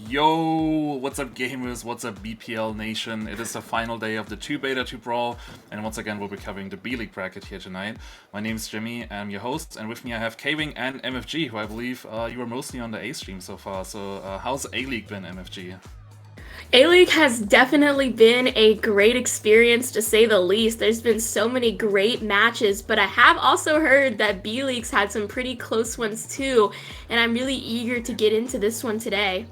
Yo, what's up gamers, what's up BPL Nation? It is the final day of the 2 Beta 2 Brawl, and once again we'll be covering the B League bracket here tonight. My name is Jimmy, I'm your host, and with me I have K-Wing and MFG, who I believe you were mostly on the A stream so far. So how's A League been, MFG? A-League has definitely been a great experience, to say the least. There's been so many great matches, but I have also heard that B-League's had some pretty close ones too, and I'm really eager to get into this one today.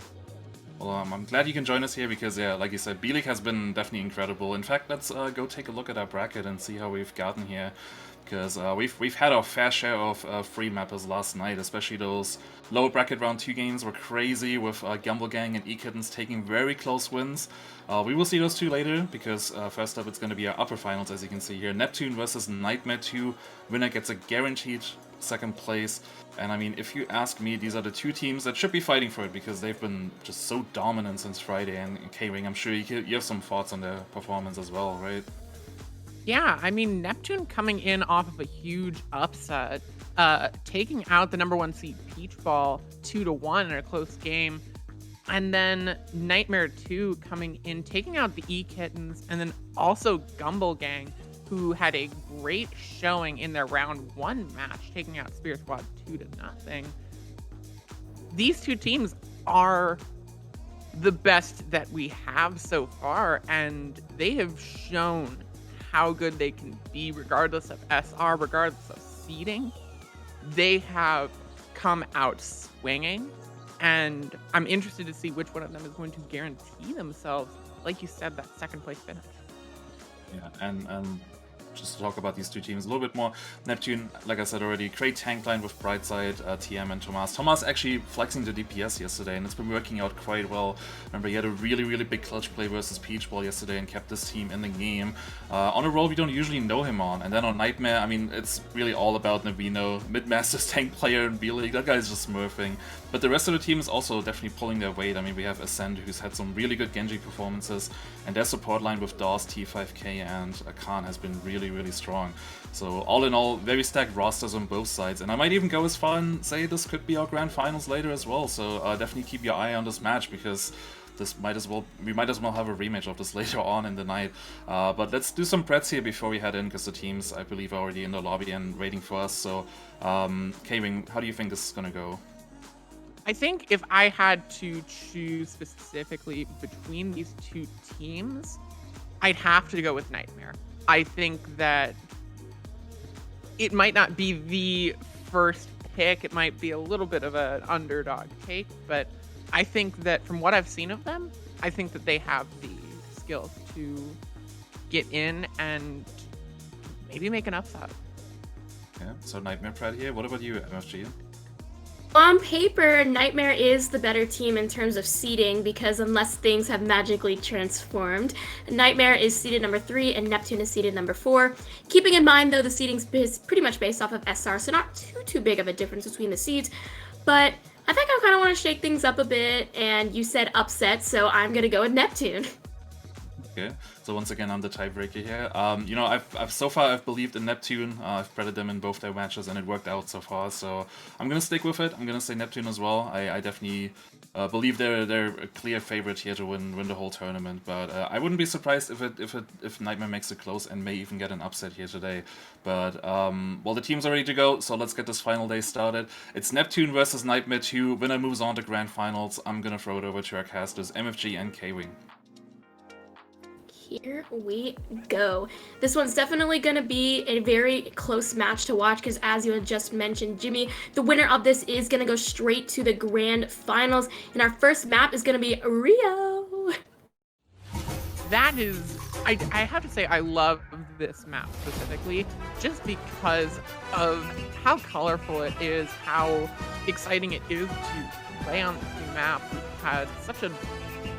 Well, I'm glad you can join us here because, yeah, like you said, B League has been definitely incredible. In fact, let's go take a look at our bracket and see how we've gotten here. Because we've had our fair share of free mappers last night, especially those lower bracket round 2 games were crazy with Gumble Gang and ekittens taking very close wins. We will see those two later because first up it's going to be our upper finals, as you can see here. Neptune versus NITEMARE 2. Winner gets a guaranteed second place. And I mean, if you ask me, these are the two teams that should be fighting for it because they've been just so dominant since Friday. And K-Wing, I'm sure you have some thoughts on their performance as well, right? Yeah, I mean, Neptune coming in off of a huge upset, taking out the number 1 seed Peach Ball 2-1 in a close game, and then NITEMARE 2 coming in, taking out the ekittens, and then also Gumble Gang, who had a great showing in their round 1 match, taking out Spear Squad 2-0. These two teams are the best that we have so far, and they have shown how good they can be regardless of SR, regardless of seeding. They have come out swinging, and I'm interested to see which one of them is going to guarantee themselves, like you said, that second place finish. Yeah, and just to talk about these two teams a little bit more. Neptune, like I said already, great tank line with Brightside, TM, and Thomas. Thomas actually flexing the DPS yesterday, and it's been working out quite well. Remember, he had a really big clutch play versus Peach Ball yesterday and kept this team in the game. On a role we don't usually know him on. And then on NITEMARE, I mean, it's really all about Navino, mid-masters tank player in B League. That guy's just smurfing. But the rest of the team is also definitely pulling their weight. I mean, we have Ascend, who's had some really good Genji performances, and their support line with DOS, T5K, and Khan has been really strong. So all in all, very stacked rosters on both sides, and I might even go as far and say this could be our grand finals later as well. So definitely keep your eye on this match because we might as well have a rematch of this later on in the night. But let's do some prets here before we head in because the teams, I believe, are already in the lobby and waiting for us. So K-Wing, how do you think this is gonna go? I think if I had to choose specifically between these two teams, I'd have to go with NITEMARE. I think that it might not be the first pick. It might be a little bit of an underdog take, but I think that from what I've seen of them, I think that they have the skills to get in and maybe make an upset. Yeah, so NITEMARE Pride here. What about you, MFG? On paper, NITEMARE is the better team in terms of seeding because unless things have magically transformed, NITEMARE is seeded number 3 and Neptune is seeded number 4. Keeping in mind, though, the seeding is pretty much based off of SR, so not too big of a difference between the seeds. But I think I kind of want to shake things up a bit, and you said upset, so I'm going to go with Neptune. Okay, so once again, I'm the tiebreaker here. You know, I've so far I've believed in Neptune. I've predded them in both their matches, and it worked out so far. So I'm gonna stick with it. I'm gonna say Neptune as well. I definitely believe they're a clear favorite here to win the whole tournament. But I wouldn't be surprised if NITEMARE makes it close and may even get an upset here today. But well, the teams are ready to go, so let's get this final day started. It's Neptune versus NITEMARE 2. Winner moves on to grand finals. I'm gonna throw it over to our casters, MFG and K-Wing. Here we go. This one's definitely going to be a very close match to watch because, as you had just mentioned, Jimmy, the winner of this is going to go straight to the grand finals. And our first map is going to be Rio. That is, I have to say, I love this map specifically just because of how colorful it is, how exciting it is to play on this new map. We've had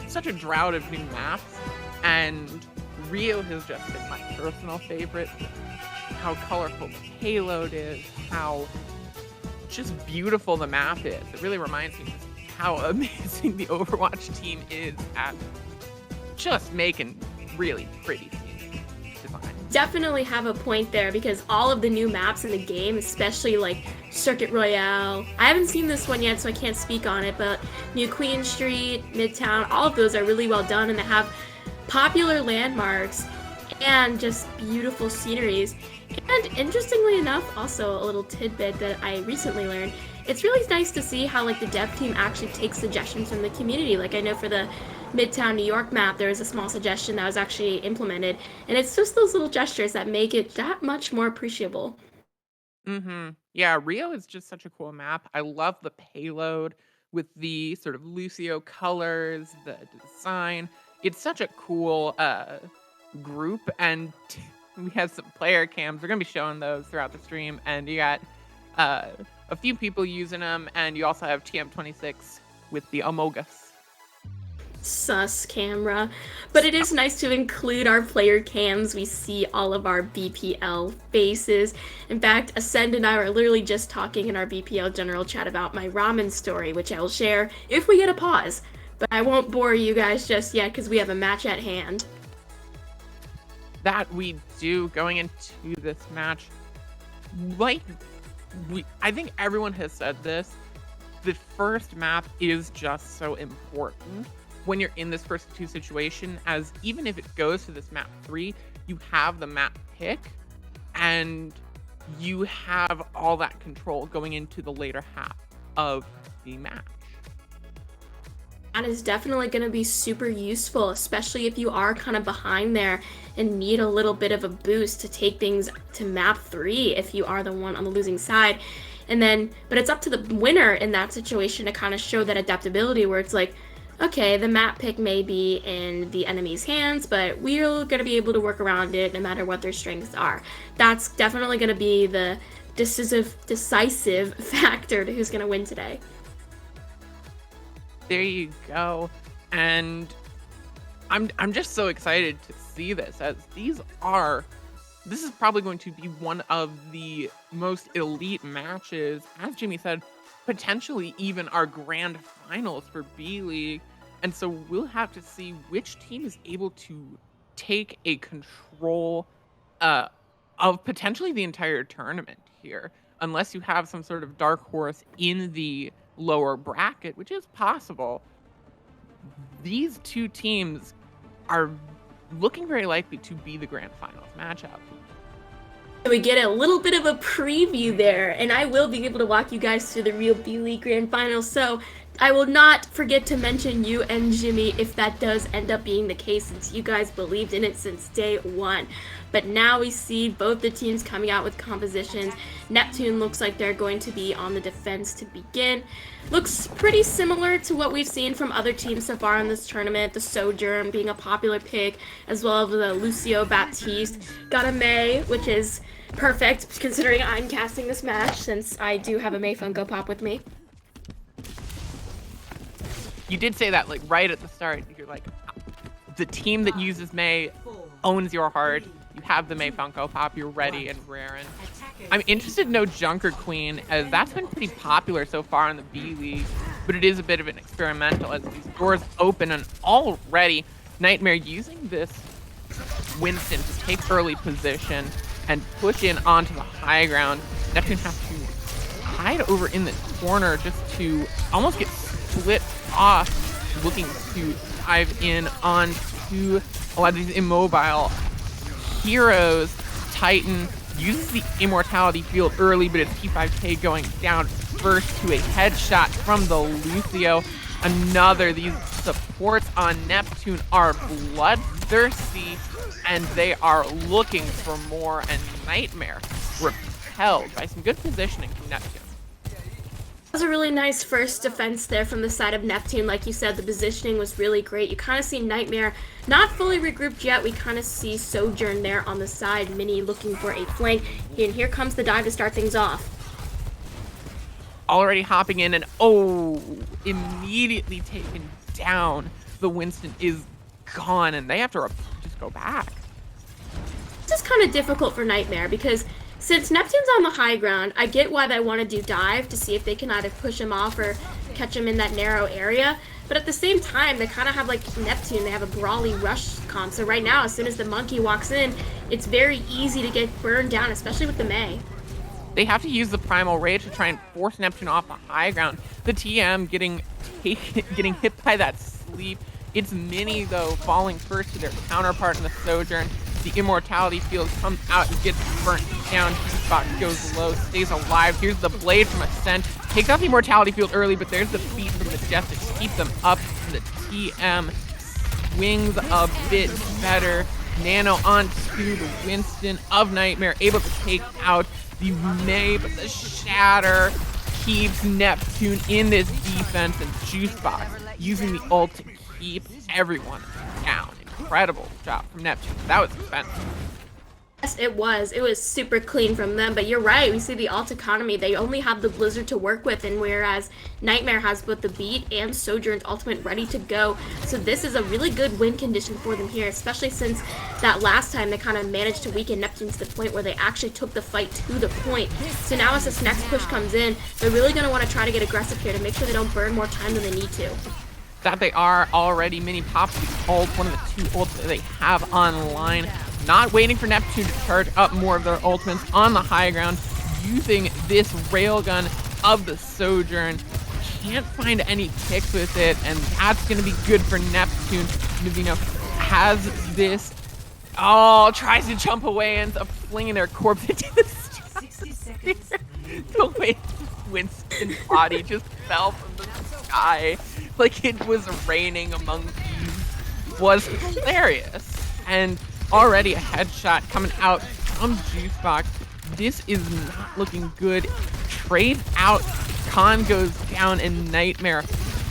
such a drought of new maps. And Rio has just been my personal favorite. How colorful the payload is, how just beautiful the map is. It really reminds me just how amazing the Overwatch team is at just making really pretty designs. definitely have a point there because all of the new maps in the game, especially like Circuit Royale, I haven't seen this one yet so I can't speak on it, but New Queen Street, Midtown, all of those are really well done and they have popular landmarks and just beautiful sceneries. And interestingly enough, also a little tidbit that I recently learned, it's really nice to see how like the dev team actually takes suggestions from the community. Like I know for the Midtown New York map, there was a small suggestion that was actually implemented, and it's just those little gestures that make it that much more appreciable. Yeah, Rio is just such a cool map. I love the payload with the sort of Lucio colors, the design. It's such a cool group, and we have some player cams. We're gonna be showing those throughout the stream, and you got a few people using them, and you also have TM26 with the Amogus. Sus camera, but it is nice to include our player cams. We see all of our BPL faces. In fact, Ascend and I were literally just talking in our BPL general chat about my ramen story, which I will share if we get a pause, but I won't bore you guys just yet because we have a match at hand. That we do going into this match. I think everyone has said this. The first map is just so important when you're in this first two situation, as even if it goes to this map 3, you have the map pick and you have all that control going into the later half of the match. That is definitely going to be super useful, especially if you are kind of behind there and need a little bit of a boost to take things to map 3 if you are the one on the losing side. And then, but it's up to the winner in that situation to kind of show that adaptability where it's like, okay, the map pick may be in the enemy's hands, but we're going to be able to work around it no matter what their strengths are. That's definitely going to be the decisive factor to who's going to win today. There you go. And I'm just so excited to see this, as this is probably going to be one of the most elite matches, as Jimmy said, potentially even our grand finals for B League. And so we'll have to see which team is able to take a control of potentially the entire tournament here, unless you have some sort of dark horse in the lower bracket, which is possible. These two teams are looking very likely to be the grand finals matchup. We get a little bit of a preview there, and I will be able to walk you guys through the real B League Grand Finals, so I will not forget to mention you and Jimmy if that does end up being the case, since you guys believed in it since day one. But now we see both the teams coming out with compositions. Neptune looks like they're going to be on the defense to begin. Looks pretty similar to what we've seen from other teams so far in this tournament, the Sojourn being a popular pick, as well as the Lucio Baptiste. Got a May, which is perfect considering I'm casting this match, since I do have a May Funko Pop with me. You did say that like right at the start. You're like, the team that uses May owns your heart. You have the May Funko Pop. You're ready and raring. I'm interested to know Junker Queen, as that's been pretty popular so far in the B League, but it is a bit of an experimental as these doors open, and already NITEMARE using this Winston to take early position and push in onto the high ground. Neptune has to hide over in this corner just to almost get split off, looking to dive in onto a lot of these immobile heroes. Titan uses the immortality field early, but it's P5K going down first to a headshot from the Lucio. These supports on Neptune are bloodthirsty, and they are looking for more, and NITEMARE repelled by some good positioning from Neptune. That was a really nice first defense there from the side of Neptune. Like you said, the positioning was really great. You kind of see NITEMARE not fully regrouped yet. We kind of see Sojourn there on the side, Mini looking for a flank. And here comes the dive to start things off. Already hopping in, and immediately taken down. The Winston is gone, and they have to just go back. This is kind of difficult for NITEMARE because since Neptune's on the high ground, I get why they want to do dive to see if they can either push him off or catch him in that narrow area. But at the same time, they kind of have like Neptune, they have a brawly rush comp. So right now, as soon as the monkey walks in, it's very easy to get burned down, especially with the Mei. They have to use the Primal Rage to try and force Neptune off the high ground. The TM getting hit by that sleep. It's Mini, though, falling first to their counterpart in the Sojourn. The Immortality Field comes out and gets burnt down. Spot goes low, stays alive. Here's the Blade from Ascent. Takes out the Immortality Field early, but there's the beat from Majestic to keep them up. And the TM swings a bit better. Nano onto the Winston of NITEMARE, able to take out the Mei, but the Shatter keeps Neptune in this defense, and Juicebox using the ult to keep everyone down. Incredible job from Neptune. That was expensive. Yes, it was. It was super clean from them, but you're right. We see the alt economy. They only have the Blizzard to work with, and whereas NITEMARE has both the Beat and Sojourn's ultimate ready to go. So this is a really good win condition for them here, especially since that last time they kind of managed to weaken Neptune to the point where they actually took the fight to the point. So now as this next push comes in, they're really going to want to try to get aggressive here to make sure they don't burn more time than they need to. That they are already Mini pops the ult, one of the 2 ults that they have online. Not waiting for Neptune to charge up more of their ultimates on the high ground, using this railgun of the Sojourn. Can't find any picks with it, and that's going to be good for Neptune. Navino has this, tries to jump away, ends up flinging their corpse into the sky. The way Winston's body just fell from the sky like it was raining among thieves was hilarious. And already a headshot coming out from Juicebox. This is not looking good. Trade out. Khan goes down, and NITEMARE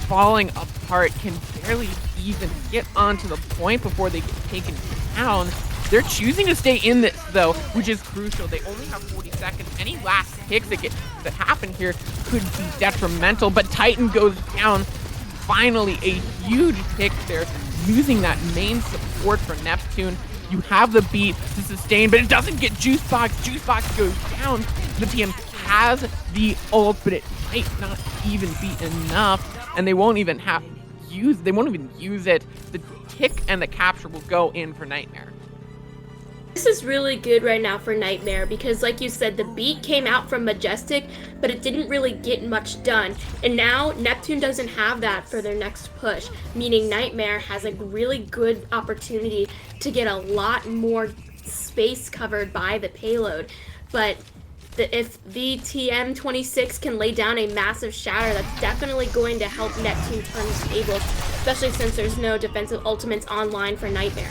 falling apart, can barely even get onto the point before they get taken down. They're choosing to stay in this, though, which is crucial. They only have 40 seconds. Any last picks that happen here could be detrimental, but Titan goes down. Finally, a huge pick there, using that main support for Neptune. You have the beat to sustain, but it doesn't get Juicebox. Juicebox goes down. The TM has the ult, but it might not even be enough, and they won't even use it. The tick and the capture will go in for NITEMARE. This is really good right now for NITEMARE because, like you said, the beat came out from Majestic, but it didn't really get much done. And now Neptune doesn't have that for their next push, meaning NITEMARE has a really good opportunity to get a lot more space covered by the payload. But if the TM26 can lay down a massive shatter, that's definitely going to help Neptune turn the tables, especially since there's no defensive ultimates online for NITEMARE.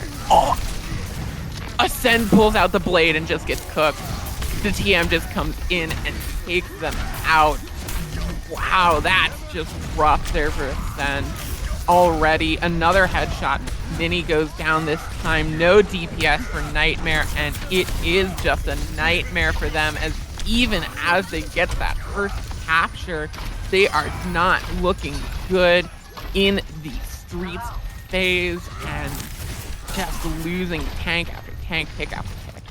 Ascend pulls out the blade and just gets cooked. The TM just comes in and takes them out. Wow, that's just rough there for Ascend. Already another headshot. Mini goes down this time. No DPS for NITEMARE, and it is just a nightmare for them, as even as they get that first capture, they are not looking good in the streets phase, and just losing tank after tank, pick after pick.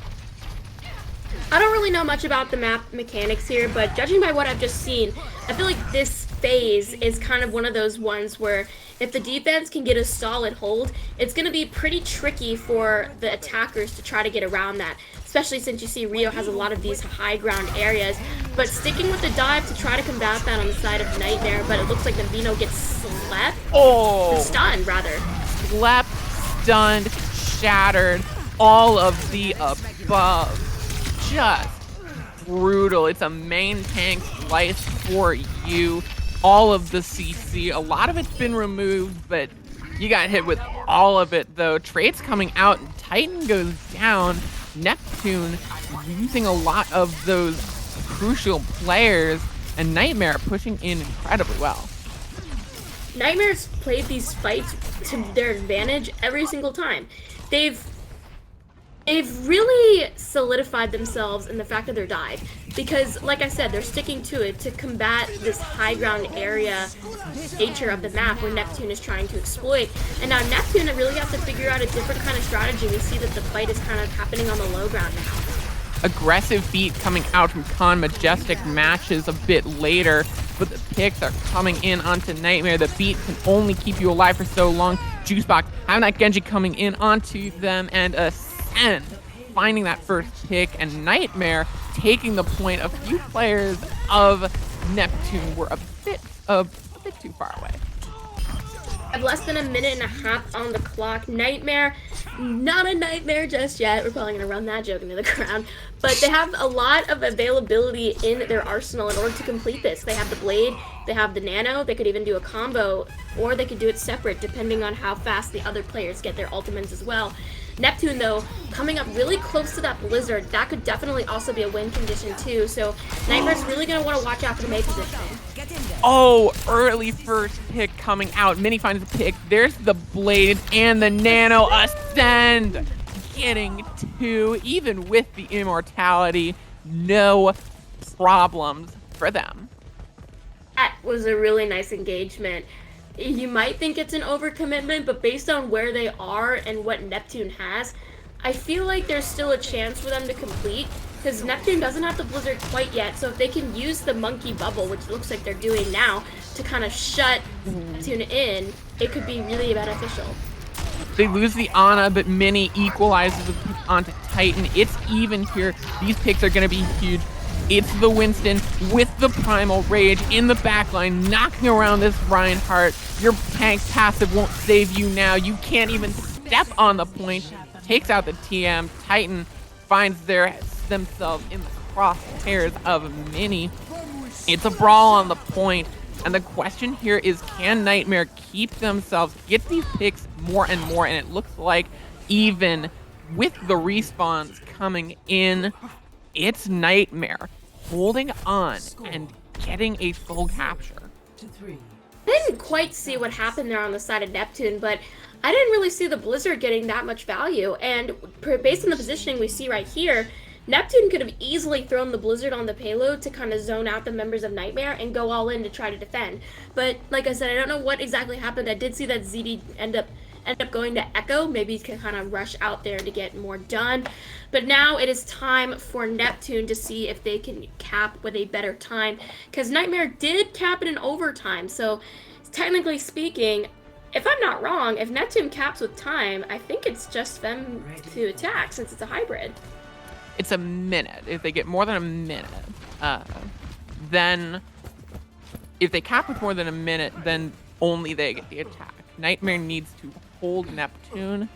I don't really know much about the map mechanics here, but judging by what I've just seen, I feel like this phase is kind of one of those ones where if the defense can get a solid hold, it's going to be pretty tricky for the attackers to try to get around that, especially since you see Rio has a lot of these high ground areas. But sticking with the dive to try to combat that on the side of NITEMARE, but it looks like Navino gets slept. Stunned, rather. Slept, stunned, shattered, all of the above. Just brutal. It's a main tank slice for you. All of the CC, a lot of it's been removed, but you got hit with all of it, though. Trades coming out, and Titan goes down. Neptune losing a lot of those crucial players, and NITEMARE pushing in incredibly well. NITEMARE's played these fights to their advantage every single time. They've really solidified themselves in the fact of their dive, because, like I said, they're sticking to it to combat this high ground area nature of the map where Neptune is trying to exploit. And now Neptune really has to figure out a different kind of strategy. We see that the fight is kind of happening on the low ground now. Aggressive beat coming out from Khan. Majestic matches a bit later, but the picks are coming in onto NITEMARE. The beat can only keep you alive for so long. Juicebox having that Genji coming in onto them, and Ascend finding that first pick, and NITEMARE taking the point. A few players of Neptune were a bit too far away. Have less than a minute and a half on the clock. NITEMARE, not a nightmare just yet. We're probably gonna run that joke into the ground. But they have a lot of availability in their arsenal in order to complete this. They have the Blade, they have the Nano, they could even do a combo, or they could do it separate depending on how fast the other players get their ultimates as well. Neptune, though, coming up really close to that Blizzard, that could definitely also be a win condition too. So NITEMARE's really going to want to watch out for the May position. Oh, early first pick coming out. Mini finds a pick. There's the Blade and the Nano. Ascend getting 2, even with the immortality. No problems for them. That was a really nice engagement. You might think it's an overcommitment, but based on where they are and what Neptune has, I feel like there's still a chance for them to complete, because Neptune doesn't have the Blizzard quite yet, so if they can use the Monkey Bubble, which looks like they're doing now, to kind of shut Neptune in, it could be really beneficial. They lose the Ana, but Mini equalizes onto Titan. It's even here. These picks are going to be huge. It's the Winston with the Primal Rage in the backline, knocking around this Reinhardt. Your tank passive won't save you now. You can't even step on the point. Takes out the TM. Titan finds themselves in the crosshairs of Mini. It's a brawl on the point. And the question here is, can NITEMARE keep themselves, get these picks more and more? And it looks like even with the respawns coming in, it's NITEMARE holding on and getting a full capture. I didn't quite see what happened there on the side of Neptune, but I didn't really see the Blizzard getting that much value. And based on the positioning we see right here, Neptune could have easily thrown the Blizzard on the payload to kind of zone out the members of NITEMARE and go all in to try to defend. But like I said, I don't know what exactly happened. I did see that ZD end up going to Echo. Maybe he can kind of rush out there to get more done. But now it is time for Neptune to see if they can cap with a better time, because NITEMARE did cap it in overtime. So technically speaking, if I'm not wrong, if Neptune caps with time, I think it's just them to attack since it's a hybrid. It's a minute. If they get more than a minute, then if they cap with more than a minute, then only they get the attack. NITEMARE needs to hold Neptune.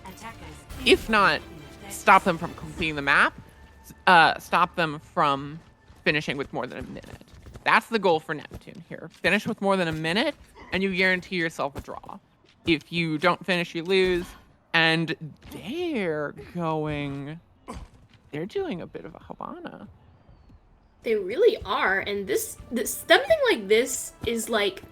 If not, stop them from completing the map. Stop them from finishing with more than a minute. That's the goal for Neptune here. Finish with more than a minute, and you guarantee yourself a draw. If you don't finish, you lose. And they're doing a bit of a Havana. They really are, and this something like this is like,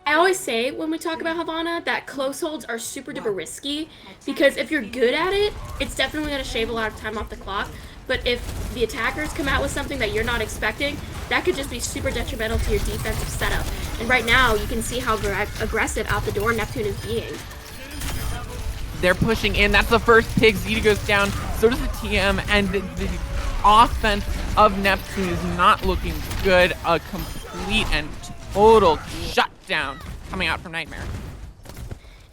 I always say when we talk about Havana that close holds are super duper risky, because if you're good at it, it's definitely going to shave a lot of time off the clock. But if the attackers come out with something that you're not expecting, that could just be super detrimental to your defensive setup. And right now, you can see how aggressive out the door Neptune is being. They're pushing in. That's the first pick. Zeta goes down. So does the TM. And the offense of Neptune is not looking good. A complete and total shutdown coming out from NITEMARE.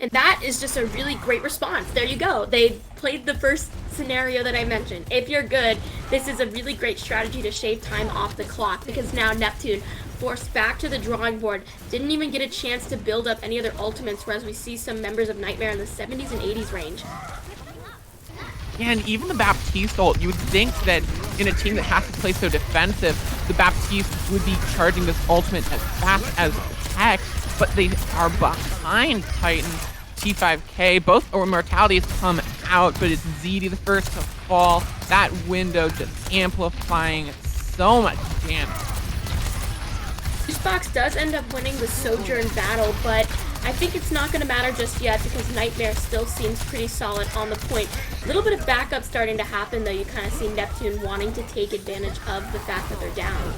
And that is just a really great response. There you go. They played the first scenario that I mentioned. If you're good, this is a really great strategy to shave time off the clock, because now Neptune forced back to the drawing board, didn't even get a chance to build up any other ultimates, whereas we see some members of NITEMARE in the 70s and 80s range. Yeah, and even the Baptiste ult, you would think that in a team that has to play so defensive, the Baptiste would be charging this ultimate as fast as heck, but they are behind Titan. T5K, both immortalities come out, but it's ZD the first to fall. That window just amplifying so much damage. Juicebox does end up winning the Sojourn battle, but I think it's not going to matter just yet because NITEMARE still seems pretty solid on the point. A little bit of backup starting to happen, though. You kind of see Neptune wanting to take advantage of the fact that they're down.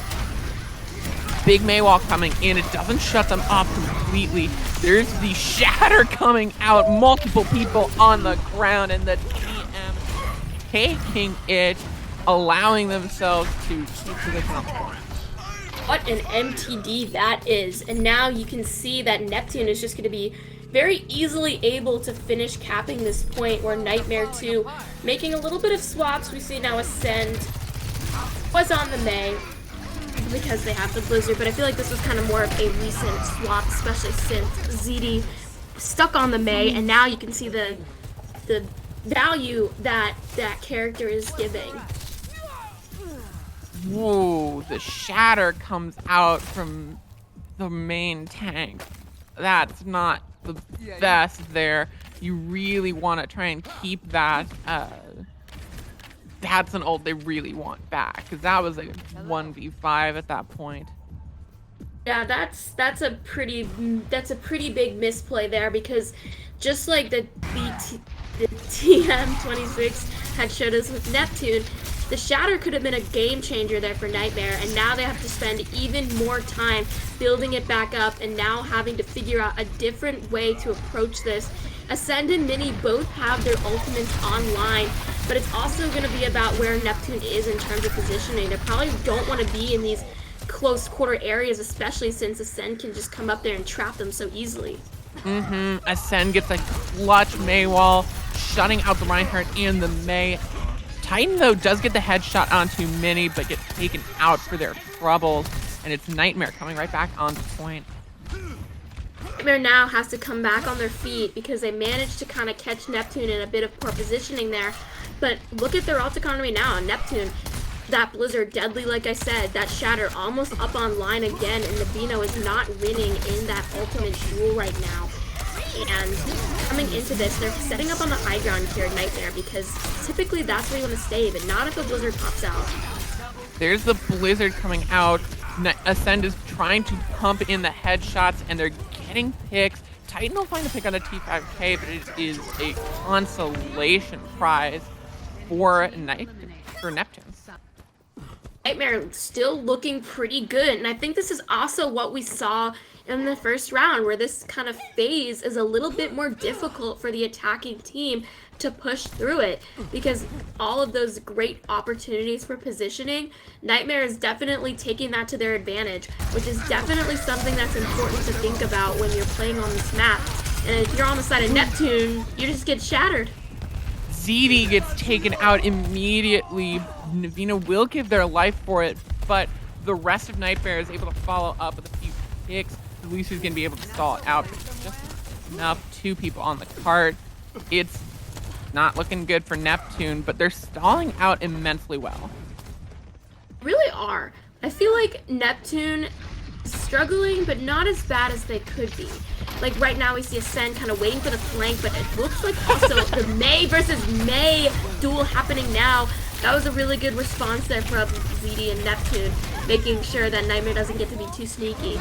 Big Maywall coming in. It doesn't shut them off completely. There's the Shatter coming out. Multiple people on the ground, and the TM taking it, allowing themselves to keep position on the point. What an MTD that is. And now you can see that Neptune is just going to be very easily able to finish capping this point, where Nightmare 2 making a little bit of swaps. We see now Ascend was on the Mei because they have the Blizzard, but I feel like this was kind of more of a recent swap, especially since ZD stuck on the Mei, and now you can see the value that that character is giving. Whoa, the shatter comes out from the main tank. That's not the best there. You really want to try and keep that. That's an ult they really want back, because that was a 1v5 at that point. Yeah, that's a pretty big misplay there, because just like the TM26 had showed us with Neptune, the shatter could have been a game changer there for Nightmare, and now they have to spend even more time building it back up and now having to figure out a different way to approach this. Ascend and Mini both have their ultimates online, but it's also going to be about where Neptune is in terms of positioning. They probably don't want to be in these close quarter areas, especially since Ascend can just come up there and trap them so easily. Ascend gets a clutch Mei wall, shutting out the Reinhardt and the Mei. Titan, though, does get the headshot onto Mini, but gets taken out for their troubles, and it's Nightmare coming right back onto point. Nightmare now has to come back on their feet because they managed to kind of catch Neptune in a bit of poor positioning there. But look at their ult economy now. Neptune, that Blizzard, deadly like I said, that shatter almost up online again, and Navino is not winning in that ultimate duel right now. And coming into this, they're setting up on the high ground here, Nightmare, because typically that's where you want to stay, but not if a Blizzard pops out. There's the Blizzard coming out. Ascend is trying to pump in the headshots, and they're getting picks. Titan will find a pick on a T5K, but it is a consolation prize for Neptune. Nightmare still looking pretty good, and I think this is also what we saw in the first round, where this kind of phase is a little bit more difficult for the attacking team to push through it, because all of those great opportunities for positioning, Nightmare is definitely taking that to their advantage, which is definitely something that's important to think about when you're playing on this map. And if you're on the side of Neptune, you just get shattered. ZD gets taken out immediately. Navina will give their life for it, but the rest of Nightmare is able to follow up with a few picks. Lucy's going to be able to stall it out, but just enough. 2 people on the cart. It's not looking good for Neptune, but they're stalling out immensely well. Really are. I feel like Neptune is struggling, but not as bad as they could be. Like right now we see Ascend kind of waiting for the flank, but it looks like also the Mei versus Mei duel happening now. That was a really good response there from ZD and Neptune, making sure that Nightmare doesn't get to be too sneaky.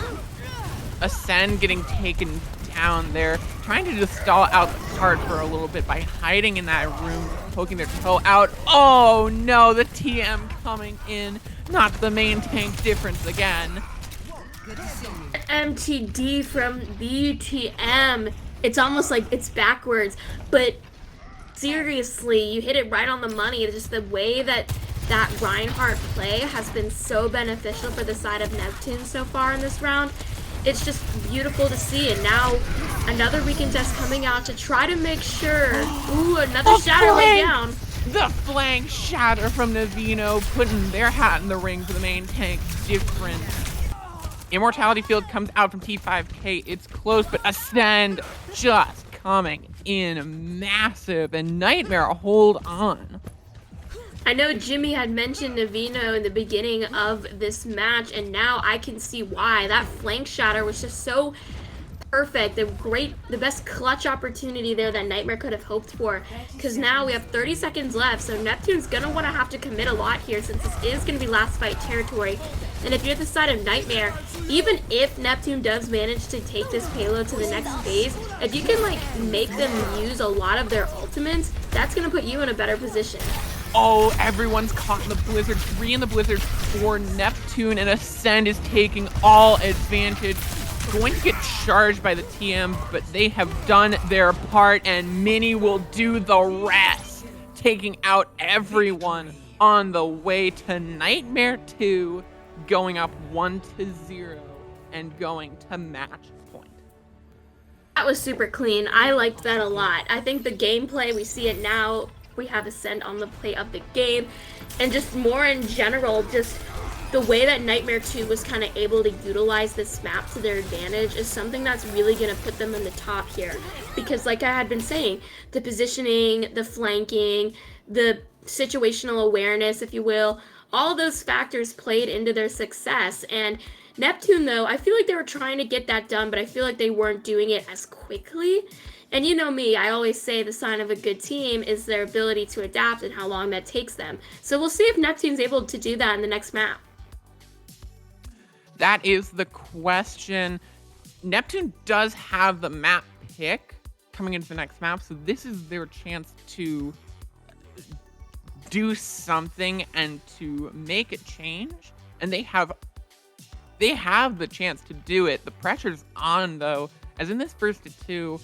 Ascend getting taken down there, trying to just stall out the cart for a little bit by hiding in that room, poking their toe out. Oh no, the TM coming in, not the main tank difference again. MTD from the TM. It's almost like it's backwards, but seriously, you hit it right on the money. It's just the way that Reinhardt play has been so beneficial for the side of Neptune so far in this round. It's just beautiful to see, and now another recontest coming out to try to make sure. Ooh, another shatter laid down. The flank shatter from Navino, putting their hat in the ring for the main tank difference. Immortality Field comes out from T5K. It's close, but Ascend just coming in massive, and Nightmare hold on. I know Jimmy had mentioned Navino in the beginning of this match, and now I can see why. That flank shatter was just so perfect. The best clutch opportunity there that Nightmare could have hoped for, because now we have 30 seconds left, so Neptune's gonna want to have to commit a lot here, since this is gonna be last fight territory. And if you're at the side of Nightmare, even if Neptune does manage to take this payload to the next phase, if you can like make them use a lot of their ultimates, that's gonna put you in a better position. Oh, everyone's caught in the Blizzard. 3 in the Blizzard for Neptune, and Ascend is taking all advantage. Going to get charged by the TM, but they have done their part, and Mini will do the rest, taking out everyone on the way to Nightmare 2 going up 1-0 and going to match point. That was super clean. I liked that a lot. I think the gameplay, we see it now. We have Ascent on the play of the game. And just more in general, just the way that Nightmare 2 was kind of able to utilize this map to their advantage is something that's really going to put them in the top here. Because like I had been saying, the positioning, the flanking, the situational awareness, if you will, all those factors played into their success. And Neptune, though, I feel like they were trying to get that done, but I feel like they weren't doing it as quickly. And you know me, I always say the sign of a good team is their ability to adapt and how long that takes them. So we'll see if Neptune's able to do that in the next map. That is the question. Neptune does have the map pick coming into the next map, so this is their chance to do something and to make a change. And they have the chance to do it. The pressure's on, though, as in this first to two,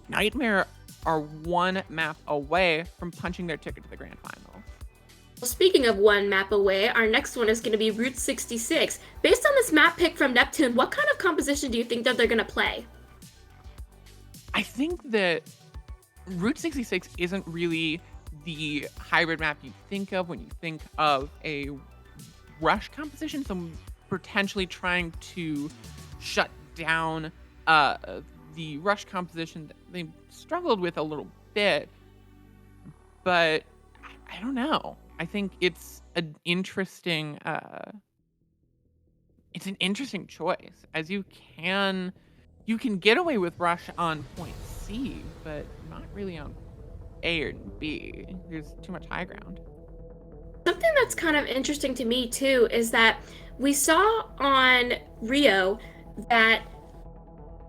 Nightmare are one map away from punching their ticket to the grand final. Well, speaking of one map away, our next one is going to be Route 66. Based on this map pick from Neptune, what kind of composition do you think that they're going to play? I think that Route 66 isn't really the hybrid map you think of when you think of a rush composition, so potentially trying to shut down the rush composition that they struggled with a little bit, but I don't know. I think it's an interesting choice, as you can get away with rush on point C, but not really on A or B. There's too much high ground. Something that's kind of interesting to me too is that we saw on Rio that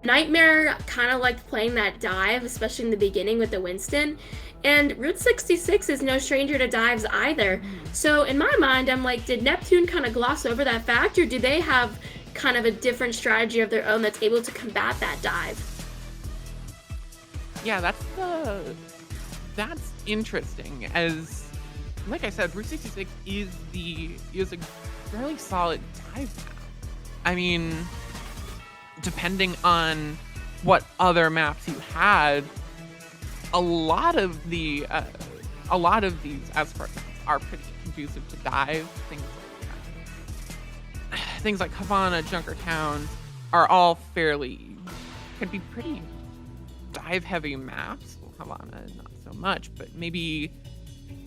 Nightmare kind of liked playing that dive, especially in the beginning with the Winston. And Route 66 is no stranger to dives either. So in my mind, I'm like, did Neptune kind of gloss over that fact, or do they have kind of a different strategy of their own that's able to combat that dive? Yeah, that's interesting. As like I said, Route 66 is a fairly solid dive map. I mean, depending on what other maps you had, a lot of these Esport maps are pretty conducive to dive. Things like Havana, Junkertown are all could be pretty dive heavy maps. Well, Havana not so much, but maybe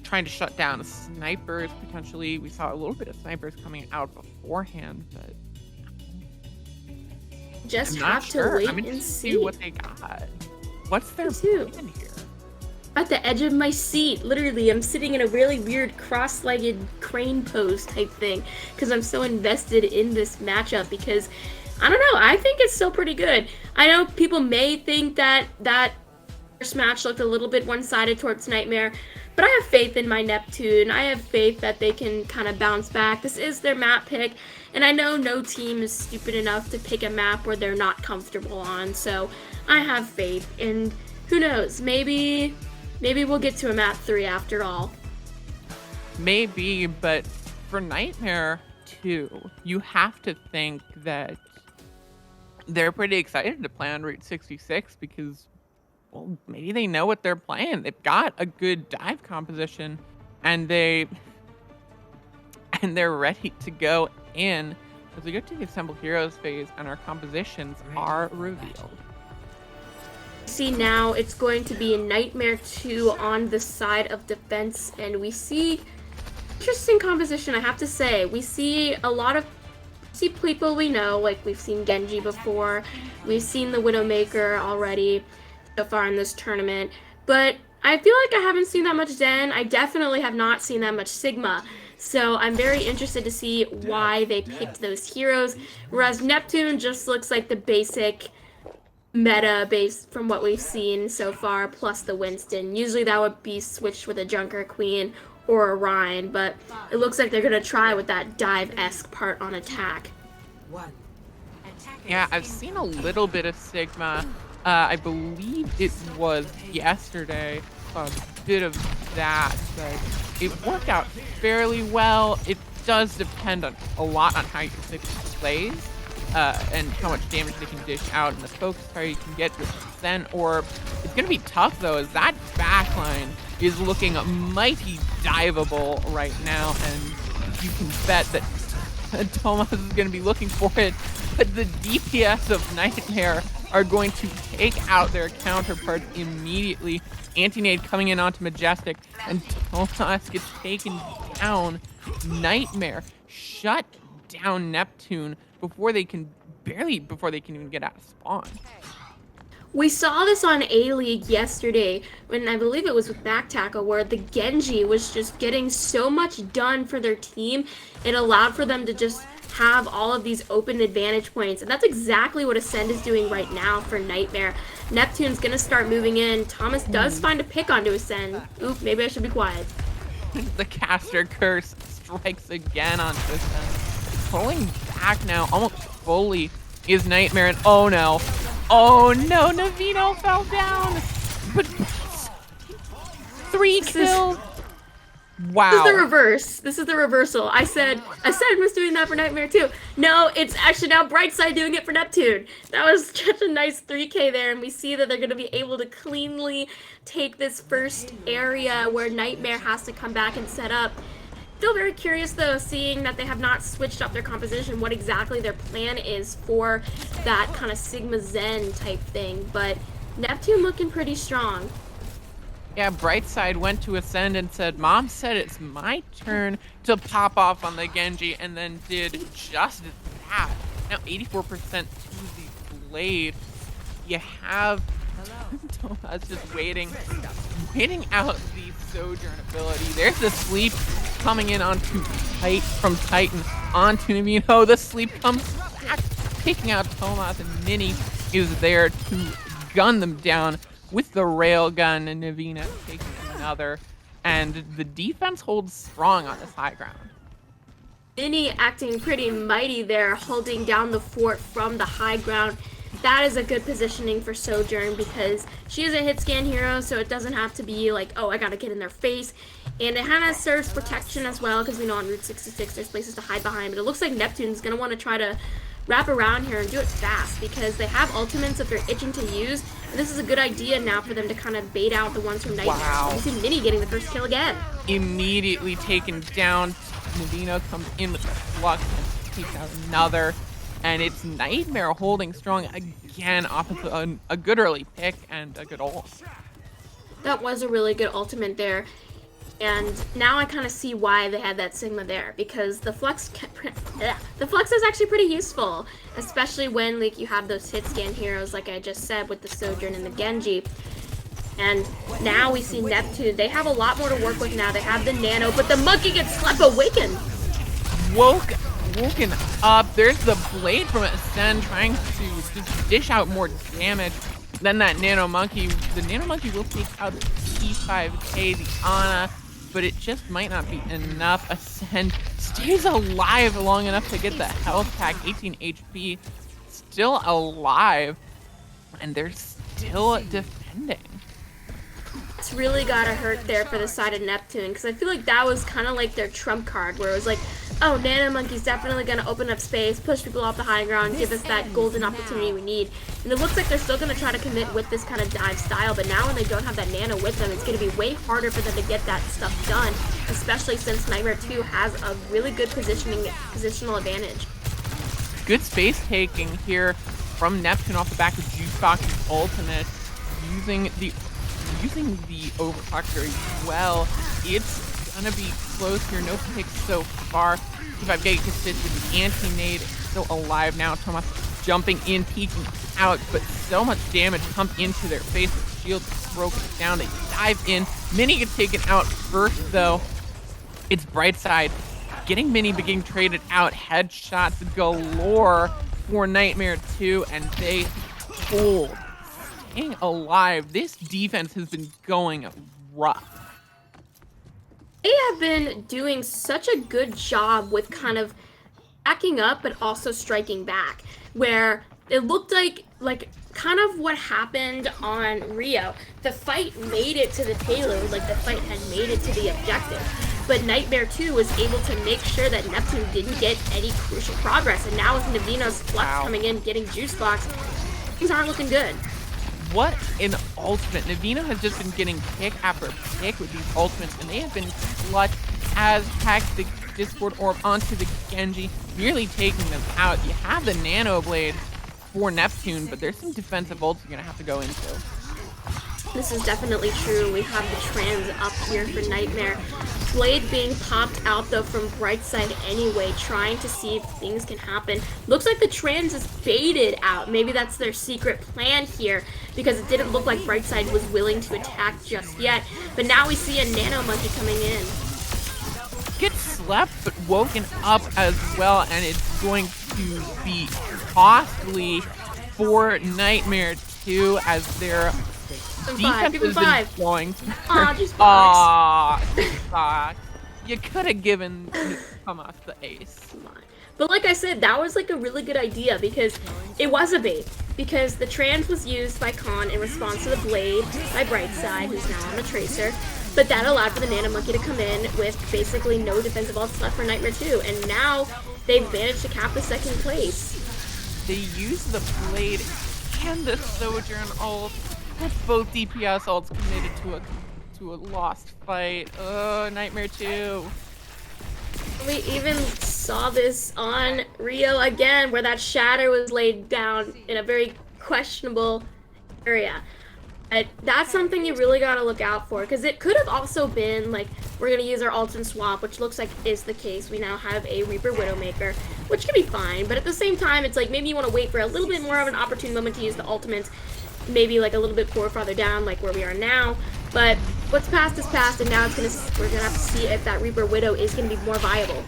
trying to shut down snipers potentially. We saw a little bit of snipers coming out beforehand, but just I'm have sure. to wait I'm and interested to see what they got. What's their too. plan here? At the edge of my seat, literally, I'm sitting in a really weird cross-legged crane pose type thing because I'm so invested in this matchup because, I don't know, I think it's still pretty good. I know people may think that first match looked a little bit one-sided towards Nightmare, but I have faith in my Neptune. I have faith that they can kind of bounce back. This is their map pick, and I know no team is stupid enough to pick a map where they're not comfortable on, so I have faith, and who knows, maybe we'll get to a map 3 after all. Maybe, but for Nightmare 2, you have to think that they're pretty excited to play on Route 66 because, well, maybe they know what they're playing. They've got a good dive composition, and they're ready to go in as we go to the Assemble Heroes phase and our compositions are revealed. See now it's going to be Nightmare 2 on the side of defense, and we see interesting composition, I have to say. We see people we know, like we've seen Genji before, we've seen the Widowmaker already so far in this tournament, but I feel like I haven't seen that much Zen. I definitely have not seen that much Sigma, so I'm very interested to see why they picked those heroes, whereas Neptune just looks like the basic meta based from what we've seen so far, plus the Winston. Usually that would be switched with a Junker Queen or a Rhine, but it looks like they're going to try with that dive-esque part on attack. Yeah, I've seen a little bit of Sigma. I believe it was yesterday, a bit of that, but it worked out fairly well. It does depend on a lot on how your six plays and how much damage they can dish out and the focus fire you can get with Zen Orb. It's going to be tough, though, as that backline is looking mighty diveable right now, and you can bet that Thomas is going to be looking for it, but the DPS of NITEMARE are going to take out their counterparts immediately. Anti-nade coming in onto Majestic, and Thomas gets taken down. NITEMARE shut down Neptune before they can even get out of spawn. We saw this on A-League yesterday when I believe it was with Back Tackle, where the Genji was just getting so much done for their team. It allowed for them to just have all of these open advantage points, and that's exactly what Ascend is doing right now for NITEMARE. Neptune's gonna start moving in. Thomas does find a pick onto Ascend. Oop, maybe I should be quiet. The caster curse strikes again onto Ascend. Pulling back now, almost fully, is NITEMARE, and oh no, Navino fell down, but 3 kills. Wow. This is the reverse. This is the reversal. I said was doing that for NITEMARE too. No, it's actually now Brightside doing it for Neptune. That was such a nice 3K there, and we see that they're going to be able to cleanly take this first area where NITEMARE has to come back and set up. Still very curious though, seeing that they have not switched up their composition, what exactly their plan is for that kind of Sigma Zen type thing, but Neptune looking pretty strong. Yeah, Brightside went to Ascend and said, Mom said it's my turn to pop off on the Genji, and then did just that. Now 84% to the Blade. You have Thomas just waiting out the Sojourn ability. There's the sleep coming in onto from Titan onto Navino. The sleep comes back, picking out Thomas, and Mini is there to gun them down with the railgun, and Navina taking another, and the defense holds strong on this high ground. Mini acting pretty mighty there, holding down the fort from the high ground. That is a good positioning for Sojourn because she is a hit scan hero, so it doesn't have to be like, oh, I gotta get in their face. And it kind of serves protection as well, because we know on Route 66 there's places to hide behind, but it looks like Neptune's gonna want to try to wrap around here and do it fast because they have ultimates that they're itching to use, and this is a good idea now for them to kind of bait out the ones from NITEMARE. Wow. You see Mini getting the first kill again. Immediately taken down. Navino comes in with the flux and takes out another, and it's NITEMARE holding strong again off of a good early pick and a good ult. That was a really good ultimate there. And now I kind of see why they had that Sigma there, because the flux is actually pretty useful, especially when like you have those hit scan heroes like I just said with the Sojourn and the Genji. And now we see Neptune. They have a lot more to work with now. They have the Nano, but the monkey gets slept awakened. Woken up. There's the Blade from Ascend trying to just dish out more damage. Then that Nano Monkey. The Nano Monkey will take out the T5K, the Ana, but it just might not be enough. Ascend stays alive long enough to get the health pack, 18 HP, still alive, and they're still defending. It's really gotta hurt there for the side of Neptune, because I feel like that was kind of like their trump card, where it was like, oh, Nano Monkey's definitely gonna open up space, push people off the high ground, give us that golden opportunity we need. And it looks like they're still gonna try to commit with this kind of dive style, but now when they don't have that Nano with them, it's gonna be way harder for them to get that stuff done, especially since NITEMARE 2 has a really good positional advantage. Good space taking here from Neptune off the back of Juicebox's ultimate, using the overclock very well. It's gonna be close here. No picks so far. T5K gets hit with the anti-nade. Still alive now. Thomas jumping in, peeking out, but so much damage pumped into their face. The shield broken down. They dive in. Mini gets taken out first, though. It's Brightside getting Mini being traded out. Headshots galore for NITEMARE 2, and they hold. Staying alive. This defense has been going rough. They have been doing such a good job with kind of backing up but also striking back, where it looked like kind of what happened on Rio. The fight made it to the payload, like the fight had made it to the objective, but NITEMARE 2 was able to make sure that Neptune didn't get any crucial progress. And now with Navina's Flex coming in, getting Juice Box, things aren't looking good. What an ultimate. Navina has just been getting pick after pick with these ultimates, and they have been clutch as hacked the Discord Orb onto the Genji, nearly taking them out. You have the Nano Blade for Neptune, but there's some defensive ults you're going to have to go into. This is definitely true. We have the trans up here for NITEMARE. Blade being popped out though from Brightside anyway, trying to see if things can happen. Looks like the trans is baited out. Maybe that's their secret plan here, because it didn't look like Brightside was willing to attack just yet. But now we see a Nano Monkey coming in. Gets slept but woken up as well, and it's going to be costly for NITEMARE 2 as their defense is going. Aw, just box. Aw, you could have given Thomas the ace. But like I said, that was like a really good idea, because it was a bait. Because the trans was used by Khan in response to the Blade by Brightside, who's now on the Tracer. But that allowed for the Nano Monkey to come in with basically no defensive ults left for NITEMARE 2. And now they've managed to cap the second place. They use the Blade and the Sojourn ult, with both DPS ults committed to a lost fight. Oh, NITEMARE 2. We even saw this on Rio again, where that Shatter was laid down in a very questionable area. That's something you really gotta look out for, because it could have also been like, we're gonna use our ult and swap, which looks like is the case. We now have a Reaper Widowmaker, which can be fine, but at the same time, it's like maybe you want to wait for a little bit more of an opportune moment to use the ultimate, maybe like a little bit farther down, like where we are now. But what's past is past, and now we're gonna have to see if that Reaper Widow is gonna be more viable.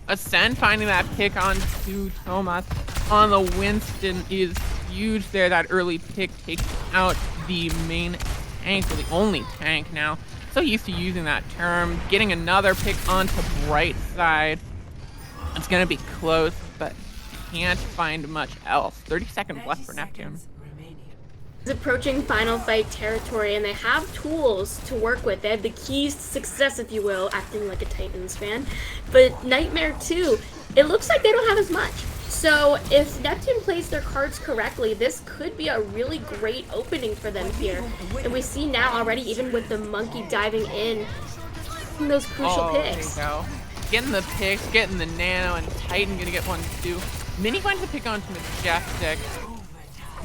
Ascend finding that pick on to Thomas on the Winston is huge there. That early pick takes out the main tank, or the only tank now. So used to using that term. Getting another pick onto Brightside. It's gonna be close, but can't find much else. 30 seconds left for Neptune. It's approaching final fight territory, and they have tools to work with. They have the keys to success, if you will, acting like a Titans fan. But NITEMARE 2, it looks like they don't have as much. So if Neptune plays their cards correctly, this could be a really great opening for them here. And we see now already, even with the Monkey diving in those crucial picks. There you go. Getting the picks, getting the Nano, and Titan gonna get one too. Mini finds a pick onto Majestic,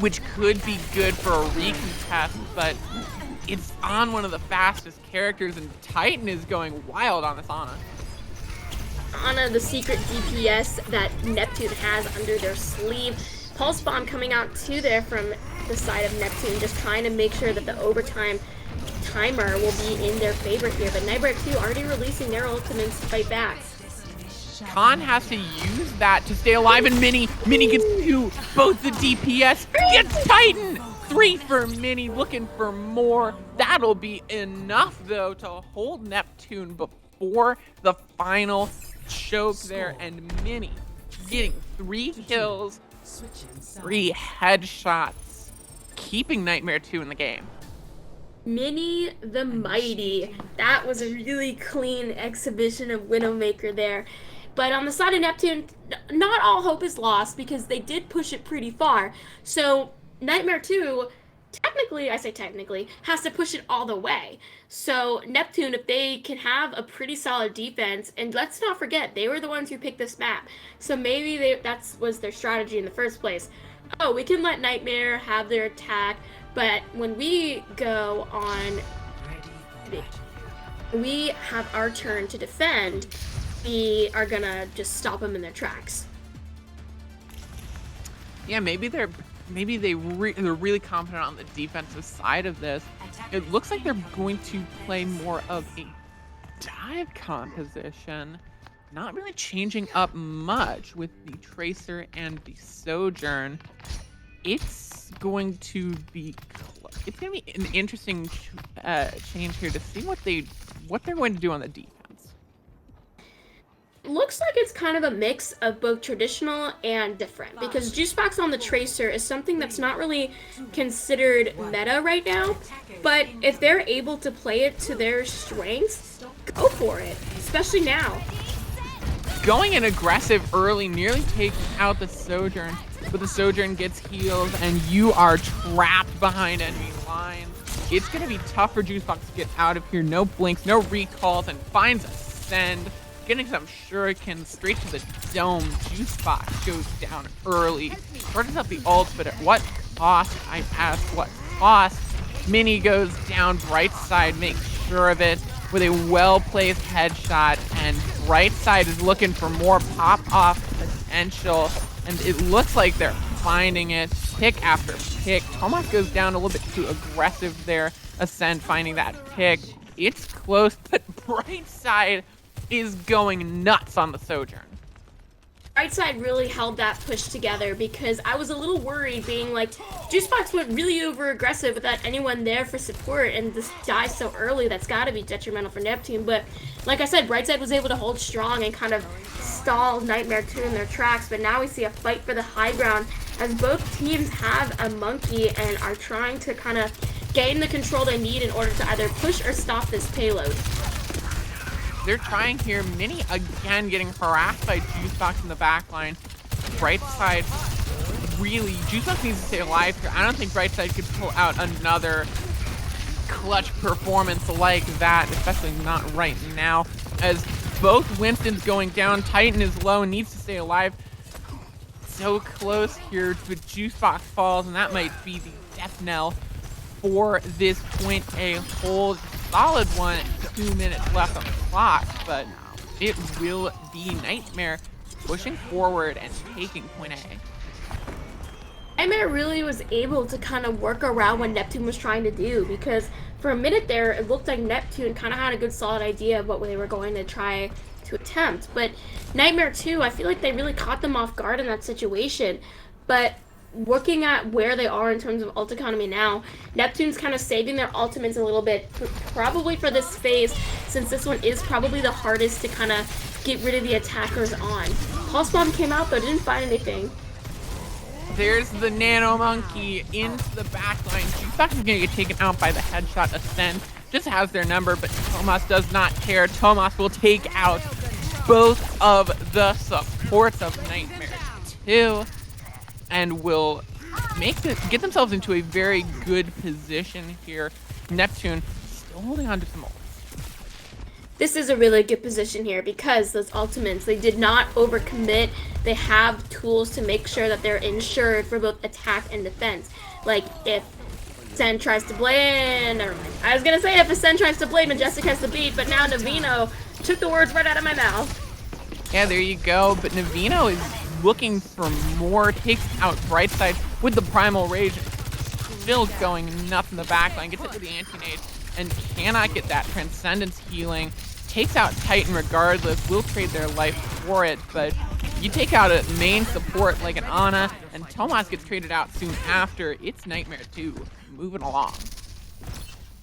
which could be good for a recontest, but it's on one of the fastest characters, and Titan is going wild on this Ana. Ana, the secret DPS that Neptune has under their sleeve. Pulse Bomb coming out too there from the side of Neptune, just trying to make sure that the overtime timer will be in their favor here. But NITEMARE 2 already releasing their ultimates to fight back. Khan has to use that to stay alive, and Mini gets two, both the DPS, gets Titan! 3 for Mini, looking for more. That'll be enough, though, to hold Neptune before the final choke there, and Mini getting 3 kills, 3 headshots, keeping NITEMARE 2 in the game. Mini the Mighty. That was a really clean exhibition of Widowmaker there. But on the side of Neptune, not all hope is lost, because they did push it pretty far. So NITEMARE 2, technically, I say technically, has to push it all the way. So Neptune, if they can have a pretty solid defense, and let's not forget, they were the ones who picked this map. So maybe that was their strategy in the first place. Oh, we can let NITEMARE have their attack, but when we go on, we have our turn to defend, we are gonna just stop them in their tracks. Yeah, maybe they're really confident on the defensive side of this. It looks like they're going to play more of a dive composition, not really changing up much with the Tracer and the Sojourn. It's going to be an interesting change here to see what they're going to do on the defense. Looks like it's kind of a mix of both traditional and different, because Juice Box on the Tracer is something that's not really considered meta right now, but if they're able to play it to their strengths, go for it. especially now. Going in aggressive early, nearly taking out the Sojourn, but the Sojourn gets healed, and you are trapped behind enemy lines. It's going to be tough for Juicebox to get out of here. No blinks, no recalls, and finds a send. Getting some shurikens straight to the dome. Juicebox goes down early. Charges up the ult, but at what cost? I ask, what cost? Mini goes down. Brightside makes sure of it with a well-placed headshot, and Brightside is looking for more pop-off potential, and it looks like they're finding it pick after pick. Tomas goes down a little bit too aggressive there. Ascend finding that pick. It's close, but Brightside is going nuts on the Sojourn. Brightside really held that push together because I was a little worried being like, Juicebox went really over aggressive without anyone there for support and this dies so early, that's gotta be detrimental for Neptune. But like I said, Brightside was able to hold strong and kind of stall NITEMARE 2 in their tracks, but now we see a fight for the high ground as both teams have a monkey and are trying to kind of gain the control they need in order to either push or stop this payload. They're trying here. Mini again getting harassed by Juicebox in the backline. Brightside really, Juicebox needs to stay alive here. I don't think Brightside could pull out another clutch performance like that, especially not right now. As both Winston's going down, Titan is low and needs to stay alive. So close here, but Juicebox falls, and that might be the death knell for this point A hold. Solid one, 2 minutes left on the clock, but it will be NITEMARE pushing forward and taking point A. NITEMARE really was able to kind of work around what Neptune was trying to do because for a minute there, it looked like Neptune kind of had a good solid idea of what they were going to try to attempt. But NITEMARE 2, I feel like they really caught them off guard in that situation. But looking at where they are in terms of ult economy now, Neptune's kind of saving their ultimates a little bit, probably for this phase, since this one is probably the hardest to kind of get rid of the attackers on. Pulse Bomb came out, but didn't find anything. There's the Nano Monkey into the backline. Juicebox is going to get taken out by the headshot Ascend. Just has their number, but Tomas does not care. Tomas will take out both of the supports of NITEMARE 2. And will get themselves into a very good position here. Neptune still holding on to some ult. This is a really good position here because those ultimates, they did not overcommit. They have tools to make sure that they're insured for both attack and defense. Like if Sen tries to blade, never mind. I was gonna say if Sen tries to blade, Majestic has to beat, but now Navino took the words right out of my mouth. Yeah, there you go. But Navino is looking for more, takes out Brightside with the Primal Rage, still going nuts in the backline, gets into the anti-nade, and cannot get that Transcendence healing, takes out Titan regardless, will trade their life for it, but you take out a main support like an Ana, and Tomas gets traded out soon after. It's NITEMARE 2, moving along.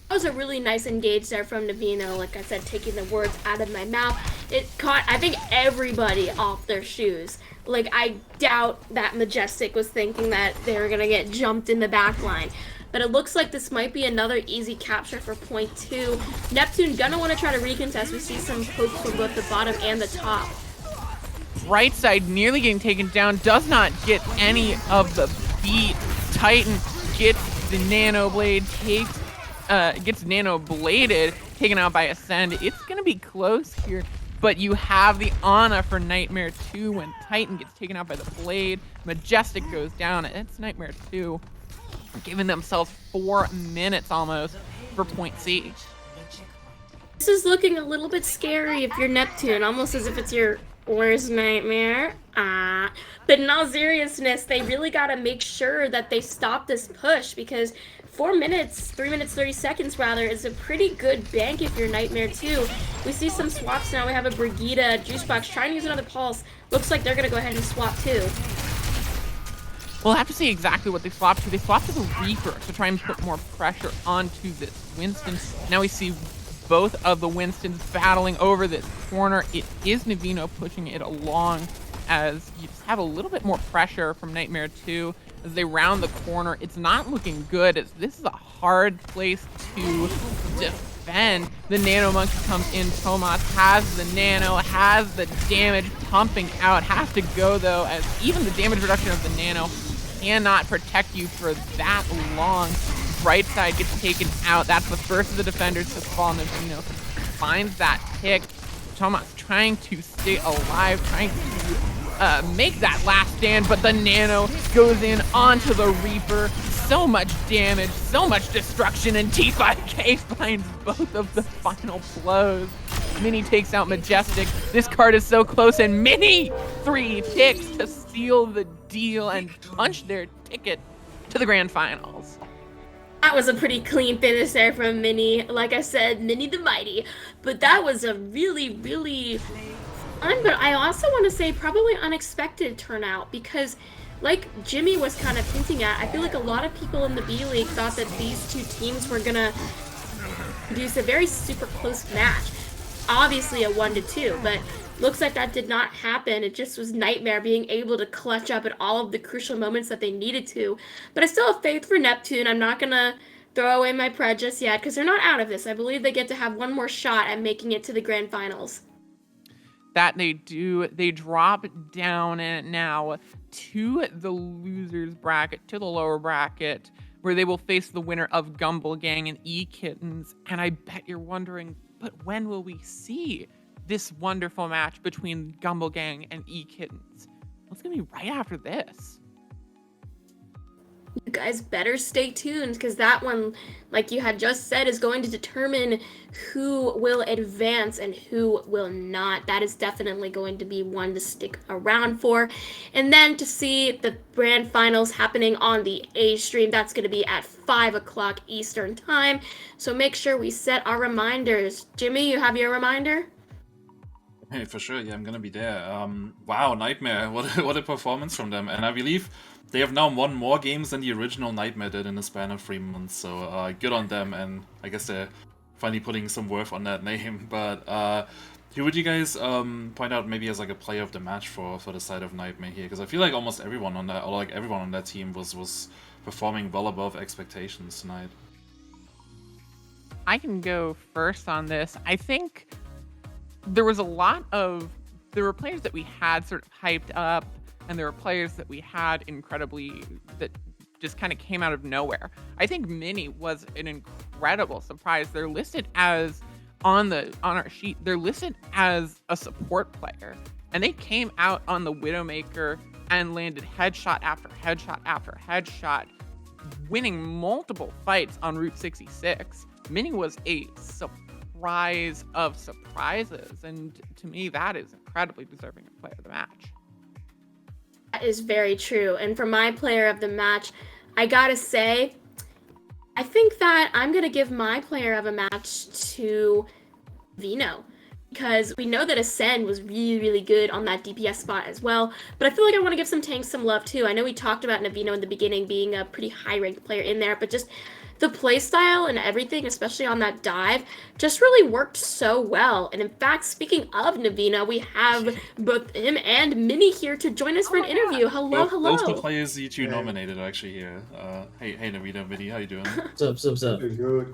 That was a really nice engage there from Navino, like I said, taking the words out of my mouth. It caught, I think, everybody off their shoes. Like, I doubt that Majestic was thinking that they were going to get jumped in the back line. But it looks like this might be another easy capture for point 2. Neptune gonna want to try to recontest. We see some pokes from both the bottom and the top. Brightside nearly getting taken down, does not get any of the beat. Titan gets the Nano Blade, gets Nano Bladed, taken out by Ascend. It's gonna be close here. But you have the Ana for NITEMARE 2 when Titan gets taken out by the Blade. Majestic goes down. It's NITEMARE 2 giving themselves 4 minutes almost for point C. This is looking a little bit scary if you're Neptune, almost as if it's your worst nightmare. But in all seriousness, they really got to make sure that they stop this push because 4 minutes, 3 minutes, 30 seconds rather, is a pretty good bank if you're NITEMARE 2. We see some swaps now. We have a Brigida, Juicebox trying to use another Pulse. Looks like they're going to go ahead and swap too. We'll have to see exactly what they swapped to. They swapped to the Reaper to try and put more pressure onto this Winston. Now we see both of the Winstons battling over this corner. It is Navino pushing it along as you just have a little bit more pressure from NITEMARE 2 as they round the corner. It's not looking good as this is a hard place to defend. The Nano Monkey comes in. Tomas has the Nano, has the damage pumping out. Has to go, though, as even the damage reduction of the Nano cannot protect you for that long. Right side gets taken out. That's the first of the defenders to fall. Neptune finds that pick. Tomas trying to stay alive, trying to make that last stand, but the Nano goes in onto the Reaper. So much damage, so much destruction, and T5K finds both of the final blows. Mini takes out Majestic. This card is so close, and Mini 3 picks to seal the deal and punch their ticket to the grand finals. That was a pretty clean finish there from Mini. Like I said, Mini the Mighty. But that was a really, really fun, but I also want to say probably unexpected turnout, because like Jimmy was kind of hinting at, I feel like a lot of people in the B League thought that these two teams were gonna produce a very super close match. Obviously a 1-2, but looks like that did not happen. It just was NITEMARE being able to clutch up at all of the crucial moments that they needed to. But I still have faith for Neptune. I'm not gonna throw away my prejudice yet, because they're not out of this. I believe they get to have one more shot at making it to the grand finals. That they do. They drop down now to the losers bracket, to the lower bracket, where they will face the winner of Gumble Gang and ekittens. And I bet you're wondering, but when will we see this wonderful match between Gumble Gang and ekittens? Well, it's gonna be right after this. You guys better stay tuned, because that one, like you had just said, is going to determine who will advance and who will not. That is definitely going to be one to stick around for. And then to see the grand finals happening on the A stream, that's going to be at 5 o'clock Eastern time. So make sure we set our reminders. Jimmy, you have your reminder? Hey, for sure. Yeah, I'm gonna be there. Wow, NITEMARE. What a performance from them. And I believe they have now won more games than the original NITEMARE did in a span of 3 months. So good on them. And I guess they're finally putting some worth on that name. But who would you guys point out maybe as like a player of the match for the side of NITEMARE here? Because I feel like almost everyone on that, or like everyone on that team was performing well above expectations tonight. I can go first on this. I think there were players that we had sort of hyped up, and there were players that we had incredibly, that just kind of came out of nowhere. I think Mini was an incredible surprise. They're listed as, on our sheet, they're listed as a support player, and they came out on the Widowmaker and landed headshot after headshot after headshot, winning multiple fights on Route 66. Mini was a surprise of surprises, and to me that is incredibly deserving of player of the match. That is very true. And for my player of the match, I gotta say, I think that I'm gonna give my player of a match to Vino, because we know that Ascend was really, really good on that DPS spot as well, but I feel like I want to give some tanks some love too. I know we talked about Navino in the beginning being a pretty high-ranked player in there, but just the playstyle and everything, especially on that dive, just really worked so well. And in fact, speaking of Navino, we have both him and Mini here to join us for an interview. Hello, hello. Both the players you two nominated are actually here. Hey Navino, Mini, how you doing? What's up? Good.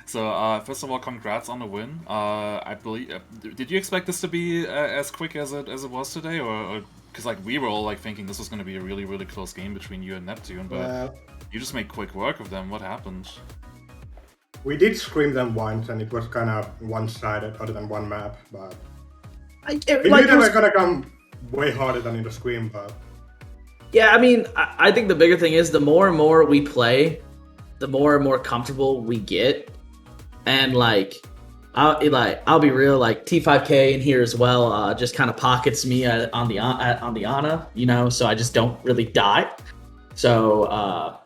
So first of all, congrats on the win. I believe, did you expect this to be as quick as it was today, or because like we were all like thinking this was going to be a really, really close game between you and Neptune, but you just made quick work of them. What happened? We did scream them once, and it was kind of one-sided, other than one map. But we knew they were gonna come way harder than in the scream. But yeah, I mean, I think the bigger thing is the more and more we play, the more and more comfortable we get, and I'll be real, like T5K in here as well, just kind of pockets me on the Ana, you know, so I just don't really die. So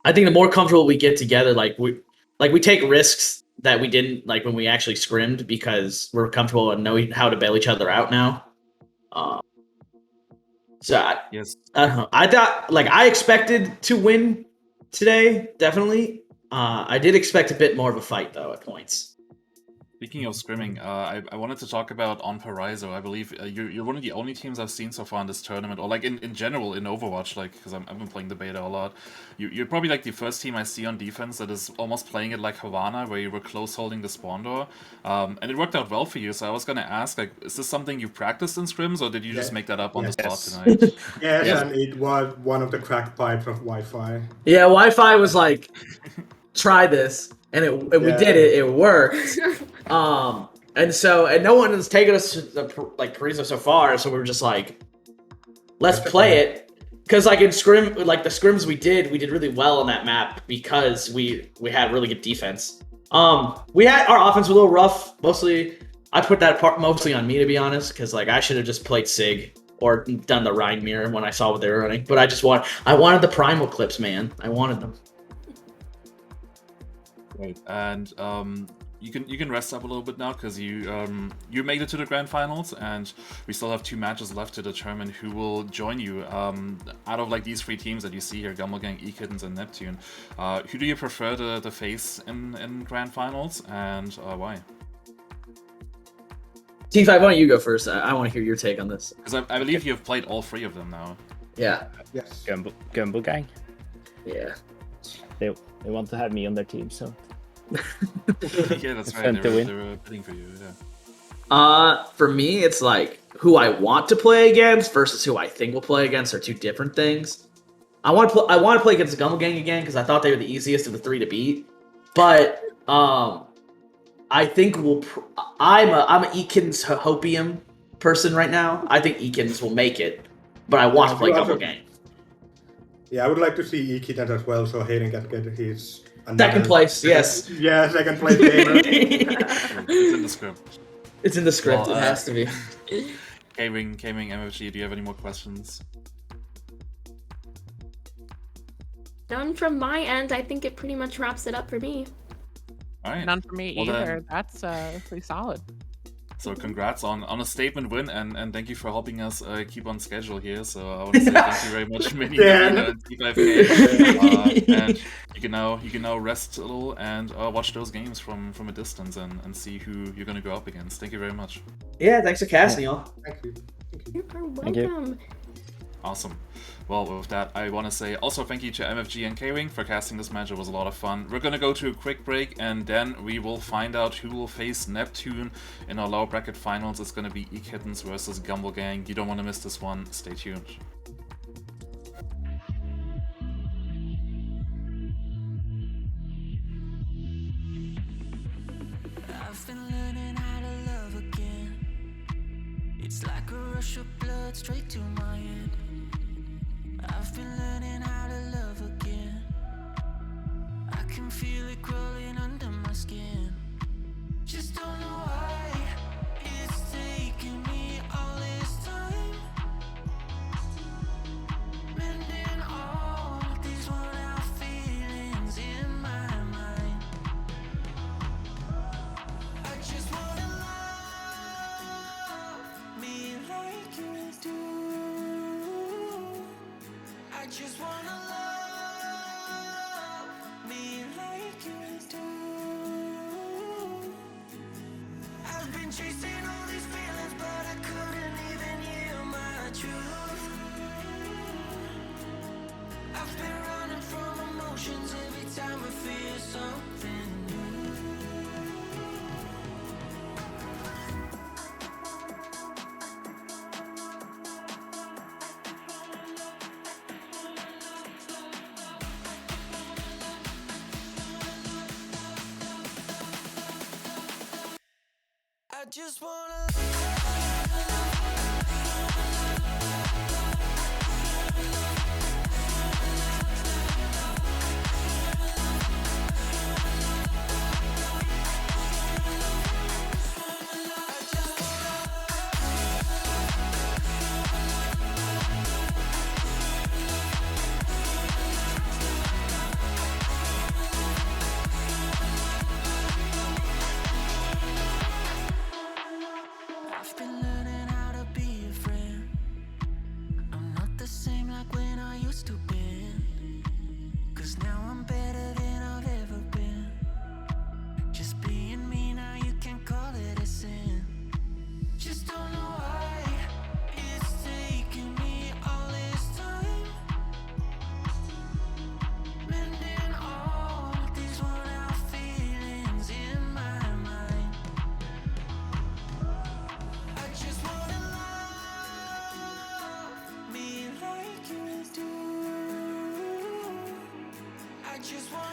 I think the more comfortable we get together, we take risks that we didn't like when we actually scrimmed, because we're comfortable and know how to bail each other out now. Yes. I don't know. I thought, I expected to win today, definitely. I did expect a bit more of a fight though at points. Speaking of scrimming, I wanted to talk about on Paraiso. I believe you're one of the only teams I've seen so far in this tournament, or like in general in Overwatch, like because I've been playing the beta a lot. You're probably like the first team I see on defense that is almost playing it like Havana, where you were close holding the spawn door, and it worked out well for you. So I was gonna ask, like, is this something you practiced in scrims, or did you just make that up on the spot tonight? Yes, and it was one of the cracked pipes of Wi-Fi. Yeah, Wi-Fi was like, try this, and we did it. It worked. And no one has taken us to the like Paraiso so far, so we were just like, let's play it. Because like in scrim, like the scrims we did really well on that map because we had really good defense. We had our offense was a little rough. Mostly, I put that part mostly on me, to be honest, because like I should have just played Sig or done the Rhine mirror when I saw what they were running. But I wanted the primal clips, man. I wanted them. Right, and you can rest up a little bit now because you made it to the grand finals, and we still have 2 matches left to determine who will join you. Out of like these 3 teams that you see here, Gumble Gang, ekittens, and Neptune, who do you prefer to face in grand finals, and why? T5, why don't you go first? I want to hear your take on this. Because I believe you have played all 3 of them now. Yeah. Yes. Gumble Gang. Yeah. They want to have me on their team, so. Yeah, that's right. They're bidding for you. Yeah. For me, it's like who I want to play against versus who I think will play against are 2 different things. I want to play against the Gumble Gang again because I thought they were the easiest of the 3 to beat. But I think I'm an ekittens hopium person right now. I think ekittens will make it, but I want to play Gumble Gang. Yeah, I would like to see ekittens as well, so Hayden can get his second place. Yes. Yeah, second place gamer. It's in the script. It's in the script. Well, it has to be. K-Wing, MFG, do you have any more questions? None from my end. I think it pretty much wraps it up for me. All right. None for me Well, either. That's pretty solid. So congrats on a statement win, and thank you for helping us keep on schedule here. So I want to say thank you very much, Mini and T5K. And you can now rest a little and watch those games from a distance and see who you're gonna go up against. Thank you very much. Yeah, thanks for casting, y'all. Thank you. You're welcome. Thank you. Awesome. Well, with that, I want to say also thank you to MFG and K-Wing for casting this match. It was a lot of fun. We're going to go to a quick break, and then we will find out who will face Neptune in our lower bracket finals. It's going to be ekittens versus Gumble Gang. You don't want to miss this one. Stay tuned. I've been learning how to love again. It's like a rush of blood straight to my head. I've been learning how to love again. I can feel it crawling under my skin. Just don't know why it's taking me all this time. Mending all these worn out feelings in my mind. I just wanna love me like you do. I just wanna love me like you do. I've been chasing all these feelings, but I couldn't even hear my truth. I've been running from emotions every time I feel something new. I just wanna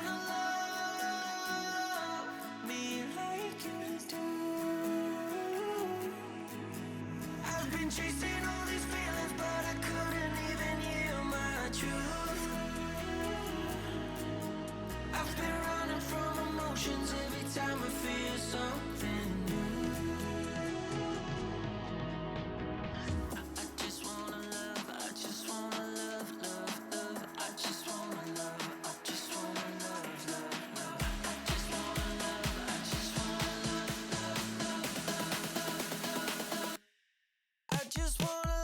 wanna love me like you do. I've been chasing all these feelings, but I couldn't even hear my truth. I've been running from emotions every time I feel something new. I just wanna love, I just wanna love, love, love. I just wanna love, I just wanna love, love, love. I just wanna love, I just wanna love, love, love, love, love, love. I just wanna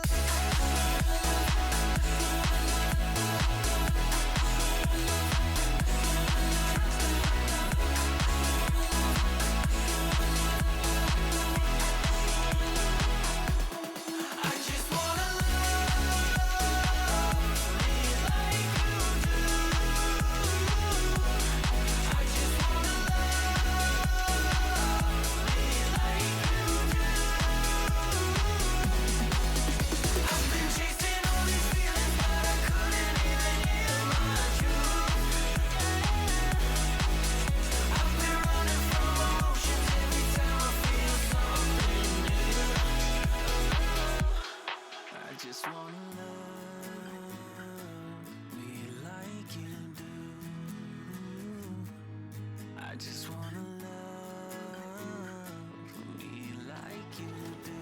I just wanna love me like you do.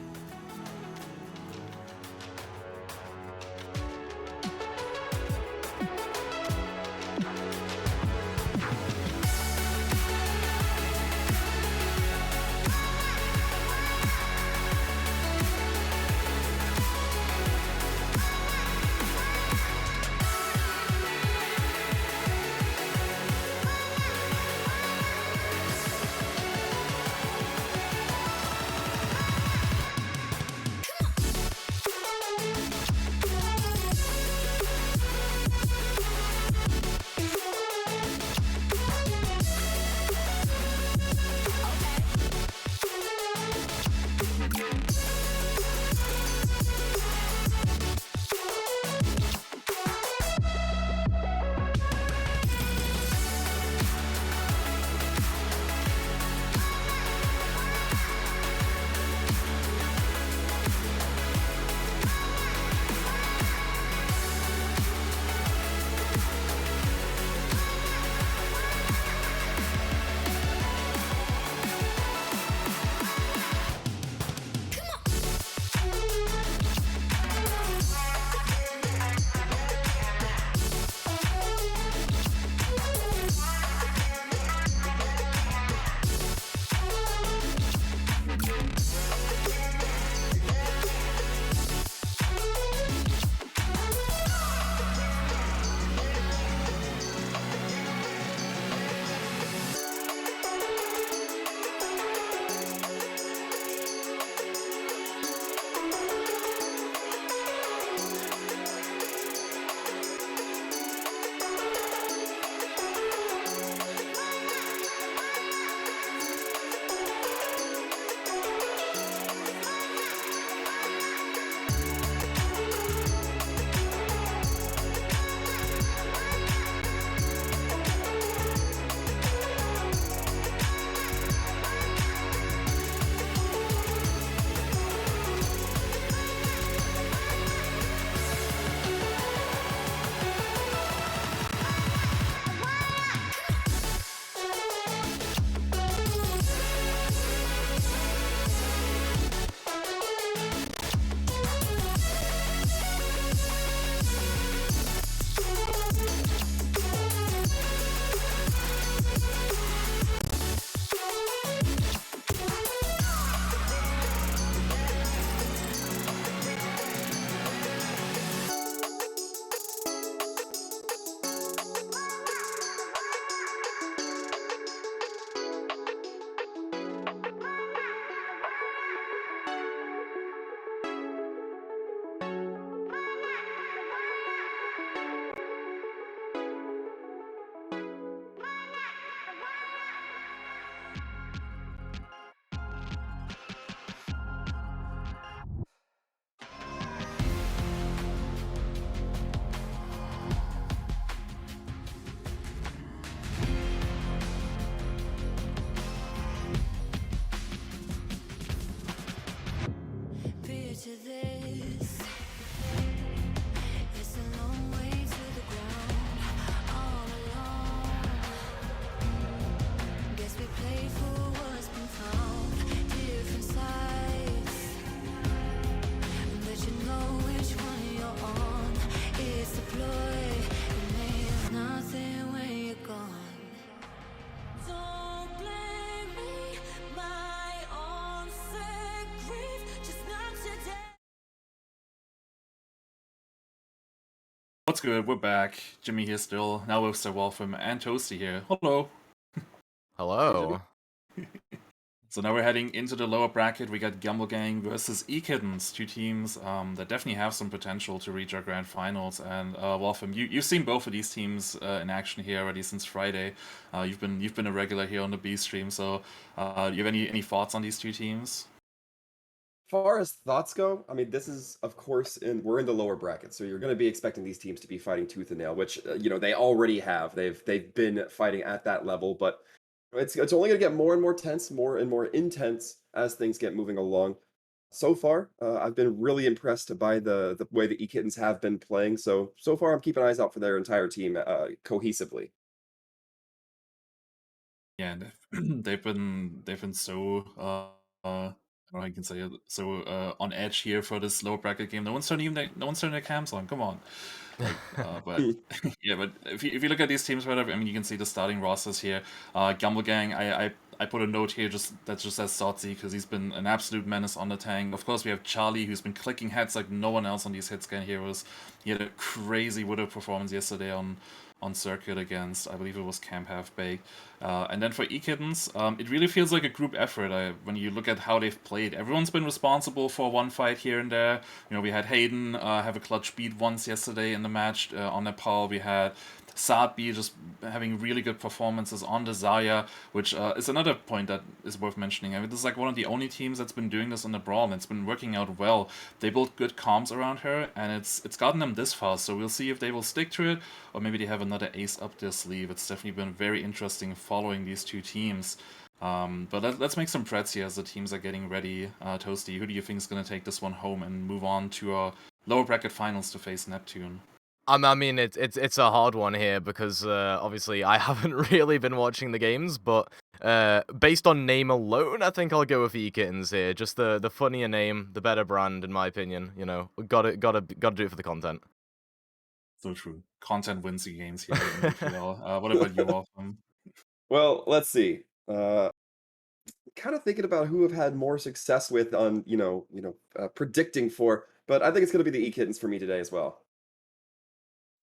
What's good? We're back. Jimmy here still. Now with Sir Wolfram and Toasty here. Hello. Hello. So now we're heading into the lower bracket. We got Gumble Gang versus ekittens, two teams that definitely have some potential to reach our grand finals. And Wolfram, you've seen both of these teams in action here already since Friday. You've been a regular here on the B stream. So do you have any thoughts on these two teams? Far as thoughts go, I mean, this is, of course, we're in the lower bracket, so you're going to be expecting these teams to be fighting tooth and nail, which they already have. They've been fighting at that level, but it's only going to get more and more tense, more and more intense as things get moving along. So far, I've been really impressed by the way the ekittens have been playing. So far, I'm keeping eyes out for their entire team cohesively. Yeah, they've been so. I don't know how you can say it, so on edge here for this lower bracket game. No one's turning their cams on. Come on. But yeah, but if you look at these teams, whatever, I mean, you can see the starting rosters here. Gumble Gang, I put a note here that just says Sotzi because he's been an absolute menace on the tank. Of course, we have Charlie, who's been clicking heads like no one else on these hitscan heroes. He had a crazy Widow performance yesterday on circuit against, I believe it was Camp Half Baked. And then for ekittens, it really feels like a group effort. When you look at how they've played, everyone's been responsible for one fight here and there. We had Hayden have a clutch beat once yesterday in the match on Nepal. We had Saadbi just having really good performances on the Zarya, which is another point that is worth mentioning. I mean, this is like one of the only teams that's been doing this on the Brawl, and it's been working out well. They built good comms around her, and it's gotten them this far, so we'll see if they will stick to it, or maybe they have another ace up their sleeve. It's definitely been very interesting following these two teams. But let's make some preds here as the teams are getting ready. Toasty, who do you think is going to take this one home and move on to our lower bracket finals to face Neptune? I mean, it's a hard one here because obviously I haven't really been watching the games, but based on name alone, I think I'll go with ekittens here. Just the funnier name, the better brand, in my opinion. Gotta do it for the content. So true. Content wins the games here in BPL. What about you, Wolfram? Well, let's see. Kind of thinking about who have had more success with on predicting for, but I think it's going to be the ekittens for me today as well.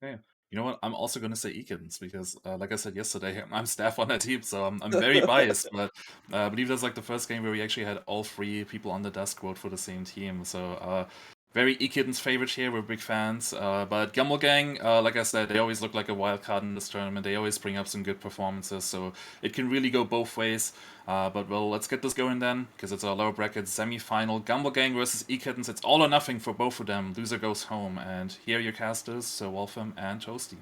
Okay. You know what? I'm also going to say ekittens because, like I said yesterday, I'm staff on that team, so I'm very biased. But I believe that's like the first game where we actually had all three people on the desk vote for the same team. So very ekittens favorite here. We're big fans. But Gumble Gang, like I said, they always look like a wild card in this tournament. They always bring up some good performances, so it can really go both ways. But well, let's get this going then, because it's our lower bracket semi-final. Gumble Gang versus ekittens. It's all or nothing for both of them. Loser goes home. And here are your casters, Sir Wolfram and Toasty.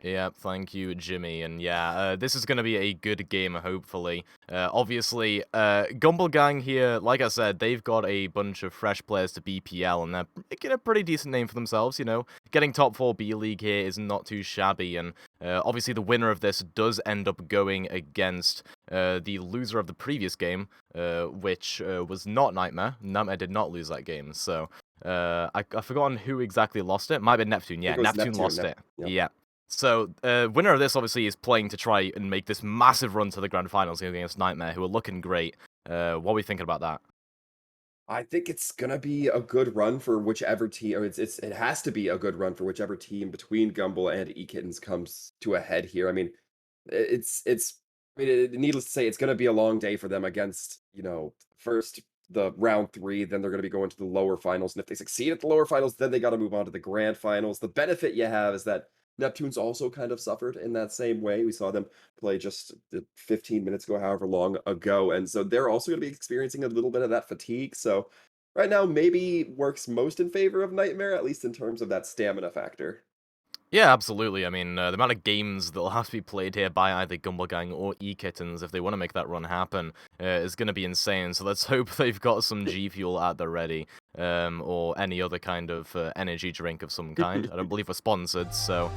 Yeah, thank you, Jimmy. And yeah, this is going to be a good game, hopefully. Obviously, Gumble Gang here, like I said, they've got a bunch of fresh players to BPL, and they're making a pretty decent name for themselves, Getting top 4 B League here is not too shabby, and obviously the winner of this does end up going against the loser of the previous game, which was not NITEMARE. NITEMARE did not lose that game, so I've forgotten who exactly lost it. Might have been Neptune, yeah, Neptune lost it. Yep. Yeah. So, winner of this, obviously, is playing to try and make this massive run to the grand finals against NITEMARE, who are looking great. What are we thinking about that? I think it's gonna be a good run for whichever team, or it has to be a good run for whichever team between Gumble and ekittens comes to a head here. I mean, needless to say, it's gonna be a long day for them against, first the round 3, then they're gonna be going to the lower finals, and if they succeed at the lower finals, then they got to move on to the grand finals. The benefit you have is that Neptune's also kind of suffered in that same way. We saw them play just 15 minutes ago, however long ago. And so they're also going to be experiencing a little bit of that fatigue. So right now, maybe works most in favor of NITEMARE, at least in terms of that stamina factor. Yeah, absolutely. I mean, the amount of games that will have to be played here by either Gumble Gang or ekittens if they want to make that run happen is going to be insane. So let's hope they've got some G Fuel at the ready, or any other kind of energy drink of some kind. I don't believe we're sponsored, so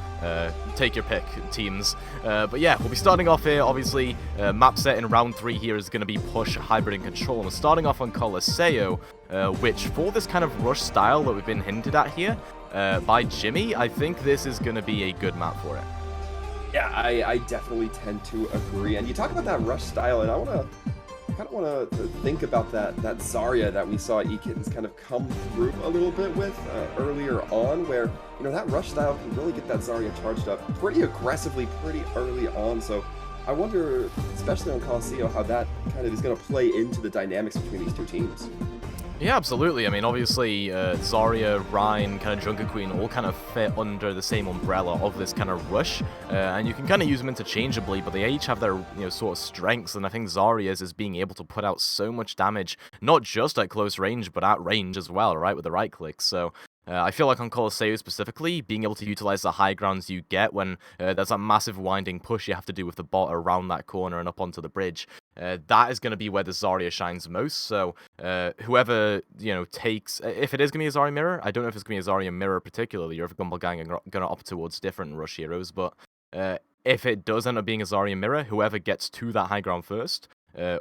take your pick, teams. But yeah, we'll be starting off here. Obviously, map set in round 3 here is going to be Push, Hybrid, and Control. And we're starting off on Coliseum, which for this kind of rush style that we've been hinted at here, by Jimmy, I think this is going to be a good map for it. Yeah, I definitely tend to agree. And you talk about that rush style, and I want to kind of want to think about that Zarya that we saw ekittens kind of come through a little bit with earlier on, where, you know, that rush style can really get that Zarya charged up pretty aggressively, pretty early on. So I wonder, especially on Colosseo, how that kind of is going to play into the dynamics between these two teams. Yeah, absolutely. I mean, obviously, Zarya, Rein, kind of Junker Queen all kind of fit under the same umbrella of this kind of rush, and you can kind of use them interchangeably, but they each have their, you know, sort of strengths, and I think Zarya's is being able to put out so much damage, not just at close range, but at range as well, right, with the right click. So I feel like on Colosseo specifically, being able to utilize the high grounds you get when there's that massive winding push you have to do with the bot around that corner and up onto the bridge, that is going to be where the Zarya shines most. So whoever, you know, takes, if it is going to be a Zarya mirror, I don't know if it's going to be a Zarya mirror particularly, or if Gumble Gang are going to opt towards different rush heroes, but if it does end up being a Zarya mirror, whoever gets to that high ground first,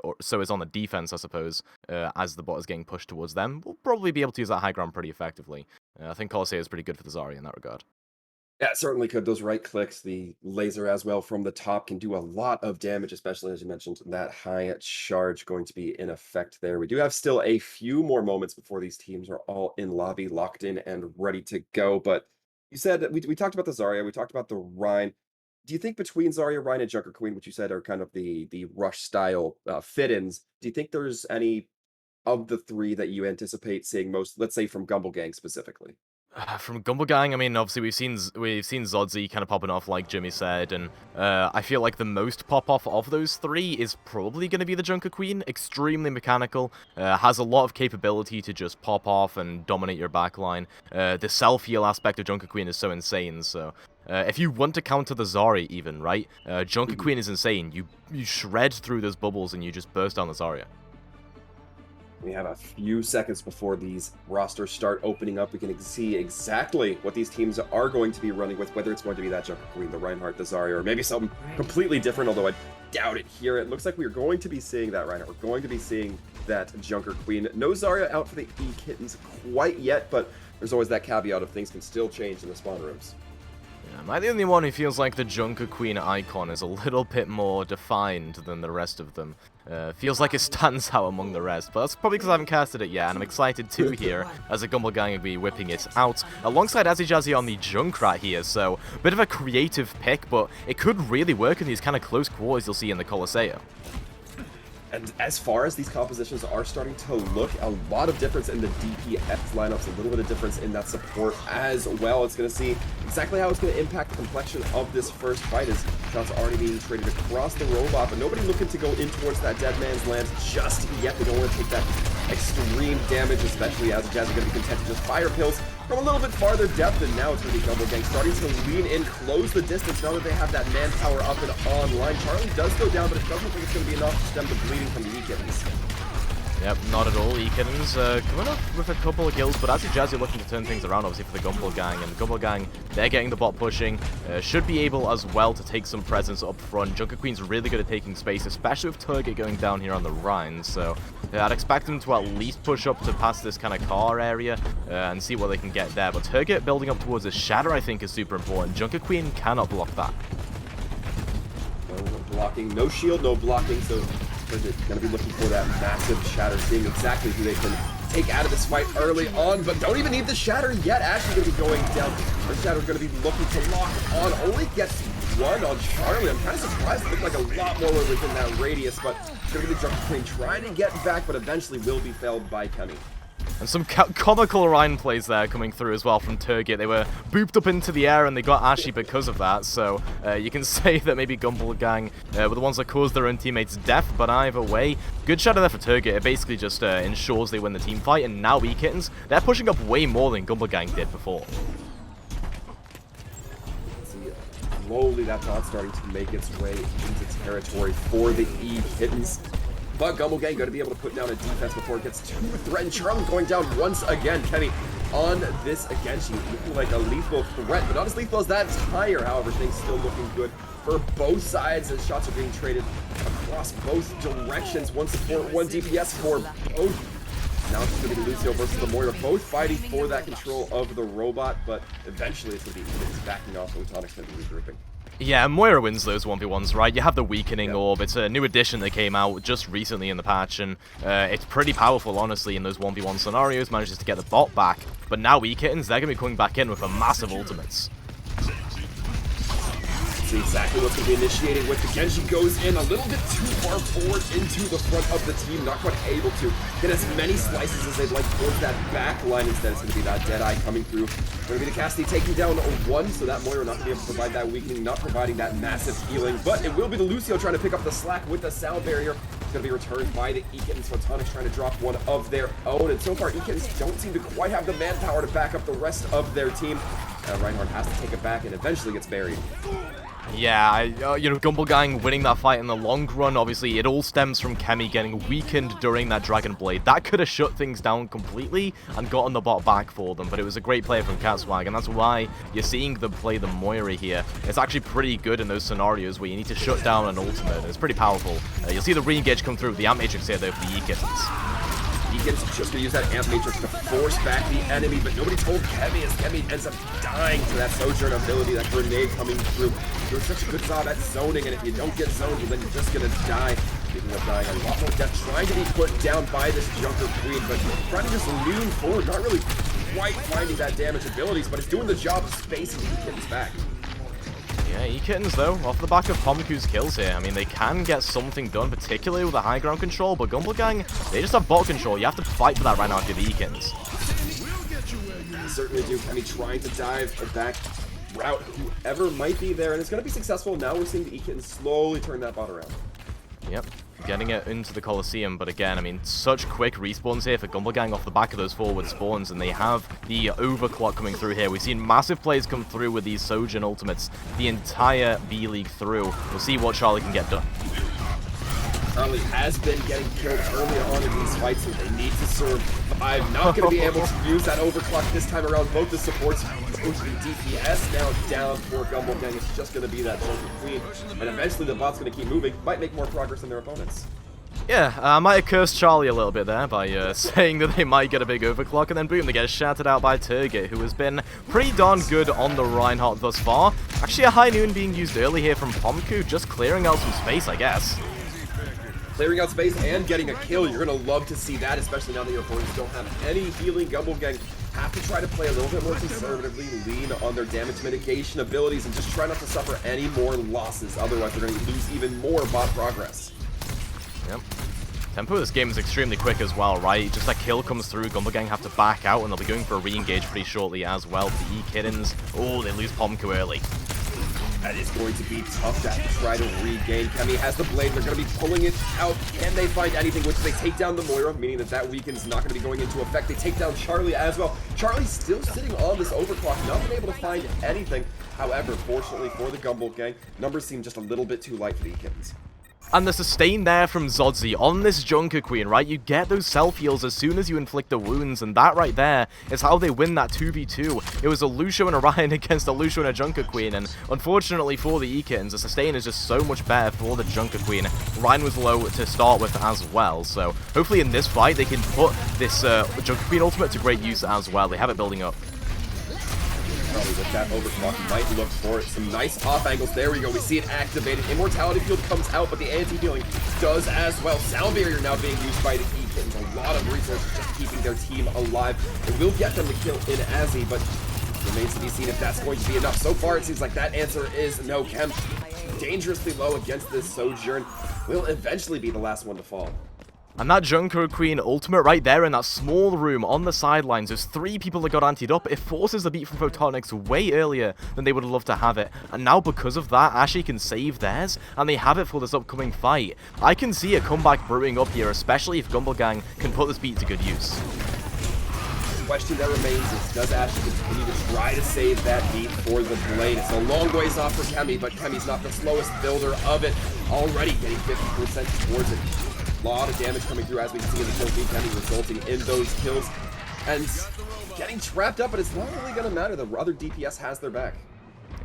or so is on the defense, I suppose, as the bot is getting pushed towards them, will probably be able to use that high ground pretty effectively. I think Colosseo is pretty good for the Zarya in that regard. Yeah, it certainly could. Those right clicks, the laser as well from the top can do a lot of damage, especially as you mentioned, that high charge going to be in effect there. We do have still a few more moments before these teams are all in lobby, locked in and ready to go. But you said that we talked about the Zarya, we talked about the Rein. Do you think between Zarya, Rein, and Junker Queen, which you said are kind of the rush style fit-ins, do you think there's any of the three that you anticipate seeing most, let's say from Gumble Gang specifically? From Gumble Gang, I mean, obviously we've seen Zodzi kind of popping off, like Jimmy said, and I feel like the most pop-off of those three is probably going to be the Junker Queen. Extremely mechanical, has a lot of capability to just pop off and dominate your backline. The self-heal aspect of Junker Queen is so insane, so if you want to counter the Zarya even, right, Junker Queen is insane. You shred through those bubbles and you just burst down the Zarya. We have a few seconds before these rosters start opening up. We can see exactly what these teams are going to be running with, whether it's going to be that Junker Queen, the Reinhardt, the Zarya, or maybe something completely different, although I doubt it here. It looks like we're going to be seeing that Reinhardt. We're going to be seeing that Junker Queen. No Zarya out for the ekittens quite yet, but there's always that caveat of things can still change in the spawn rooms. Am I the only one who feels like the Junker Queen icon is a little bit more defined than the rest of them? Feels like it stands out among the rest, but that's probably because I haven't casted it yet, and I'm excited too here, as a Gumble Gang will be whipping it out, alongside Azzy Jazzy on the Junkrat here, so a bit of a creative pick, but it could really work in these kind of close quarters you'll see in the Colosseo. And as far as these compositions are starting to look, a lot of difference in the DPS lineups, a little bit of difference in that support as well. It's going to see exactly how it's going to impact the complexion of this first fight, as shots are already being traded across the robot, but nobody looking to go in towards that dead man's land just yet. They don't want to take that extreme damage, especially as Jazz is going to be content to just fire pills from a little bit farther depth, and now it's going to be Gumble Gang starting to lean in, close the distance now that they have that manpower up and online. Charlie does go down, but it doesn't think it's going to be enough to stem the bleeding from the ekittens. Yep, not at all. ekittens coming up with a couple of kills, but Azzy Jazzy looking to turn things around, obviously, for the Gumble Gang. And Gumble Gang, they're getting the bot pushing, should be able as well to take some presence up front. Junker Queen's really good at taking space, especially with Turget going down here on the Rhine. So I'd expect them to at least push up to past this kind of car area and see what they can get there. But Turget building up towards his Shatter, I think, is super important. Junker Queen cannot block that. No blocking, no shield, no blocking, so they're going to be looking for that massive Shatter, seeing exactly who they can take out of this fight early on, but don't even need the Shatter yet. Ashley's going to be going down. Her Shatter's going to be looking to lock on. Only gets one on Charlie. I'm kind of surprised. It looked like a lot more within that radius, but it's going to be the Junker Queen trying to get back, but eventually will be felled by Kemi. And some comical Rhine plays there coming through as well from Turget. They were booped up into the air and they got Ashy because of that. So you can say that maybe Gumble Gang were the ones that caused their own teammates' death. But either way, good shadow there for Turget. It basically just ensures they win the team fight. And now ekittens, they're pushing up way more than Gumble Gang did before. See, slowly that dot starting to make its way into territory for the ekittens. But Gumble Gang going to be able to put down a defense before it gets too threatened. Charlie going down once again. Kenny on this again. She's looking like a lethal threat, but not as lethal as that tire. However, things still looking good for both sides as shots are being traded across both directions. One support, one DPS for both. Now it's going to be Lucio versus the Moira, both fighting for that control of the robot, but eventually it's going to be ekittens backing off. Photonic's going to be regrouping. Yeah, Moira wins those 1v1s, right? You have the Weakening Orb. It's a new addition that came out just recently in the patch, and it's pretty powerful, honestly, in those 1v1 scenarios. Manages to get the bot back. But now ekittens, they're going to be coming back in with a massive ultimates. See exactly what's going to be initiated with. The Genji goes in a little bit too far forward into the front of the team, not quite able to get as many slices as they'd like towards that back line. Instead, it's going to be that Deadeye coming through. Going to be the Cassidy taking down a 1, so that Moira not going to be able to provide that weakening, not providing that massive healing. But it will be the Lucio trying to pick up the slack with the sound barrier. It's going to be returned by the ekittens. Photonics trying to drop one of their own. And so far, ekittens don't seem to quite have the manpower to back up the rest of their team. Reinhardt has to take it back and eventually gets buried. Yeah, you know, Gumble Gang winning that fight in the long run, obviously, it all stems from Kemi getting weakened during that Dragon Blade. That could have shut things down completely and gotten the bot back for them, but it was a great play from Catswag, and that's why you're seeing them play the Moira here. It's actually pretty good in those scenarios where you need to shut down an ultimate. It's pretty powerful. You'll see the re-engage come through with the Amp Matrix here, though, for the ekittens. Ekittens just going to use that Amp Matrix to force back the enemy, but nobody told Kemi as Kemi ends up dying to that Sojourn ability, that grenade coming through. Doing such a good job at zoning, and if you don't get zoned, then you're just going to die. Speaking of dying, a lot more death trying to be put down by this Junker Queen, but trying to just lean forward, not really quite finding that damage abilities, but it's doing the job of spacing ekittens back. Yeah, ekittens, though, off the back of Pomku's kills here. I mean, they can get something done, particularly with the high ground control, but Gumble Gang, they just have bot control. You have to fight for that right now if you're the ekittens. Certainly do. Kemi trying to dive back route whoever might be there, and it's going to be successful. Now we're seeing the ekittens slowly turn that bot around. Yep, getting it into the Colosseum, but again, I mean, such quick respawns here for Gumble Gang off the back of those forward spawns, and they have the overclock coming through here. We've seen massive plays come through with these Sojourn ultimates the entire B-League through. We'll see what Charlie can get done. Charlie has been getting killed early on in these fights, so they need to survive. Not going to be able to use that overclock this time around. Both the supports, both the DPS now down for Gumble Gang. It's just going to be that Junker Queen, and eventually the bot's going to keep moving. Might make more progress than their opponents. Yeah, I might have cursed Charlie a little bit there by saying that they might get a big overclock, and then boom, they get shouted out by Turgid, who has been pretty darn good on the Reinhardt thus far. Actually, a High Noon being used early here from Pomku, just clearing out some space, I guess. Clearing out space and getting a kill. You're going to love to see that, especially now that your opponents don't have any healing. Gumble Gang have to try to play a little bit more conservatively, lean on their damage mitigation abilities, and just try not to suffer any more losses. Otherwise, they're going to lose even more bot progress. Yep. Tempo of this game is extremely quick as well, right? Just that kill comes through, Gumble Gang have to back out, and they'll be going for a re-engage pretty shortly as well. The ekittens, oh, they lose Pomku early. That is going to be tough to try to regain. Kemi has the blade. They're going to be pulling it out. Can they find anything? Which they take down the Moira, meaning that weaken's not going to be going into effect. They take down Charlie as well. Charlie's still sitting on this overclock, not been able to find anything. However, fortunately for the Gumble Gang, numbers seem just a little bit too light for the ekittens. And the sustain there from Zodzi on this Junker Queen, right? You get those self-heals as soon as you inflict the wounds, and that right there is how they win that 2v2. It was a Lucio and a Ryan against a Lucio and a Junker Queen, and unfortunately for the ekittens, the sustain is just so much better for the Junker Queen. Ryan was low to start with as well, so hopefully in this fight they can put this Junker Queen ultimate to great use as well. They have it building up. Probably with that overclock, might look for some nice off angles. There we go. We see it activated. Immortality field comes out, but the anti-healing does as well. Sound barrier now being used by the ekittens. A lot of resources just keeping their team alive. It will get them to kill in Azzy, but remains to be seen if that's going to be enough. So far, it seems like that answer is no. Chem dangerously low against this Sojourn. Will eventually be the last one to fall. And that Junker Queen ultimate right there in that small room on the sidelines, there's 3 people that got antied up. It forces the beat from Photonics way earlier than they would have loved to have it. And now because of that, Ashe can save theirs, and they have it for this upcoming fight. I can see a comeback brewing up here, especially if Gumble Gang can put this beat to good use. The question that remains is, does Ashe continue to try to save that beat for the Blade? It's a long ways off for Kemi, but Kemi's not the slowest builder of it. Already getting 50% towards it. A lot of damage coming through as we see in the kill feed, Kemi resulting in those kills. And getting trapped up, but it's not really going to matter. The other DPS has their back.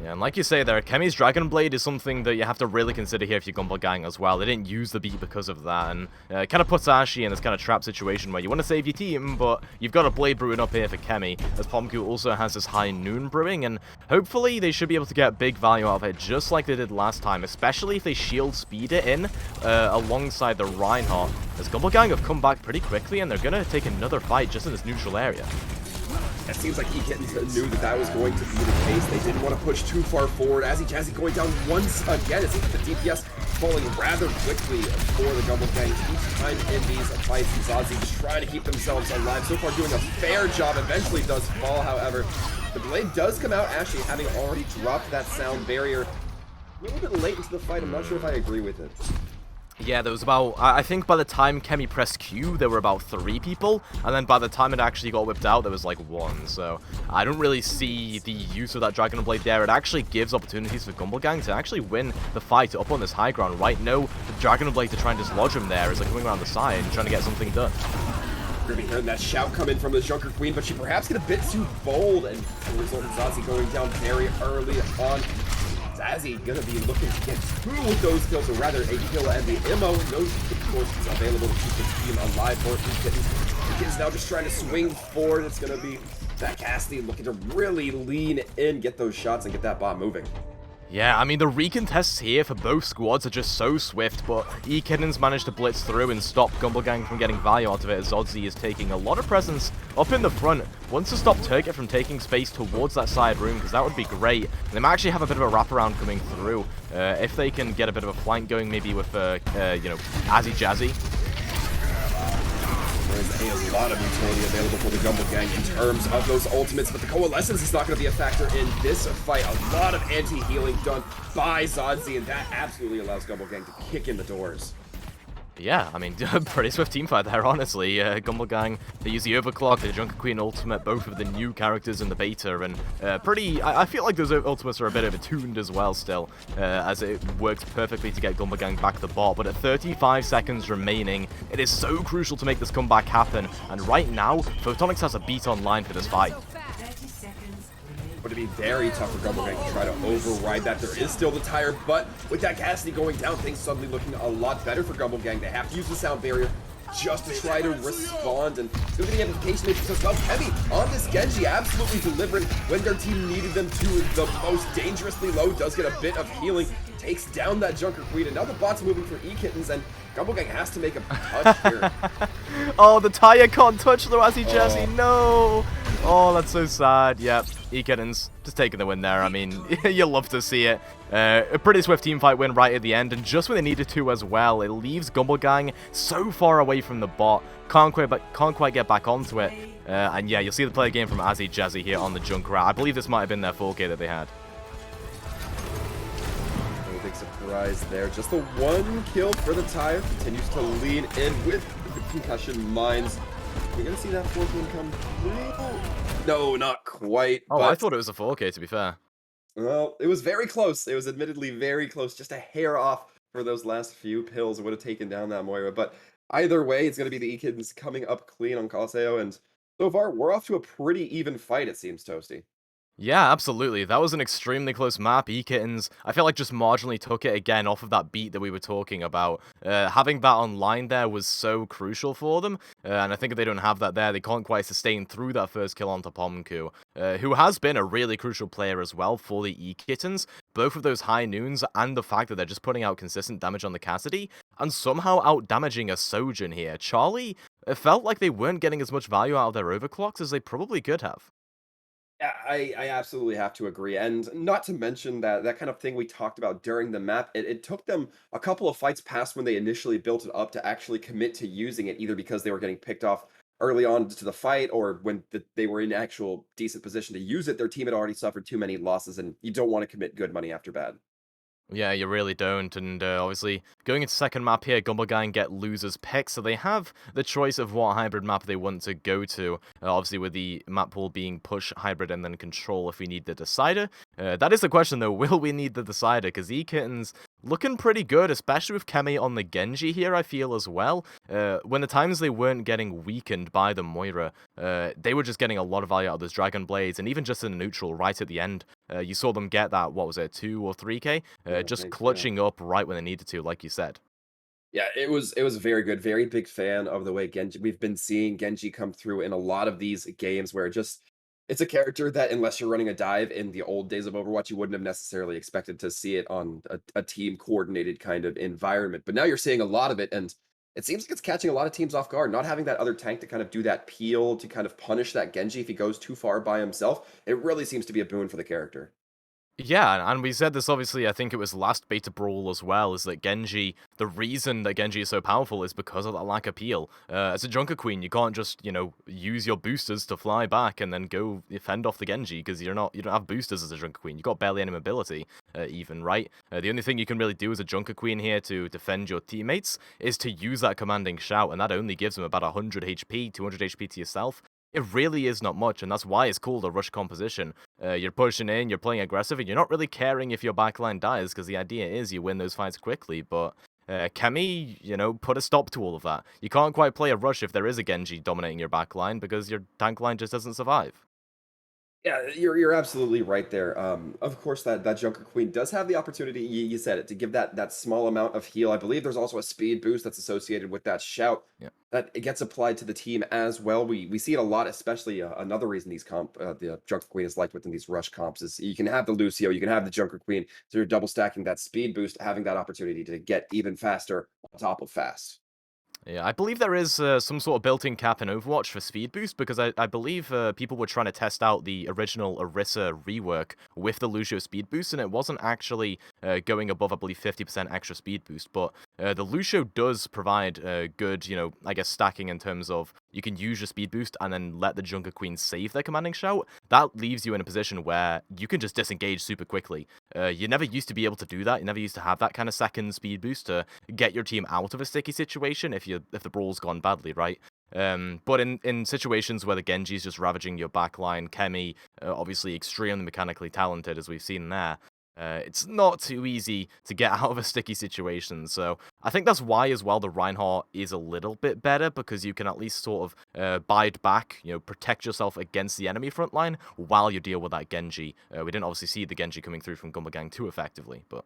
Yeah, and like you say there, Kemi's Dragon Blade is something that you have to really consider here if you're Gumble Gang as well. They didn't use the beat because of that, and it kind of puts Ashi in this kind of trap situation where you want to save your team, but you've got a Blade brewing up here for Kemi, as Pomku also has this High Noon brewing, and hopefully they should be able to get big value out of it just like they did last time, especially if they shield speed it in alongside the Reinhardt, as Gumble Gang have come back pretty quickly, and they're going to take another fight just in this neutral area. It seems like ekittens knew that that was going to be the case. They didn't want to push too far forward. Jazzy going down once again. It seems like the DPS falling rather quickly for the Gumble Gang each time in these fights. Zazi just trying to keep themselves alive. So far doing a fair job. Eventually does fall, however. The blade does come out, Ashley having already dropped that sound barrier a little bit late into the fight. I'm not sure if I agree with it. Yeah, there was about, I think by the time Kemi pressed Q, there were about 3 people, and then by the time it actually got whipped out, there was like 1, so I don't really see the use of that Dragon Blade there. It actually gives opportunities for Gumble Gang to actually win the fight up on this high ground, right? No, the Dragon Blade to try and dislodge him there as they're coming around the side and trying to get something done. We're going to be hearing that shout come in from the Junker Queen, but she perhaps get a bit too bold, and as a result, Zazie going down very early on. Zazie gonna be looking to get 2 with those kills, or rather a kill and the ammo, and those of course available to keep the team alive for ekittens. Ekittens now just trying to swing forward. It's gonna be that Cassidy looking to really lean in, get those shots, and get that bot moving. Yeah, I mean, the recontests here for both squads are just so swift, but ekittens managed to blitz through and stop Gumble Gang from getting value out of it, as Zodzi is taking a lot of presence up in the front. Wants to stop Turget from taking space towards that side room, because that would be great. And they might actually have a bit of a wraparound coming through, if they can get a bit of a flank going, maybe with, you know, Azzy Jazzy. There's a lot of utility available for the Gumble Gang in terms of those ultimates, but the Coalescence is not going to be a factor in this fight. A lot of anti-healing done by Zodzi, and that absolutely allows Gumble Gang to kick in the doors. Yeah, I mean, pretty swift teamfight there, honestly. Gumble Gang, they use the Overclock, the Junker Queen ultimate, both of the new characters in the beta, and I feel like those ultimates are a bit attuned as well still, as it works perfectly to get Gumble Gang back the bot, but at 35 seconds remaining, it is so crucial to make this comeback happen, and right now, Photonics has a beat online for this fight. Would it be very tough for Gumble Gang to try to override that. There is still the tire, but with that Cassidy going down, things suddenly looking a lot better for Gumble Gang. They have to use the sound barrier just to try to respond, and still getting amplification matrix as well. Heavy on this Genji, absolutely delivering when their team needed them to. The most dangerously low does get a bit of healing, takes down that Junker Queen, and now the bot's moving for ekittens, and Gumble Gang has to make a touch here. Oh, the tire can't touch though, Azzy Jazzy, no! Oh, that's so sad. Yep, ekittens just taking the win there. I mean, you love to see it. A pretty swift teamfight win right at the end, and just when they needed to as well. It leaves Gumble Gang so far away from the bot, can't quite get back onto it. And yeah, you'll see the play game from Azzy Jazzy here on the Junkrat. I believe this might have been their 4K that they had. No big surprise there. Just the 1 kill for the tire. Continues to lean in with the concussion mines. We're gonna see that 4th one come through. No, not quite. Oh, but I thought it was a 4K, to be fair. Well, it was very close. It was admittedly very close. Just a hair off for those last few pills. It would have taken down that Moira. But either way, it's going to be the ekittens coming up clean on Coseo. And so far, we're off to a pretty even fight, it seems, Toasty. Yeah, absolutely. That was an extremely close map. ekittens, I feel like just marginally took it again off of that beat that we were talking about. Having that online there was so crucial for them, and I think if they don't have that there, they can't quite sustain through that first kill onto Pomku, who has been a really crucial player as well for the ekittens. Both of those high noons and the fact that they're just putting out consistent damage on the Cassidy, and somehow out-damaging a Sojourn here. Charlie, it felt like they weren't getting as much value out of their overclocks as they probably could have. Yeah, I absolutely have to agree. And not to mention that kind of thing we talked about during the map, it took them a couple of fights past when they initially built it up to actually commit to using it, either because they were getting picked off early on to the fight, or when they were in actual decent position to use it, their team had already suffered too many losses, and you don't want to commit good money after bad. Yeah, you really don't, and obviously, going into second map here, Gumble Gang get losers pick, so they have the choice of what hybrid map they want to go to, obviously with the map pool being push, hybrid, and then control if we need the decider. That is the question though, will we need the decider, because ekittens looking pretty good, especially with Kemi on the Genji here, I feel, as well. When the times they weren't getting weakened by the Moira, they were just getting a lot of value out of those Dragon Blades, and even just in the neutral right at the end, You saw them get that, what was it, 2 or 3K? Just clutching up right when they needed to, like you said. Yeah, it was very good. Very big fan of the way Genji. We've been seeing Genji come through in a lot of these games where it's a character that unless you're running a dive in the old days of Overwatch, you wouldn't have necessarily expected to see it on a team coordinated kind of environment. But now you're seeing a lot of it, and it seems like it's catching a lot of teams off guard. Not having that other tank to kind of do that peel to kind of punish that Genji if he goes too far by himself, it really seems to be a boon for the character. Yeah, and we said this obviously, I think it was last beta Brawl as well, is that Genji, the reason that Genji is so powerful is because of that lack of peel. As a Junker Queen, you can't just, use your boosters to fly back and then go fend off the Genji, because you don't have boosters as a Junker Queen. You've got barely any mobility, even, right? The only thing you can really do as a Junker Queen here to defend your teammates is to use that commanding shout, and that only gives them about 100 HP, 200 HP to yourself. It really is not much, and that's why it's called a rush composition. You're pushing in, you're playing aggressive, and you're not really caring if your backline dies, because the idea is you win those fights quickly, but Kemi, put a stop to all of that. You can't quite play a rush if there is a Genji dominating your backline, because your tank line just doesn't survive. Yeah, you're absolutely right there. Of course, that Junker Queen does have the opportunity, you said it, to give that small amount of heal. I believe there's also a speed boost that's associated with that shout. Yeah. That it gets applied to the team as well. We see it a lot, especially another reason the Junker Queen is liked within these rush comps is you can have the Lucio, you can have the Junker Queen, so you're double stacking that speed boost, having that opportunity to get even faster on top of fast. Yeah, I believe there is some sort of built-in cap in Overwatch for speed boost, because I believe people were trying to test out the original Orisa rework with the Lucio speed boost, and it wasn't actually going above, I believe, 50% extra speed boost, but the Lucio does provide good, I guess, stacking in terms of you can use your speed boost and then let the Junker Queen save their commanding shout. That leaves you in a position where you can just disengage super quickly. You never used to be able to do that. You never used to have that kind of second speed boost to get your team out of a sticky situation if the brawl's gone badly, right? But in situations where the Genji's just ravaging your backline, Kemi, obviously extremely mechanically talented, as we've seen there, it's not too easy to get out of a sticky situation. So I think that's why, as well, the Reinhardt is a little bit better, because you can at least sort of bide back, protect yourself against the enemy front line while you deal with that Genji. We didn't obviously see the Genji coming through from Gumble too effectively, but...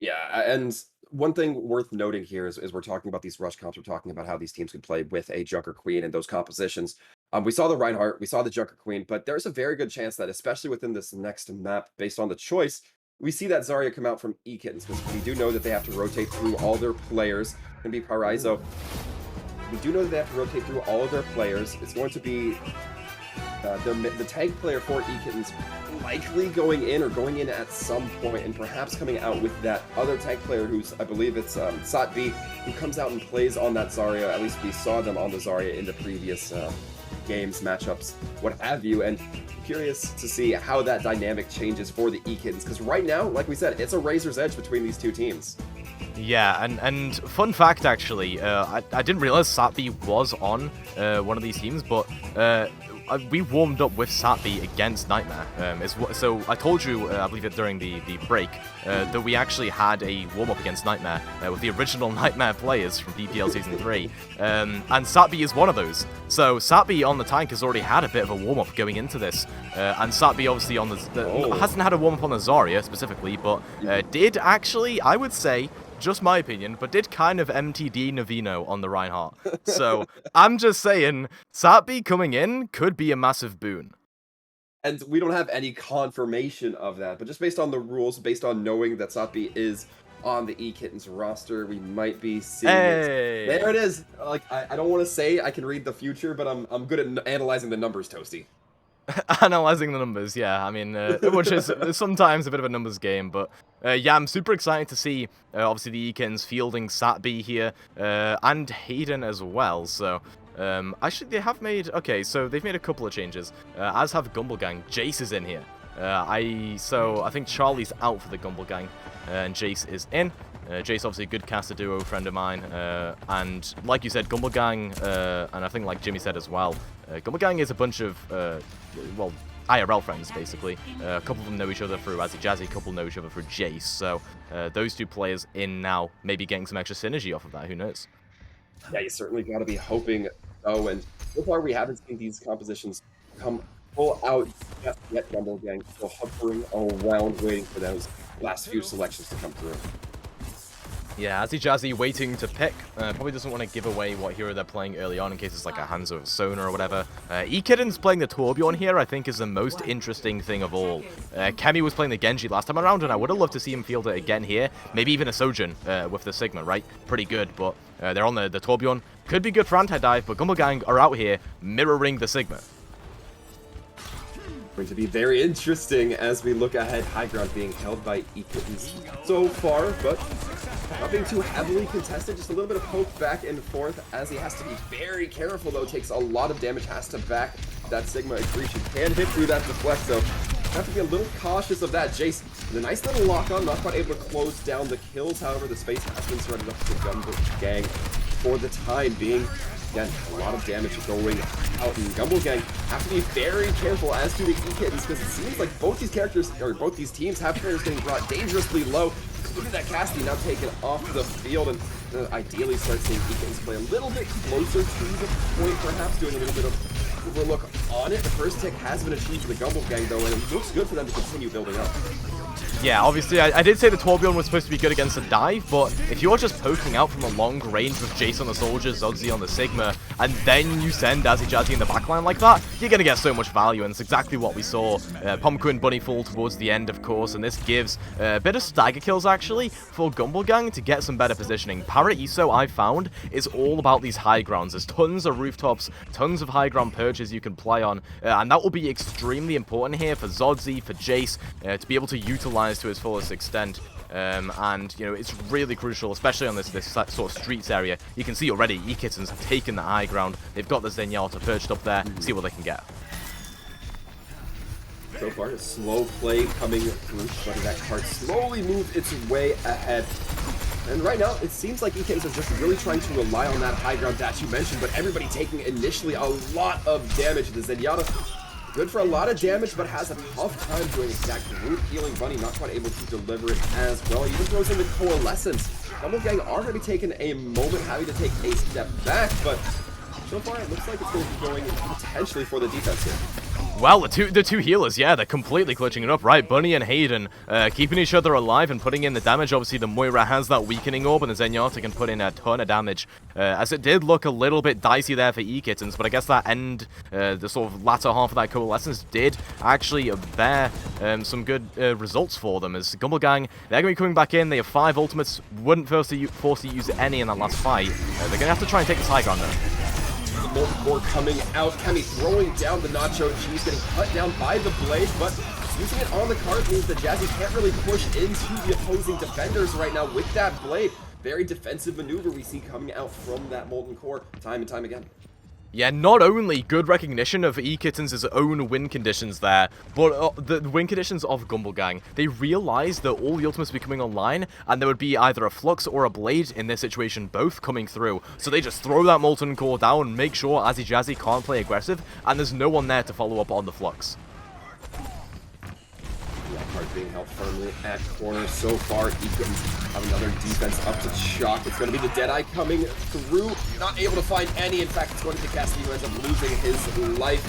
Yeah, and one thing worth noting here is we're talking about these rush comps. We're talking about how these teams could play with a Junker Queen and those compositions. We saw the Reinhardt, we saw the Junker Queen, but there's a very good chance that, especially within this next map, based on the choice, we see that Zarya come out from ekittens, because we do know that they have to rotate through all their players. It's going to be Paraizo. We do know that they have to rotate through all of their players. It's going to be the tank player for ekittens likely going in at some point, and perhaps coming out with that other tank player who's, I believe it's Satbi, who comes out and plays on that Zarya. At least we saw them on the Zarya in the previous games, matchups, what have you, and curious to see how that dynamic changes for the ekittens, because right now, like we said, it's a razor's edge between these two teams. Yeah, and fun fact, actually, I didn't realize Satbi was on one of these teams, but we warmed up with Satbi against NITEMARE. So I told you, I believe it during the break, that we actually had a warm-up against NITEMARE with the original NITEMARE players from BPL Season 3, and Satbi is one of those. So Satbi on the tank has already had a bit of a warm-up going into this, and Satbi obviously on hasn't had a warm-up on the Zarya specifically, but did actually, I would say, just my opinion, but did kind of MTD Navino on the Reinhardt. So I'm just saying, Satbi coming in could be a massive boon. And we don't have any confirmation of that, but just based on the rules, based on knowing that Satbi is on the ekittens roster, we might be seeing it. There it is. Like, I don't want to say I can read the future, but I'm good at analyzing the numbers, Toasty. Analyzing the numbers, yeah. I mean, which is sometimes a bit of a numbers game, but yeah, I'm super excited to see, obviously, the ekittens fielding Satbi here, and Hayden as well, so... actually, they have made... Okay, so they've made a couple of changes, as have Gumble Gang. Jace is in here. So I think Charlie's out for the Gumble Gang, and Jace is in. Jace, obviously, a good caster duo, friend of mine, and like you said, Gumble Gang, and I think like Jimmy said as well, Gumble Gang is a bunch of, well, IRL friends, basically. A couple of them know each other through Azzy Jazzy, a couple know each other through Jace, so those two players in now, maybe getting some extra synergy off of that, who knows? Yeah, you certainly got to be hoping so, and so far we haven't seen these compositions come pull out yet Gumble Gang still hovering around waiting for those last few selections to come through. Yeah, Jazzy waiting to pick. Probably doesn't want to give away what hero they're playing early on in case it's like a Hanzo of Sona or whatever. ekittens playing the Torbjorn here, I think, is the most interesting thing of all. Kemi was playing the Genji last time around, and I would have loved to see him field it again here. Maybe even a Sojourn with the Sigma, right? Pretty good, but they're on the Torbjorn. Could be good for anti-dive, but Gumble Gang are out here mirroring the Sigma. Going to be very interesting as we look ahead. High ground being held by ekittens so far, but not being too heavily contested. Just a little bit of poke back and forth as he has to be very careful, though. Takes a lot of damage, has to back that Sigma accretion. Can hit through that deflect, so have to be a little cautious of that. Jace, the nice little lock on, not quite able to close down the kills. However, the space has been surrendered up to the Gumble Gang for the time being. Again, a lot of damage going out, and Gumble Gang have to be very careful as to the ekittens, because it seems like both these characters, or both these teams, have players getting brought dangerously low. Look at that Cassidy now taken off the field, and ideally start seeing ekittens play a little bit closer to the point, perhaps doing a little bit of overlook on it. The first tick has been achieved for the Gumble Gang, though, and it looks good for them to continue building up. Yeah, obviously, I did say the Torbjorn was supposed to be good against the dive, but if you're just poking out from a long range with Jace on the Soldier, Zodzi on the Sigma, and then you send Jazzy in the backline like that, you're going to get so much value, and it's exactly what we saw. Pumpkin Bunny fall towards the end, of course, and this gives a bit of stagger kills, actually, for Gumble Gang to get some better positioning. Para ISO, I've found, is all about these high grounds. There's tons of rooftops, tons of high ground perches you can play on, and that will be extremely important here for Zodzi, for Jace, to be able to utilize to its fullest extent. And you know, it's really crucial, especially on this sort of streets area. You can see already ekittens have taken the high ground. They've got the Zenyatta perched up there. See what they can get. So far, a slow play coming through, letting that card slowly move its way ahead. And right now, it seems like ekittens is just really trying to rely on that high ground that you mentioned, but everybody taking initially a lot of damage. The Zenyatta, good for a lot of damage, but has a tough time doing exact root healing. Bunny not quite able to deliver it as well. Even throws in the Coalescence. Gumble Gang are going to be taking a moment, having to take a step back, but so far it looks like it's going to be going potentially for the defense here. Well, the two healers, yeah, they're completely clutching it up, right? Bunny and Hayden keeping each other alive and putting in the damage. Obviously, the Moira has that weakening orb, and the Zenyatta can put in a ton of damage. As it did look a little bit dicey there for ekittens, but I guess that the sort of latter half of that Coalescence did actually bear some good results for them. As Gumble Gang, they're going to be coming back in. They have 5 ultimates, wouldn't force to use any in that last fight. They're going to have to try and take this high ground now. More coming out. Kemi throwing down the nacho cheese, getting cut down by the blade, but using it on the card means that Jazzy can't really push into the opposing defenders right now with that blade. Very defensive maneuver we see coming out from that Molten Core time and time again. Yeah, not only good recognition of ekittens' own win conditions there, but the win conditions of Gumble Gang. They realized that all the ultimates would be coming online, and there would be either a Flux or a Blade, in this situation, both coming through. So they just throw that Molten Core down, make sure Jazzy can't play aggressive, and there's no one there to follow up on the Flux. Card being held firmly at corner so far. ekittens have another defense up to Shock. It's going to be the Deadeye coming through. Not able to find any. In fact, it's going to be Cassidy who ends up losing his life.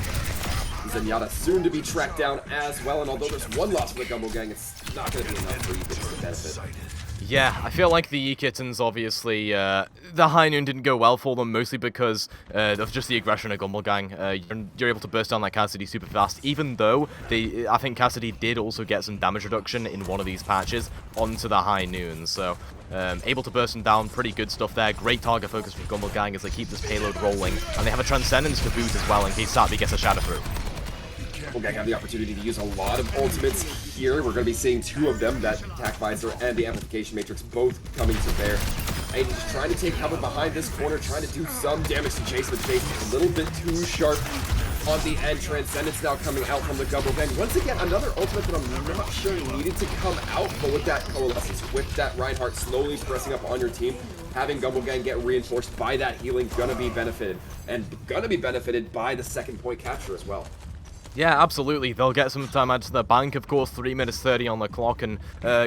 Zenyatta soon to be tracked down as well. And although there's one loss for the Gumble Gang, it's not going to be enough for ekittens to benefit. Yeah, I feel like the ekittens, obviously, the high noon didn't go well for them, mostly because of just the aggression of Gumble Gang. You're able to burst down like Cassidy super fast, even though I think Cassidy did also get some damage reduction in one of these patches onto the high noon, so able to burst them down, pretty good stuff there. Great target focus for Gumble Gang as they keep this payload rolling, and they have a Transcendence to boot as well in case Satby gets a shatter through. Gumble Gang have the opportunity to use a lot of ultimates here. We're going to be seeing 2 of them, that Attack Visor and the Amplification Matrix, both coming to bear. And he's trying to take cover behind this corner, trying to do some damage to Chase, but Chase is a little bit too sharp on the end. Transcendence now coming out from the Gumble Gang. Once again, another ultimate that I'm not sure needed to come out, but with that Coalescence, with that Reinhardt slowly pressing up on your team, having Gumble Gang get reinforced by that healing, gonna be benefited. And gonna be benefited by the second point capture as well. Yeah, absolutely. They'll get some time out to the bank, of course, 3 minutes 30 on the clock, and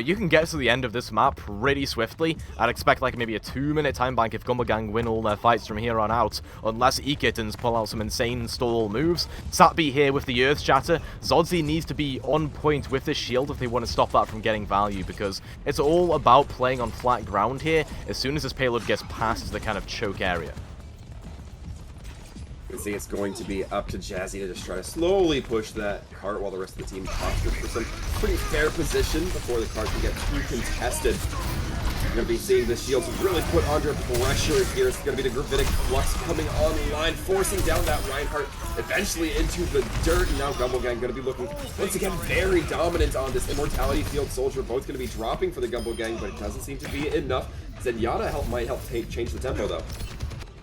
you can get to the end of this map pretty swiftly. I'd expect like maybe a 2-minute time bank if Gumble Gang win all their fights from here on out, unless ekittens pull out some insane stall moves. Satby here with the Earth Shatter. Zodzi needs to be on point with this shield if they want to stop that from getting value, because it's all about playing on flat ground here as soon as this payload gets past the kind of choke area. I think it's going to be up to Jazzy to just try to slowly push that cart while the rest of the team postures for some pretty fair position before the cart can get too contested. We're going to be seeing the shields really put under pressure here. It's going to be the Gravitic Flux coming online, forcing down that Reinhardt eventually into the dirt. And now Gumble Gang going to be looking, once again, very dominant on this Immortality Field Soldier. Both going to be dropping for the Gumble Gang, but it doesn't seem to be enough. Zenyatta might help change the tempo, though.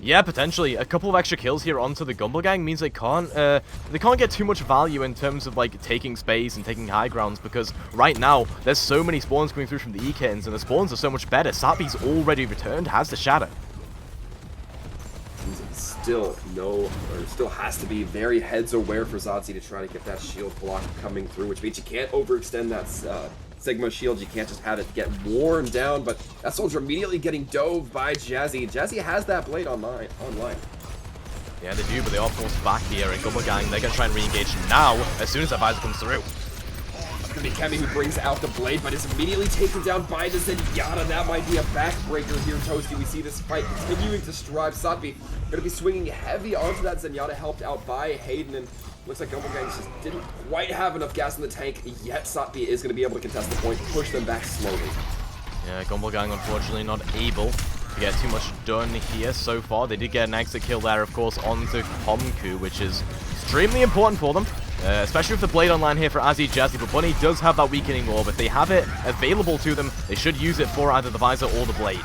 Yeah, potentially. A couple of extra kills here onto the Gumble Gang means they can't get too much value in terms of like taking space and taking high grounds, because right now there's so many spawns coming through from the ekittens, and the spawns are so much better. Satby's already returned, has the shatter. Still has to be very heads aware for Zodzi to try to get that shield block coming through, which means you can't overextend that Sigma shield. You can't just have it get worn down, but that soldier immediately getting dove by Jazzy. Jazzy has that blade online. Yeah, they do, but they are forced back here, and Gumble Gang, they're going to try and re-engage now as soon as that visor comes through. It's going to be Kemi who brings out the blade, but is immediately taken down by the Zenyatta. That might be a backbreaker here, Toasty. We see this fight continuing to strive. Satby going to be swinging heavy onto that Zenyatta, helped out by Hayden, and looks like Gumble Gang just didn't quite have enough gas in the tank, yet Satby is going to be able to contest the point, push them back slowly. Yeah, Gumble Gang unfortunately not able to get too much done here so far. They did get an exit kill there, of course, onto Pomku, which is extremely important for them. Especially with the blade online here for Azzy Jazzy, but Bunny does have that weakening orb. If they have it available to them, they should use it for either the visor or the blade.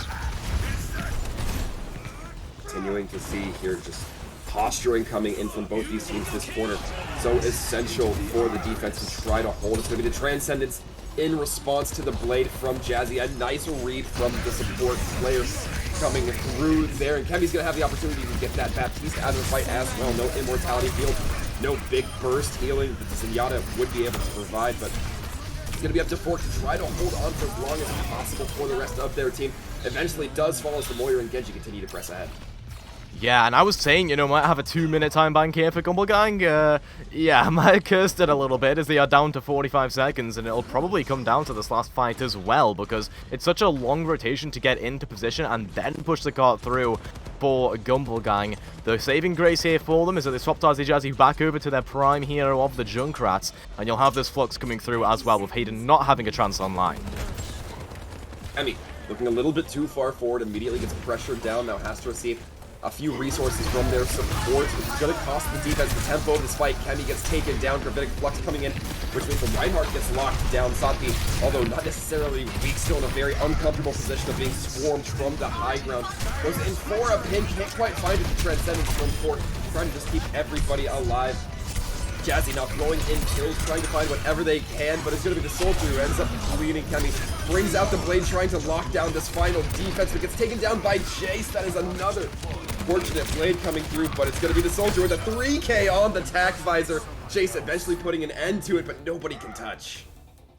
Continuing to see here just posturing coming in from both these teams this quarter. So essential for the defense to try to hold. It's going to be the Transcendence in response to the blade from Jazzy. A nice read from the support players coming through there. And Kemi's going to have the opportunity to get that Baptiste out of the fight as well. No Immortality Field, no big burst healing that the Zenyatta would be able to provide, but it's going to be up to Fork to try to hold on for as long as possible for the rest of their team. Eventually does fall as the Moira and Genji continue to press ahead. Yeah, and I was saying, you know, might have a 2-minute time bank here for Gumble Gang. Yeah, I might have cursed it a little bit as they are down to 45 seconds, and it'll probably come down to this last fight as well, because it's such a long rotation to get into position and then push the cart through for Gumble Gang. The saving grace here for them is that they swapped Azzy Jazzy back over to their prime hero of the Junkrats, and you'll have this flux coming through as well, with Hayden not having a trance online. Emi looking a little bit too far forward, immediately gets pressured down, now has to receive a few resources from their support, which is going to cost the defense the tempo of this fight. Kemi gets taken down, Gravitic Flux coming in, which means the Reinhardt gets locked down. Satby, although not necessarily weak, still in a very uncomfortable position of being swarmed from the high ground. Goes in for a pin, can't quite find it. The Transcendence from Fort, trying to just keep everybody alive. Jazzy now throwing in kills, trying to find whatever they can, but it's going to be the soldier who ends up bleeding. Kemi brings out the blade, trying to lock down this final defense, but gets taken down by Jace. That is another fortunate blade coming through, but it's going to be the soldier with a 3K on the tack visor. Jace eventually putting an end to it, but nobody can touch.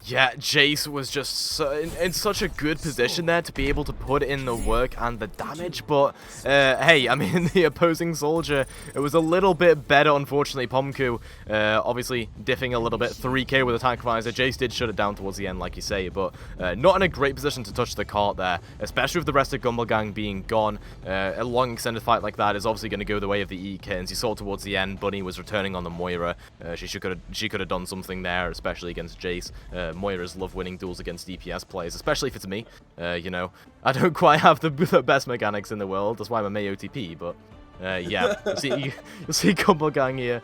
Yeah, Jace was just in such a good position there to be able to put in the work and the damage, but hey, I mean, the opposing soldier, it was a little bit better, unfortunately. Pomku, obviously diffing a little bit, 3K with attack visor. Jace did shut it down towards the end, like you say, but not in a great position to touch the cart there, especially with the rest of Gumble Gang being gone. A long extended fight like that is obviously going to go the way of the ekittens. You saw towards the end, Bunny was returning on the Moira. She could have done something there, especially against Jace. Moiras love winning duels against DPS players, especially if it's me. You know, I don't quite have the best mechanics in the world. That's why I'm a May OTP, but yeah, you'll see Gumble Gang here.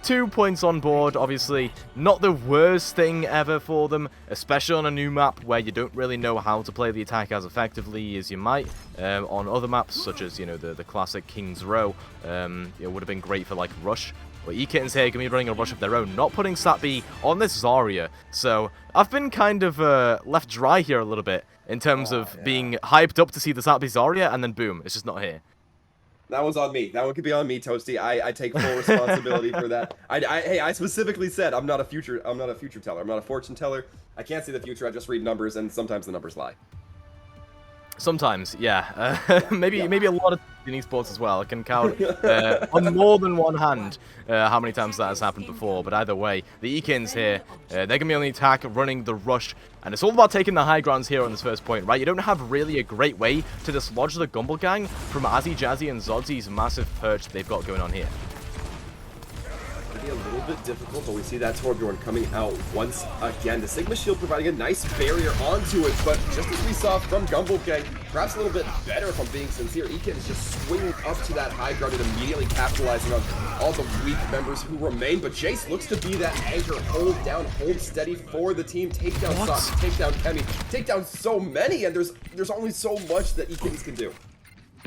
2 points on board, obviously not the worst thing ever for them, especially on a new map where you don't really know how to play the attack as effectively as you might. On other maps, such as, you know, the classic King's Row, it would have been great for like Rush. But ekittens here can be running a rush of their own, not putting Satby on this Zarya. So I've been kind of left dry here a little bit in terms of being hyped up to see the Satby Zarya, and then boom, it's just not here. That one's on me. That one could be on me, Toasty. I take full responsibility for that. Hey, I specifically said I'm not a future teller. I'm not a fortune teller. I can't see the future. I just read numbers, and sometimes the numbers lie. Sometimes, yeah. Maybe a lot of in esports as well. I can count on more than one hand how many times that has happened before. But either way, the ekittens here, they're going to be on the attack, running the rush. And it's all about taking the high grounds here on this first point, right? You don't have really a great way to dislodge the Gumble gang from Azzy, Jazzy, and Zodzy's massive perch they've got going on here. Be a little bit difficult, but we see that Torbjorn coming out once again. The Sigma Shield providing a nice barrier onto it, but just as we saw from Gumble Gang, perhaps a little bit better if I'm being sincere. ekittens just swinging up to that high ground and immediately capitalizing on all the weak members who remain. But Jace looks to be that anchor, hold down, hold steady for the team. Take down Sox, take down Kemi, take down so many, and there's only so much that ekittens can do.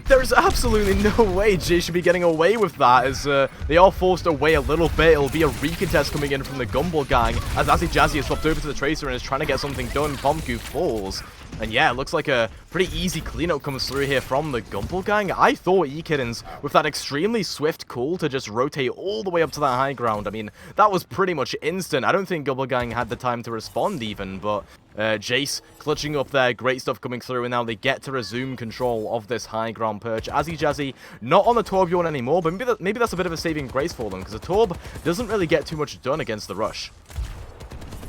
There's absolutely no way Jay should be getting away with that, as they are forced away a little bit. It'll be a recontest coming in from the Gumble gang, as Azzy Jazzy has swapped over to the Tracer and is trying to get something done. Pomku falls. And yeah, it looks like a pretty easy cleanup comes through here from the Gumble gang. I thought ekittens, with that extremely swift call to just rotate all the way up to that high ground, I mean, that was pretty much instant. I don't think Gumble gang had the time to respond even, but Jace clutching up there, great stuff coming through, and now they get to resume control of this high ground perch. Azzy Jazzy not on the Torbjorn anymore, but maybe that's a bit of a saving grace for them, because the Torb doesn't really get too much done against the rush.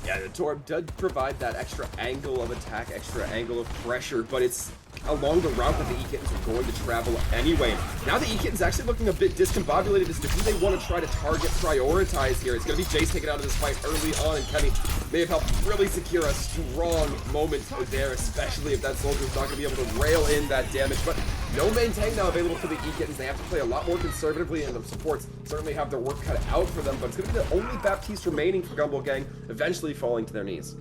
Yeah, the Torb does provide that extra angle of attack, extra angle of pressure, but it's along the route that the ekittens are going to travel anyway. Now the ekittens actually looking a bit discombobulated as to who they want to try to target, prioritize here. It's going to be Jace taken out of this fight early on, and Kemi may have helped really secure a strong moment there, especially if that soldier's not going to be able to rail in that damage. But no main tank now available for the ekittens. They have to play a lot more conservatively, and the supports certainly have their work cut out for them, but it's going to be the only Baptiste remaining for Gumble Gang, eventually falling to their knees.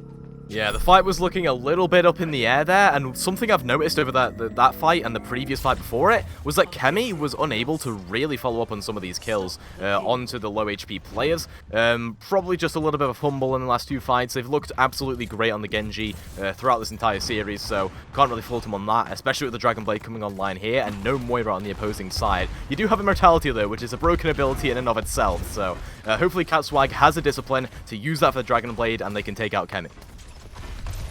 Yeah, the fight was looking a little bit up in the air there, and something I've noticed over that fight and the previous fight before it was that Kemi was unable to really follow up on some of these kills onto the low HP players. Probably just a little bit of a fumble in the last two fights. They've looked absolutely great on the Genji throughout this entire series, so can't really fault them on that, especially with the Dragon Blade coming online here and no Moira on the opposing side. You do have Immortality though, which is a broken ability in and of itself, so hopefully Catswag has the discipline to use that for the Dragon Blade and they can take out Kemi.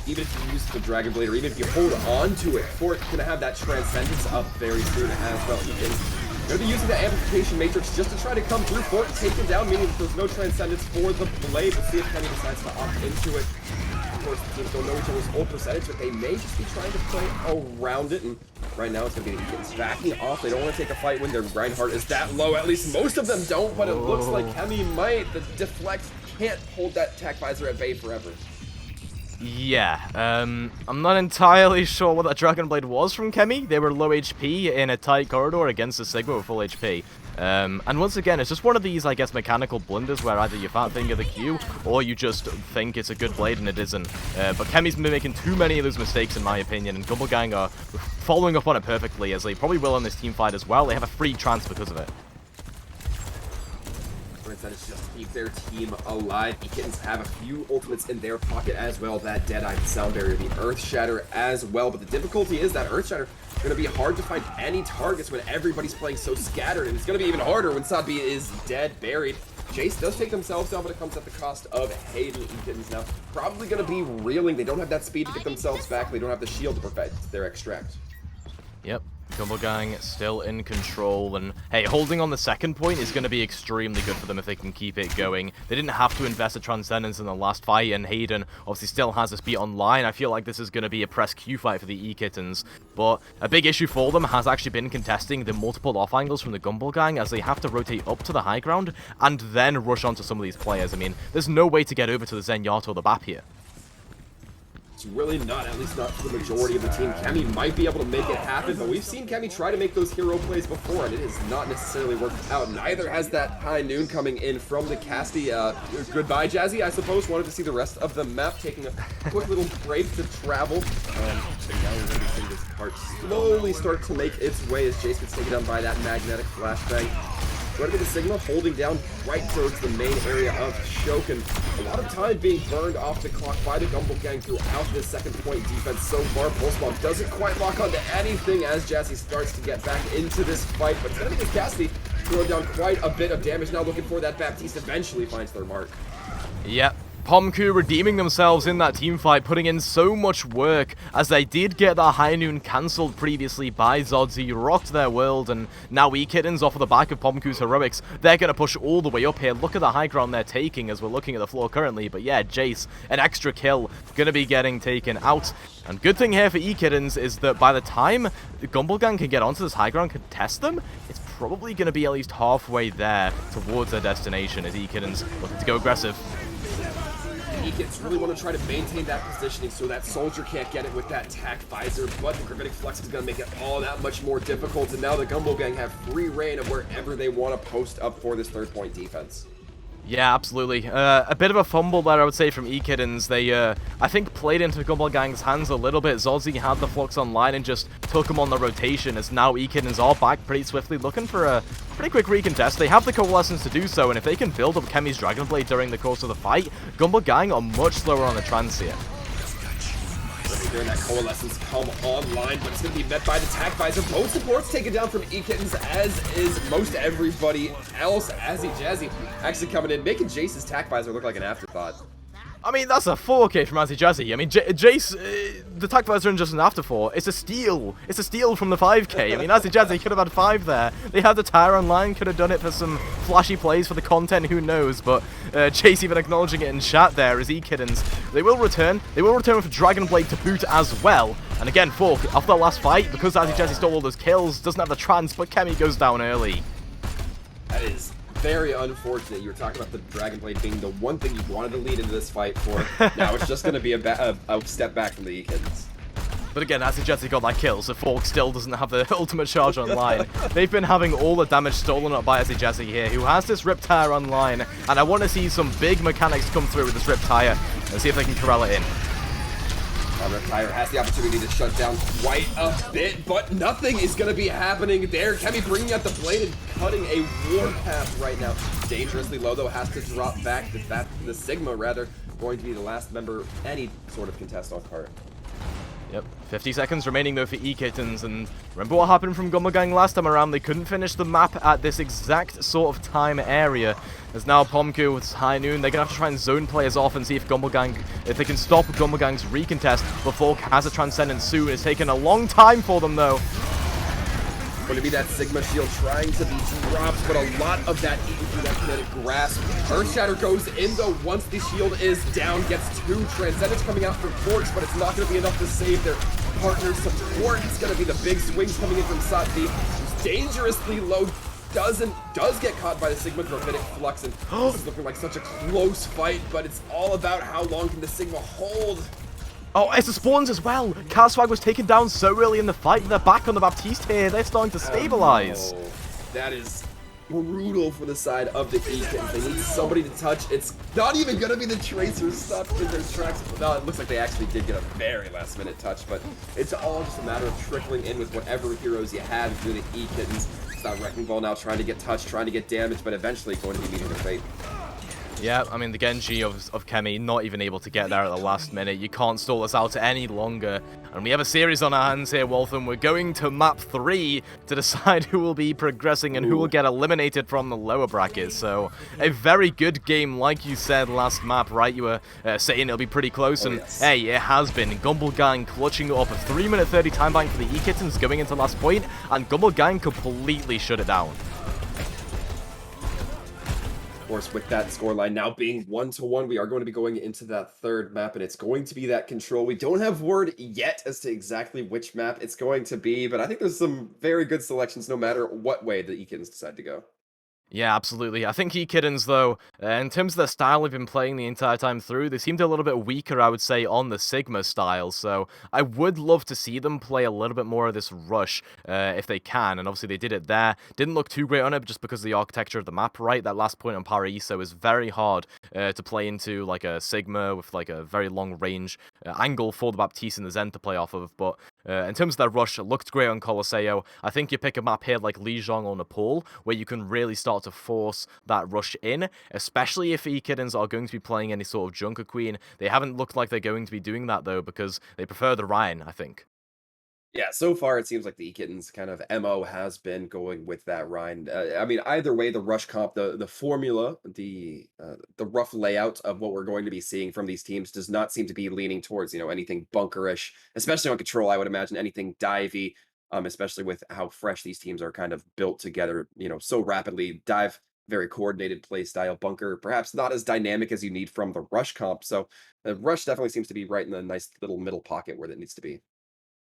Even if you use the Dragon Blade, or even if you hold on to it, Fort's going to have that Transcendence up very soon as well. He's going to be using that Amplification Matrix just to try to come through. Fort taken down, meaning that there's no Transcendence for the Blade. We'll see if Kemi decides to opt into it. Of course, the teams don't know each other's ult percentage, but they may just be trying to play around it. And right now, it's going to be the ekittens backing off. They don't want to take a fight when their Reinhardt is that low. At least most of them don't, but it looks like Kemi might. The deflect can't hold that attack visor at bay forever. Yeah, I'm not entirely sure what that Dragon Blade was from Kemi. They were low HP in a tight corridor against a Sigma with full HP. And once again, it's just one of these, I guess, mechanical blunders where either you fat finger the Q or you just think it's a good blade and it isn't. But Kemi's been making too many of those mistakes in my opinion, and Gumble Gang are following up on it perfectly, as they probably will on this team fight as well. They have a free chance because of it. That is just to keep their team alive. ekittens have a few ultimates in their pocket as well. That Deadeye, the Sound Barrier, the Earth Shatter as well. But the difficulty is that Earth Shatter is going to be hard to find any targets when everybody's playing so scattered. And it's going to be even harder when Sabi is dead, buried. Jace does take themselves down, but it comes at the cost of Hayden. ekittens now probably going to be reeling. They don't have that speed to get themselves back. They don't have the shield to prevent their extract. Yep. Gumble Gang still in control, and hey, holding on the second point is going to be extremely good for them if they can keep it going. They didn't have to invest a Transcendence in the last fight, and Hayden obviously still has this beat online. I feel like this is going to be a press Q fight for the ekittens, but a big issue for them has actually been contesting the multiple off angles from the Gumble Gang, as they have to rotate up to the high ground and then rush onto some of these players. I mean, there's no way to get over to the Zenyatta or the Bap here. It's really not, at least not for the majority of the team. Kemi might be able to make it happen, but we've seen Kemi try to make those hero plays before, and it has not necessarily worked out. Neither has that High Noon coming in from the Casty. Goodbye, Jazzy, I suppose. Wanted to see the rest of the map, taking a quick little break to travel. And now we're going to be seeing this part slowly start to make its way as Jace gets taken down by that magnetic flashbang. going to be the Sigma holding down right towards the main area of Shokin. A lot of time being burned off the clock by the Gumble Gang throughout this second point defense so far. Pulse Bomb doesn't quite lock onto anything as Jazzy starts to get back into this fight, but it's going to be Cassidy throwing down quite a bit of damage. Now looking for that Baptiste eventually finds their mark. Yep. Pomku redeeming themselves in that team fight, putting in so much work, as they did get that high noon cancelled previously by Zodzi, rocked their world, and now ekittens off of the back of Pomku's heroics, they're going to push all the way up here. Look at the high ground they're taking as we're looking at the floor currently, but yeah, Jace, an extra kill, going to be getting taken out. And good thing here for ekittens is that by the time the Gumble Gang can get onto this high ground, contest them, it's probably going to be at least halfway there towards their destination as ekittens looking to go aggressive. Ekittens really want to try to maintain that positioning so that Soldier can't get it with that tack visor, but the Gravitic Flex is going to make it all that much more difficult, and now the Gumble Gang have free reign of wherever they want to post up for this third point defense. Yeah, absolutely. A bit of a fumble there, I would say, from ekittens. They, I think, played into Gumble Gang's hands a little bit. Zodzi had the Flux online and just took him on the rotation, as now ekittens are back pretty swiftly, looking for a pretty quick recontest. They have the Coalescence to do so, and if they can build up Kemi's Dragon Blade during the course of the fight, Gumble Gang are much slower on the trans here. During that Coalescence come online, but it's going to be met by the Tack Visor. Both supports taken down from ekittens, as is most everybody else. Jazzy actually coming in, making Jace's Tack Visor look like an afterthought. I mean, that's a 4K from Jazzy. I mean, Jace, the Tack Visor isn't just an afterthought. It's a steal. It's a steal from the 5K. I mean, Jazzy could have had 5 there. They had the Tyre online, could have done it for some flashy plays for the content, who knows. But Jace even acknowledging it in chat there as ekittens. They will return. They will return with Dragon Blade to boot as well. And again, Fork, after that last fight, because Jazzy stole all those kills, doesn't have the trance, but Kemi goes down early. That is very unfortunate. You were talking about the Dragon Blade being the one thing you wanted to lead into this fight for. Now it's just going to be a step back from the ekittens. But again, Jazzy got that kill, so Fork still doesn't have the ultimate charge online. They've been having all the damage stolen up by Jazzy here, who has this Riptire online, and I want to see some big mechanics come through with this Riptire and see if they can corral it in. Riptire has the opportunity to shut down quite a bit, but nothing is going to be happening there. Kemi bringing out the blade and cutting a warpath right now. Dangerously low, though, has to drop back. The Sigma, rather, going to be the last member any sort of contest on cart. Yep, 50 seconds remaining though for ekittens, and remember what happened from Gumble Gang last time around? They couldn't finish the map at this exact sort of time area. As now Pomku with high noon, they're gonna have to try and zone players off and see if they can stop Gumble Gang's recontest before has a Transcendence soon. It's taken a long time for them though. Going to be that Sigma shield trying to be dropped, but a lot of that eaten through that kinetic grasp. Earthshatter goes in though once the shield is down, gets 2 Transcendence coming out from Forks, but it's not going to be enough to save their partner's support. It's going to be the big swings coming in from Satvi, who's dangerously low. Does get caught by the Sigma Gravitic Flux, and this is looking like such a close fight, but it's all about how long can the Sigma hold. Oh, it's the spawns as well. Carswag was taken down so early in the fight. They're back on the Baptiste here. They're starting to stabilize. Oh, that is brutal for the side of the ekittens. They need somebody to touch. It's not even going to be the Tracer stuck in their tracks. No, it looks like they actually did get a very last minute touch, but it's all just a matter of trickling in with whatever heroes you have through the ekittens. It's not Wrecking Ball now trying to get touched, trying to get damage, but eventually going to be meeting their fate. Yeah, I mean, the Genji of Kemi not even able to get there at the last minute. You can't stall us out any longer. And we have a series on our hands here, Waltham. We're going to map 3 to decide who will be progressing and who will get eliminated from the lower brackets. So, a very good game, like you said last map, right? You were saying it'll be pretty close, and yes. Hey, it has been. Gumble Gang clutching up a 3-minute 30 time bank for the ekittens going into last point, and Gumble Gang completely shut it down. Of course, with that scoreline now being 1-1, we are going to be going into that third map, and it's going to be that control. We don't have word yet as to exactly which map it's going to be, but I think there's some very good selections no matter what way the ekittens decide to go. Yeah, absolutely. I think ekittens, though, in terms of their style they've been playing the entire time through, they seemed a little bit weaker, I would say, on the Sigma style. So I would love to see them play a little bit more of this rush if they can. And obviously they did it there. Didn't look too great on it just because of the architecture of the map, right? That last point on Paraiso is very hard to play into, like a Sigma with like a very long range angle for the Baptiste and the Zen to play off of. But In terms of their rush, it looked great on Colosseo. I think you pick a map here like Lijiang or Nepal, where you can really start to force that rush in, especially if ekittens are going to be playing any sort of Junker Queen. They haven't looked like they're going to be doing that, though, because they prefer the Ryan, I think. Yeah, so far it seems like the ekittens kind of MO has been going with that Rhine. I mean, either way, the rush comp, the formula, the rough layout of what we're going to be seeing from these teams does not seem to be leaning towards, anything bunkerish, especially on control. I would imagine anything divey, especially with how fresh these teams are kind of built together, so rapidly. Dive, very coordinated play style. Bunker, perhaps not as dynamic as you need from the rush comp. So the rush definitely seems to be right in the nice little middle pocket where it needs to be.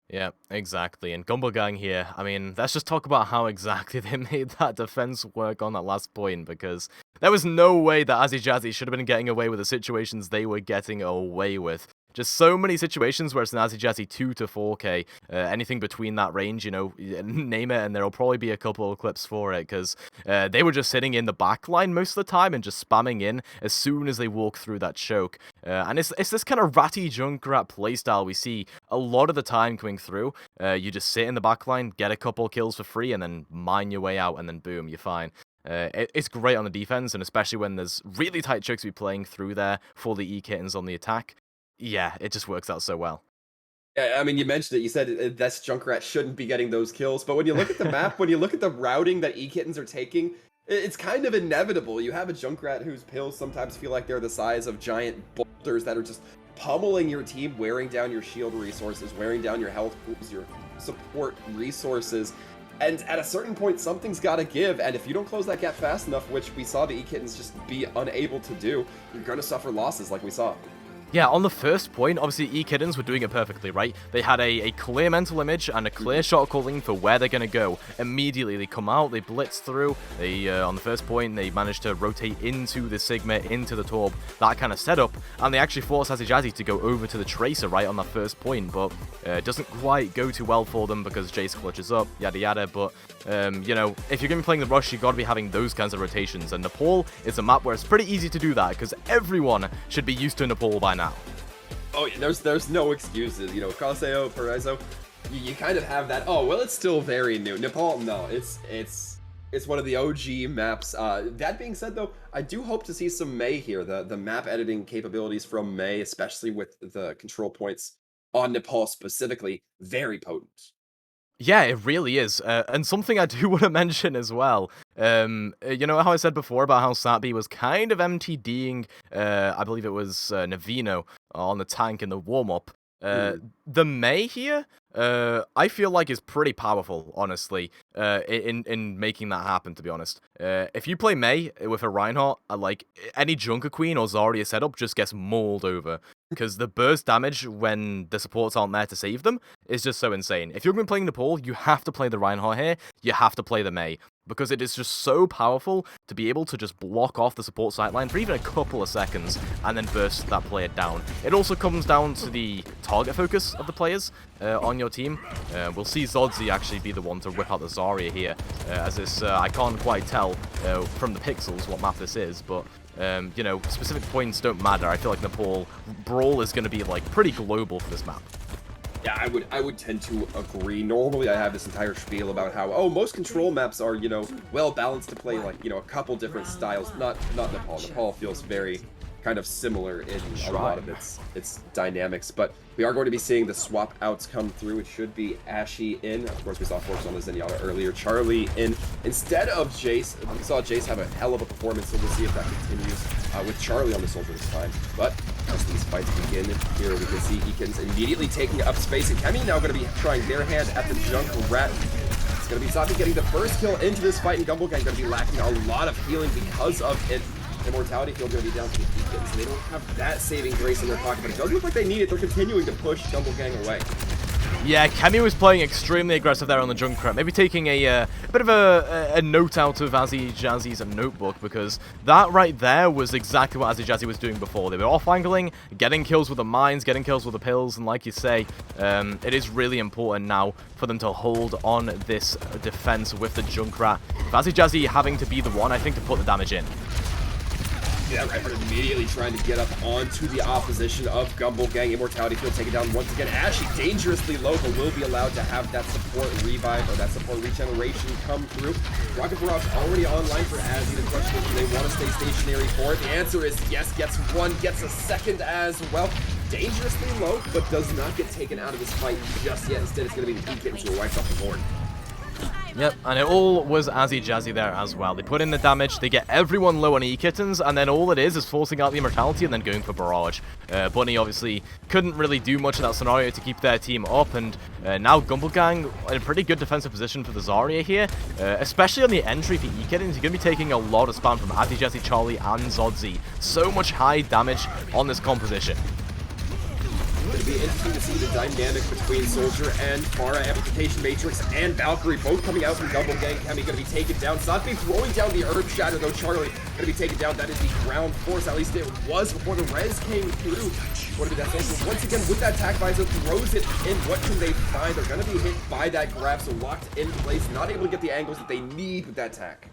Yeah, exactly. And Gumble Gang here, I mean, let's just talk about how exactly they made that defense work on that last point, because there was no way that Azzy Jazzy should have been getting away with the situations they were getting away with. Just so many situations where it's an Azzy Jazzy 2 to 4k, anything between that range, name it, and there'll probably be a couple of clips for it, because they were just sitting in the back line most of the time and just spamming in as soon as they walk through that choke. And it's this kind of ratty Junkrat playstyle we see a lot of the time coming through. You just sit in the back line, get a couple kills for free, and then mine your way out, and then boom, you're fine. It's great on the defense, and especially when there's really tight chokes to be playing through there for the ekittens on the attack. Yeah, it just works out so well. Yeah, I mean, you mentioned it. You said that's Junkrat shouldn't be getting those kills, but when you look at the map, when you look at the routing that ekittens are taking, it's kind of inevitable. You have a Junkrat whose pills sometimes feel like they're the size of giant boulders that are just pummeling your team, wearing down your shield resources, wearing down your health pools, your support resources. And at a certain point, something's got to give, and if you don't close that gap fast enough, which we saw the ekittens just be unable to do, you're going to suffer losses like we saw. Yeah, on the first point, obviously ekittens were doing it perfectly, right? They had a clear mental image and a clear shot calling for where they're going to go. Immediately, they come out, they blitz through. They, on the first point, they managed to rotate into the Sigma, into the Torb, that kind of setup. And they actually forced Azzy Jazzy to go over to the Tracer, right, on that first point. But it doesn't quite go too well for them because Jace clutches up, yada yada. But, if you're going to be playing the rush, you've got to be having those kinds of rotations. And Nepal is a map where it's pretty easy to do that because everyone should be used to Nepal by now. Oh, yeah, there's no excuses. Colosseo, Paraiso, you kind of have that. Oh, well, it's still very new. Nepal, no, it's one of the OG maps. That being said, though, I do hope to see some Mei here. The map editing capabilities from Mei, especially with the control points on Nepal specifically, very potent. Yeah, it really is. And something I do want to mention as well. You know how I said before about how Satby was kind of MTDing, I believe it was Navino on the tank in the warm-up. The Mei here, I feel like is pretty powerful, honestly, in making that happen, to be honest. If you play Mei with a Reinhardt, like, any Junker Queen or Zarya setup just gets mauled over. Because the burst damage when the supports aren't there to save them is just so insane. If you're going to be playing Nepal, you have to play the Reinhardt here, you have to play the Mei. Because it is just so powerful to be able to just block off the support sideline for even a couple of seconds and then burst that player down. It also comes down to the target focus of the players on your team. We'll see Zodzi actually be the one to whip out the Zarya here, as this, I can't quite tell from the pixels what map this is, but specific points don't matter. I feel like Nepal Brawl is going to be like pretty global for this map. Yeah, I would tend to agree. Normally, I have this entire spiel about how, most control maps are, well balanced to play, like, a couple different styles. Not Nepal. Nepal feels very kind of similar in a lot of its dynamics, but we are going to be seeing the swap outs come through. It should be Ashy in. Of course, we saw Forks on the Zenyatta earlier. Charlie in instead of Jace. We saw Jace have a hell of a performance, so we'll see if that continues with Charlie on the Soldier this time. But as these fights begin here, we can see ekittens immediately taking up space, and Kemi now going to be trying their hand at the Junkrat. It's going to be Safi getting the first kill into this fight, and Gumble Gang going to be lacking a lot of healing because of it. Immortality field going to be down to the ekittens, and they don't have that saving grace in their pocket, but it does look like they need it. They're continuing to push Gumble Gang away. Yeah, Kemi was playing extremely aggressive there on the Junkrat, maybe taking a bit of a note out of Azzy Jazzy's notebook, because that right there was exactly what Azzy Jazzy was doing before. They were off-angling, getting kills with the mines, getting kills with the pills, and like you say, it is really important now for them to hold on this defense with the Junkrat. Azzy Jazzy having to be the one, I think, to put the damage in. Yeah, Reinhardt immediately trying to get up onto the opposition of Gumble Gang. Immortality Field taken down once again. Ashy dangerously low, but will be allowed to have that support revive or that support regeneration come through. Rocket Barrage already online for Azzy. The question is, do they want to stay stationary for it? The answer is yes. Gets one, gets a second as well. Dangerously low, but does not get taken out of this fight just yet. Instead, it's going to be the ekittens who are wiped off the board. Yep, and it all was Azzy Jazzy there as well. They put in the damage, they get everyone low on ekittens, and then all it is forcing out the immortality and then going for barrage. Bunny obviously couldn't really do much in that scenario to keep their team up, and now Gumble Gang in a pretty good defensive position for the Zarya here, especially on the entry for ekittens. You're going to be taking a lot of spam from Azzy Jazzy, Charlie, and Zodzi. So much high damage on this composition. It'll be interesting to see the dynamic between Soldier and Pharah, Amplification Matrix, and Valkyrie both coming out from Gumble Gang. Kemi going to be taken down. Sadby throwing down the Herb Shatter, though Charlie going to be taken down. That is the ground force, at least it was before the res came through. What did that say? Once again, with that attack visor, throws it in. What can they find? They're going to be hit by that grab, so locked in place, not able to get the angles that they need with that attack.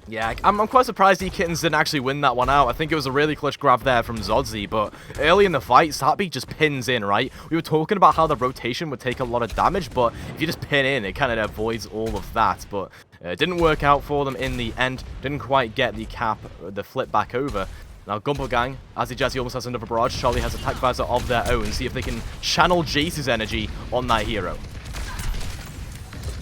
Yeah, I'm quite surprised ekittens didn't actually win that one out. I think it was a really clutch grab there from Zodzi, but early in the fight, Satby just pins in, right? We were talking about how the rotation would take a lot of damage, but if you just pin in, it kind of avoids all of that. But it didn't work out for them in the end. Didn't quite get the cap, the flip back over. Now, Gumble Gang, Azzy Jazzy almost has another barrage. Charlie has attack visor of their own. See if they can channel Jace's energy on that hero.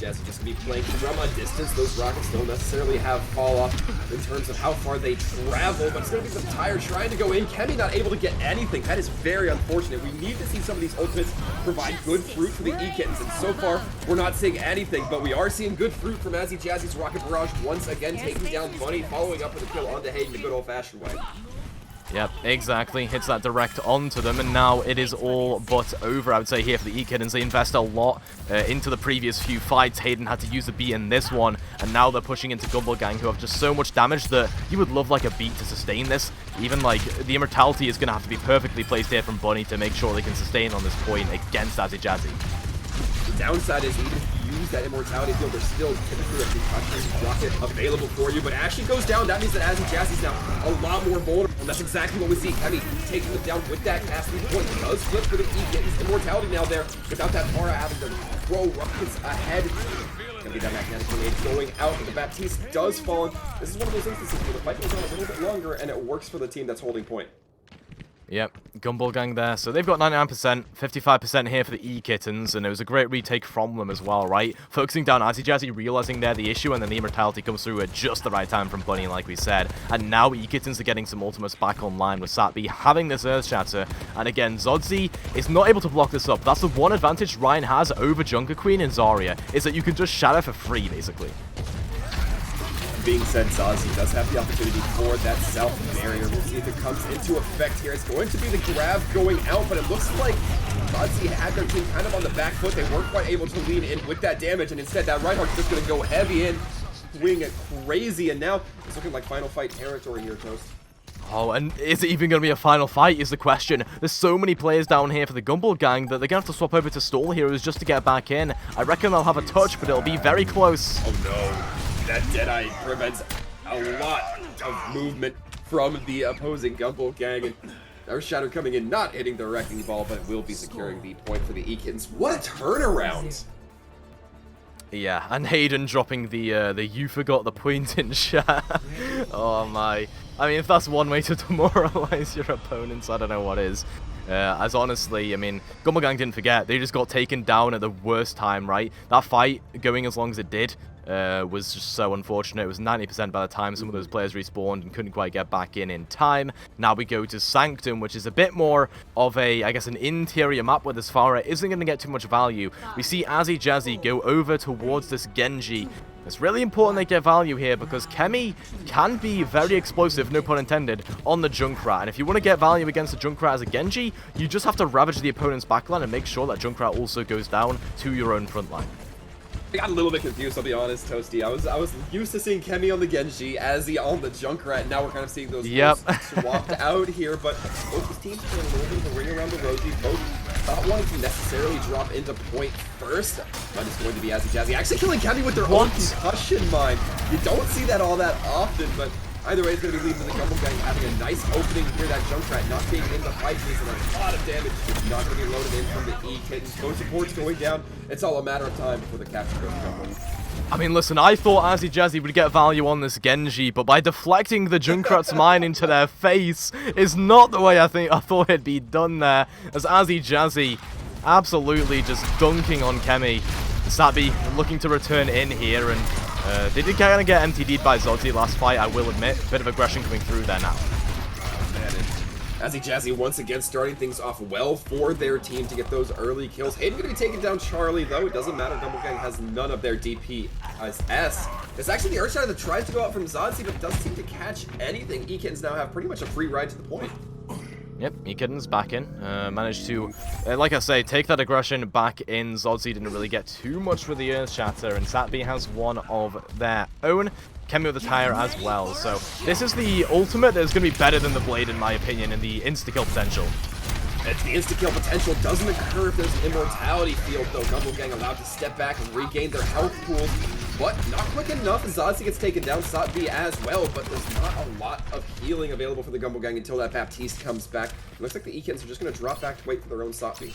Jazzy just going to be playing from a distance. Those rockets don't necessarily have fall off in terms of how far they travel, but it's going to be some tire trying to go in. Kemi not able to get anything. That is very unfortunate. We need to see some of these ultimates provide good fruit for the ekittens, and so far, we're not seeing anything, but we are seeing good fruit from Azzy Jazzy's Rocket Barrage once again, taking down Bunny, following up with a kill onto Hayden the good old-fashioned way. Yep, exactly. Hits that direct onto them, and now it is all but over, I would say, here for the ekittens. They invest a lot into the previous few fights. Hayden had to use a beat in this one, and now they're pushing into Gumble Gang, who have just so much damage that you would love, like, a beat to sustain this. Even, like, the immortality is going to have to be perfectly placed here from Bunny to make sure they can sustain on this point against Azzy Jazzy. The downside is even if you use that immortality field, there's still typically a concussion rocket available for you, but Ashley goes down. That means that Azzy Jazzy's now a lot more vulnerable, and that's exactly what we see. Kemi taking them down with that casting point. Does flip for the ekittens. Immortality now there without that Pharah having to throw rockets ahead. Gonna be that magnetic grenade going out, but the Baptiste does fall in. This is one of those instances where the fight goes on a little bit longer, and it works for the team that's holding point. Yep, Gumble Gang there. So they've got 99%, 55% here for the ekittens, and it was a great retake from them as well, right? Focusing down Azzy Jazzy, realizing they're the issue, and then the immortality comes through at just the right time from Bunny, like we said. And now ekittens are getting some ultimates back online with Satby having this Earth Shatter. And again, Zodzi is not able to block this up. That's the one advantage Ryan has over Junker Queen and Zarya, is that you can just shatter for free, basically. Being said, Zodzi does have the opportunity for that self-barrier. We'll see if it comes into effect here. It's going to be the grab going out, but it looks like Zodzi had their team kind of on the back foot. They weren't quite able to lean in with that damage, and instead that Reinhardt's just going to go heavy in, swing it crazy, and now it's looking like final fight territory here, Toast. Oh, and is it even going to be a final fight is the question. There's so many players down here for the Gumble Gang that they're going to have to swap over to Stall Heroes just to get back in. I reckon they'll have a touch, but it'll be very close. Oh no. That Deadeye prevents a lot of movement from the opposing Gumble Gang, and Earth Shatter coming in, not hitting the Wrecking Ball, but will be securing the point for the ekittens. What a turnaround! Yeah, and Hayden dropping the you forgot the point in chat. Oh my. I mean, if that's one way to demoralize your opponents, I don't know what is. As honestly, I mean, Gumble Gang didn't forget. They just got taken down at the worst time, right? That fight, going as long as it did, was just so unfortunate. It was 90% by the time some of those players respawned and couldn't quite get back in time. Now we go to Sanctum, which is a bit more of a, I guess, an interior map where this Pharah isn't going to get too much value. We see Azzy Jazzy go over towards this Genji. It's really important they get value here because Kemi can be very explosive, no pun intended, on the Junkrat. And if you want to get value against the Junkrat as a Genji, you just have to ravage the opponent's backline and make sure that Junkrat also goes down to your own front line. I got a little bit confused, I'll be honest, Toasty. I was used to seeing Kemi on the Genji, Azzy on the Junkrat, and now we're kind of seeing those swapped out here, but both these teams playing a little bit of a ring around the rosy, both not wanting to necessarily drop into point first, but it's going to be Azzy Jazzy actually killing Kemi with their own concussion mine. You don't see that all that often, but Either way, it's going to be leading to the Gumble Gang having a nice opening here. That Junkrat not being in the fight means a lot of damage. It's not going to be loaded in from the ekittens. Those supports going down. It's all a matter of time before the capture goes to Gumble. I mean, listen, I thought Azzy Jazzy would get value on this Genji, but by deflecting the Junkrat's mine into their face is not the way I thought it'd be done there, as Azzy Jazzy absolutely just dunking on Kemi. Sabi looking to return in here, and they did kind of get MTD'd by Zodzi last fight, I will admit. Bit of aggression coming through there now. Azzy Jazzy once again starting things off well for their team to get those early kills. Hayden going to be taking down Charlie, though. It doesn't matter. Gumble Gang has none of their DPS. It's actually the Earthshadow that tries to go out from Zodzi, but doesn't seem to catch anything. ekittens now have pretty much a free ride to the point. Yep, ekittens back in. Managed to, like I say, take that aggression back in. Zodzi didn't really get too much with the Earthshatter, and Satby has one of their own. Kemi with the tire as well, so this is the ultimate that's going to be better than the Blade in my opinion, and the insta-kill potential. The insta-kill potential doesn't occur if there's an immortality field, though. Gumble Gang allowed to step back and regain their health pools, but not quick enough as Zodzi gets taken down, Satby as well, but there's not a lot of healing available for the Gumble Gang until that Baptiste comes back. It looks like the ekittens are just going to drop back to wait for their own Satby.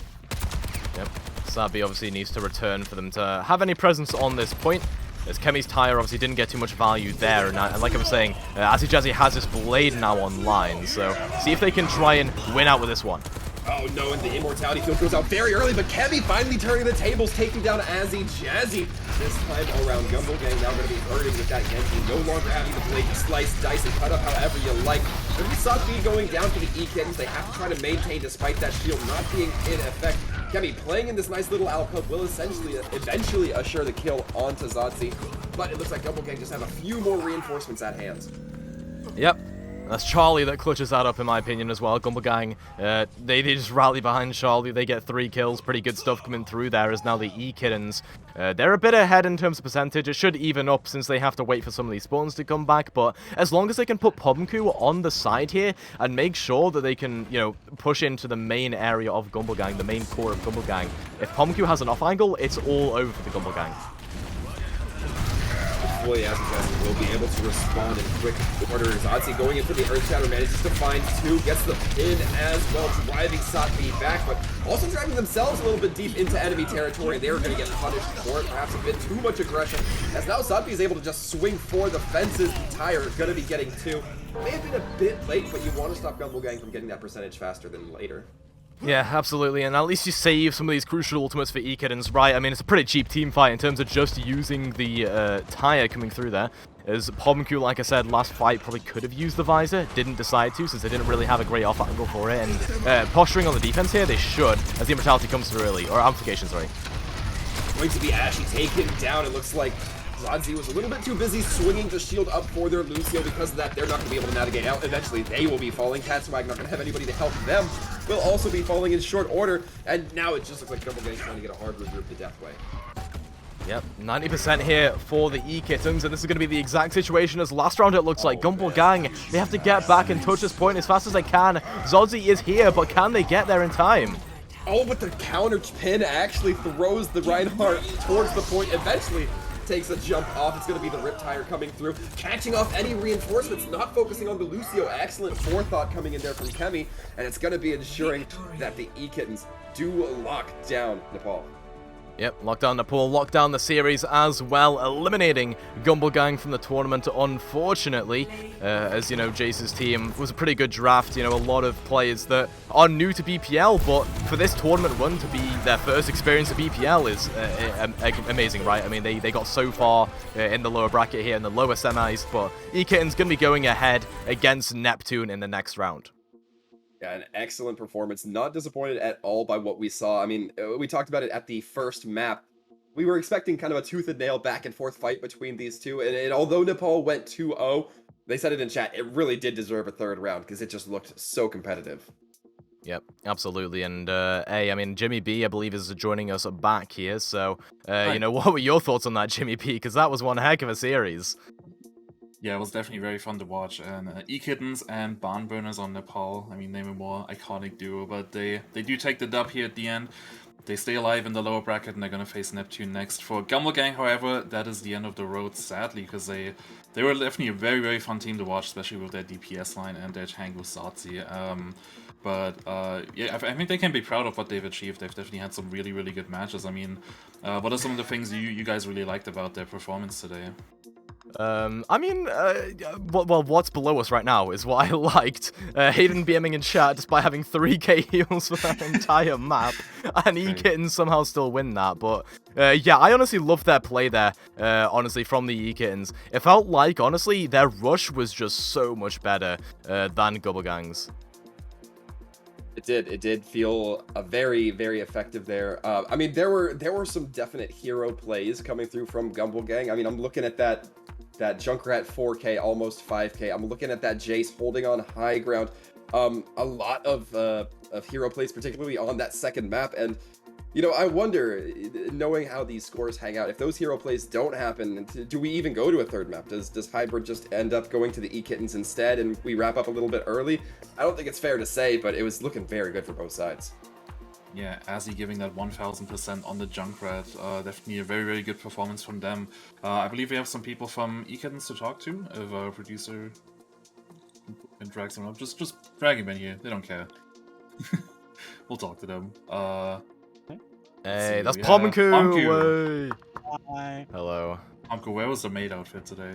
Yep, Satby obviously needs to return for them to have any presence on this point. As Kemi's tire obviously didn't get too much value there, and like I was saying, Azzy Jazzy has this Blade now online, so see if they can try and win out with this one. Oh no, and the immortality field goes out very early, but Kemi finally turning the tables, taking down Azzy Jazzy. This time around, Gumble Gang now going to be hurting with that Genji, no longer having the blade to slice, dice, and cut up however you like. But we saw Satby going down for the ekittens. They have to try to maintain despite that shield not being in effect. Kemi playing in this nice little alcove will eventually assure the kill onto Zodzi, but it looks like Gumble Gang just have a few more reinforcements at hand. Yep. That's Charlie that clutches that up, in my opinion, as well. Gumble Gang, they just rally behind Charlie. They get 3 kills. Pretty good stuff coming through there, as now the ekittens, they're a bit ahead in terms of percentage. It should even up since they have to wait for some of these spawns to come back. But as long as they can put Pomku on the side here and make sure that they can, you know, push into the main area of Gumble Gang, the main core of Gumble Gang. If Pomku has an off angle, it's all over for the Gumble Gang. Hopefully, Azzy Jazzy will be able to respond in quick order. Zodzi going in for the Earthshatter, manages to find 2, gets the pin as well, driving Satby back, but also driving themselves a little bit deep into enemy territory. They're going to get punished for it, perhaps a bit too much aggression, as now Satby is able to just swing for the fences. Tire is going to be getting 2. May have been a bit late, but you want to stop Gumble Gang from getting that percentage faster than later. Yeah, absolutely, and at least you save some of these crucial ultimates for ekittens, right? I mean, it's a pretty cheap team fight in terms of just using the tire coming through there. As Pomku, like I said, last fight probably could have used the visor, didn't decide to since they didn't really have a great off angle for it, and posturing on the defense here, they should, as the immortality comes through early, or amplification, sorry. Going to be Ashy taken down. It looks like Zodzi was a little bit too busy swinging the shield up for their Lucio. Because of that, they're not going to be able to navigate out. Eventually, they will be falling. Catswag not going to have anybody to help them. Will also be falling in short order. And now it just looks like Gumble Gang trying to get a hard regroup the death way. Yep, 90% here for the ekittens, and this is going to be the exact situation as last round it looks like. Gumble Gang, they have to get back and touch this point as fast as they can. Zodzi is here, but can they get there in time? Oh, but the counter pin actually throws the Reinhardt towards the point. Eventually takes a jump off. It's going to be the Rip Tire coming through, catching off any reinforcements, not focusing on the Lucio. Excellent forethought coming in there from Kemi, and it's going to be ensuring that the ekittens do lock down Nepal. Yep, lock down Nepal, lock down the series as well, eliminating Gumble Gang from the tournament, unfortunately. As, you know, Jace's team was a pretty good draft, you know, a lot of players that are new to BPL, but for this tournament run to be their first experience of BPL is amazing, right? I mean, they got so far in the lower bracket here, in the lower semis, but ekittens going to be going ahead against Neptune in the next round. Yeah, an excellent performance. Not disappointed at all by what we saw. I mean, we talked about it at the first map. We were expecting kind of a tooth and nail back and forth fight between these two. And although Nepal went 2-0, they said it in chat, it really did deserve a third round because it just looked so competitive. Yep, absolutely. And, hey, I mean, Jimmy B, I believe, is joining us back here. So, you know, what were your thoughts on that, Jimmy B? Because that was one heck of a series. Yeah, it was definitely very fun to watch. And ekittens and Barnburners on Nepal, I mean, they were more iconic duo, but they do take the dub here at the end. they stay alive in the lower bracket, and they're gonna face Neptune next. For Gumble Gang, however, that is the end of the road, sadly, because they were definitely a very, very fun team to watch, especially with their DPS line and their tank with Satsi. Yeah, I think they can be proud of what they've achieved. They've definitely had some really, really good matches. I mean, what are some of the things you guys really liked about their performance today? I mean, well, what's below us right now is what I liked. Hayden BMing in chat despite having 3k heals for that entire map, and ekittens somehow still win that. But yeah, I honestly loved their play there, honestly, from the ekittens. It felt like, honestly, their rush was just so much better than Gumble Gang's. It did feel very, very effective there. I mean, there were some definite hero plays coming through from Gumble Gang. I mean, I'm looking at that Junkrat 4k, almost 5k. I'm looking at that Jace holding on high ground. A lot of hero plays, particularly on that second map. And, you know, I wonder, knowing how these scores hang out, if those hero plays don't happen, do we even go to a third map? Does Hybrid just end up going to the ekittens instead and we wrap up a little bit early? I don't think it's fair to say, but it was looking very good for both sides. Yeah, Azzy giving that 1000% on the Junkrat. Definitely a very, very good performance from them. I believe we have some people from ekittens to talk to, if our producer can drag someone up. Just drag him in here, they don't care. We'll talk to them. Hey, that's Pomku! Hi. Hello. Pomku, where was the maid outfit today?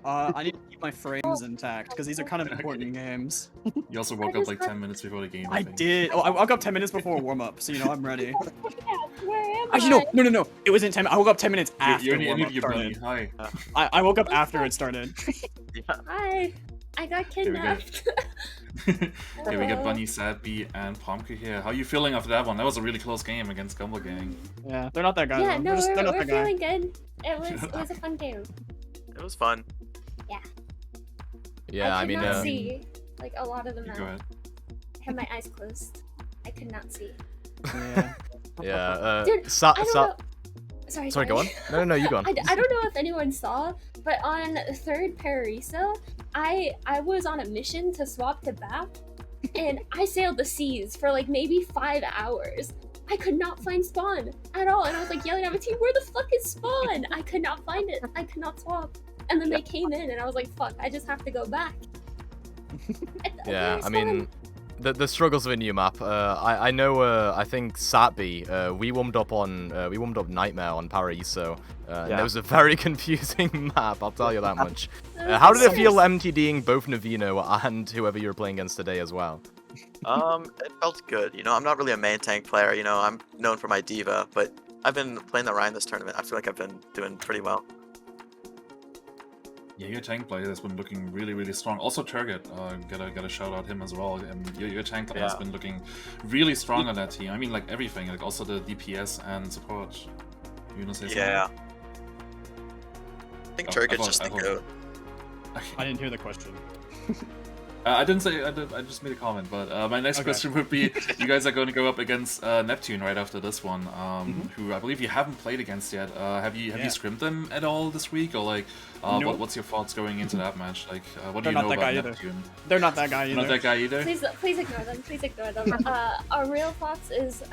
I need to keep my frames intact, because these are kind of important games. You also woke up like 10 minutes before the game, I think. did. Oh, I woke up 10 minutes before warm-up, so you know I'm ready. Where am Actually, no. It wasn't 10. I woke up 10 minutes after You're in the warm-up interview, buddy. started. Hi. I woke up after it started. Hi. I got kidnapped. Okay, we get Bunny, Sadby, and Pomku here. How are you feeling after that one? That was a really close game against Gumble Gang. Yeah, they're not that guy. Yeah, though. no, they're not we're that guy. feeling good. It was a fun game. It was fun. Yeah. Yeah, I could not see like a lot of the map. Go ahead. I had my eyes closed. I could not see. Yeah. Yeah, Dude, I don't know. Sorry, go on. No, you go on. I don't know if anyone saw, but on third Parisa, I was on a mission to swap to BAP, and I sailed the seas for like maybe 5 hours. I could not find spawn at all, and I was like yelling at my team, "Where the fuck is spawn?" I could not find it. I could not swap. And then they came in, and I was like, "Fuck! I just have to go back." Yeah, I mean, the struggles of a new map. I know. I think Satby. We warmed up Nightmare on Paraiso. And it was a very confusing map. I'll tell you that much. How did it feel MTDing both Navino and whoever you were playing against today as well? It felt good. You know, I'm not really a main tank player. You know, I'm known for my diva, but I've been playing the Ryan this tournament. I feel like I've been doing pretty well. Yeah, your tank player has been looking really, really strong. Also, Turget, gotta shout out him as well. Your tank player has been looking really strong on that team. I mean, like everything, like also the DPS and support. You wanna say something? Yeah. I think Turget's just the goat. I didn't hear the question. I didn't say. I just made a comment. But my next question would be: you guys are going to go up against Neptune right after this one, who I believe you haven't played against yet. Have you scrimmed them at all this week, or like, Nope. what's your thoughts going into that match? Like, what do They're you not know that about guy either. Neptune? They're not that guy either. Not that guy either. Please ignore them. Please ignore them. Our real thoughts is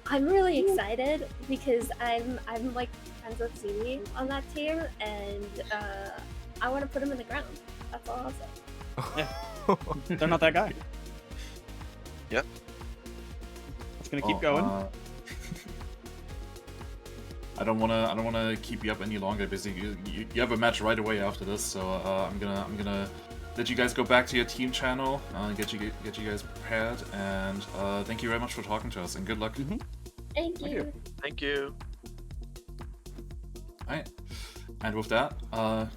I'm really excited because I'm like friends with ZD on that team, and I want to put him in the ground. That's all I'll say. Yeah. They're not that guy. Yep. Just gonna keep going. I don't wanna keep you up any longer. Basically, you have a match right away after this, so I'm gonna let you guys go back to your team channel, get you guys prepared, and thank you very much for talking to us, and good luck. Thank you. Thank you. Alright. And with that,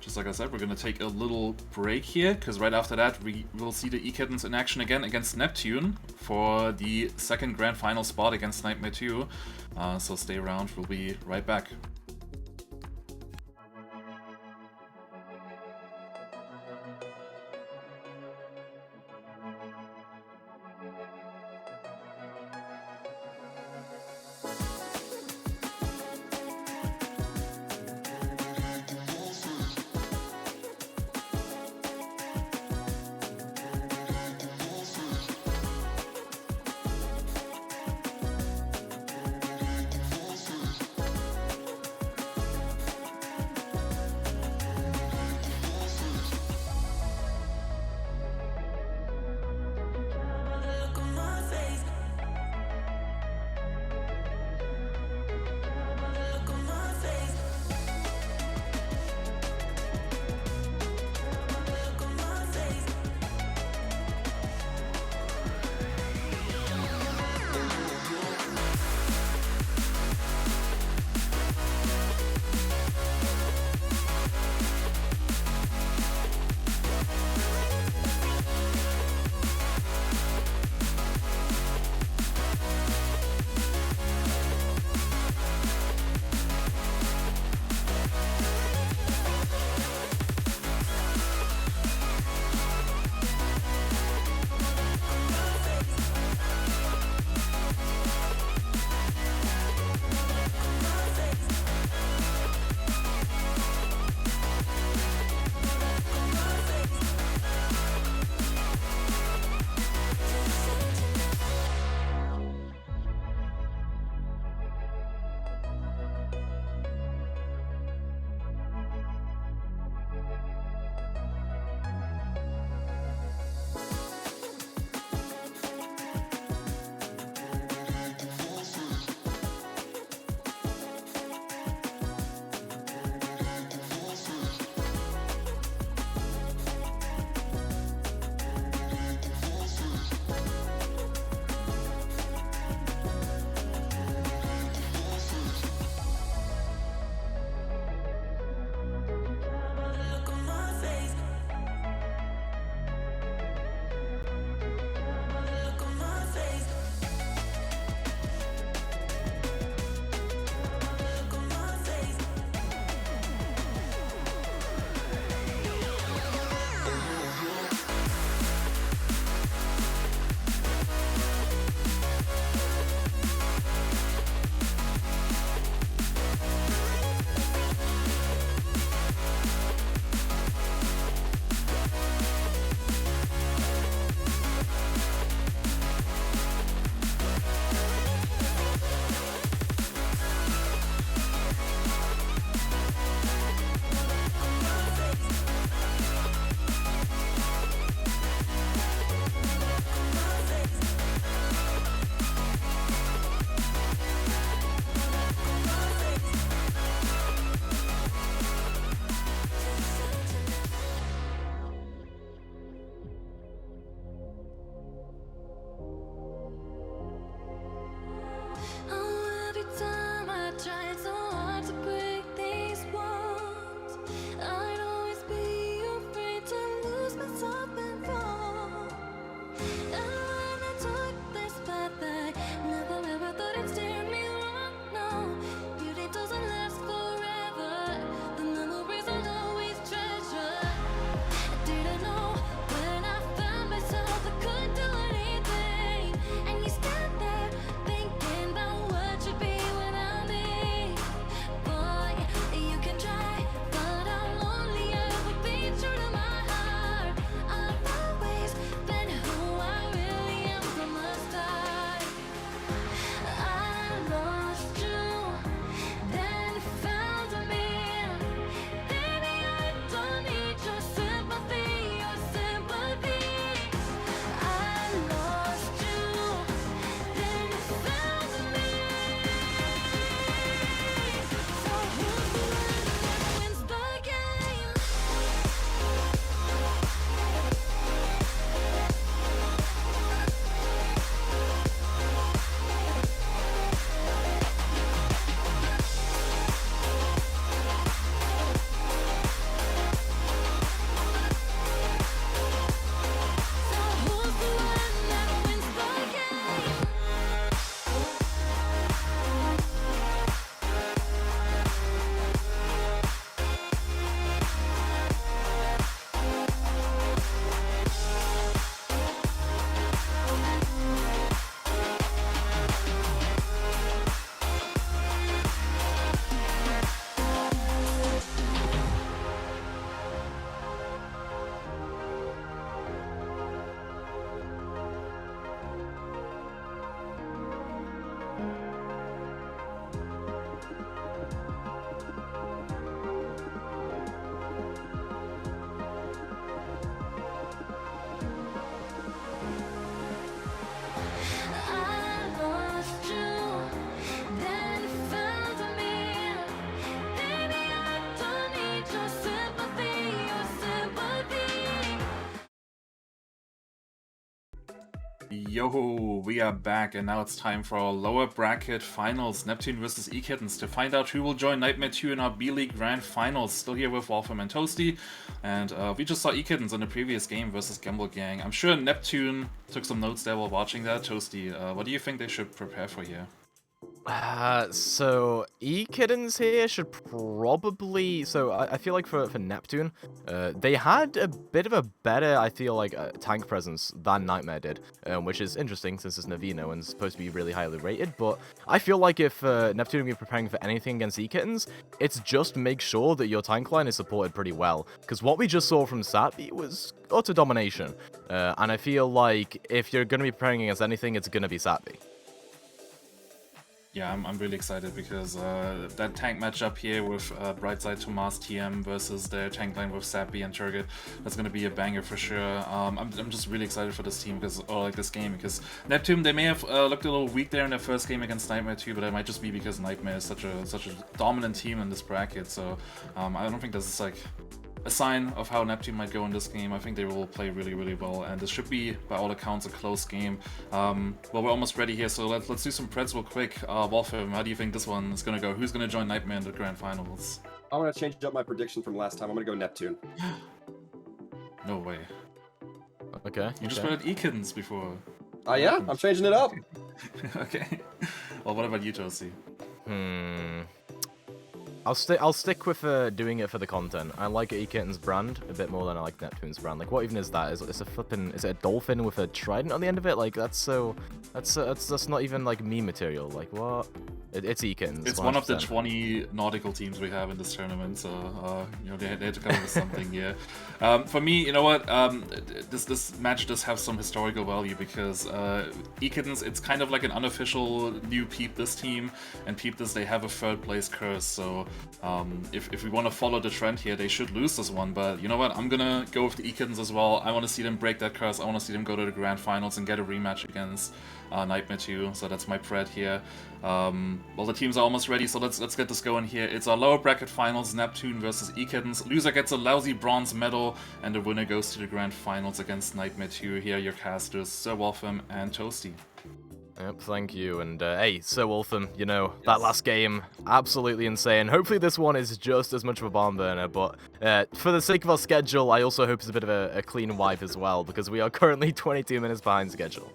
just like I said, we're going to take a little break here, because right after that we will see the ekittens in action again against Neptune for the second grand final spot against Nightmare 2. So stay around, we'll be right back. Yo, we are back, and now it's time for our lower bracket finals, Neptune versus ekittens, to find out who will join Nightmare 2 in our B-League Grand Finals. Still here with Wolfram and Toasty, and we just saw ekittens in the previous game versus Gumble Gang. I'm sure Neptune took some notes there while watching that. Toasty, what do you think they should prepare for here? So ekittens here should probably. So I feel like for Neptune, they had a bit of a better, I feel like, tank presence than Nightmare did, which is interesting since it's Navino and supposed to be really highly rated. But I feel like if Neptune are preparing for anything against ekittens, it's just make sure that your tank line is supported pretty well. Because what we just saw from Satby was utter domination, and I feel like if you're going to be preparing against anything, it's going to be Satby. Yeah, I'm really excited because that tank matchup here with Brightside Tomas TM versus their tank line with Sappy and Turget, that's going to be a banger for sure. I'm just really excited for this team because, or like this game, because Neptune, they may have looked a little weak there in their first game against Nightmare 2, but it might just be because Nightmare is such a dominant team in this bracket. So I don't think this is like a sign of how Neptune might go in this game. I think they will play really, really well, and this should be, by all accounts, a close game. Well, we're almost ready here, so let's do some preds real quick. Wolfram, how do you think this one is gonna go? Who's gonna join Nightmare in the Grand Finals? I'm gonna change up my prediction from last time. I'm gonna go Neptune. No way. Okay. You just played ekittens before. Yeah, I'm changing it up. Okay. Well, what about you, Toasty? I'll stick with doing it for the content. I like ekittens' brand a bit more than I like Neptune's brand. Like, what even is that? Is it a dolphin with a trident on the end of it? Like, that's not even like meme material. Like, what? It's ekittens. It's 100%. One of the 20 nautical teams we have in this tournament, so you know, they had to come up with something here. For me, you know what? This match does have some historical value because ekittens, it's kind of like an unofficial new Peep This team, and Peep This, they have a third place curse. So if we want to follow the trend here, they should lose this one. But you know what? I'm gonna go with the ekittens as well. I want to see them break that curse. I want to see them go to the Grand Finals and get a rematch against Nightmare 2. So that's my pred here. Well, the teams are almost ready, so let's get this going here. It's our lower bracket finals, Neptune versus ekittens. Loser gets a lousy bronze medal, and the winner goes to the Grand Finals against Nightmare 2. Here are your casters, Sir Wolfram and Toasty. Yep, thank you. And hey, Sir Wolfram, you know, that last game, absolutely insane. Hopefully this one is just as much of a barn burner, but for the sake of our schedule, I also hope it's a bit of a clean wipe as well, because we are currently 22 minutes behind schedule.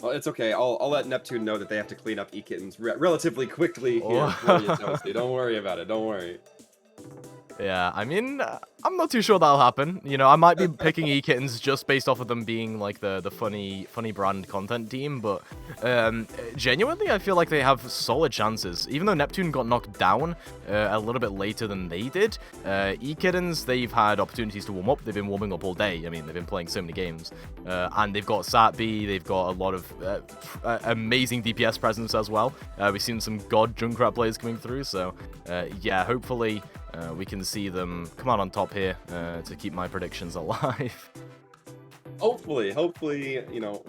Well, it's okay. I'll let Neptune know that they have to clean up ekittens relatively quickly here for you, Toasty. Don't worry about it. Don't worry. Yeah, I mean, I'm not too sure that'll happen. You know, I might be picking ekittens just based off of them being like the funny brand content team, but genuinely, I feel like they have solid chances. Even though Neptune got knocked down a little bit later than they did, ekittens, they've had opportunities to warm up. They've been warming up all day. I mean, they've been playing so many games, and they've got Satby. They've got a lot of amazing DPS presence as well. We've seen some god Junkrat players coming through, so yeah, hopefully we can see them come out on top here to keep my predictions alive. Hopefully, you know,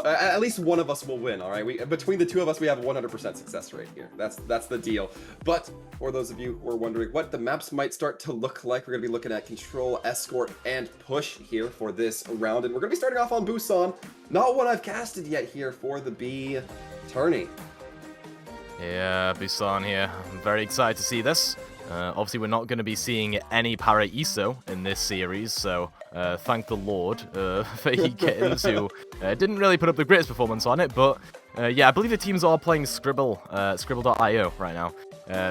at least one of us will win. All right, between the two of us, we have a 100% success rate here. That's the deal. But for those of you who are wondering what the maps might start to look like, we're gonna be looking at Control, Escort, and Push here for this round, and we're gonna be starting off on Busan. Not one I've casted yet here for the B tourney. Yeah, Busan here. I'm very excited to see this. Obviously, we're not going to be seeing any Para-ISO in this series, so thank the Lord for ekittens, who didn't really put up the greatest performance on it, but yeah, I believe the teams are playing Scribble.io right now.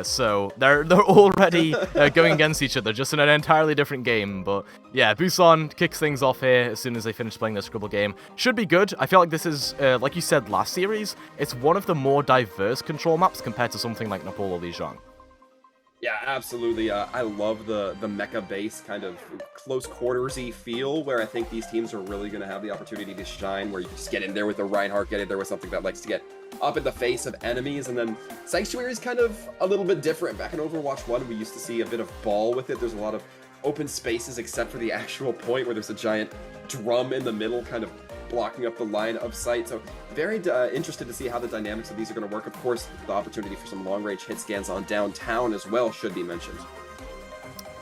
So they're already going against each other, just in an entirely different game. But yeah, Busan kicks things off here as soon as they finish playing their Scribble game. Should be good. I feel like this is, like you said last series, it's one of the more diverse control maps compared to something like Nepal or Lijiang. Yeah, absolutely. I love the mecha base kind of close quarters-y feel where I think these teams are really going to have the opportunity to shine, where you just get in there with the Reinhardt, get in there with something that likes to get up in the face of enemies, and then Sanctuary is kind of a little bit different. Back in Overwatch 1, we used to see a bit of ball with it. There's a lot of open spaces except for the actual point where there's a giant drum in the middle kind of blocking up the line of sight. So very interested to see how the dynamics of these are going to work. Of course, the opportunity for some long-range hit scans on downtown as well should be mentioned.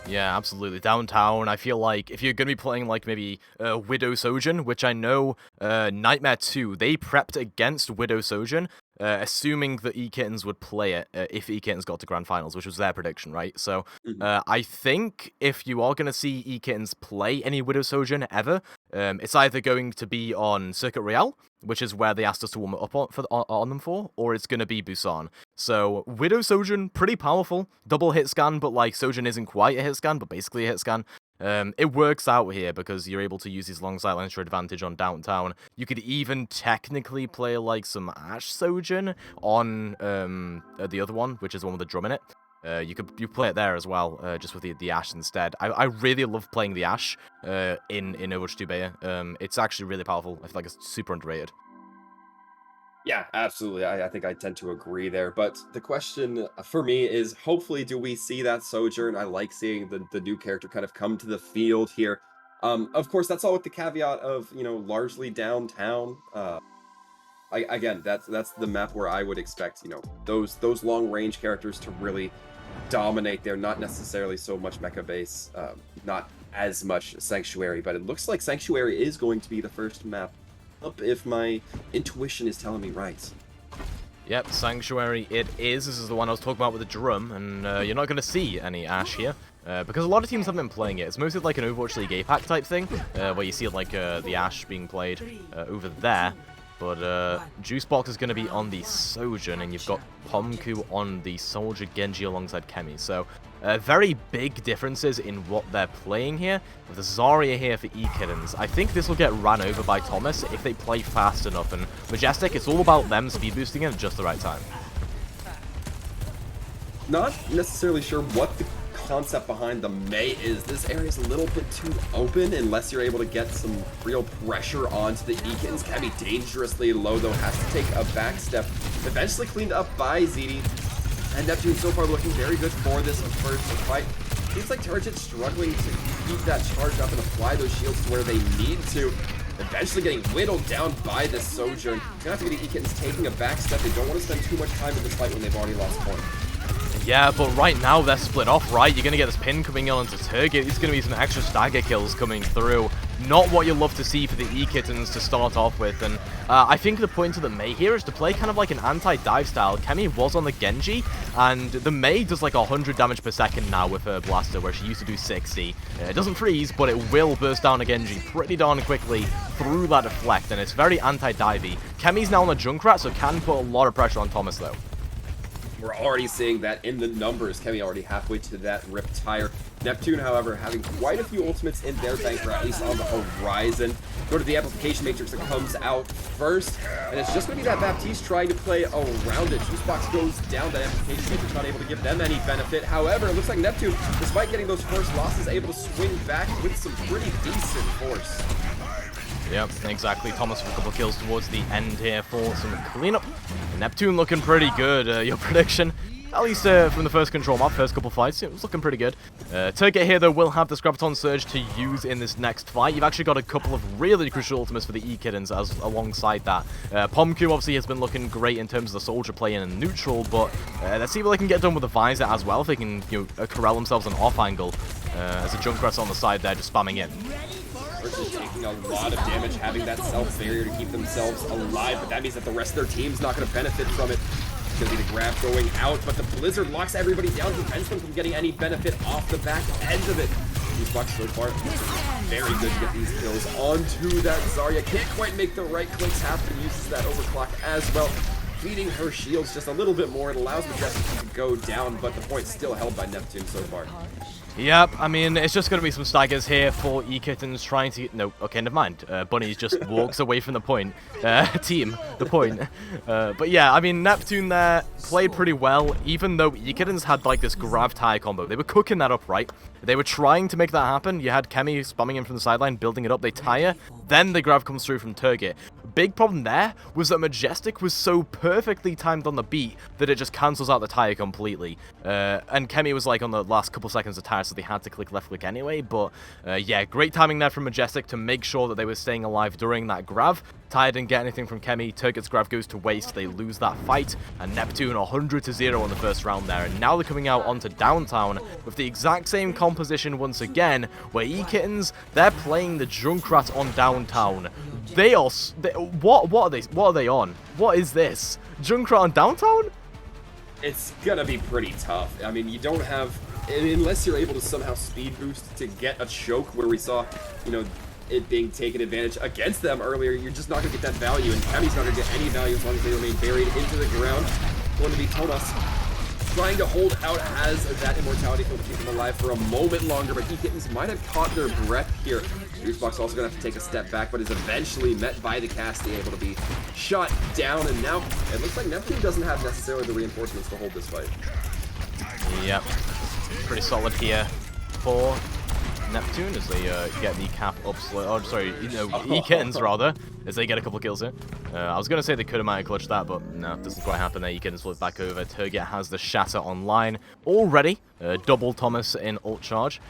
Yeah, absolutely. Downtown, I feel like if you're going to be playing like maybe Widow Sojourn, which I know Nightmare 2, they prepped against Widow Sojourn, assuming that ekittens would play it if ekittens got to Grand Finals, which was their prediction, right? So I think if you are going to see ekittens play any Widow Sojourn ever, it's either going to be on Circuit Royale, which is where they asked us to warm it up on them for, or it's going to be Busan. So, Widow Sojourn, pretty powerful. Double hit scan, but like, Sojourn isn't quite a hit scan, but basically a hit scan. It works out here because you're able to use these long sightlines to your advantage on Downtown. You could even technically play like some Ash Sojourn on the other one, which is the one with the drum in it. You play it there as well, just with the Ash instead. I really love playing the Ash in Overwatch 2 beta. It's actually really powerful. I feel like it's super underrated. Yeah, absolutely. I think I tend to agree there. But the question for me is, hopefully, do we see that Sojourn? I like seeing the new character kind of come to the field here. Of course, that's all with the caveat of, largely Downtown. Again, that's the map where I would expect, those long-range characters to really dominate there. Not necessarily so much mecha base, not as much Sanctuary, but it looks like Sanctuary is going to be the first map up if my intuition is telling me right. Yep, Sanctuary it is. This is the one I was talking about with the drum, and you're not going to see any Ash here. Because a lot of teams have been playing it. It's mostly like an Overwatch League APAC type thing, where you see like the Ash being played over there. But Juicebox is going to be on the Sojourn, and you've got Pomku on the Soldier Genji alongside Kemi. So very big differences in what they're playing here. With the Zarya here for ekittens, I think this will get ran over by Thomas if they play fast enough. And Majestic, it's all about them speed boosting it at just the right time. Not necessarily sure what the concept behind the Mei is. This area is a little bit too open unless you're able to get some real pressure onto the ekittens. Can be dangerously low though, has to take a back step. Eventually cleaned up by ZD. And Neptune so far looking very good for this first fight. Seems like Turgid's struggling to keep that charge up and apply those shields to where they need to. Eventually getting whittled down by this Sojourn. Gonna have to get the ekittens taking a back step. They don't want to spend too much time in this fight when they've already lost point. Yeah, but right now they're split off, right? You're going to get this pin coming in onto Turgid. It's going to be some extra stagger kills coming through. Not what you love to see for the ekittens to start off with. And I think the point of the Mei here is to play kind of like an anti-dive style. Kemi was on the Genji, and the Mei does like 100 damage per second now with her blaster, where she used to do 60. It doesn't freeze, but it will burst down a Genji pretty darn quickly through that deflect, and it's very anti-divey. Kemi's now on the Junkrat, so can put a lot of pressure on Thomas, though. We're already seeing that in the numbers. Kemi already halfway to that ripped tire. Neptune, however, having quite a few ultimates in their bank, or at least on the horizon. Go to the amplification matrix that comes out first, and it's just going to be that Baptiste trying to play around it. Juicebox goes down, that amplification matrix not able to give them any benefit. However, it looks like Neptune, despite getting those first losses, able to swing back with some pretty decent force. Yep, exactly. Thomas with a couple kills towards the end here for some cleanup. Neptune looking pretty good. Your prediction, at least from the first control map, first couple fights, it was looking pretty good. Turgid here, though, will have the Scrapaton Surge to use in this next fight. You've actually got a couple of really crucial ultimates for the ekittens as alongside that. Pomku obviously has been looking great in terms of the Soldier play in neutral, but let's see what they can get done with the Visor as well, if they can corral themselves an off angle. As the Junkrat's on the side there, just spamming in. Versus taking a lot of damage, having that self-barrier to keep themselves alive, but that means that the rest of their team's not going to benefit from it. It's going to be the grab going out, but the Blizzard locks everybody down, prevents them from getting any benefit off the back end of it. Juicebox so far very good to get these kills onto that Zarya. Can't quite make the right clicks happen, uses that overclock as well. Feeding her shields just a little bit more, it allows Majestic to go down, but the point's still held by Neptune so far. Yep, I mean, it's just going to be some staggers here for ekittens trying to... No, okay, never mind. Bunnies just walks away from the point. The point. But yeah, I mean, Neptune there played pretty well, even though ekittens had, like, this grab tire combo. They were cooking that up, right? They were trying to make that happen. You had Kemi spamming in from the sideline, building it up. They tire, then the grab comes through from Turgid. Big problem there was that Majestic was so perfectly timed on the beat that it just cancels out the tire completely. And Kemi was, like, on the last couple seconds of tire, so they had to click left click anyway. But yeah, great timing there from Majestic to make sure that they were staying alive during that grab. Ty didn't get anything from Kemi. Turget's grab goes to waste. They lose that fight. And Neptune 100-0 on the first round there. And now they're coming out onto Downtown with the exact same composition once again, where ekittens, they're playing the Junkrat on Downtown. What are they on? What is this? Junkrat on Downtown? It's gonna be pretty tough. I mean, you don't have, unless you're able to somehow speed boost to get a choke where we saw, you know, it being taken advantage against them earlier, you're just not gonna get that value, and Kemi's not gonna get any value as long as they remain buried into the ground. Going to be Thomas trying to hold out as that immortality field to keep them alive for a moment longer, but ekittens might have caught their breath here. Juicebox also gonna have to take a step back, but is eventually met by the Casty, able to be shot down, and now it looks like Neptune doesn't have necessarily the reinforcements to hold this fight. Yep, pretty solid here for Neptune as they get the cap up slow. Oh, sorry, ekittens rather, as they get a couple of kills here. I was gonna say they could have might have clutched that, but no, it doesn't quite happen there. ekittens flip back over. Turget has the Shatter online already. Double Thomas in ult charge.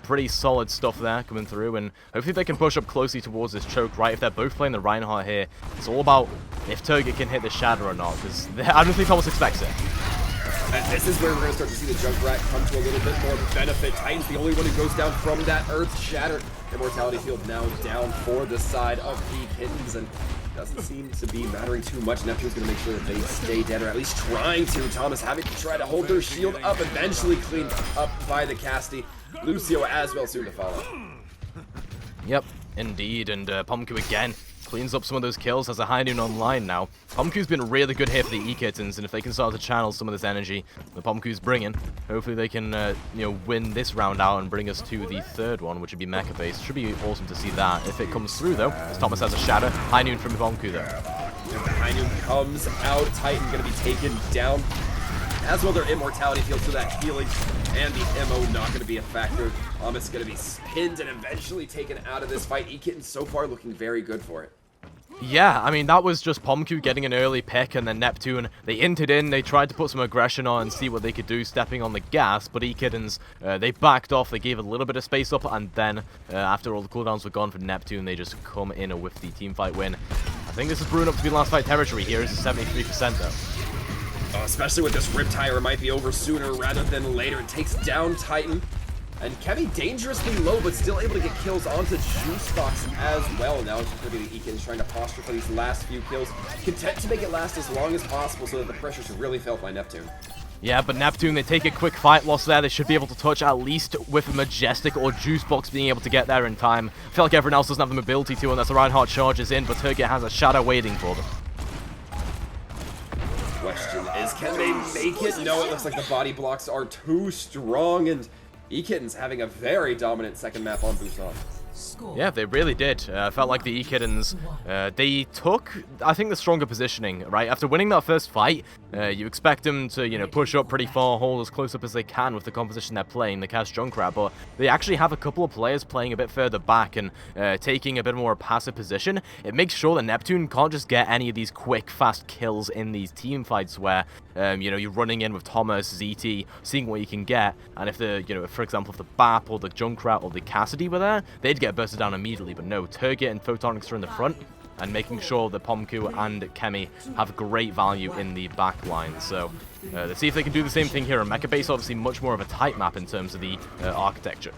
Pretty solid stuff there coming through, and hopefully they can push up closely towards this choke, right? If they're both playing the Reinhardt here, it's all about if Turget can hit the Shatter or not, because I don't think Thomas expects it. And this is where we're going to start to see the Junkrat come to a little bit more benefit. Titan's the only one who goes down from that Earth Shatter. Immortality field now down for the side of ekittens, and doesn't seem to be mattering too much. Neptune's going to make sure that they stay dead, or at least trying to. Thomas having to try to hold their shield up, eventually cleaned up by the Casty. Lucio as well soon to follow. Yep, indeed, and Pomku again cleans up some of those kills, has a High Noon online now. Pomku's been really good here for the ekittens, and if they can start to channel some of this energy the Pomku's bringing, hopefully they can win this round out and bring us to the third one, which would be mecha based. Should be awesome to see that if it comes through though, as Thomas has a Shatter. High Noon from Pomku though. The High Noon comes out. Titan going to be taken down, as well their immortality field, so that healing and the MO not going to be a factor. Thomas going to be pinned and eventually taken out of this fight. ekittens so far looking very good for it. Yeah, I mean, that was just Pomku getting an early pick, and then Neptune, they inted in, they tried to put some aggression on and see what they could do, stepping on the gas, but ekittens, they backed off, they gave a little bit of space up, and then, after all the cooldowns were gone for Neptune, they just come in with the teamfight win. I think this is brewing up to be last fight territory here. This is 73% though. Especially with this Riptire, it might be over sooner rather than later. It takes down Titan. And Kemi dangerously low, but still able to get kills onto Juicebox as well. Now it's just going to be the ekittens trying to posture for these last few kills. Content to make it last as long as possible so that the pressure's really felt by Neptune. Yeah, but Neptune, they take a quick fight loss there. They should be able to touch at least with Majestic or Juicebox being able to get there in time. I feel like everyone else doesn't have the mobility to unless the Reinhardt charges in, but Turget has a Shadow waiting for them. Question is, can they make it? No, it looks like the body blocks are too strong, and ekittens having a very dominant second map on Busan. Yeah, they really did. Felt like the ekittens, they took, I think, the stronger positioning, right? After winning that first fight, you expect them to, push up pretty far, hold as close up as they can with the composition they're playing, the Cash Junkrat, but they actually have a couple of players playing a bit further back and taking a bit more passive position. It makes sure that Neptune can't just get any of these quick, fast kills in these team fights where, you're running in with Thomas, ZT, seeing what you can get, and if the, for example, if the BAP or the Junkrat or the Cassidy were there, they'd get bursted down immediately, but no, Turget and Photonics are in the front, and making sure that Pomku and Kemi have great value in the back line. So let's see if they can do the same thing here. And Mecha Base obviously much more of a tight map in terms of the architecture.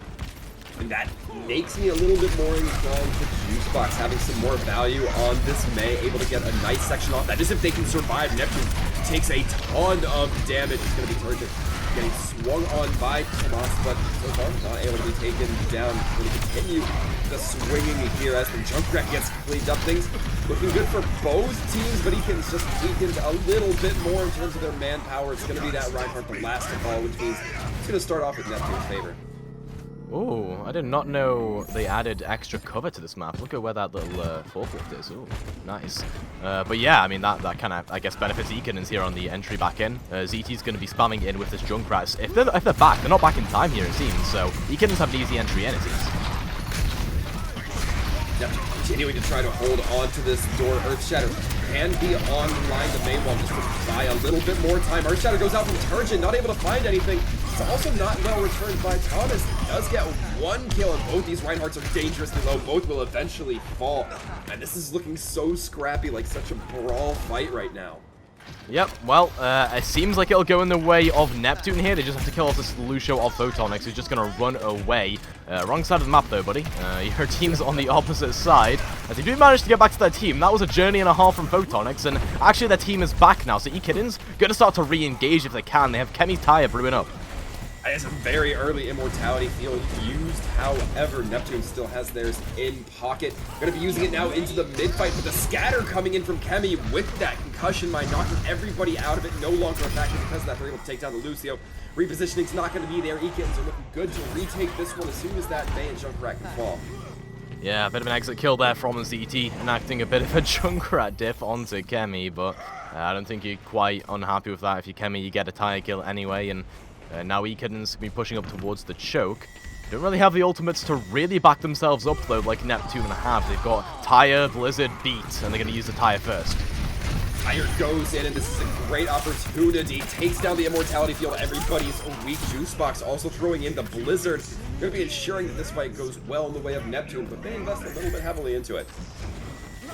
And that makes me a little bit more inclined to Juicebox having some more value on this May, able to get a nice section off. That is if they can survive. Neptune takes a ton of damage. It's going to be Turget getting swung on by Tomas, but so far not able to be taken down. Going to continue the swinging here as the Junkrat gets cleaned up. Things looking good for both teams, but ekittens just weakened a little bit more in terms of their manpower. It's going to be that Reinhardt the last of all, which means it's going to start off with Neptune's favor. Oh, I did not know they added extra cover to this map. Look at where that little forklift is. Oh, nice. But yeah, I mean, that kind of, I guess, benefits ekittens here on the entry back in. ZT's going to be spamming in with this Junkrat. If they're back, they're not back in time here, it seems. So ekittens have an easy entry in, it seems. Yep, continuing to try to hold on to this door. Earth Shatter can be online. The main wall just to buy a little bit more time. Earth Shatter goes out from Turgid, not able to find anything. It's also not well returned by Thomas. He does get one kill, and both these Reinhardts are dangerously low. Both will eventually fall. And this is looking so scrappy, like such a brawl fight right now. Yep, well, it seems like it'll go in the way of Neptune here. They just have to kill off this Lucio of Photonics, who's just going to run away. Wrong side of the map, though, buddy. Your team's on the opposite side. As they do manage to get back to their team, that was a journey and a half from Photonics, and actually their team is back now, so ekittens going to start to re-engage if they can. They have Kemi's Tire brewing up. It's a very early Immortality field used, however, Neptune still has theirs in pocket. Gonna be using it now into the mid-fight, but the scatter coming in from Kemi with that concussion mine, knocking everybody out of it, no longer a factor because of that. They're able to take down the Lucio. Repositioning's not gonna be there. ekittens are looking good to retake this one as soon as that May and Junkrat can fall. Yeah, a bit of an exit kill there from ZT, enacting a bit of a Junkrat diff onto Kemi, but I don't think you're quite unhappy with that. If you're Kemi, you get a tire kill anyway, and now ekittens can be pushing up towards the choke. Don't really have the ultimates to really back themselves up, though, like Neptune have. They've got Tire, Blizzard, Beat, and they're going to use the Tire first. Tire goes in, and this is a great opportunity. Takes down the Immortality field. Everybody's a weak juice box. Also throwing in the Blizzard. Going to be ensuring that this fight goes well in the way of Neptune, but they invest a little bit heavily into it.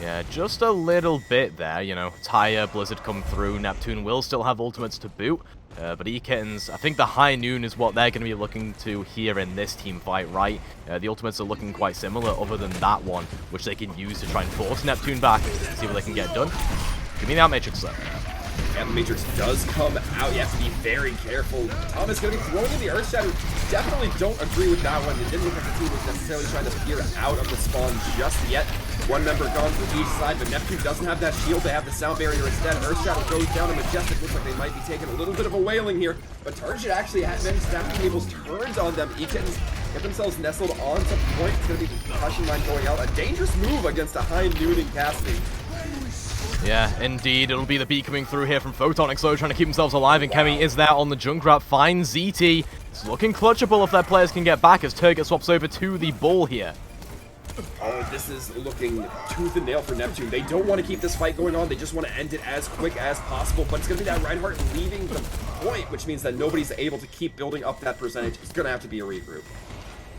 Yeah, just a little bit there, you know. Tire, Blizzard come through. Neptune will still have ultimates to boot. But ekittens, I think the High Noon is what they're going to be looking to here in this team fight, right? The ultimates are looking quite similar other than that one, which they can use to try and force Neptune back and see what they can get done. Give me that Matrix, though. And the Matrix does come out. You have to be very careful. Thomas going to be throwing in the Earth Shatter. Definitely don't agree with that one. It didn't look like the team was necessarily trying to peer out of the spawn just yet. One member gone from each side, but Neptune doesn't have that shield. They have the sound barrier instead. Earth Shadow goes down, and Majestic looks like they might be taking a little bit of a wailing here. But Target actually had many staffing tables turned on them. ekittens get themselves nestled onto point. It's going to be the concussion line going out. A dangerous move against a High Noon in Cassidy. Yeah, indeed. It'll be the beat coming through here from Photonics, though, trying to keep themselves alive, and Kemi is there on the Junkrat. Finds ZT. It's looking clutchable if their players can get back as Turget swaps over to the ball here. Oh, this is looking tooth and nail for Neptune. They don't want to keep this fight going on. They just want to end it as quick as possible. But it's going to be that Reinhardt leaving the point, which means that nobody's able to keep building up that percentage. It's going to have to be a regroup.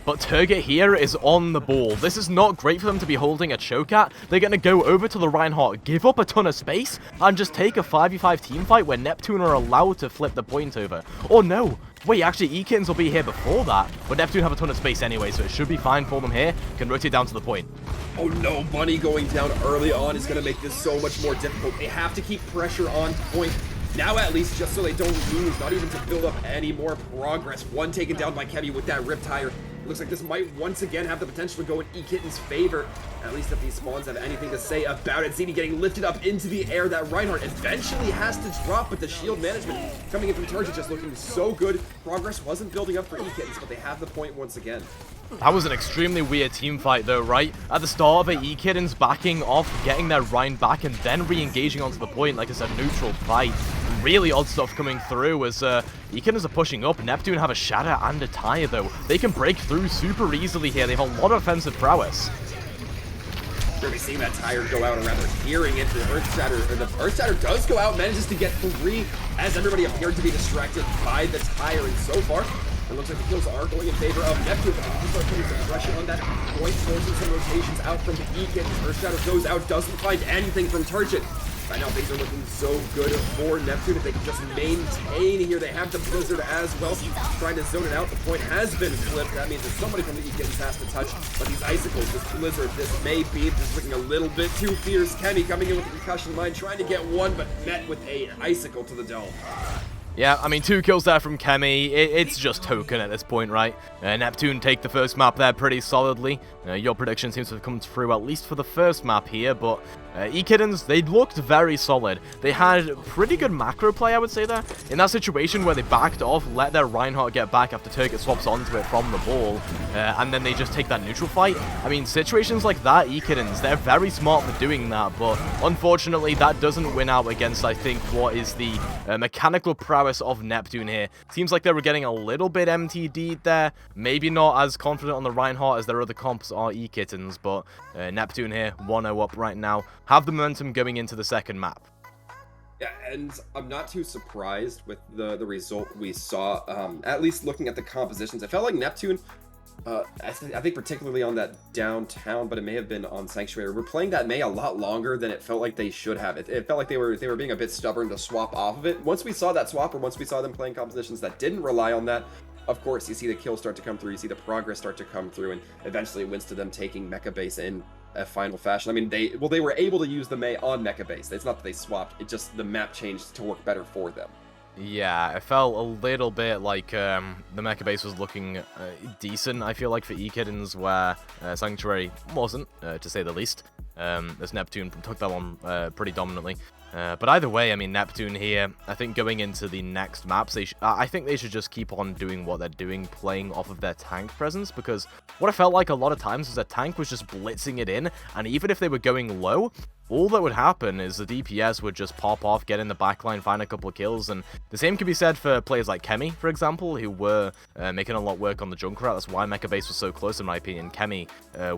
But Turget here is on the ball. This is not great for them to be holding a choke at. They're going to go over to the Reinhardt, give up a ton of space, and just take a 5v5 team fight where Neptune are allowed to flip the point over. Or no. Wait, actually, ekittens will be here before that, but Neptune have a ton of space anyway, so it should be fine for them here. Can rotate down to the point. Oh no, Bunny going down early on is going to make this so much more difficult. They have to keep pressure on point. Now at least, just so they don't lose, not even to build up any more progress. One taken down by Kemi with that Rip Tire. It looks like this might once again have the potential to go in ekittens' favor. At least if these spawns have anything to say about it. ZT getting lifted up into the air. That Reinhardt eventually has to drop, but the shield management coming in from Target just looking so good. Progress wasn't building up for ekittens, but they have the point once again. That was an extremely weird team fight though, right? At the start of it, ekittens backing off, getting their Rein back, and then re-engaging onto the point like it's a neutral fight. Really odd stuff coming through as ekittens are pushing up. Neptune have a Shatter and a Tire though. They can break through super easily here. They have a lot of offensive prowess. We're going to be seeing that Tire go out, or rather hearing it. The Earth Shatter does go out, manages to get 3 as everybody appeared to be distracted by the Tire, and so far it looks like the kills are going in favor of Neptune, but they can start putting some pressure on that point, forcing some rotations out from the ekittens. Earth Shatter goes out, doesn't find anything from Target. Right now things are looking so good for Neptune. If they can just maintain here, they have the Blizzard as well. Trying to zone it out. The point has been flipped. That means that somebody from the ekittens has to touch. But these icicles, this Blizzard, this may be just looking a little bit too fierce. Kemi coming in with the concussion line, trying to get one, but met with a icicle to the dome. Yeah, I mean, 2 kills there from Kemi. It's just token at this point, right? Neptune take the first map there pretty solidly. Your prediction seems to have come through, at least for the first map here, but ekittens, they looked very solid. They had pretty good macro play, I would say, there. In that situation where they backed off, let their Reinhardt get back after Turget swaps onto it from the ball, and then they just take that neutral fight. I mean, situations like that, ekittens, they're very smart for doing that, but unfortunately, that doesn't win out against, I think, what is the mechanical prowess of Neptune here. Seems like they were getting a little bit MTD'd there. Maybe not as confident on the Reinhardt as their other comps are ekittens, but Neptune here, 1-0 up right now. Have the momentum going into the second map. Yeah, and I'm not too surprised with the result we saw. At least looking at the compositions, it felt like Neptune. I think particularly on that downtown, but it may have been on Sanctuary. We're playing that Mei a lot longer than it felt like they should have. It felt like they were being a bit stubborn to swap off of it. Once we saw that swap, or once we saw them playing compositions that didn't rely on that, of course, you see the kills start to come through, you see the progress start to come through, and eventually it wins to them taking Mecha Base in a final fashion. I mean, they were able to use the Mei on Mecha Base. It's not that they swapped, it just the map changed to work better for them. Yeah, it felt a little bit like the Mecha Base was looking decent, I feel like, for ekittens, where Sanctuary wasn't, to say the least. As Neptune took that one pretty dominantly. But either way, I mean, Neptune here, I think going into the next maps, I think they should just keep on doing what they're doing, playing off of their tank presence, because what I felt like a lot of times was their tank was just blitzing it in, and even if they were going low, all that would happen is the DPS would just pop off, get in the backline, find a couple of kills, and the same can be said for players like Kemi, for example, who were making a lot of work on the Junkrat. That's why Mecha Base was so close, in my opinion. Kemi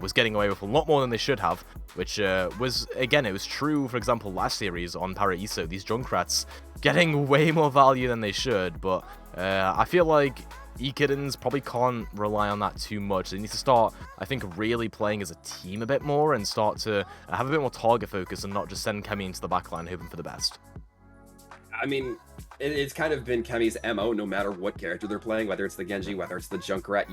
was getting away with a lot more than they should have, which was, again, it was true, for example, last series on Paraiso, these Junkrats getting way more value than they should, but I feel like ekittens probably can't rely on that too much. They need to start, I think, really playing as a team a bit more and start to have a bit more target focus and not just send Kemi into the backline hoping for the best. I mean, it's kind of been Kemi's MO no matter what character they're playing, whether it's the Genji, whether it's the Junkrat.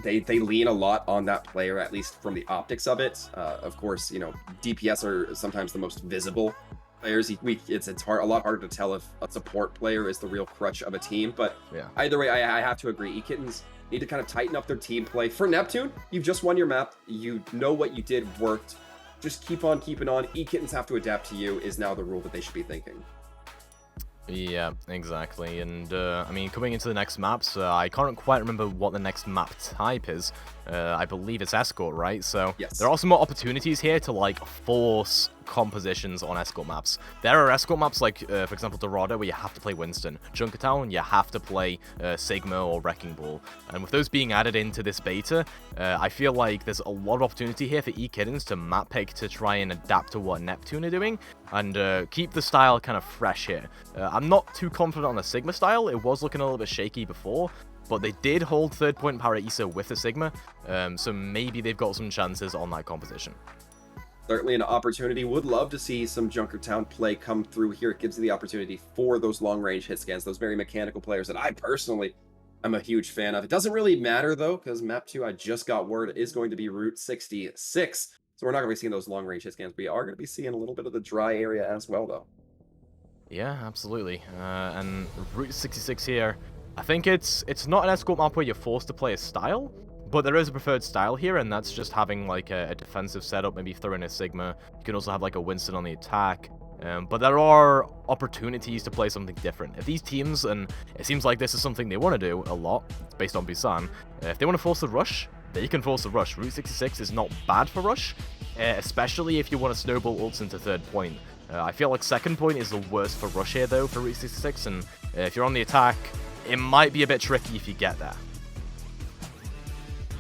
They lean a lot on that player, at least from the optics of it. Of course, you know, DPS are sometimes the most visible players. It's a lot harder to tell if a support player is the real crutch of a team, but yeah. Either way, I have to agree. ekittens need to kind of tighten up their team play. For Neptune, you've just won your map. You know what you did worked. Just keep on keeping on. ekittens have to adapt to you is now the rule that they should be thinking. Yeah, exactly. And, I mean, coming into the next maps, I can't quite remember what the next map type is. I believe it's Escort, right? So yes. There are some more opportunities here to, like, force compositions on Escort maps. There are Escort maps like, for example, Dorado, where you have to play Winston. Junkertown, you have to play Sigma or Wrecking Ball. And with those being added into this beta, I feel like there's a lot of opportunity here for ekittens to map pick to try and adapt to what Neptune are doing and keep the style kind of fresh here. I'm not too confident on the Sigma style. It was looking a little bit shaky before, but they did hold third point Paraiso with the Sigma, so maybe they've got some chances on that composition. Certainly an opportunity. Would love to see some Junkertown play come through here. It gives you the opportunity for those long-range hit scans, those very mechanical players that I personally am a huge fan of. It doesn't really matter, though, because Map 2, I just got word, is going to be Route 66. So we're not going to be seeing those long-range hit scans. We are going to be seeing a little bit of the dry area as well, though. Yeah, absolutely. And Route 66 here, I think it's not an Escort map where you're forced to play a style, but there is a preferred style here, and that's just having like a defensive setup, maybe throw in a Sigma. You can also have like a Winston on the attack. But there are opportunities to play something different. If these teams, and it seems like this is something they want to do a lot, based on Busan, if they want to force the rush, they can force the rush. Route 66 is not bad for rush, especially if you want to snowball ults into third point. I feel like second point is the worst for rush here, though, for Route 66, and if you're on the attack, it might be a bit tricky if you get there.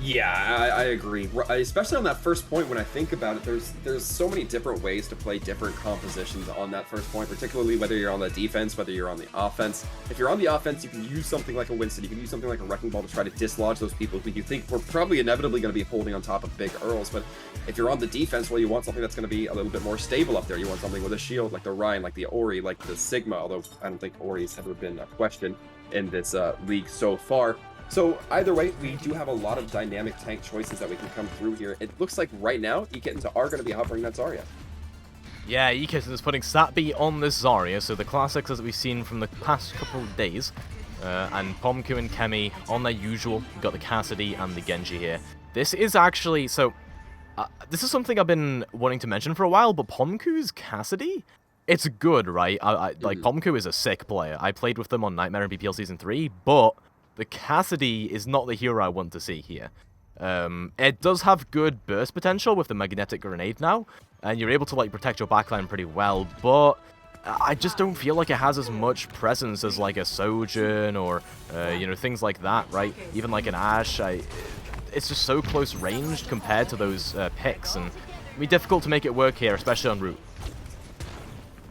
Yeah, I agree. Especially on that first point, when I think about it, there's so many different ways to play different compositions on that first point, particularly whether you're on the defense, whether you're on the offense. If you're on the offense, you can use something like a Winston, you can use something like a Wrecking Ball to try to dislodge those people who you think we're probably inevitably going to be holding on top of big Earls. But if you're on the defense, well, you want something that's going to be a little bit more stable up there. You want something with a shield, like the Ryan, like the Ori, like the Sigma, although I don't think Ori's ever been a question in this league so far. So either way, we do have a lot of dynamic tank choices that we can come through here. It looks like right now, ekittens are going to be hovering that Zarya. Yeah, ekittens is putting Satby on this Zarya, so the classics that we've seen from the past couple of days. And Pomku and Kemi on their usual. We've got the Cassidy and the Genji here. This is actually, so, this is something I've been wanting to mention for a while, but Pomku's Cassidy? It's good, right? Like, Pomku is a sick player. I played with them on NITEMARE and BPL Season 3, but the Cassidy is not the hero I want to see here. It does have good burst potential with the magnetic grenade now, and you're able to like protect your backline pretty well, but I just don't feel like it has as much presence as like a Sojourn or, you know, things like that, right? Even like an Ashe, it's just so close ranged compared to those picks, and it'd be difficult to make it work here, especially on route.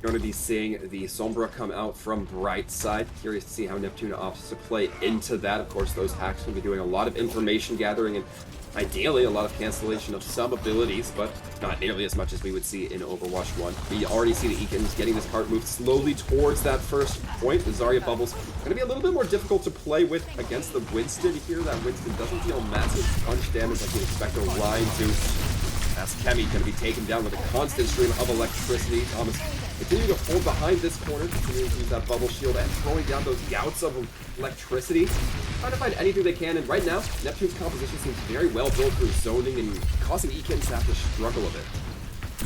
Going to be seeing the Sombra come out from Brightside. Curious to see how Neptune opts to play into that. Of course, those hacks will be doing a lot of information gathering and ideally a lot of cancellation of some abilities, but not nearly as much as we would see in Overwatch 1. We already see the ekittens getting this cart moved slowly towards that first point. The Zarya bubble's going to be a little bit more difficult to play with against the Winston here. That Winston doesn't deal massive punch damage like you'd expect a Ryan to. That's Kemi going to be taken down with a constant stream of electricity. Thomas continuing to hold behind this corner, continuing to use that bubble shield and throwing down those gouts of electricity. Trying to find anything they can, and right now, Neptune's composition seems very well built through zoning and causing ekittens to have to struggle a bit.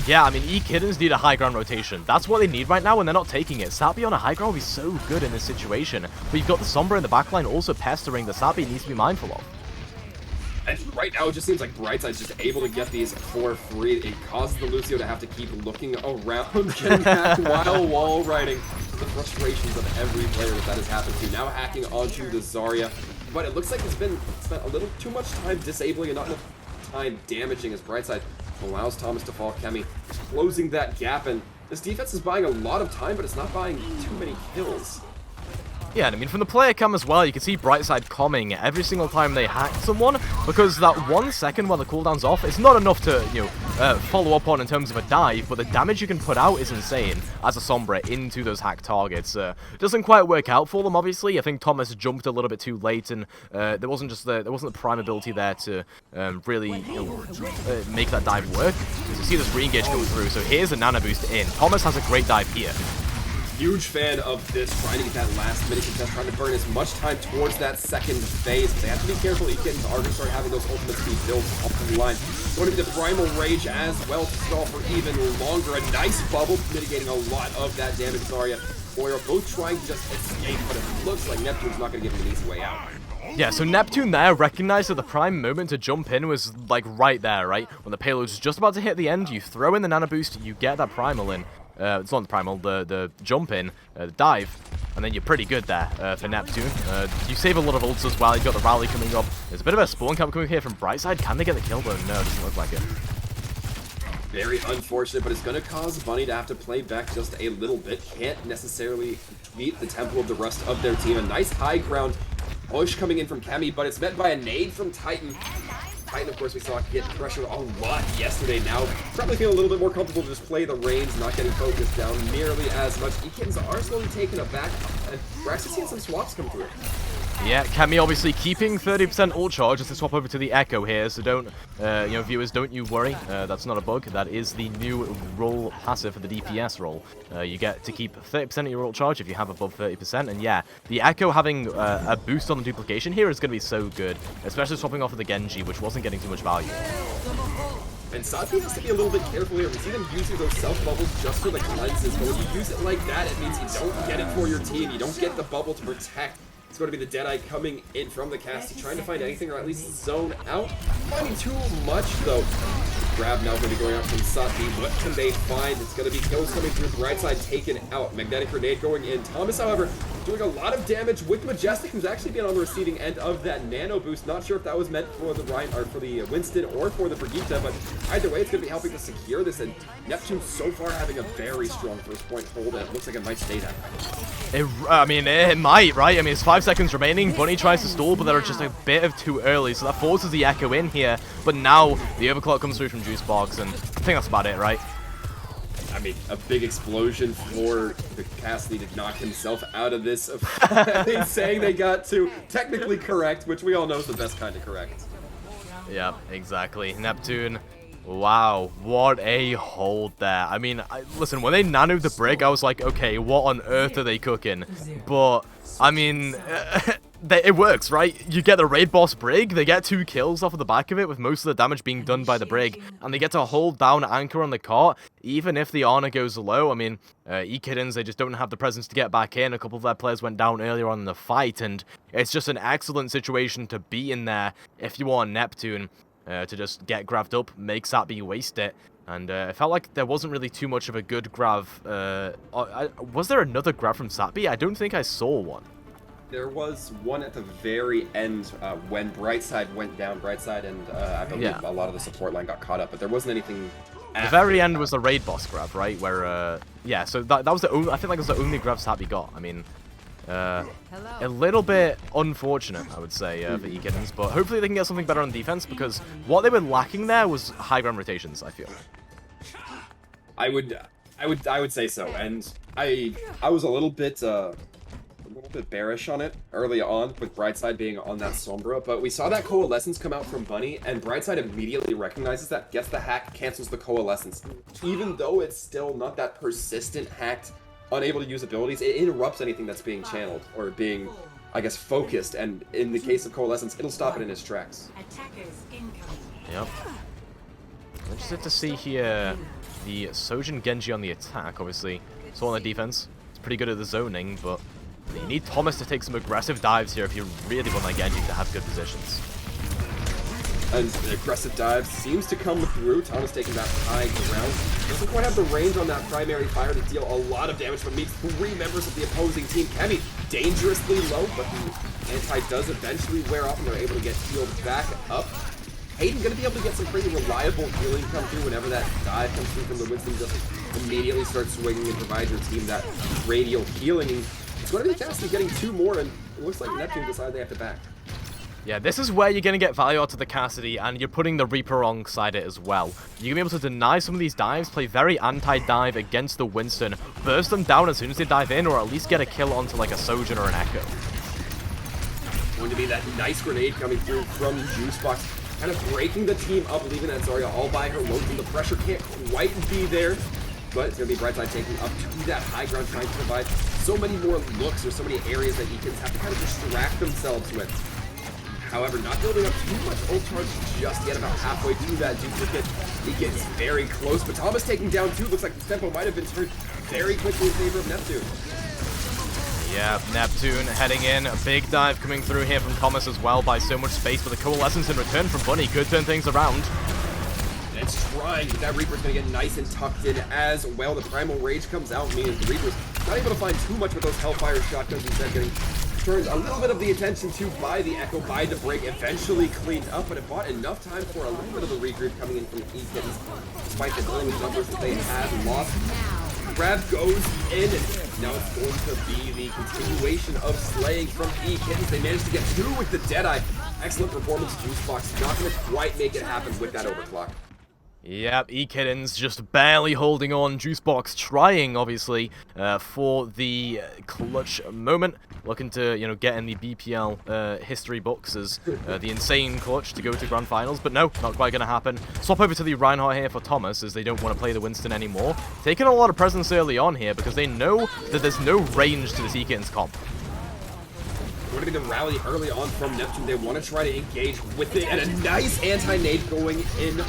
Yeah, I mean, ekittens need a high ground rotation. That's what they need right now, and they're not taking it. Sappy on a high ground would be so good in this situation. But you've got the Sombra in the backline also pestering the Sappy needs to be mindful of. And right now, it just seems like Brightside's just able to get these for free. It causes the Lucio to have to keep looking around, getting back while wall riding. The frustrations of every player that has happened to. Now hacking onto the Zarya. But it looks like it's been spent a little too much time disabling and not enough time damaging as Brightside allows Thomas to fall. Kemi closing that gap, and this defense is buying a lot of time, but it's not buying too many kills. Yeah, and I mean, from the player cam as well, you can see Brightside coming every single time they hack someone, because that 1 second while the cooldown's off, it's not enough to, follow up on in terms of a dive, but the damage you can put out is insane as a Sombra into those hack targets. Doesn't quite work out for them, obviously. I think Thomas jumped a little bit too late, and there wasn't the prime ability there to really make that dive work. Because you see this re-engage come through, so here's a nano boost in. Thomas has a great dive here. Huge fan of this, trying to get that last minute contest, trying to burn as much time towards that second phase. But they have to be careful. Ekittens are going to start having those ultimates be built off the line. Going to be the Primal Rage as well to stall for even longer. A nice bubble, mitigating a lot of that damage. Zarya, Boyer both trying to just escape, but it looks like Neptune's not going to give them an easy way out. Yeah, so Neptune there recognized that the prime moment to jump in was, like, right there, right? When the payload's just about to hit the end, you throw in the nano boost, you get that primal in. It's not the primal, the jump in, the dive, and then you're pretty good there for Neptune. You save a lot of ults as well. You've got the rally coming up. There's a bit of a spawn camp coming here from Brightside. Can they get the kill though? No, it doesn't look like it. Very unfortunate, but it's going to cause Bunny to have to play back just a little bit. Can't necessarily beat the tempo of the rest of their team. A nice high ground push coming in from Kemi, but it's met by a nade from Titan. Titan, of course, we saw get pressured a lot yesterday. Now, probably feeling a little bit more comfortable to just play the reins, not getting focused down nearly as much. Ekittens are slowly taking it back, and we're actually seeing some swaps come through. Yeah, Kemi obviously keeping 30% ult charge as they swap over to the Echo here, so don't, viewers, don't you worry. That's not a bug. That is the new role passive for the DPS role. You get to keep 30% of your ult charge if you have above 30%, and yeah, the Echo having a boost on the duplication here is going to be so good, especially swapping off of the Genji, which wasn't getting too much value. And Sati has to be a little bit careful here. We see them using those self-bubbles just for the cleanses, but when you use it like that, it means you don't get it for your team. You don't get the bubble to protect. It's going to be the Deadeye coming in from the cast, trying to find anything or at least zone out. Finding too much though. Grab now going to be going out from Sati. What can they find? It's going to be kills coming through. Brightside taken out. Magnetic Grenade going in. Thomas, however, doing a lot of damage with Majestic, who's actually been on the receiving end of that nano boost. Not sure if that was meant for the Ryan or for the Winston or for the Brigitte, but either way, it's going to be helping to secure this. And Neptune so far having a very strong first point hold, and it looks like it might stay that way. It might, right? I mean, it's 5 seconds remaining. Bunny tries to stall, but they're just a bit of too early, so that forces the Echo in here. But now the overclock comes through from Juicebox, and I think that's about it, right? I mean, a big explosion for the Cassidy to knock himself out of this. Saying they got to technically correct, which we all know is the best kind of correct. Yeah, exactly. Neptune. Wow, what a hold there. I mean, listen, when they nanoed the brig, I was like, okay, what on earth are they cooking? But, I mean, it works, right? You get the raid boss brig, they get 2 kills off of the back of it, with most of the damage being done by the brig, and they get to hold down anchor on the cart, even if the honor goes low. I mean, ekittens, they just don't have the presence to get back in. A couple of their players went down earlier on in the fight, and it's just an excellent situation to be in there if you are Neptune. To just get grabbed up, make Satby waste it, and it felt like there wasn't really too much of a good grab. Was there another grab from Satby? I don't think I saw one. There was one at the very end when Brightside went down. Brightside and I believe a lot of the support line got caught up, but there wasn't anything The very end was the raid boss grab, right? Where, yeah, so that was the only, I think that was the only grab stat we got. I mean, a little bit unfortunate, I would say, for ekittens, but hopefully they can get something better on defense, because what they were lacking there was high ground rotations, I feel. I would say so, and I was a little bit bearish on it early on, with Brightside being on that Sombra, but we saw that Coalescence come out from Bunny, and Brightside immediately recognizes that, gets the hack, cancels the Coalescence. Even though it's still not that persistent hacked, unable to use abilities, it interrupts anything that's being channeled, or being, I guess, focused, and in the case of Coalescence, it'll stop it in its tracks. Yep. Interested to see here the Sojin Genji on the attack, obviously. So on the defense, it's pretty good at the zoning, but you need Thomas to take some aggressive dives here if you really want that Genji to have good positions. And the aggressive dive seems to come through. Thomas taking that high ground. Doesn't quite have the range on that primary fire to deal a lot of damage, but meets 3 members of the opposing team. Kemi dangerously low, but the anti does eventually wear off and they're able to get healed back up. Hayden gonna be able to get some pretty reliable healing come through whenever that dive comes through from the Winston. Just immediately start swinging and provide your team that radial healing. And it's going to be the case of getting 2 more, and it looks like Neptune decided they have to back. Yeah, this is where you're going to get value out of the Cassidy, and you're putting the Reaper alongside it as well. You're going to be able to deny some of these dives, play very anti-dive against the Winston, burst them down as soon as they dive in, or at least get a kill onto like a Sojin or an Echo. Going to be that nice grenade coming through from Juicebox, kind of breaking the team up, leaving that Zarya all by her lonesome. The pressure can't quite be there, but it's going to be Brightside taking up to that high ground, trying to provide so many more looks or so many areas that ekittens have to kind of distract themselves with. However, not building up too much ult charge just yet, about halfway through that duplicate. He gets very close, but Thomas taking down 2. Looks like the tempo might have been turned very quickly in favor of Neptune. Yeah, Neptune heading in. A big dive coming through here from Thomas as well, by so much space, but the Coalescence in return from Bunny could turn things around. It's trying, but that Reaper's going to get nice and tucked in as well. The Primal Rage comes out, meaning the Reaper's not able to find too much with those Hellfire shotguns, instead getting turned a little bit of the attention to by the Echo, by the break, eventually cleaned up, but it bought enough time for a little bit of a regroup coming in from ekittens, despite the early numbers that they had lost. Grab goes in, and now it's going to be the continuation of slaying from ekittens. They managed to get 2 with the Deadeye. Excellent performance, Juicebox. Not going to quite make it happen with that overclock. Yep, ekittens just barely holding on. Juicebox trying, obviously, for the clutch moment. Looking to, you know, get in the BPL history books as the insane clutch to go to Grand Finals. But no, not quite going to happen. Swap over to the Reinhardt here for Thomas, as they don't want to play the Winston anymore. Taking a lot of presence early on here, because they know that there's no range to this ekittens comp. Going to be the rally early on from Neptune. They want to try to engage with it, and a nice anti-nade going in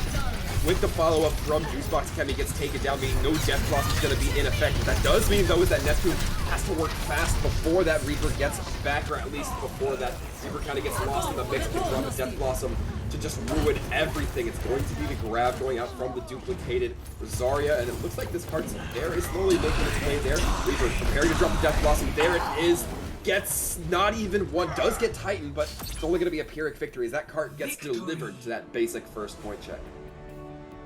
with the follow-up from Juicebox. Kemi gets taken down, meaning no Death Blossom is going to be in effect. What that does mean, though, is that Neptune has to work fast before that Reaper gets back, or at least before that Reaper kind of gets lost in the mix. Can drop a Death Blossom to just ruin everything. It's going to be the grab going out from the duplicated Zarya, and it looks like this card's very slowly making its way there. Reaper preparing to drop the Death Blossom. There it is. Gets not even one, does get Titan, but it's only going to be a Pyrrhic victory as that card gets delivered to that basic first point check.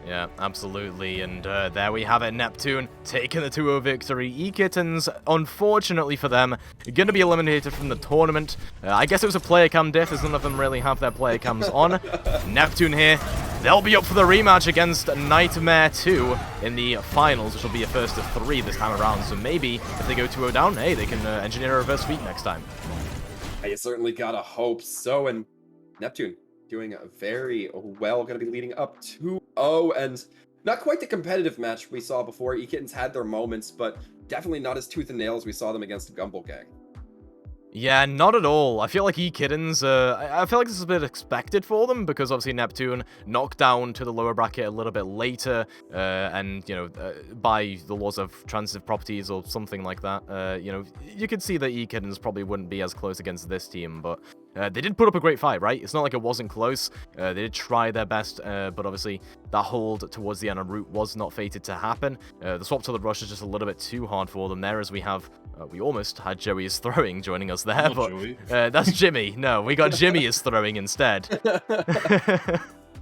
Yeah, absolutely, and there we have it, Neptune taking the 2-0 victory. ekittens, unfortunately for them, going to be eliminated from the tournament. I guess it was a player cam diff, as none of them really have their player cams on. Neptune here, they'll be up for the rematch against NITEMARE 2 in the finals, which will be a first of 3 this time around. So maybe if they go 2-0 down, hey, they can engineer a reverse sweep next time. You certainly gotta hope so, and Neptune doing very well, going to be leading up 2-0, and not quite the competitive match we saw before. ekittens had their moments, but definitely not as tooth and nail as we saw them against Gumble Gang. Yeah, not at all. I feel like ekittens, I feel like this is a bit expected for them, because obviously Neptune knocked down to the lower bracket a little bit later, and, you know, by the laws of transitive properties or something like that, you know, you could see that ekittens probably wouldn't be as close against this team, but they did put up a great fight, right? It's not like it wasn't close. They did try their best, but obviously that hold towards the end of route was not fated to happen. The swap to the rush is just a little bit too hard for them there, as we have, we almost had Joey is throwing joining us there, but that's Jimmy. No, we got Jimmy is throwing instead.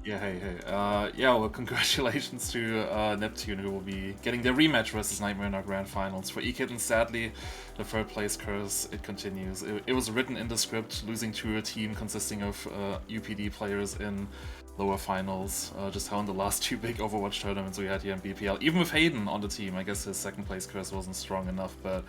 Yeah, hey. Yeah, well, congratulations to Neptune, who will be getting their rematch versus NITEMARE in our grand finals. For ekittens, sadly, the third place curse, it continues. It was written in the script, losing to a team consisting of UPD players in lower finals, just how in the last two big Overwatch tournaments we had here in BPL. Even with Hayden on the team, I guess his second place curse wasn't strong enough, but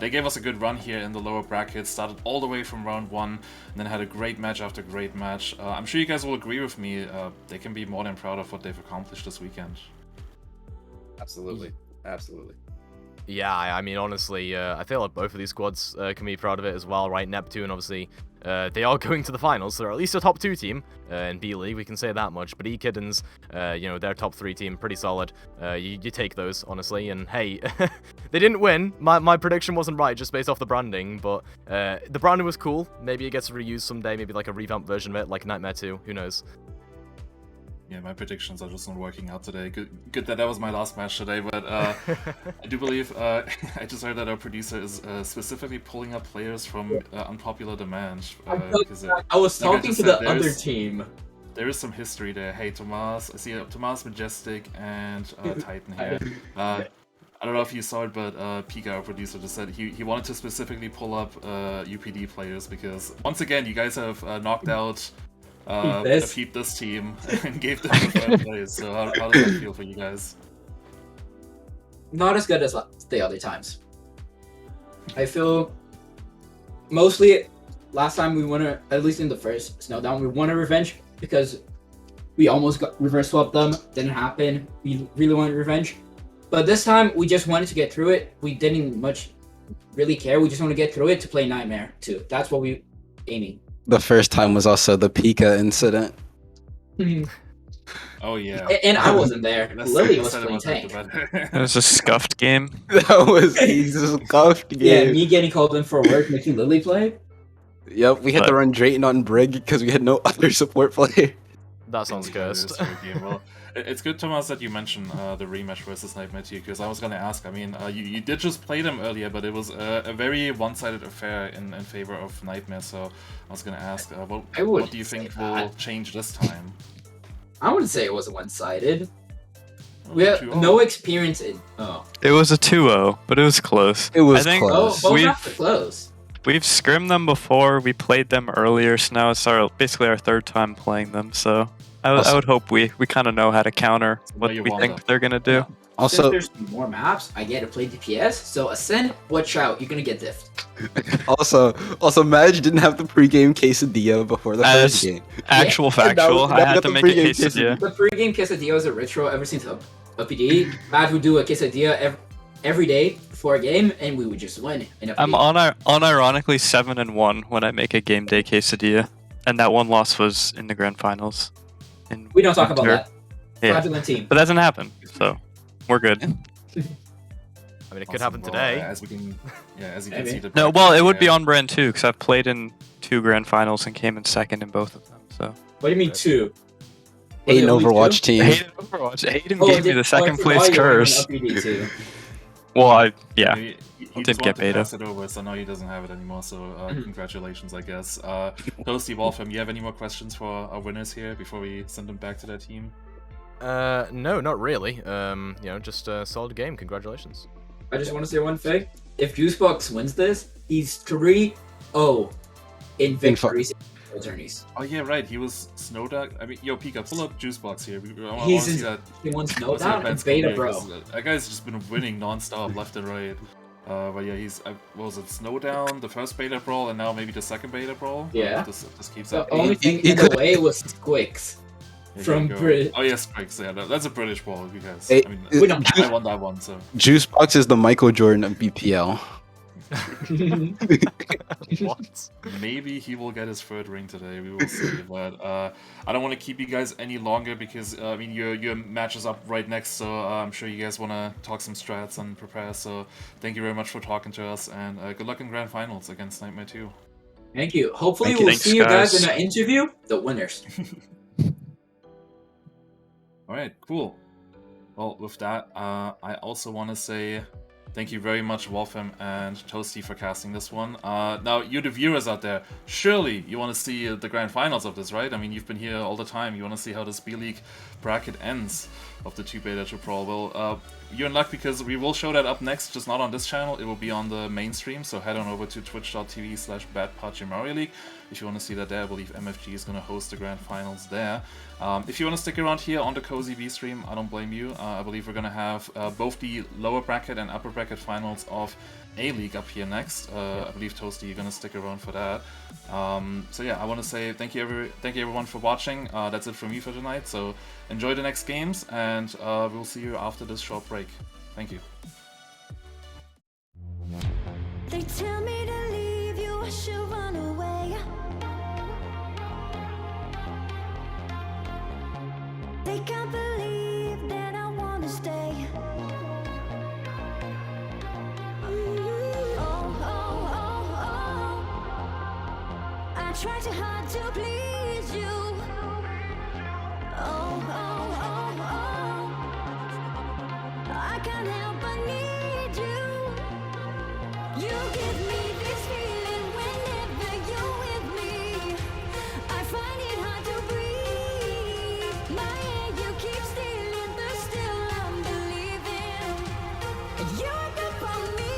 they gave us a good run here in the lower bracket, started all the way from round 1, and then had a great match after great match. I'm sure you guys will agree with me, they can be more than proud of what they've accomplished this weekend. Absolutely. Absolutely. Yeah, I mean, honestly, I feel like both of these squads can be proud of it as well, right? Neptune, obviously, they are going to the finals, so they're at least a top 2 team in B League, we can say that much. But ekittens, you know, their top 3 team, pretty solid. You take those, honestly, and hey, they didn't win. My prediction wasn't right, just based off the branding, but the branding was cool. Maybe it gets reused someday, maybe like a revamped version of it, like NITEMARE 2, who knows? Yeah, my predictions are just not working out today. Good that was my last match today, but I do believe, I just heard that our producer is specifically pulling up players from unpopular demand. Because, I was like talking to the other team. There is some history there. Hey, Tomas, I see Tomas, Majestic, and Titan here. I don't know if you saw it, but Pika, our producer, just said he wanted to specifically pull up UPD players because, once again, you guys have knocked out this team and gave them the third place. So how does that feel for you guys? Not as good as the other times. I feel mostly last time we won, at least in the first Snowdown, we won a revenge because we almost got reverse swapped them. Didn't happen. We really wanted revenge. But this time we just wanted to get through it. We didn't much really care. We just want to get through it to play NITEMARE too. That's what we aiming. The first time was also the Pika incident. Oh yeah. And I wasn't there. Lily was playing tank. It was a scuffed game. That was a scuffed game. Yeah, me getting called in for work, making Lily play. Yep, we had to run Drayton on Brig because we had no other support player. That sounds cursed. Well, it's good, Thomas, that you mentioned the rematch versus NITEMARE 2, because I was going to ask, I mean, you did just play them earlier, but it was a very one-sided affair in favor of NITEMARE, so I was going to ask, what do you think will change this time? I wouldn't say it was one-sided. We have no experience in... Oh. It was a 2-0, but it was close. It was close. Oh, not close. We've scrimmed them before, we played them earlier, so now it's basically our third time playing them, so... I would hope we kind of know how to counter what we think they're going to do. Also, since there's more maps, I get to play DPS, so Ascend, watch out, you're going to get diffed. Also, Madge didn't have the pregame quesadilla before the first game. Factual. I had to make a quesadilla. The pregame quesadilla is a ritual ever since OPD. Madge would do a quesadilla every day before a game, and we would just win. I'm unironically 7-1 when I make a game day quesadilla, and that one loss was in the grand finals. We don't talk about that. Yeah. Fraudulent team. But that doesn't happen, so we're good. I mean, it could happen today. As you can see. No, well, it would be on brand too, because I've played in 2 grand finals and came in second in both of them. So. What do you mean 2? Hayden Overwatch team. Hayden Overwatch. Hayden gave me the second place curse. Well, He did get beta. Pass it over, so now he doesn't have it anymore. So congratulations, I guess. Toasty Wolfram, you have any more questions for our winners here before we send them back to their team? No, not really. You know, just a solid game. Congratulations. I just want to say one thing. If Juicebox wins this, he's 3-0 in victories in journeys. Oh yeah, right. He was Snowdown. I mean, yo, Pika, pull up Juicebox here. He won Snowdown and Beta, bro. That guy's just been winning non-stop, left and right. But yeah, he's what was it, Snowdown, the first Beta Brawl, and now maybe the second Beta Brawl? Yeah. This keeps The up. only thing in the way was Squicks. From Brit. Oh yes, Squicks, yeah, that's a British ball, you guys. Hey, I mean, we don't I won that one, so. Juicebox is the Michael Jordan of BPL. What? Maybe he will get his third ring today. We will see. But I don't want to keep you guys any longer because I mean your match is up right next, so I'm sure you guys want to talk some strats and prepare. So thank you very much for talking to us, and good luck in grand finals against NITEMARE 2. Thank you. Hopefully we'll see you guys in an interview. The winners. All right, cool. Well, with that, I also want to say Thank you very much, Wolfham and Toasty, for casting this one. Now, you the viewers out there, surely you want to see the grand finals of this, right? I mean, you've been here all the time. You want to see how this B-League bracket ends of the 2 beta to Brawl. Well, you're in luck because we will show that up next, just not on this channel. It will be on the mainstream, so head on over to twitch.tv/Bad Pachimari League if you want to see that there. I believe MFG is going to host the grand finals there. If you want to stick around here on the Cozy B stream, I don't blame you. I believe we're going to have both the lower bracket and upper bracket finals of A-League up here next. I believe, Toasty, you're going to stick around for that. So yeah, I want to say thank you everyone for watching. That's it from me for tonight, so enjoy the next games, and we'll see you after this short break. Thank you. They tell me to leave you, I should run away. They can't believe that I wanna stay. I try too hard to please you. I can't help but need you. You give me this feeling whenever you're with me. I find it hard to breathe. My air you keep stealing, but still I'm believing. You're good for me.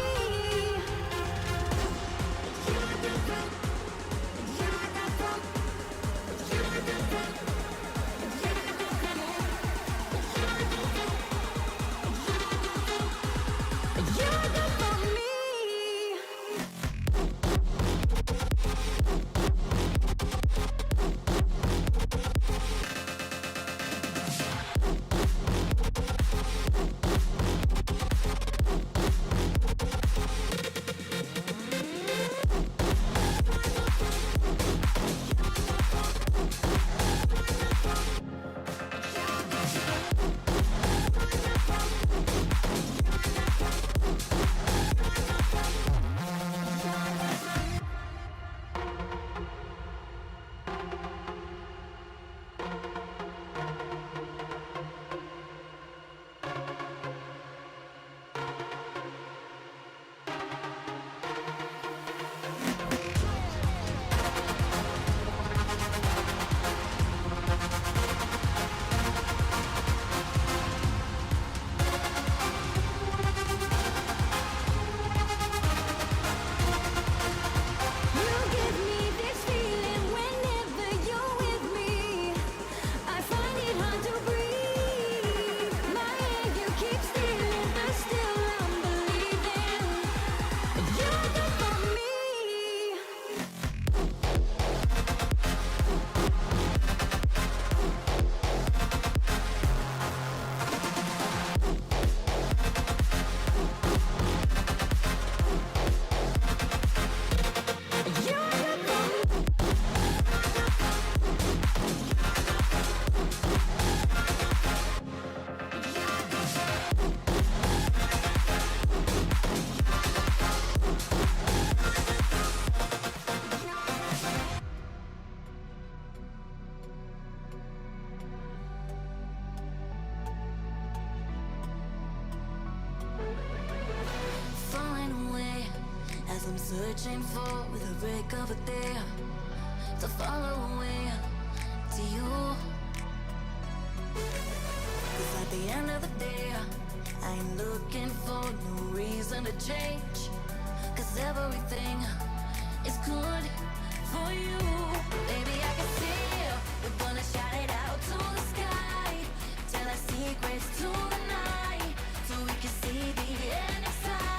You're good for me. Searching for the break of a day to follow away to you. Cause at the end of the day, I ain't looking for no reason to change. Cause everything is good for you. Baby, I can see we're gonna shout it out to the sky. Tell our secrets tonight so we can see the end inside.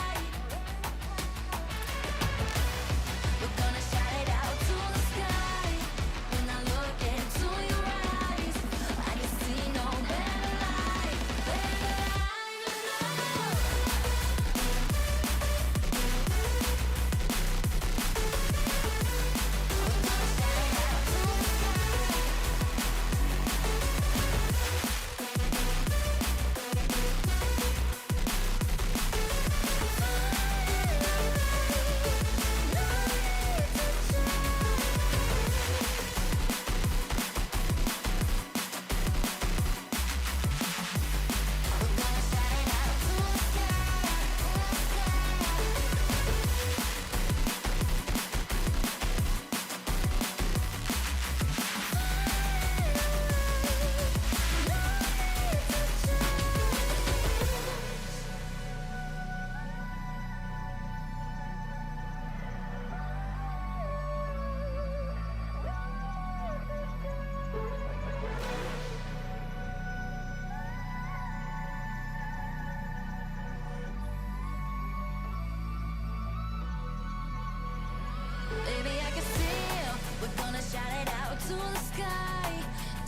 the sky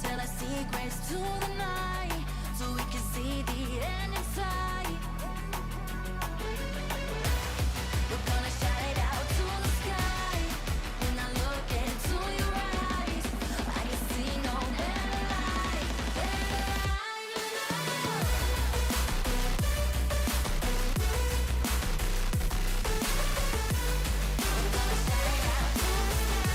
till I see grace to the night, so we can see the end in sight. We're gonna shout it out to the sky. When I look into your eyes, I can see no better light, better light than love. We're gonna shout it out to the sky.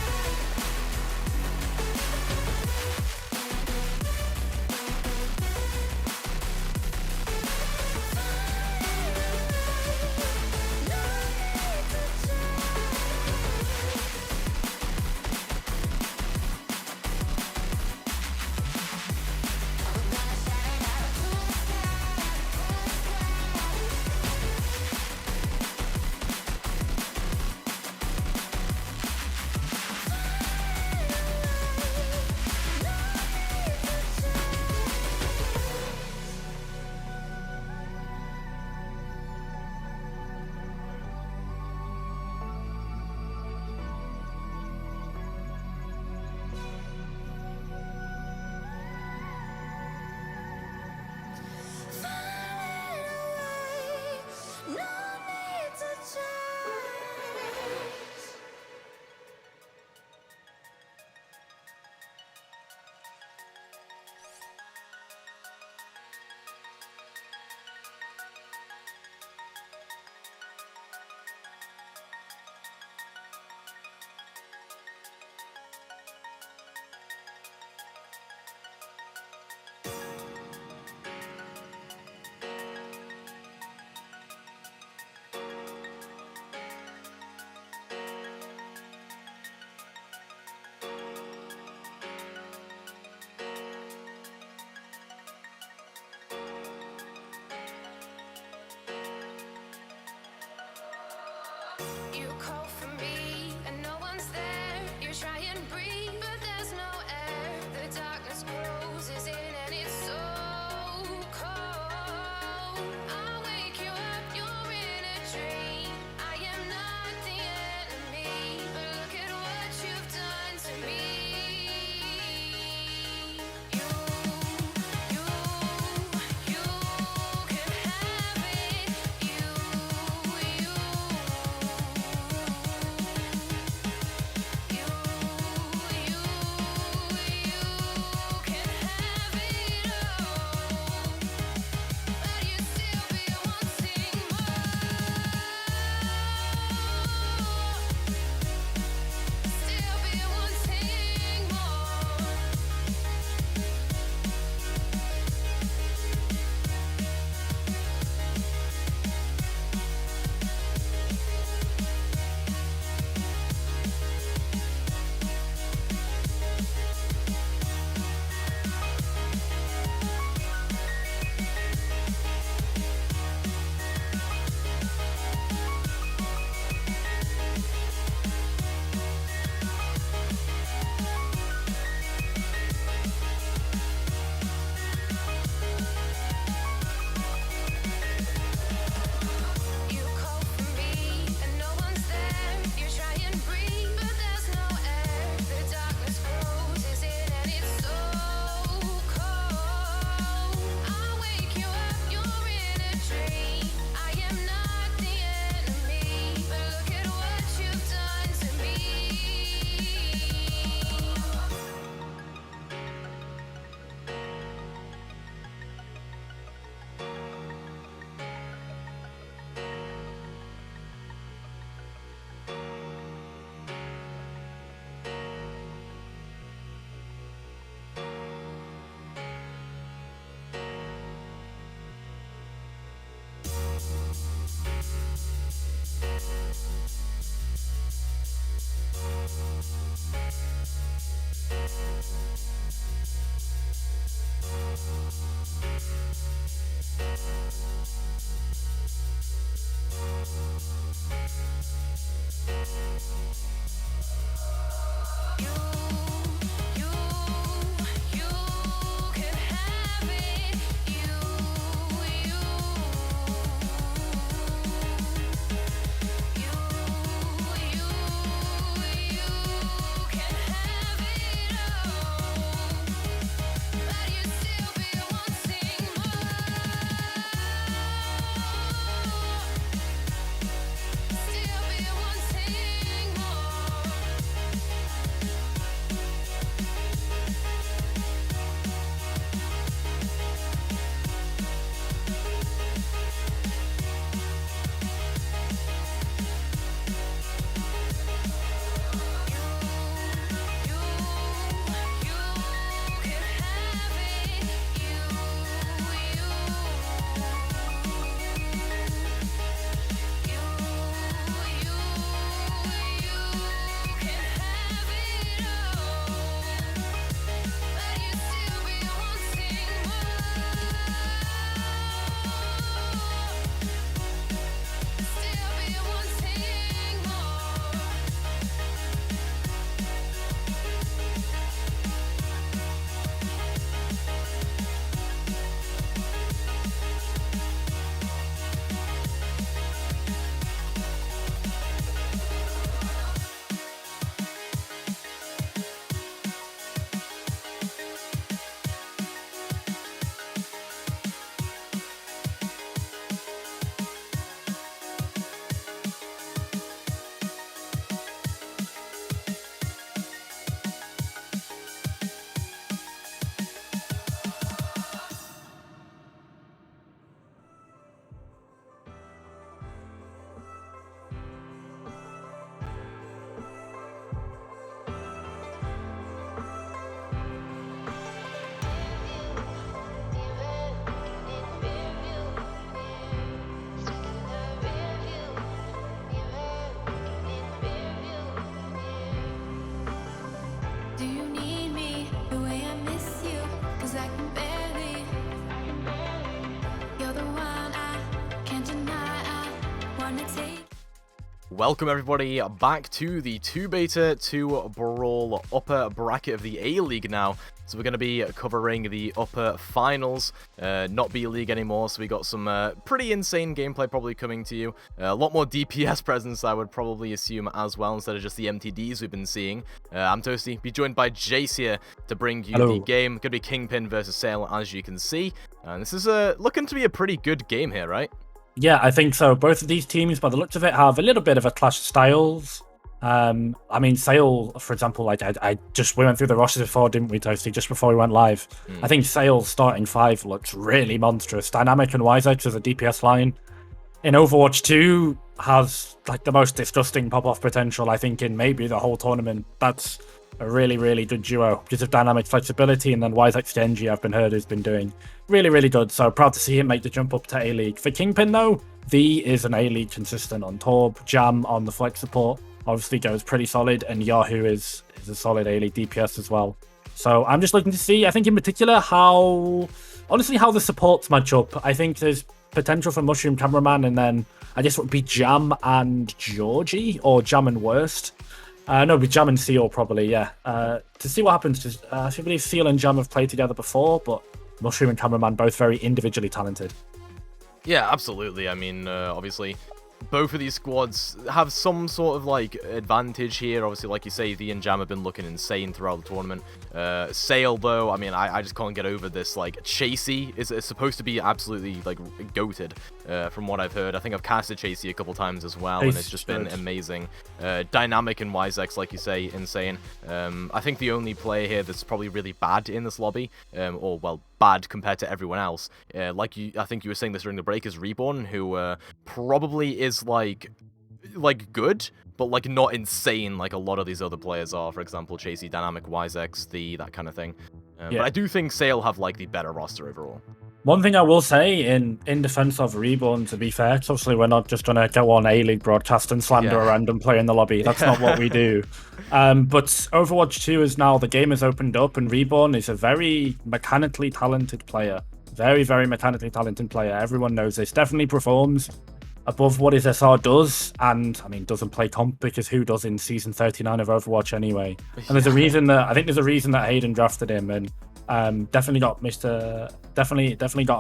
like barely. You're the one I can't deny. I wanna take. Welcome everybody back to the 2 Beta 2 Brawl upper bracket of the A-League now. So we're going to be covering the upper finals, not B-League anymore, so we got some pretty insane gameplay probably coming to you. A lot more DPS presence I would probably assume as well, instead of just the MTDs we've been seeing. I'm Toasty, be joined by Jace here to bring you the game. Going to be Kingpin versus Sale, as you can see. And this is looking to be a pretty good game here, right? Yeah, I think so. Both of these teams, by the looks of it, have a little bit of a clash of styles. I mean, Sale, for example, like we went through the rosters before, didn't we, Toasty, just before we went live? I think Sale's starting 5 looks really monstrous. Dynamic and Wisex as a DPS line. In Overwatch 2 has like the most disgusting pop-off potential, I think, in maybe the whole tournament. That's a really, really good duo because of Dynamic flexibility, and then Wisex Genji, I've been heard, has been doing really, really good. So proud to see him make the jump up to A-League. For Kingpin, though, V is an A-League consistent on Torb. Jam on the flex support obviously goes pretty solid, and Yahoo is a solid A-League DPS as well. So I'm just looking to see, I think in particular, how the supports match up. I think there's potential for Mushroom Cameraman, and then I guess it would be Jam and Georgie, or Jam and Worst. No, it'd be Jam and Seal probably, yeah. To see what happens, because I believe Seal and Jam have played together before, but Mushroom and Cameraman both very individually talented. Yeah, absolutely. I mean, obviously, both of these squads have some sort of, like, advantage here. Obviously, like you say, V and Jam have been looking insane throughout the tournament. Sale, though, I mean, I just can't get over this, like, Chasey is supposed to be absolutely, like, goated, from what I've heard. I think I've casted Chasey a couple times as well, and it's just been amazing. Dynamic and Wisex, like you say, insane. I think the only player here that's probably really bad in this lobby, or, well, bad compared to everyone else, I think you were saying this during the break, is Reborn, who probably is like good, but like not insane like a lot of these other players are. For example, Chasey, Dynamic, Wisex, that kind of thing. But I do think Sale have like the better roster overall. One thing I will say in defense of Reborn, to be fair, 'cause obviously we're not just going to go on A-League broadcast and slander a random player in the lobby. That's not what we do. But Overwatch 2 is now, the game has opened up, and Reborn is a very mechanically talented player. Very, very mechanically talented player. Everyone knows this. Definitely performs above what his SR does, and I mean doesn't play comp, because who does in season 39 of Overwatch anyway? And there's a reason that Hayden drafted him, and definitely got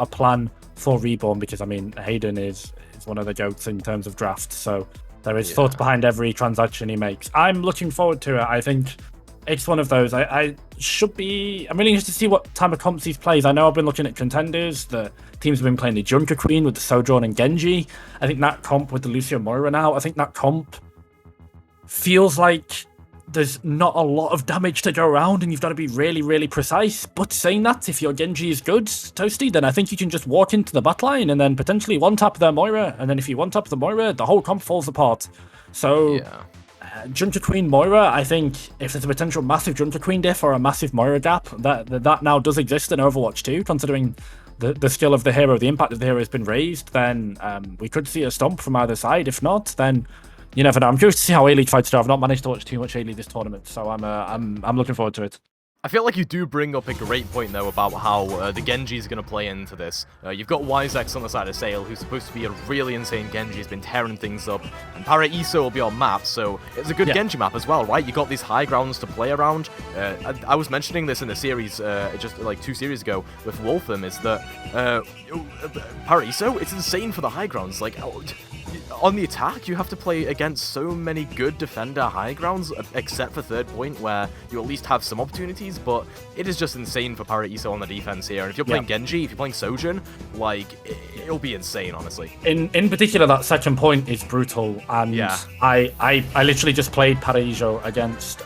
a plan for Reborn, because I mean Hayden is one of the goats in terms of drafts, so there is thought behind every transaction he makes. I'm looking forward to it. I think it's one of those. I'm really interested to see what type of comps he plays. I know I've been looking at contenders. The teams have been playing the Junker Queen with the Sojourn and Genji. I think that comp with the Lucio Moira now, I think that comp feels like there's not a lot of damage to go around, and you've got to be really, really precise. But saying that, if your Genji is good, Toasty, then I think you can just walk into the back line and then potentially one-tap their Moira, and then if you one-tap the Moira, the whole comp falls apart. So Junker Queen Moira, I think if there's a potential massive Junker Queen diff or a massive Moira gap, that now does exist in Overwatch 2, considering the skill of the hero, the impact of the hero has been raised, then we could see a stomp from either side. If not, then you never know. I'm curious to see how A-League fights today. I've not managed to watch too much A-League this tournament, so I'm looking forward to it. I feel like you do bring up a great point, though, about how the Genji is going to play into this. You've got Wisex on the side of Sale, who's supposed to be a really insane Genji. He's been tearing things up. And Paraiso will be on map, so it's a good Genji map as well, right? You got these high grounds to play around. I was mentioning this in the series, just like 2 series ago, with Wolfham, is that Paraiso, it's insane for the high grounds. Like, on the attack, you have to play against so many good defender high grounds, except for third point, where you at least have some opportunities, but it is just insane for Paraiso on the defense here. And if you're playing Genji, if you're playing Sojourn, like, it'll be insane, honestly. In particular, that second point is brutal, and I literally just played Paraiso against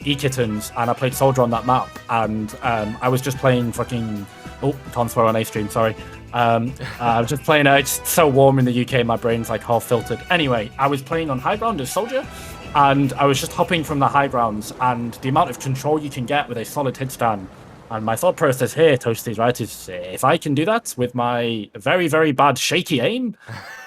ekittens, and I played Soldier on that map, and I was just playing fucking... Oh, can't swear on A-stream, sorry. I was just playing, it's so warm in the UK, my brain's like half filtered. Anyway, I was playing on high ground as Soldier, and I was just hopping from the high grounds, and the amount of control you can get with a solid hit stand. And my thought process here, Toasties, right, is if I can do that with my very, very bad shaky aim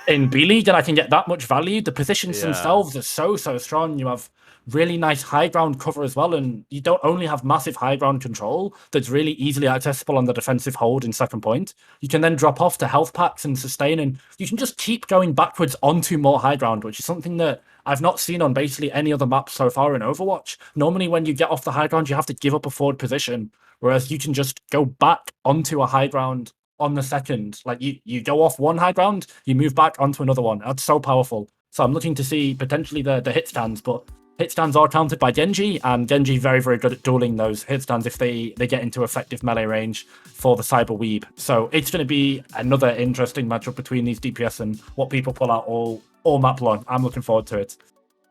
in B-League, and I can get that much value, the positions themselves are so strong. You have really nice high ground cover as well. And you don't only have massive high ground control that's really easily accessible on the defensive hold in second point. You can then drop off to health packs and sustain, and you can just keep going backwards onto more high ground, which is something that I've not seen on basically any other map so far in Overwatch. Normally, when you get off the high ground, you have to give up a forward position, whereas you can just go back onto a high ground on the second. Like you go off one high ground, you move back onto another one. That's so powerful. So I'm looking to see potentially the hit stands, but hit stands are countered by Genji, and Genji very, very good at dueling those hit stands if they get into effective melee range for the Cyber Weeb. So it's going to be another interesting matchup between these DPS and what people pull out all map long. I'm looking forward to it.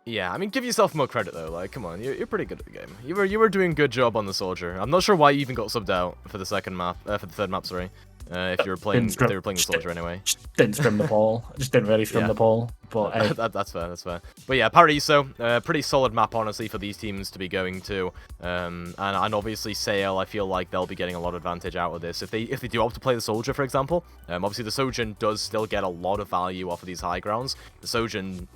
Yeah, I mean, give yourself more credit though. Like, come on, you're pretty good at the game. You were doing a good job on the Soldier. I'm not sure why you even got subbed out for the second map, for the third map. Sorry. If you were playing, if they were playing the Soldier anyway. Didn't scrim the ball. I just didn't really scrim the ball. But hey. That's fair. That's fair. But yeah, Paraiso, pretty solid map honestly for these teams to be going to. And obviously Sail, I feel like they'll be getting a lot of advantage out of this if they do opt to play the Soldier, for example. Obviously the Sojin does still get a lot of value off of these high grounds. The Sojin,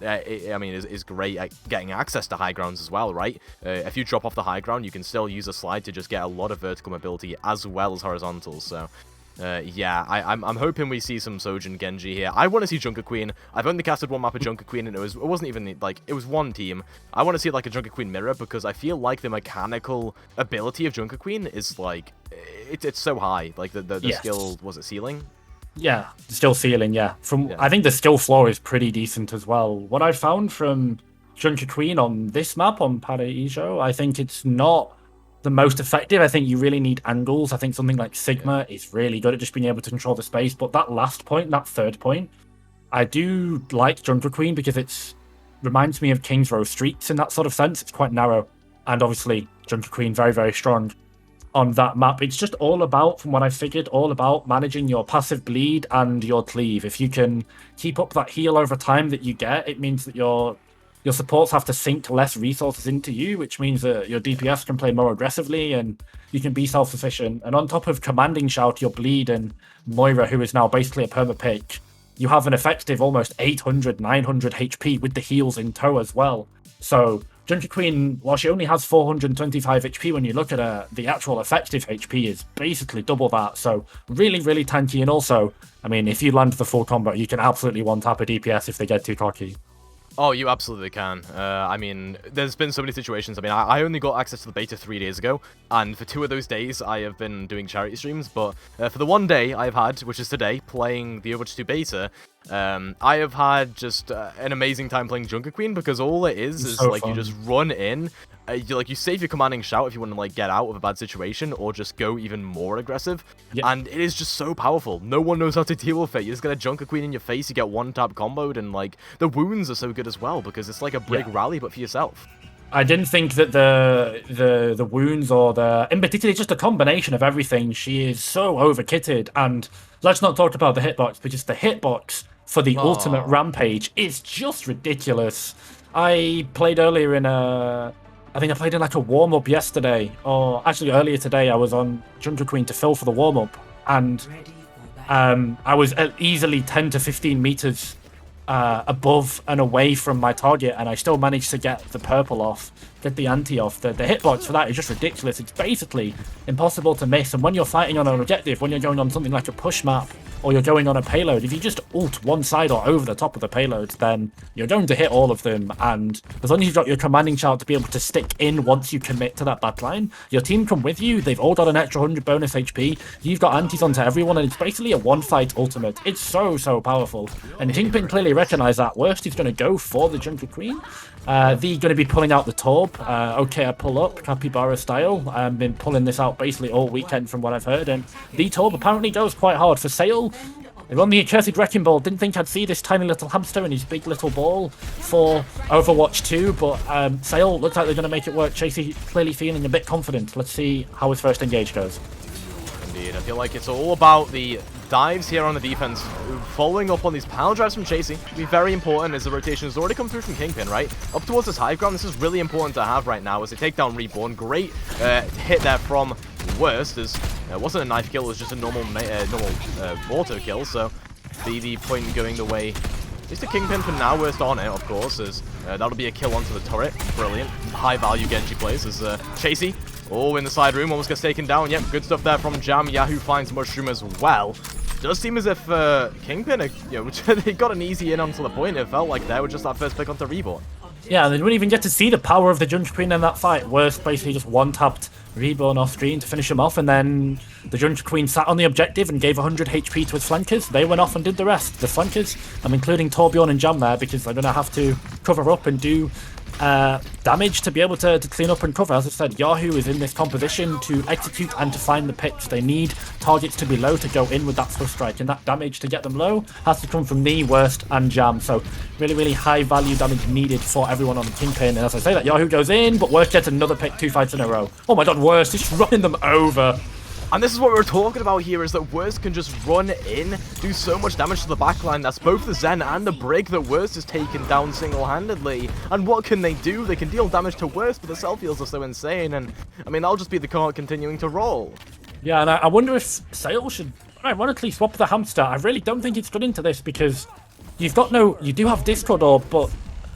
I mean, is great at getting access to high grounds as well, right? If you drop off the high ground, you can still use a slide to just get a lot of vertical mobility as well as horizontal. So. Yeah, I'm hoping we see some Sojin Genji here. I want to see Junker Queen. I've only casted one map of Junker Queen, and it wasn't even, like, it was one team. I want to see, like, a Junker Queen mirror, because I feel like the mechanical ability of Junker Queen is, like, it's so high. Like, the yes. skill, was it ceiling? Yeah, still ceiling, yeah. I think the skill floor is pretty decent as well. What I found from Junker Queen on this map, on Paraiso, I think it's not the most effective. I think you really need angles. I think something like Sigma is really good at just being able to control the space. But that last point, that third point, I do like Junker Queen because it reminds me of King's Row Streets in that sort of sense. It's quite narrow. And obviously, Junker Queen very, very strong on that map. It's just all about, from what I figured, all about managing your passive bleed and your cleave. If you can keep up that heal over time that you get, it means that your supports have to sink less resources into you, which means that your DPS can play more aggressively and you can be self-sufficient. And on top of commanding shout, your bleed, and Moira, who is now basically a perma-pick, you have an effective almost 800, 900 HP with the heals in tow as well. So Junker Queen, while she only has 425 HP, when you look at her, the actual effective HP is basically double that. So really, really tanky. And also, I mean, if you land the full combo, you can absolutely one-tap a DPS if they get too cocky. Oh, you absolutely can. I mean, there's been so many situations. I mean, I only got access to the beta 3 days ago, and for 2 of those days, I have been doing charity streams, but for the 1 day I've had, which is today, playing the Overwatch 2 beta, I have had just an amazing time playing Junker Queen, because all it is so like fun. You just run in, you save your commanding shout if you want to like get out of a bad situation or just go even more aggressive, and it is just so powerful. No one knows how to deal with it. You just get a Junker Queen in your face, you get one tap comboed, and like the wounds are so good as well because it's like a big rally but for yourself. I didn't think that the wounds or in particular just a combination of everything. She is so overkitted, and let's not talk about the hitbox, but just the hitbox for the ultimate rampage is just ridiculous. I played earlier in I think I played in like a warm-up yesterday, or actually earlier today I was on Junker Queen to fill for the warm-up, and I was easily 10 to 15 meters above and away from my target, and I still managed to get the purple off, get the anti off. The hitbox for that is just ridiculous. It's basically impossible to miss, and when you're fighting on an objective, when you're going on something like a push map, or you're going on a payload, if you just ult one side or over the top of the payload, then you're going to hit all of them, and as long as you've got your commanding shout to be able to stick in once you commit to that backline, your team come with you, they've all got an extra 100 bonus HP, you've got antis onto everyone, and it's basically a one-fight ultimate. It's so, so powerful, and Kingpin clearly recognised that. Worst, he's going to go for the Junker Queen. They're going to be pulling out the Torb. Okay, I pull up, Capybara style. I've been pulling this out basically all weekend from what I've heard, and the Torb apparently goes quite hard for Sail. They're on the accursed wrecking ball. Didn't think I'd see this tiny little hamster and his big little ball for Overwatch 2, but Sail looks like they're going to make it work. Chasey clearly feeling a bit confident. Let's see how his first engage goes. Indeed, I feel like it's all about the dives here on the defense, following up on these pile drives from Chasey. It'll be very important as the rotation has already come through from Kingpin, right? Up towards this high ground, this is really important to have right now as they take down Reborn. Great hit there from Worst, as it wasn't a knife kill, it was just a normal auto kill, so the point going the way At least a Kingpin for now, Worst on it, of course, as that'll be a kill onto the turret. Brilliant. High value Genji plays as Chasey, in the side room, almost gets taken down. Yep, good stuff there from Jam. Yahoo finds Mushroom as well. Does seem as if Kingpin, they got an easy in onto the point. It felt like there with just that first pick onto Reborn. Yeah, they didn't even get to see the power of the Junker Queen in that fight. Worst basically just one-tapped Reborn off screen to finish him off, and then the Junker Queen sat on the objective and gave 100 HP to his flankers. They went off and did the rest. The flankers, I'm including Torbjorn and Jam there because they're going to have to cover up and do damage to be able to clean up and cover. As I said, Yahoo is in this composition to execute and to find the picks. They need targets to be low to go in with that first strike, and that damage to get them low has to come from me, Worst, and Jam. So really, really high value damage needed for everyone on the Kingpin. And as I say that, Yahoo goes in, but Worst gets another pick 2 fights in a row. Oh my god, Worst is running them over. And this is what we're talking about here, is that Worst can just run in, do so much damage to the backline. That's both the Zen and the Brig that Worst is taken down single-handedly. And what can they do? They can deal damage to Worst, but the self-heals are so insane. And, I mean, that'll just be the cart continuing to roll. Yeah, and I wonder if Sale should ironically swap the hamster. I really don't think it's good into this because you do have Discord Orb, but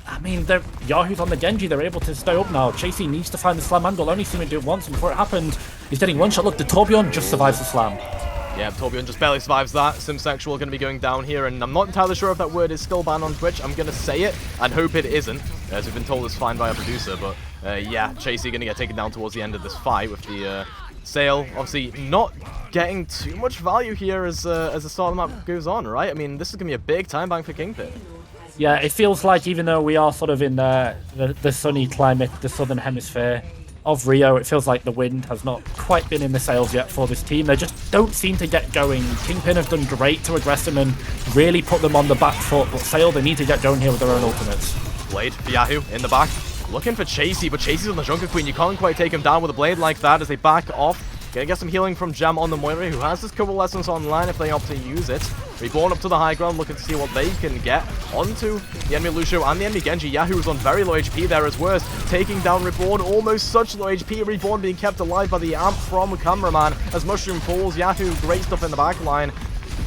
I mean, Yahoo's on the Genji, they're able to stay up now. Chasey needs to find the slam angle, only seen him do it once, and before it happened, he's getting one shot. Look, the Torbjorn just survives the slam. Yeah, Torbjorn just barely survives that. Simsexual going to be going down here, and I'm not entirely sure if that word is still banned on Twitch. I'm going to say it and hope it isn't, as we've been told it's fine by our producer, but yeah, Chasey going to get taken down towards the end of this fight with the Sale obviously not getting too much value here as the start of the map goes on, right? I mean, this is going to be a big time bang for Kingpin. Yeah, it feels like even though we are sort of in the sunny climate, the southern hemisphere of Rio, it feels like the wind has not quite been in the sails yet for this team. They just don't seem to get going. Kingpin have done great to aggress them and really put them on the back foot, but Sale, they need to get going here with their own ultimates. Blade for Yahoo in the back, looking for Chasey, but Chasey's on the Junker Queen. You can't quite take him down with a blade like that as they back off. Gonna get some healing from Jam on the Moira, who has this Coalescence online if they opt to use it. Reborn up to the high ground, looking to see what they can get onto the enemy Lucio and the enemy Genji. Yahoo is on very low HP there as Worst, taking down Reborn, almost such low HP. Reborn being kept alive by the amp from Cameraman as Mushroom falls. Yahoo, great stuff in the back line.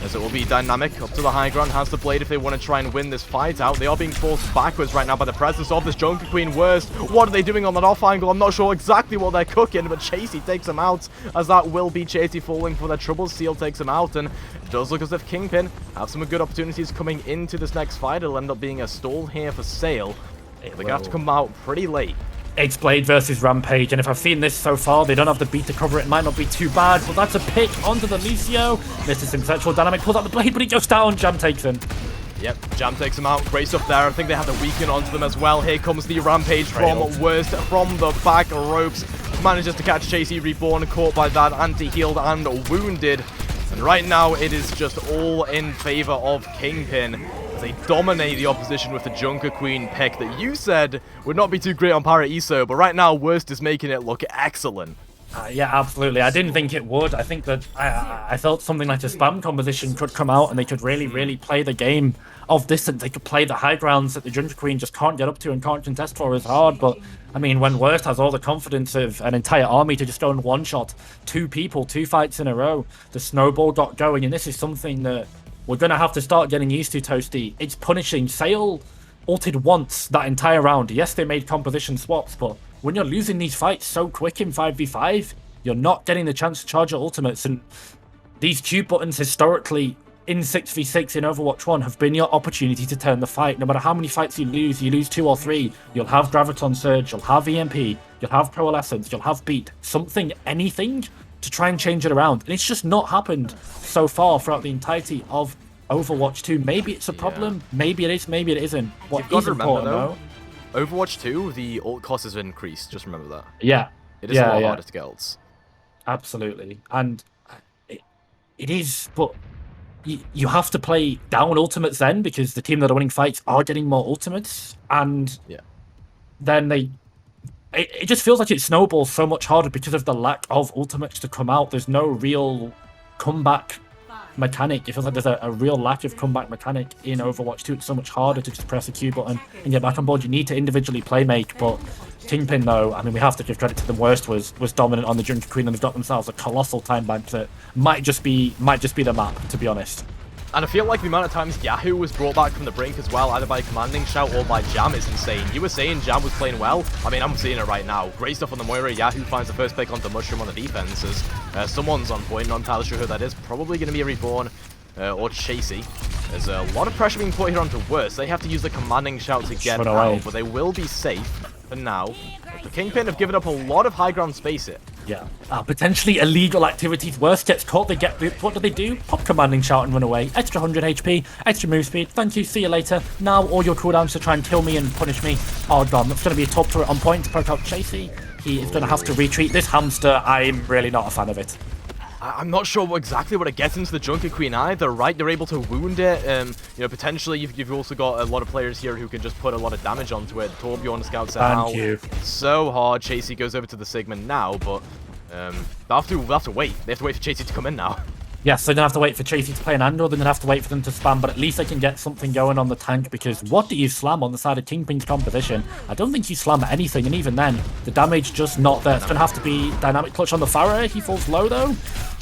As it will be dynamic up to the high ground, has the blade if they want to try and win this fight out. They are being forced backwards right now by the presence of this Junker Queen. Worst, what are they doing on that off angle? I'm not sure exactly what they're cooking, but Chasey takes him out, as that will be Chasey falling for their trouble. Seal takes him out, and it does look as if Kingpin have some good opportunities coming into this next fight. It'll end up being a stall here for Sale. They're going to have to come out pretty late. It's Blade versus Rampage, and if I've seen this so far, they don't have the beat to cover it. Might not be too bad, but that's a pick onto the Lucio. This is Simsexual Dynamic, pulls out the Blade, but he goes down. Jam takes him. Yep, Jam takes him out. Great stuff there. I think they have the weaken onto them as well. Here comes the Rampage from Worst from the back ropes. Manages to catch Chasey. Reborn, caught by that, anti-healed and wounded. And right now, it is just all in favor of Kingpin. They dominate the opposition with the Junker Queen pick that you said would not be too great on Para ESO, but right now Worst is making it look excellent. Yeah, absolutely. I didn't think it would. I think that I felt something like a spam composition could come out and they could really, really play the game of distance. They could play the high grounds that the Junker Queen just can't get up to and can't contest for as hard. But, I mean, when Worst has all the confidence of an entire army to just go and one-shot 2 people, 2 fights in a row, the snowball got going, and this is something that we're going to have to start getting used to, Toasty. It's punishing. Sale ulted once that entire round. Yes, they made composition swaps, but when you're losing these fights so quick in 5v5, you're not getting the chance to charge your ultimates. And these Q buttons historically in 6v6 in Overwatch 1 have been your opportunity to turn the fight. No matter how many fights you lose 2 or 3, you'll have Graviton Surge, you'll have EMP, you'll have Coalescence, you'll have Beat. Something, anything to try and change it around. And it's just not happened so far throughout the entirety of Overwatch 2. Maybe it's a problem, maybe it is, maybe it isn't. What You've got is to remember, important, though, Overwatch 2, the ult cost has increased. Just remember that. Yeah. It is a lot harder to get ults. Absolutely. And it is, but you have to play down ultimates then, because the team that are winning fights are getting more ultimates, and then it just feels like it snowballs so much harder because of the lack of ultimates to come out. There's no real comeback mechanic. It feels like there's a real lack of comeback mechanic in Overwatch 2. It's so much harder to just press a Q button and get back on board. You need to individually play make, but Kingpin, though, I mean, we have to give credit to them. Worst was dominant on the Junker Queen, and they've got themselves a colossal time bank that might just be the map, to be honest. And I feel like the amount of times Yahoo was brought back from the brink as well, either by Commanding Shout or by Jam, is insane. You were saying Jam was playing well. I mean, I'm seeing it right now. Great stuff on the Moira. Yahoo finds the first pick onto Mushroom on the defense as someone's on point. Not entirely sure who that is. Probably going to be a Reborn or Chasey. There's a lot of pressure being put here onto Worst. They have to use the Commanding Shout to get out, but they will be safe for now. The Kingpin have given up a lot of high ground space here. Yeah. Potentially illegal activities. Worst gets caught. What do they do? Pop Commanding Shout and run away. Extra 100 HP, extra move speed. Thank you. See you later. Now all your cooldowns to try and kill me and punish me are gone. That's going to be a top turret on point to poke out Chasey. He is going to have to retreat. This hamster, I'm really not a fan of it. I'm not sure exactly what it gets into the Junker Queen either, right? They're able to wound it. You know, potentially you've also got a lot of players here who can just put a lot of damage onto it. Torbjorn scouts it out. Thank you. So hard. Chasey goes over to the Sigma now, but they'll have to wait. They have to wait for Chasey to come in now. Yes, they're going to have to wait for Chasey to play an Andor, they're going to have to wait for them to spam, but at least they can get something going on the tank, because what do you slam on the side of Kingpin's composition? I don't think you slam anything, and even then, the damage just not there. It's going to have to be Dynamic Clutch on the Pharah. He falls low, though.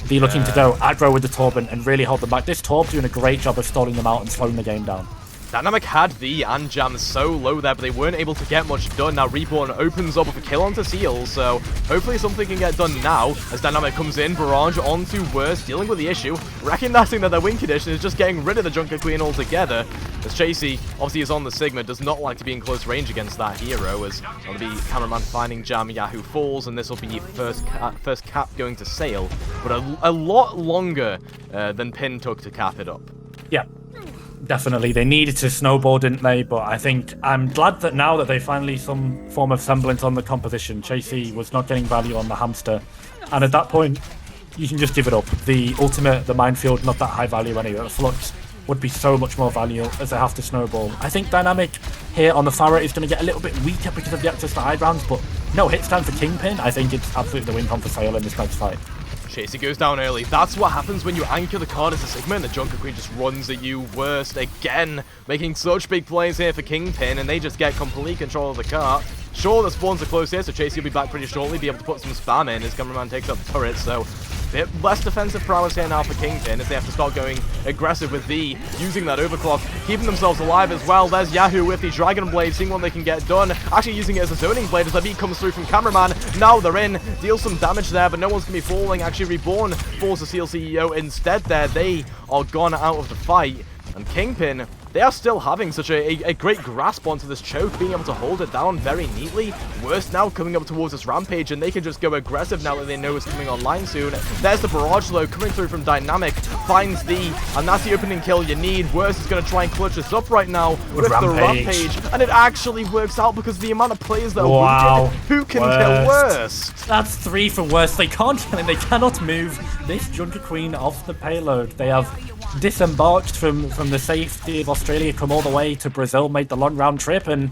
They're looking to go aggro with the Torb and really hold them back. This Torb's doing a great job of stalling them out and slowing the game down. Dynamic had the and Jam so low there, but they weren't able to get much done. Now Reborn opens up with a kill onto Seal, so hopefully something can get done now as Dynamic comes in. Barrage onto Worst, dealing with the issue, recognizing that their win condition is just getting rid of the Junker Queen altogether. As Chasey obviously is on the Sigma, does not like to be in close range against that hero, as it'll be Cameraman finding Jam, Yahoo falls, and this will be first cap going to Sail, but a lot longer than Pin took to cap it up. Yeah. Definitely, they needed to snowball, didn't they? But I think I'm glad that now that they finally some form of semblance on the composition. Chasey was not getting value on the hamster, and at that point, you can just give it up. The ultimate, the minefield, not that high value anyway. The flux would be so much more value as they have to snowball. I think Dynamic here on the Pharah is going to get a little bit weaker because of the access to high grounds, but no hit stand for Kingpin. I think it's absolutely the win con for Sale in this next fight. Chasey goes down early. That's what happens when you anchor the card as a Sigma and the Junker Queen just runs at you. Worst again, making such big plays here for Kingpin, and they just get complete control of the cart. Sure, the spawns are close here, so Chasey will be back pretty shortly, be able to put some spam in as Cameraman takes up the turret, so a bit less defensive prowess here now for Kingpin as they have to start going aggressive with V, using that overclock, keeping themselves alive as well. There's Yahoo with the Dragon Blade, seeing what they can get done, actually using it as a zoning blade as the beat comes through from Cameraman. Now they're in, deals some damage there, but no one's going to be falling. Actually, Reborn falls the Seal CEO instead there. They are gone out of the fight, and Kingpin, they are still having such a great grasp onto this choke, being able to hold it down very neatly. Worst now coming up towards this Rampage, and they can just go aggressive now that they know it's coming online soon. There's the barrage though, coming through from Dynamic, finds the, and that's the opening kill you need. Worst is going to try and clutch this up right now with the Rampage, and it actually works out because of the amount of players that are wounded. Who can kill Worst? That's 3 for Worst. They can't kill him, they cannot move this Junker Queen off the payload. They have disembarked from the safety of Australia, come all the way to Brazil, made the long round trip, and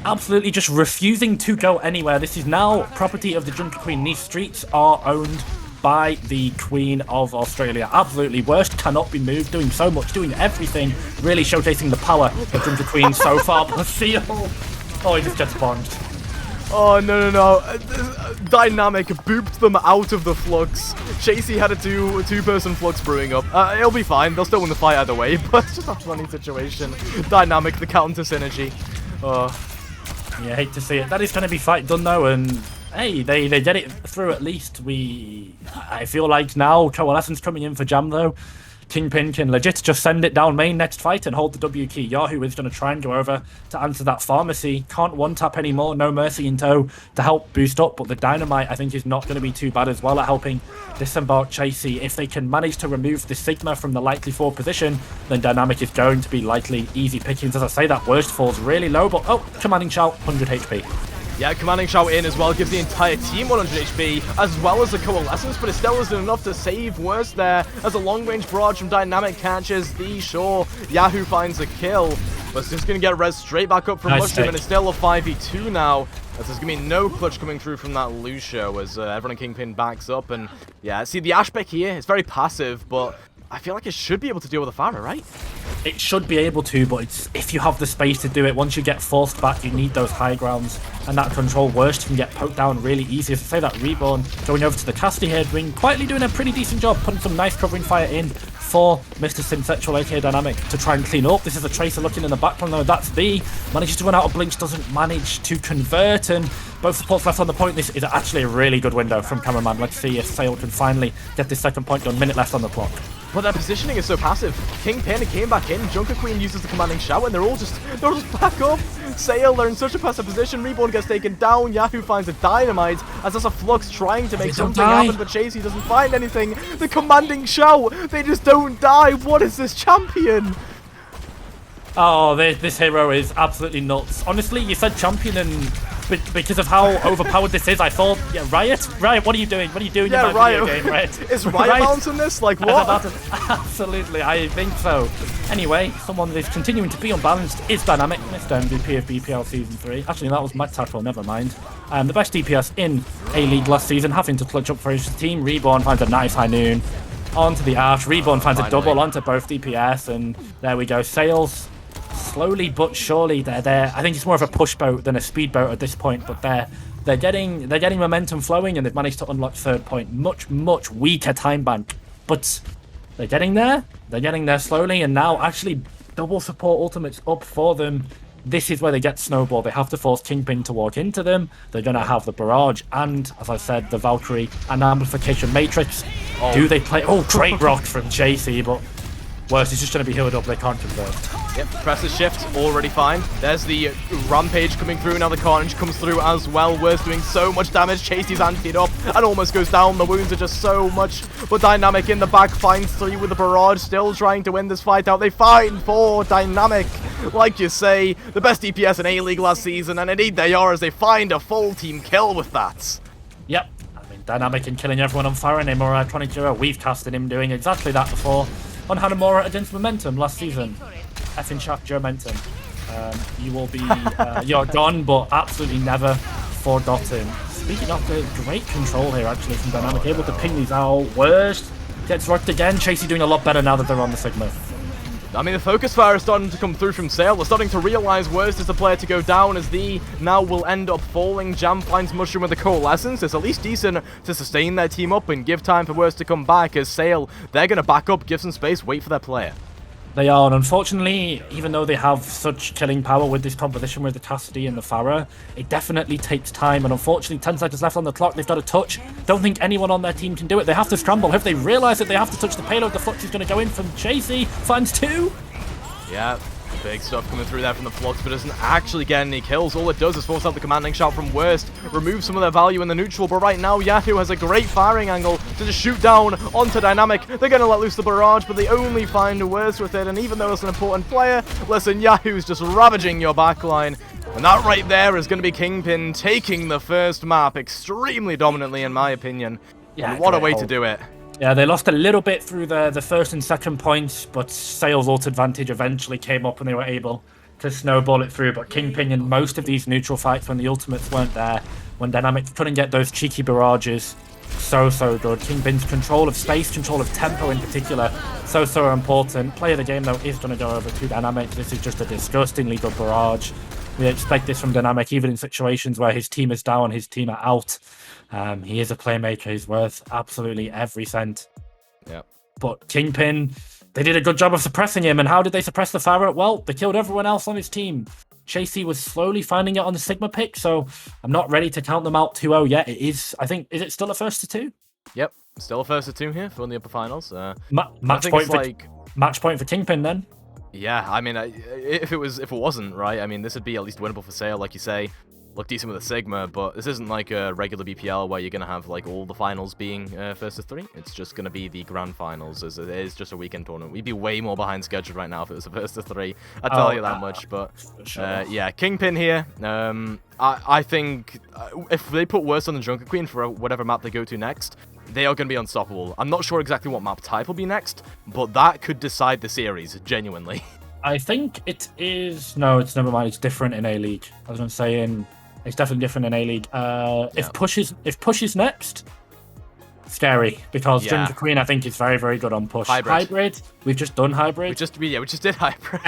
absolutely just refusing to go anywhere. This is now property of the Junker Queen. These streets are owned by the Queen of Australia. Absolutely Worst cannot be moved, doing so much, doing everything, really showcasing the power of Junker Queen so far. But Seal, oh, he just gets bombed. Oh, no. Dynamic booped them out of the flux. Chasey had a two-person flux brewing up. It'll be fine. They'll still win the fight either way, but it's just a funny situation. Dynamic, the counter synergy. Yeah, hate to see it. That is going to be fight done, though, and hey, they get it through at least. I feel like now Coalescence coming in for Jam, though. Kingpin can legit just send it down main next fight and hold the W key. Yahoo is going to try and go over to answer that pharmacy. Can't one-tap anymore. No Mercy in tow to help boost up, but the Dynamite, I think, is not going to be too bad as well at helping disembark Chasey. If they can manage to remove the Sigma from the likely 4 position, then Dynamic is going to be likely easy pickings. As I say, that Worst falls really low, but oh, Commanding Shout, 100 HP. Yeah, Commanding Shout in as well, gives the entire team 100 HP, as well as the Coalescence, but it still isn't enough to save Worst there, as a long-range barrage from Dynamic catches the Shore. Yahoo finds a kill, but it's just going to get res straight back up from Mushroom, and it's still a 5v2 now, as there's going to be no clutch coming through from that Lucio, as everyone in Kingpin backs up, and yeah, see, the Ashbeck here is very passive, but I feel like it should be able to deal with the Pharah, right? It should be able to, but it's if you have the space to do it. Once you get forced back, you need those high grounds, and that control Worst can get poked down really easy. As I say, that Reborn going over to the Casty here, quietly doing a pretty decent job, putting some nice covering fire in for Mr. Synsexual, aka Dynamic, to try and clean up. This is a Tracer looking in the background though. That's B. Manages to run out of blinks, doesn't manage to convert, and both supports left on the point. This is actually a really good window from Cameraman. Let's see if Sale can finally get this second point done. Minute left on the clock. But their positioning is so passive. Kingpin came back in, Junker Queen uses the commanding shout, and they're all just back up. Sale, they're in such a passive position. Reborn gets taken down. Yahoo finds a dynamite as there's a Flux trying to make something happen, but Chasey doesn't find anything. The commanding shout, they just don't die. What is this champion? Oh, this hero is absolutely nuts. Honestly, you said champion, and because of how overpowered this is, I thought, yeah, Riot, what are you doing? What are you doing in my Riot. video game, Riot? Is Riot balancing this? Like, what? Absolutely, I think so. Anyway, someone that is continuing to be unbalanced is Dynamic, Mr. MVP of BPL Season 3. Actually, that was Mad Tackle, never mind. The best DPS in A-League last season, having to clutch up for his team. Reborn finds a nice high noon onto the Arch. Reborn finds a double onto both DPS, and there we go. Sales, slowly but surely, they're there. I think it's more of a push boat than a speed boat at this point, but they're getting momentum flowing, and they've managed to unlock third point. Much weaker time bank, but they're getting there. They're getting there slowly, and now actually double support ultimates up for them. This is where they get snowballed. They have to force Kingpin to walk into them. They're going to have the barrage and, as I said, the Valkyrie and amplification matrix. Do they play? Oh, great rock from JC, but worse, it's just going to be healed up. They can't convert. Yep, press the shift, already fine. There's the Rampage coming through, now the Carnage comes through as well. Worst doing so much damage, Chasey's antied up and almost goes down. The wounds are just so much, but Dynamic in the back finds 3 with the barrage, still trying to win this fight out. They find 4, Dynamic, like you say, the best DPS in A-League last season, and indeed they are, as they find a full team kill with that. Yep, I mean, Dynamic and killing everyone on fire, and Nemora 22, we've casted him doing exactly that before on Hanamura against Momentum last season. Effing Shaft Momentum. You will be, you're gone, but absolutely never forgotten. Speaking of the great control here, actually, from Dynamic, able to ping these out. Worst gets rocked again. Chasey doing a lot better now that they're on the Sigma. I mean, the focus fire is starting to come through from Sale. They're starting to realize Worst is the player to go down, as the now will end up falling. Jam finds Mushroom with the Coalescence. It's at least decent to sustain their team up and give time for Worst to come back, as Sale, they're going to back up, give some space, wait for their player. They are, and unfortunately, even though they have such killing power with this composition with the Cassidy and the Pharah, it definitely takes time, and unfortunately 10 seconds left on the clock. They've got to touch. Don't think anyone on their team can do it. They have to scramble. Have they realised that they have to touch the payload? The Flux is going to go in from Chasey. Finds 2. Yeah, big stuff coming through there from the Flux, but doesn't actually get any kills. All it does is force out the commanding shout from Worst, remove some of their value in the neutral, but right now Yahoo has a great firing angle to just shoot down onto Dynamic. They're going to let loose the barrage, but they only find Worst with it, and even though it's an important player, listen, Yahoo's just ravaging your backline. And that right there is going to be Kingpin taking the first map extremely dominantly, in my opinion. Yeah, and what a way to do it. Yeah, they lost a little bit through the first and second points, but Sale's ult advantage eventually came up and they were able to snowball it through. But Kingpin in most of these neutral fights, when the ultimates weren't there, when Dynamic couldn't get those cheeky barrages, so good. Kingpin's control of space, control of tempo in particular, so important. Play of the game, though, is going to go over to Dynamic. This is just a disgustingly good barrage. We expect this from Dynamic, even in situations where his team is down, his team are out. He is a playmaker. He's worth absolutely every cent. Yep. But Kingpin, they did a good job of suppressing him. And how did they suppress the Pharah? Well, they killed everyone else on his team. Chasey was slowly finding it on the Sigma pick, so I'm not ready to count them out 2-0 yet. It is, I think, is it still a 1-2? Yep, still a 1-2 here for the upper finals. Match point for Kingpin then. Yeah, I mean, if it wasn't, right, I mean, this would be at least winnable for Sale, like you say. Look decent with a Sigma, but this isn't like a regular BPL where you're going to have like all the finals being 1-3. It's just going to be the grand finals, as it is just a weekend tournament. We'd be way more behind schedule right now if it was a 1-3. I tell you that much, but sure. Yeah, Kingpin here. I think if they put Worst on the Junker Queen for whatever map they go to next, they are going to be unstoppable. I'm not sure exactly what map type will be next, but that could decide the series, genuinely. I think it is... No, it's never mind. It's different in A-League. I was going to say it's definitely different in A-League. If push is next, scary, because Junker Queen, I think, is very, very good on push. Hybrid, we've just done Hybrid. We just did Hybrid.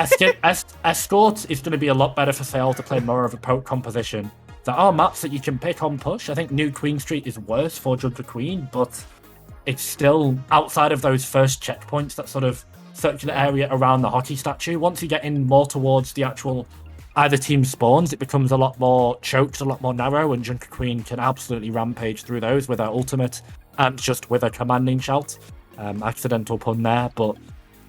Escort is going to be a lot better for Sale to play more of a poke composition. There are maps that you can pick on push. I think New Queen Street is worse for Junker Queen, but it's still outside of those first checkpoints, that sort of circular area around the hockey statue. Once you get in more towards the actual either team spawns, it becomes a lot more choked, a lot more narrow, and Junker Queen can absolutely rampage through those with her ultimate and just with a commanding shout. Accidental pun there, but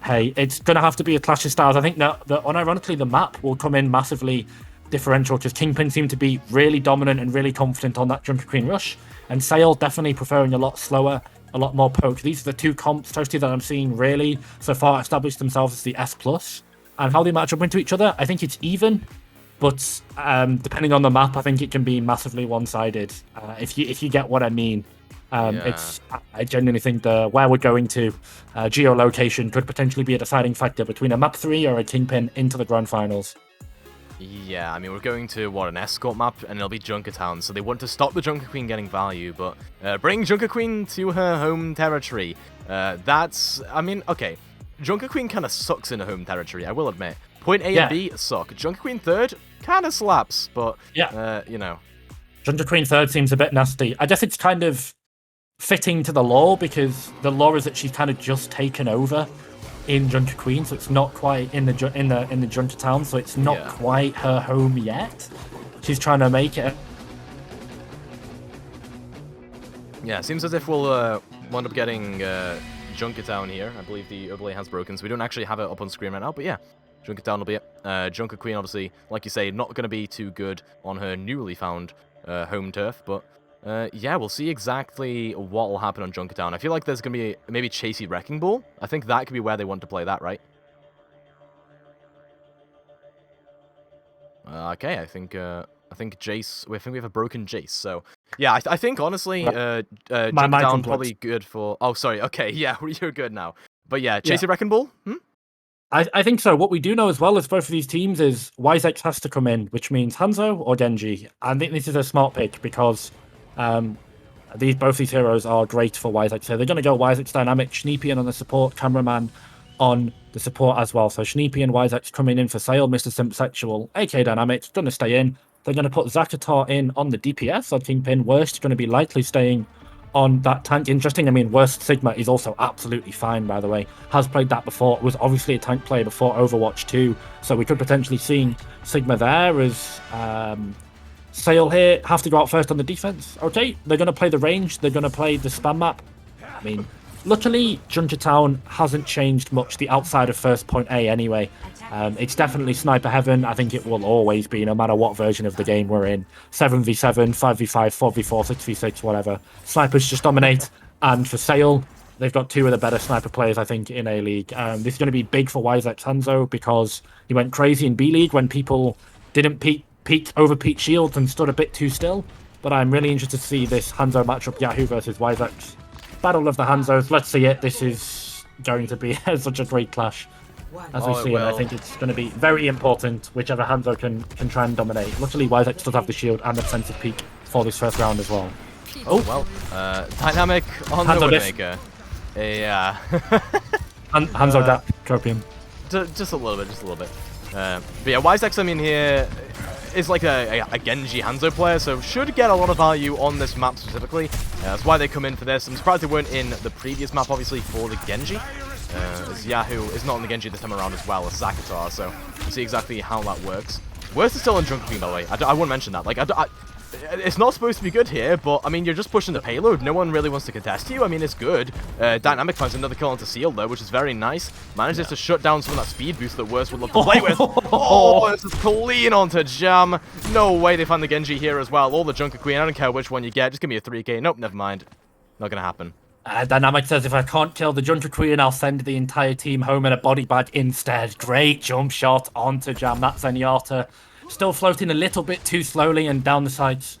hey, it's going to have to be a clash of styles. I think that unironically the map will come in massively differential because Kingpin seemed to be really dominant and really confident on that Junker Queen rush, and Sale definitely preferring a lot slower, a lot more poke. These are the two comps, Toasty, that I'm seeing really so far establish themselves as the S+. And how they match up into each other, I think it's even, but depending on the map, I think it can be massively one-sided. If you get what I mean. I genuinely think where we're going to geolocation could potentially be a deciding factor between a map 3 or a Kingpin into the grand finals. Yeah, I mean, we're going to, an escort map, and it'll be Junkertown, so they want to stop the Junker Queen getting value, but bring Junker Queen to her home territory. I mean, okay, Junker Queen kind of sucks in her home territory, I will admit. Point A and B suck. Junker Queen third kind of slaps, but, you know. Junker Queen third seems a bit nasty. I guess it's kind of fitting to the lore, because the lore is that she's kind of just taken over in Junker Queen, so it's not quite in the Junkertown, so it's not quite her home yet. She's trying to make it. Yeah, seems as if we'll wind up getting Junkertown here. I believe the overlay has broken, so we don't actually have it up on screen right now, but yeah, Junkertown will be it. Junker Queen, obviously, like you say, not going to be too good on her newly found home turf, but yeah, we'll see exactly what will happen on Junkertown. I feel like there's going to be maybe Chasey Wrecking Ball. I think that could be where they want to play that, right? Okay, I think Jace. I think we have a broken Jace. So yeah, I think honestly, Junkertown probably good for. Oh, sorry. Okay, yeah, you're good now. But yeah, Chasey Wrecking Ball. I think so. What we do know as well as both of these teams is Wisex has to come in, which means Hanzo or Genji. I think this is a smart pick because both these heroes are great for Wisex. So they're going to go Wisex Dynamic, Schneepian on the support, Cameraman on the support as well. So Schneepian and Wisex coming in for Sale, Mr. Simp Sexual, AK Dynamic, going to stay in. They're going to put Zakatar in on the DPS on Kingpin. Worst going to be likely staying on that tank. Interesting. I mean, Worst Sigma is also absolutely fine, by the way. Has played that before. Was obviously a tank player before Overwatch 2. So we could potentially see Sigma there as Sale here. Have to go out first on the defense. Okay, they're going to play the range. They're going to play the spam map. I mean, luckily, Junkertown hasn't changed much the outside of first point A anyway. It's definitely Sniper Heaven. I think it will always be, no matter what version of the game we're in. 7v7, 5v5, 4v4, 6v6, whatever. Snipers just dominate. And for Sale, they've got two of the better sniper players, I think, in A-League. This is going to be big for Wisex Hanzo because he went crazy in B-League when people didn't overpeak shields and stood a bit too still. But I'm really interested to see this Hanzo matchup, Yahoo versus Wisex. Battle of the Hanzos. Let's see it. This is going to be such a great clash. As we see it, I think it's going to be very important whichever Hanzo can try and dominate. Luckily, Wisex does have the shield and the defensive peak for this first round as well. Oh, well, Dynamic on Hanzo the Windmaker. Yeah. Hanzo gap, Copium. Just a little bit. But yeah, Wisex, I mean, here is like a Genji Hanzo player, so should get a lot of value on this map specifically. That's why they come in for this. I'm surprised they weren't in the previous map, obviously, for the Genji. As Yahoo is not on the Genji this time around as well as Zakatar, so we'll see exactly how that works. Worst is still on Junker Queen, by the way. I wouldn't mention that. Like, it's not supposed to be good here, but I mean, you're just pushing the payload. No one really wants to contest you. I mean, it's good. Dynamic finds another kill onto Seal, though, which is very nice. Manages to shut down some of that speed boost that Worst would love to play with. Oh, this is clean onto Jam. No way they find the Genji here as well. Or the Junker Queen. I don't care which one you get. Just give me a 3k. Nope, never mind. Not going to happen. Dynamic says, if I can't kill the Junker Queen, I'll send the entire team home in a body bag instead. Great jump shot onto Jam. That's Zenyatta. Still floating a little bit too slowly and down the sides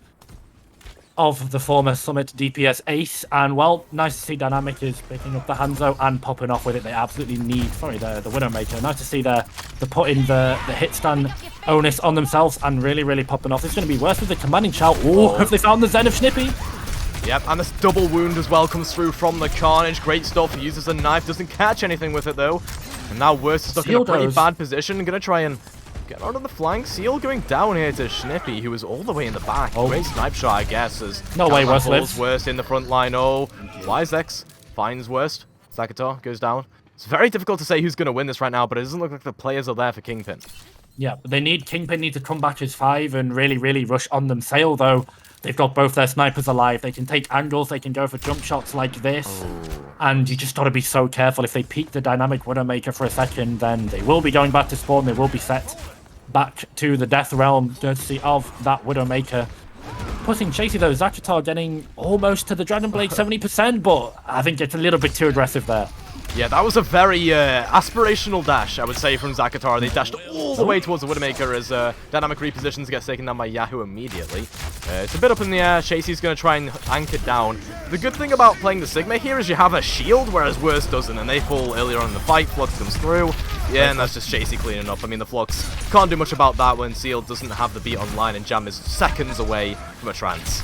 of the former Summit DPS ace. And, well, nice to see Dynamic is picking up the Hanzo and popping off with it. They absolutely need, the Widowmaker. Nice to see they're putting the hit stun onus on themselves and really popping off. It's going to be worse with the commanding shout. Ooh, have they found the Zen of Snippy? Yep, and this double wound as well comes through from the Carnage. Great stuff. He uses a knife, doesn't catch anything with it though. And now Worst is stuck in a pretty bad position. Gonna try and get out on the flank. Seal going down here to Schnippy, who is all the way in the back. Great snipe shot, I guess. As no way, Worst lives. Worst in the front line. Oh, Wisex finds Worst. Zakator goes down. It's very difficult to say who's going to win this right now, but it doesn't look like the players are there for Kingpin. Yeah, but Kingpin need to come back as 5 and really, really rush on them. Sale, though, they've got both their snipers alive. They can take angles, they can go for jump shots like this. And you just got to be so careful. If they peek the dynamic Widowmaker for a second, then they will be going back to spawn. They will be set back to the death realm, courtesy of that Widowmaker. Putting Chasey, though, Zakator getting almost to the Dragon Blade 70%, but I think it's a little bit too aggressive there. Yeah, that was a very aspirational dash, I would say, from Zakator. They dashed all the way towards the Widowmaker as dynamic repositions gets taken down by Yahoo immediately. It's a bit up in the air. Chasey's going to try and anchor down. The good thing about playing the Sigma here is you have a shield, whereas Worst doesn't, and they fall earlier on in the fight. Flux comes through. Yeah, and that's just Chasey cleaning up. I mean, the Flux can't do much about that when Seal doesn't have the beat online, and Jam is seconds away from a trance.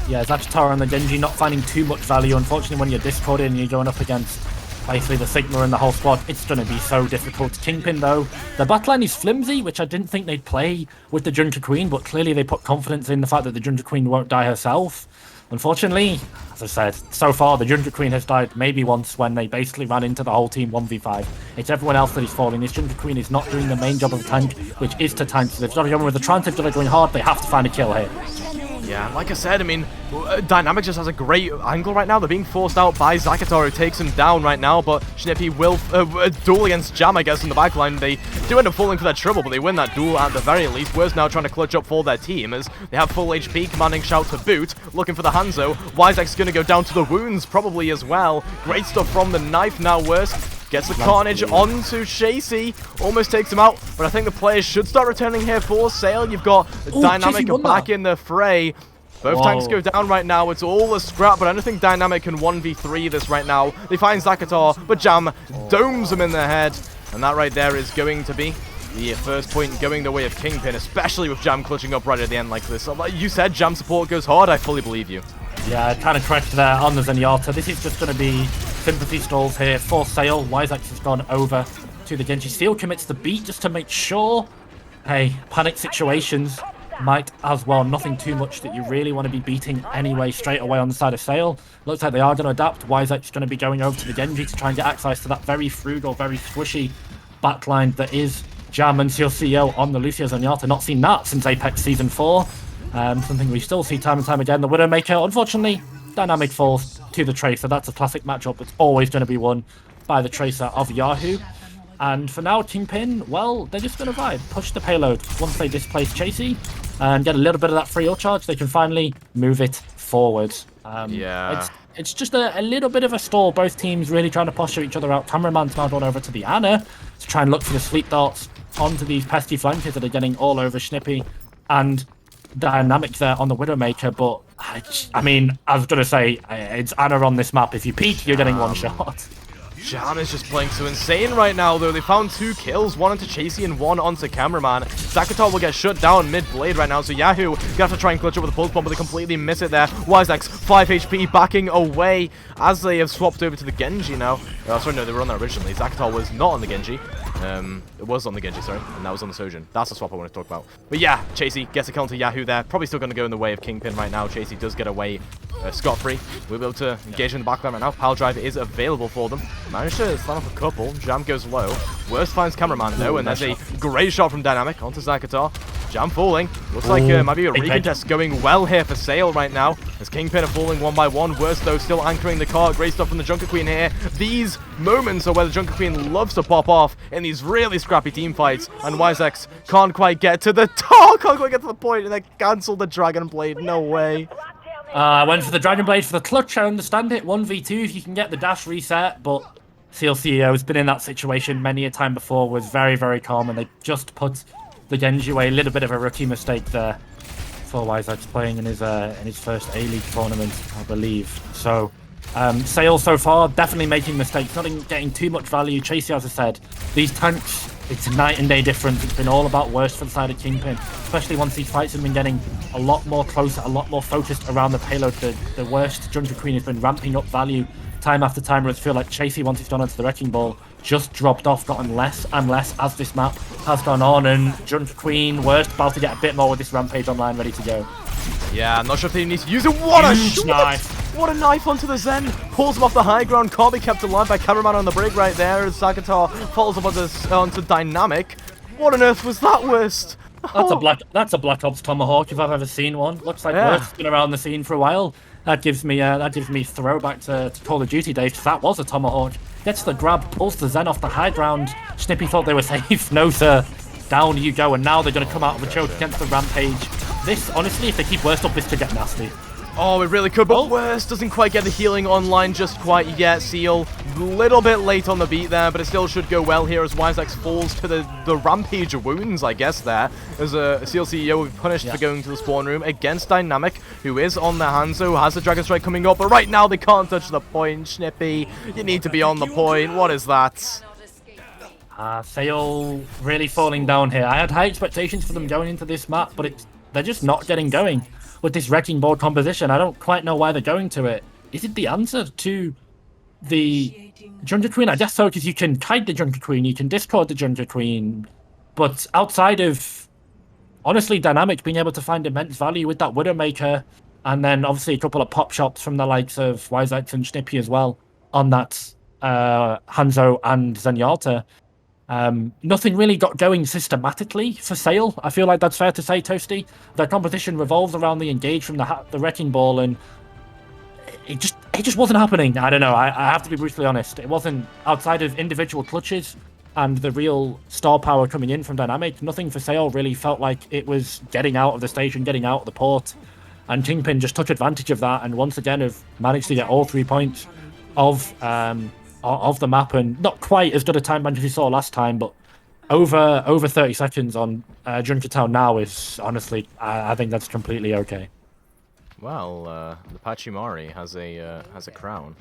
Yeah, Zakator and the Genji not finding too much value. Unfortunately, when you're discorded and you're going up against basically the Sigma and the whole squad, it's going to be so difficult. Kingpin, though, the backline is flimsy, which I didn't think they'd play with the Junker Queen, but clearly they put confidence in the fact that the Junker Queen won't die herself. Unfortunately, as I said, so far the Junker Queen has died maybe once when they basically ran into the whole team 1v5. It's everyone else that is falling. This Junker Queen is not doing the main job of the tank, which is to tank. So they've got to go with the trance, they've got to go in hard, they have to find a kill here. Yeah, like I said, I mean, Dynamic just has a great angle right now. They're being forced out by Zakator, who takes him down right now, but Snippy will duel against Jam, I guess, in the backline. They do end up falling for their trouble, but they win that duel at the very least. Worst now trying to clutch up for their team as they have full HP, commanding shout to boot, looking for the Hanzo. Wisak's going to go down to the wounds probably as well. Great stuff from the knife now, Worst. Gets the carnage onto Chasey, almost takes him out, but I think the players should start returning here for Sale. You've got Dynamic back in the fray. Both tanks go down right now. It's all a scrap, but I don't think Dynamic can 1v3 this right now. They find Zakator, but Jam domes him in the head, and that right there is going to be the first point going the way of Kingpin, especially with Jam clutching up right at the end like this. Like you said, Jam support goes hard. I fully believe you. Yeah, kind of correct there on the Zenyatta. This is just going to be sympathy stalls here for Sale. Wisex has gone over to the Genji. Seal commits the beat just to make sure. Hey, panic situations might as well. Nothing too much that you really want to be beating anyway straight away on the side of Sale. Looks like they are going to adapt. Wisex going to be going over to the Genji to try and get access to that very frugal, very squishy backline that is Jam and Seal CEO on the Lucio Zenyatta. Not seen that since Apex Season 4. Something we still see time and time again. The Widowmaker, unfortunately, Dynamic falls to the Tracer. That's a classic matchup that's always going to be won by the Tracer of Yahoo. And for now, Kingpin, well, they're just going to vibe, push the payload. Once they displace Chasey and get a little bit of that free ult charge, they can finally move it forward. It's just a little bit of a stall. Both teams really trying to posture each other out. Cameraman's now gone over to the Ana to try and look for the sleep darts onto these pesky flankers that are getting all over Snippy and Dynamic there on the Widowmaker, but I mean, I was gonna say it's Ana on this map. If you peek, you're getting one shot. Jam is just playing so insane right now, though. They found 2 kills, one onto Chasey and one onto Cameraman. Zakator will get shut down mid-blade right now, so Yahoo gonna have to try and clutch up with a pulse bomb, but they completely miss it there. Wisex, 5 HP, backing away as they have swapped over to the Genji now. Sorry, no, they were on there originally. Zakator was not on the Genji. It was on the Genji, sorry, and that was on the Sojourn. That's the swap I want to talk about. But yeah, Chasey gets a kill to Yahoo there. Probably still going to go in the way of Kingpin right now. Chasey does get away scot-free. We'll be able to engage in the backline right now. Pile drive is available for them. Managed to slam up a couple. Jam goes low. Worst finds Cameraman though, and there's a great shot from Dynamic onto Zakator. Jam falling. Looks like might be a recontest going well here for Sale right now. As Kingpin are falling one by one. Worst though still anchoring the car. Great stuff from the Junker Queen here. These moments are where the Junker Queen loves to pop off in these really scrappy team fights. And Wisex can't quite get to the top. Can't quite get to the point, and they cancelled the Dragon Blade. No way. Went for the Dragon Blade for the clutch. I understand it. 1v2 if you can get the dash reset, but Seal CEO has been in that situation many a time before. Was very, very calm, and they just put the Genji away. A little bit of a rookie mistake there for Wisex playing in his first A-League tournament, I believe. So Sale so far definitely making mistakes, not getting too much value. Chasey, as I said, these tanks, it's a night and day difference. It's been all about Worst for the side of Kingpin, especially once these fights have been getting a lot more closer, a lot more focused around the payload. The Worst Junker Queen has been ramping up value time after time, whereas I feel like Chasey, once he's gone onto the Wrecking Ball, just dropped off, gotten less and less as this map has gone on, and Junker Queen, Worst, about to get a bit more with this Rampage online ready to go. Yeah, I'm not sure if they need to use it. What a Huge knife. What a knife onto the Zen. Pulls him off the high ground. Can't be kept alive by Cameraman on the break right there as Zagatar falls up onto Dynamic. What on earth was that worst? That's a Black Ops Tomahawk if I've ever seen one. Looks like Worst's been around the scene for a while. That gives me throwback to Call of Duty days, because that was a Tomahawk. Gets the grab, pulls the Zen off the high ground. Snippy thought they were safe. No sir. Down you go, and now they're going to come out of the choke against the Rampage. This, honestly, if they keep Worst up, this could get nasty. Oh, it really could, but Worst doesn't quite get the healing online just quite yet. Seal, a little bit late on the beat there, but it still should go well here as Wisex falls to the Rampage wounds, I guess, there. As a Seal CEO will be punished for going to the spawn room against Dynamic, who is on their Hanzo, has the Dragon Strike coming up, but right now they can't touch the point. Snippy, you need to be on the point. What is that? Sale really falling down here. I had high expectations for them going into this map, but they're just not getting going. With this Wrecking Ball composition, I don't quite know why they're going to it. Is it the answer to the Junker Queen? I guess so, because you can kite the Junker Queen, you can discord the Junker Queen, but outside of, honestly, Dynamic being able to find immense value with that Widowmaker, and then obviously a couple of pop shots from the likes of Wisex and Snippy as well on that Hanzo and Zenyatta. Nothing really got going systematically for Sale. I feel like that's fair to say, Toasty. Their competition revolves around the engage from the Wrecking Ball, and it just wasn't happening. I don't know. I have to be brutally honest. It wasn't, outside of individual clutches and the real star power coming in from Dynamic, nothing for Sale really felt like it was getting out of the station, getting out of the port. And Kingpin just took advantage of that, and once again have managed to get all 3 points of the map, and not quite as good a time as we saw last time, but over 30 seconds on Junkertown now is, honestly, I think that's completely okay. Well, the Pachimari has a crown.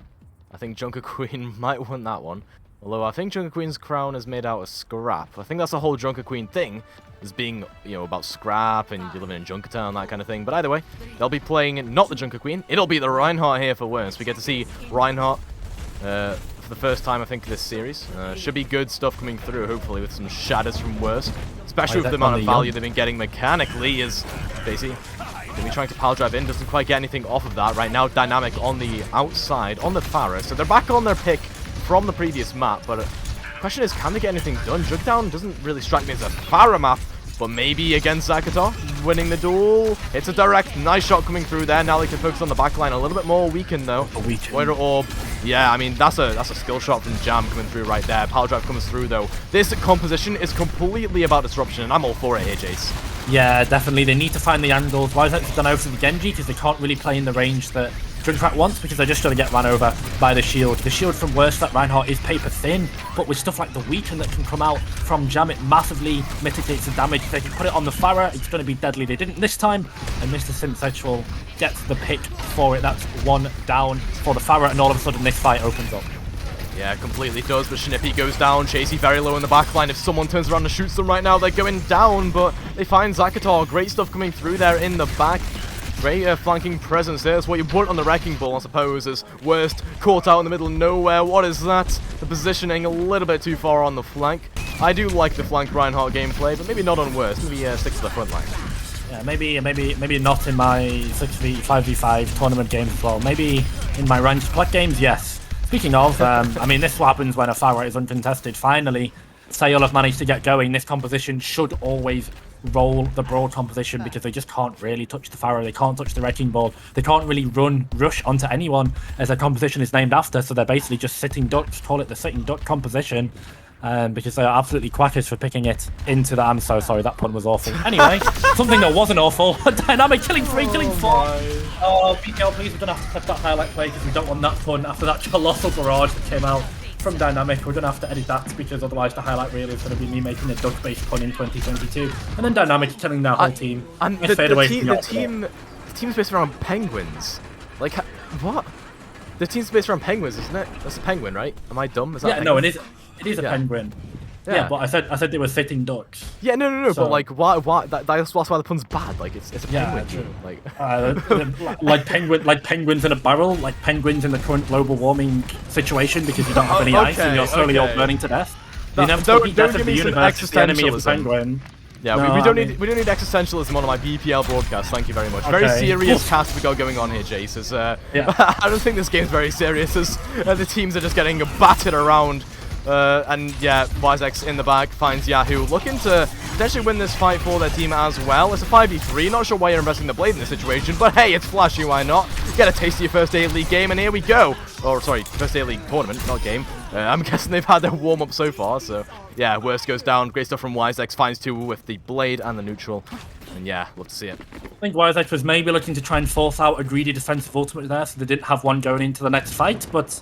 I think Junker Queen might win that one. Although I think Junker Queen's crown is made out of scrap. I think that's the whole Junker Queen thing, is being, about scrap and you're living in Junkertown, that kind of thing. But either way, they'll be playing not the Junker Queen. It'll be the Reinhardt here for Worst. We get to see Reinhardt for the first time, I think, this series. Should be good stuff coming through, hopefully, with some shatters from Worst. Especially with the amount of value they've been getting mechanically, as Daisy going to be trying to pile drive in, doesn't quite get anything off of that. Right now, Dynamic on the outside, on the Pharah. So they're back on their pick from the previous map, but the question is, can they get anything done? Jugdown doesn't really strike me as a Pharah map, but maybe against Zagatar, winning the duel. It's a direct, nice shot coming through there. Now they can focus on the backline a little bit more. Weakened though. Waiter Orb. Yeah, I mean, that's a skill shot from Jam coming through right there. Power drive comes through though. This composition is completely about disruption, and I'm all for it here, Jace. Yeah, definitely. They need to find the angles. Wisex has gone over to the Genji because they can't really play in the range that Junkrat wants, because they're just going to get ran over by the shield. The shield from Worst that Reinhardt is paper thin, but with stuff like the weaken that can come out from Jam, it massively mitigates the damage. If they can put it on the Pharah, it's going to be deadly. They didn't this time, and Mr. Synthsexual gets the pick for it. That's one down for the Pharah, and all of a sudden this fight opens up. Yeah, completely does, but Snippy goes down. Chasey very low in the backline. If someone turns around and shoots them right now, they're going down, but they find Zagatar. Great stuff coming through there in the back. Great flanking presence there. That's what you want on the Wrecking Ball, I suppose, as Worst caught out in the middle of nowhere. What is that? The positioning a little bit too far on the flank. I do like the flank Reinhardt gameplay, but maybe not on Worst. Maybe stick to the front line. Yeah, maybe not in my 5v5 tournament games as well. Maybe in my ranked plat games, yes. Speaking of, I mean, this is what happens when a Pharah is uncontested. Finally, Sale have managed to get going. This composition should always roll the Brawl composition, because they just can't really touch the Pharah. They can't touch the Wrecking Ball. They can't really rush onto anyone, as their composition is named after. So they're basically just sitting ducks. Call it the sitting duck composition. Because they are absolutely quackers for picking it into that. I'm so sorry, that pun was awful. Anyway, something that wasn't awful. Dynamic killing 3, killing 4. Oh, BPL, please, we're going to have to clip that highlight play, because we don't want that pun after that colossal barrage that came out from Dynamic. We're going to have to edit that, because otherwise the highlight reel is going to be me making a duck-based pun in 2022. And then Dynamic killing their whole team. And the team's based around penguins. Like, what? The team's based around penguins, isn't it? That's a penguin, right? Am I dumb? Is that yeah, no, it is. It is a penguin. Yeah, but I said they were sitting ducks. Yeah, no. So, but like, why? That's why the pun's bad. Like, it's a penguin. True. Like penguins in a barrel, like penguins in the current global warming situation, because you don't have any ice and you're slowly all burning to death. The inevitable heat death of the universe is the enemy of the penguin. Yeah, No, we don't need existentialism on my BPL broadcast. Thank you very much. Very Okay. serious cast we got going on here, Jace. As, I don't think this game's very serious as the teams are just getting battered around. And yeah, Wisex in the back finds Yahoo, looking to potentially win this fight for their team as well. It's a 5v3, not sure why you're investing the blade in this situation, but hey, it's flashy, why not? Get a taste of your first A-League game, and here we go. Or sorry, first A-League tournament, not game. I'm guessing they've had their warm-up so far, so yeah, worst goes down. Great stuff from Wisex, finds 2 with the blade and the neutral. And yeah, love to see it. I think Wisex was maybe looking to try and force out a greedy defensive ultimate there, so they didn't have one going into the next fight, but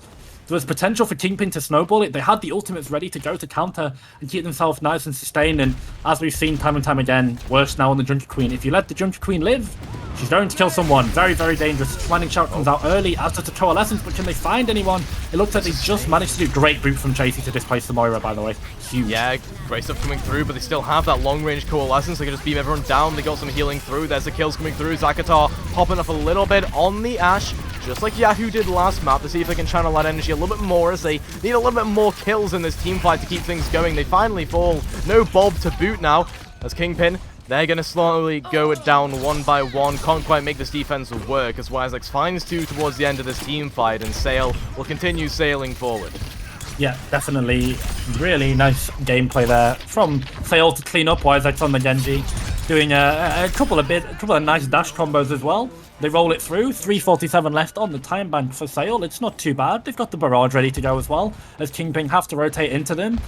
there was potential for Kingpin to snowball it. They had the ultimates ready to go to counter and keep themselves nice and sustained. And as we've seen time and time again, worse now on the Junker Queen. If you let the Junker Queen live, she's going to kill someone. Very, very dangerous. Commanding Shout comes out early, as does the Coalescence, but can they find anyone? It looks like they just managed to do great boot from Chasey to displace the Moira, by the way. Huge. Yeah, great stuff coming through, but they still have that long-range Coalescence. They can just beam everyone down. They got some healing through. There's the kills coming through. Zakatar popping up a little bit on the Ashe, just like Yahoo did last map, to see if they can channel that energy a little bit more, as they need a little bit more kills in this team fight to keep things going. They finally fall. No Bob to boot now, as Kingpin, they're going to slowly go down one by one. Can't quite make this defense work, as Wisex finds 2 towards the end of this team fight, and Sail will continue sailing forward. Yeah, definitely. Really nice gameplay there from Sail to clean up Wisex on the Genji, doing a couple of nice dash combos as well. They roll it through. 3:47 left on the time bank for Sail. It's not too bad. They've got the barrage ready to go as well, as Kingpin have to rotate into them.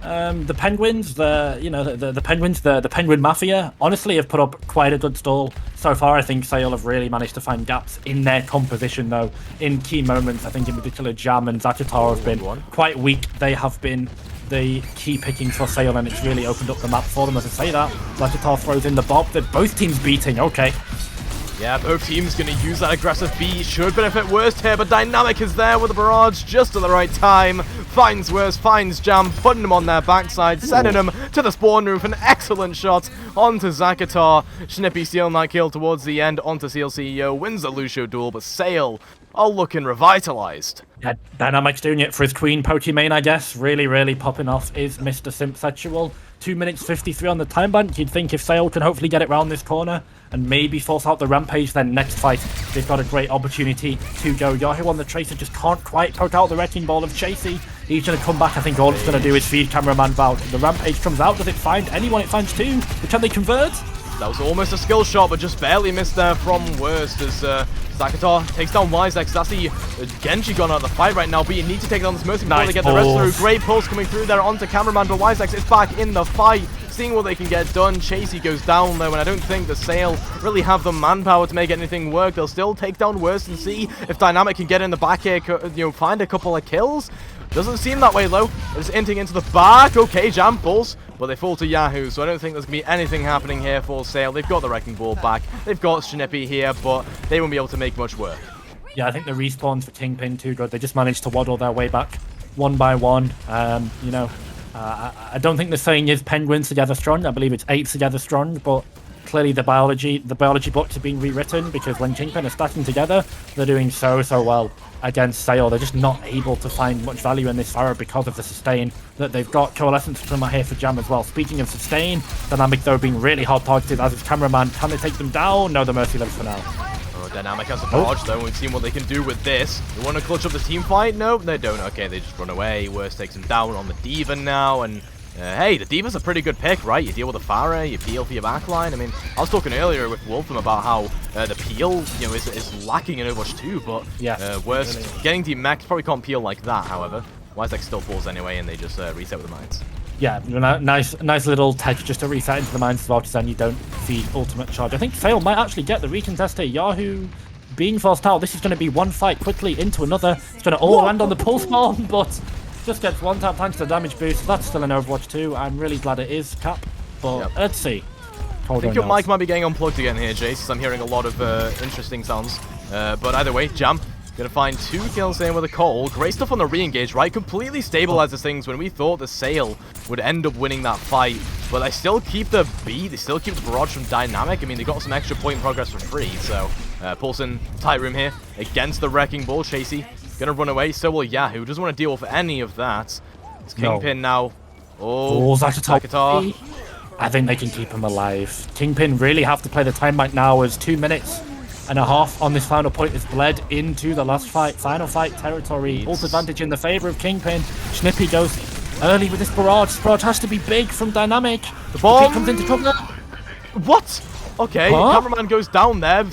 The Penguins, the Penguins, the Penguin Mafia, honestly have put up quite a good stall so far. I think Sail have really managed to find gaps in their composition, though, in key moments. I think in particular Jam and Zakatar have been quite weak. They have been the key pickings for Sail, and it's really opened up the map for them. As I say that, Zakatar throws in the Bob. They're both teams beating. Okay. Yeah, both teams going to use that aggressive B. Should benefit Worst here, but Dynamic is there with the barrage just at the right time. Finds Worst, finds Jam, putting him on their backside, sending him to the spawn roof. An excellent shot onto Zakatar. Schnippy stealing that kill towards the end onto Seal CEO. Wins the Lucio duel, but Sail are looking revitalized. Yeah, Dynamic's doing it for his Queen Pokemon, I guess. Really, really popping off is Mr. Simpsexual. 2 minutes 53 on the time bank. You'd think if Sail can hopefully get it round this corner and maybe force out the Rampage, then next fight they've got a great opportunity to go. Yahoo on the Tracer just can't quite poke out the Wrecking Ball of Chasey. He's going to come back. I think all it's going to do is feed Cameraman Val. The Rampage comes out. Does it find anyone? It finds 2. But can they convert? That was almost a skill shot, but just barely missed there from Worst, as Zakatar takes down Wisex. That's the Genji gone out of the fight right now, but you need to take down this Mercy before they get the rest through. Great pulse coming through there onto Cameraman, but Wisex is back in the fight, seeing what they can get done. Chasey goes down though, and I don't think the Sail really have the manpower to make anything work. They'll still take down Worst and see if Dynamic can get in the back here, find a couple of kills. Doesn't seem that way though. It's inting into the back. Okay, Jam pulls, but they fall to Yahoo, so I don't think there's going to be anything happening here for Sail. They've got the Wrecking Ball back. They've got Schnippy here, but they won't be able to make much work. Yeah, I think the respawns for Kingpin too good. They just managed to waddle their way back one by one. I don't think the saying is Penguins together strong. I believe it's 8 together strong, but clearly the biology books are being rewritten, because when Kingpin are stacking together, they're doing so well against Sail. They're just not able to find much value in this Pharah because of the sustain that they've got. Coalescence from here for Jam as well. Speaking of sustain, Dynamic though being really hard targeted as his Cameraman. Can they take them down? No, the Mercy lives for now. Oh, Dynamic has a barrage though, and we've seen what they can do with this. They want to clutch up the team fight? No, they don't. Okay, they just run away. Worst takes him down on the D.Va now, and hey, the D.Va's a pretty good pick, right? You deal with the Pharah, you peel for your backline. I mean, I was talking earlier with Wolfram about how the peel, is lacking in Overwatch 2, but Worst getting demexed, probably can't peel like that, however. Wisex still falls anyway, and they just reset with the mines. Yeah, nice little tech just to reset into the mines as well, because then you don't feed ultimate charge. I think Sail might actually get the recontest here. Yahoo being forced out. This is going to be one fight quickly into another. It's going to all land on the pulse bomb, but just gets one tap thanks to the damage boost. That's still in Overwatch 2. I'm really glad it is, Cap. But let's see. I think your mic might be getting unplugged again here, Jace. I'm hearing a lot of interesting sounds. But either way, Jam gonna find 2 kills in with a Cole. Great stuff on the re-engage, right? Completely stabilizes things when we thought the Sail would end up winning that fight. But they still keep the beat, they still keep the barrage from Dynamic. I mean, they got some extra point progress for free. So, Paulson, tight room here against the Wrecking Ball. Chasey gonna run away, so will Yahoo. Doesn't want to deal with any of that. It's Kingpin now. Oh, Zakatar. I think they can keep him alive. Kingpin really have to play the time bank now, as 2 minutes and a half on this final point is bled into the last fight, final fight territory. Ult advantage in the favor of Kingpin. Snippy goes early with this barrage. This barrage has to be big from Dynamic. The bomb comes into cover. What? Okay, Huh? Cameraman goes down there.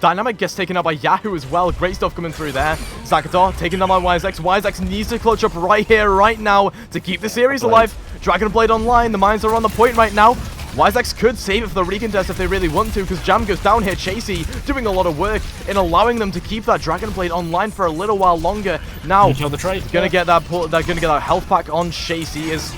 Dynamic gets taken out by Yahoo as well. Great stuff coming through there. Zakator taking down by Wisex. Wisex needs to clutch up right here, right now to keep the series alive. Dragon Blade online. The mines are on the point right now. Wisex could save it for the recontest if they really want to, because Jam goes down here. Chasey doing a lot of work in allowing them to keep that Dragon Blade online for a little while longer. Now, gonna get that health pack on Chasey as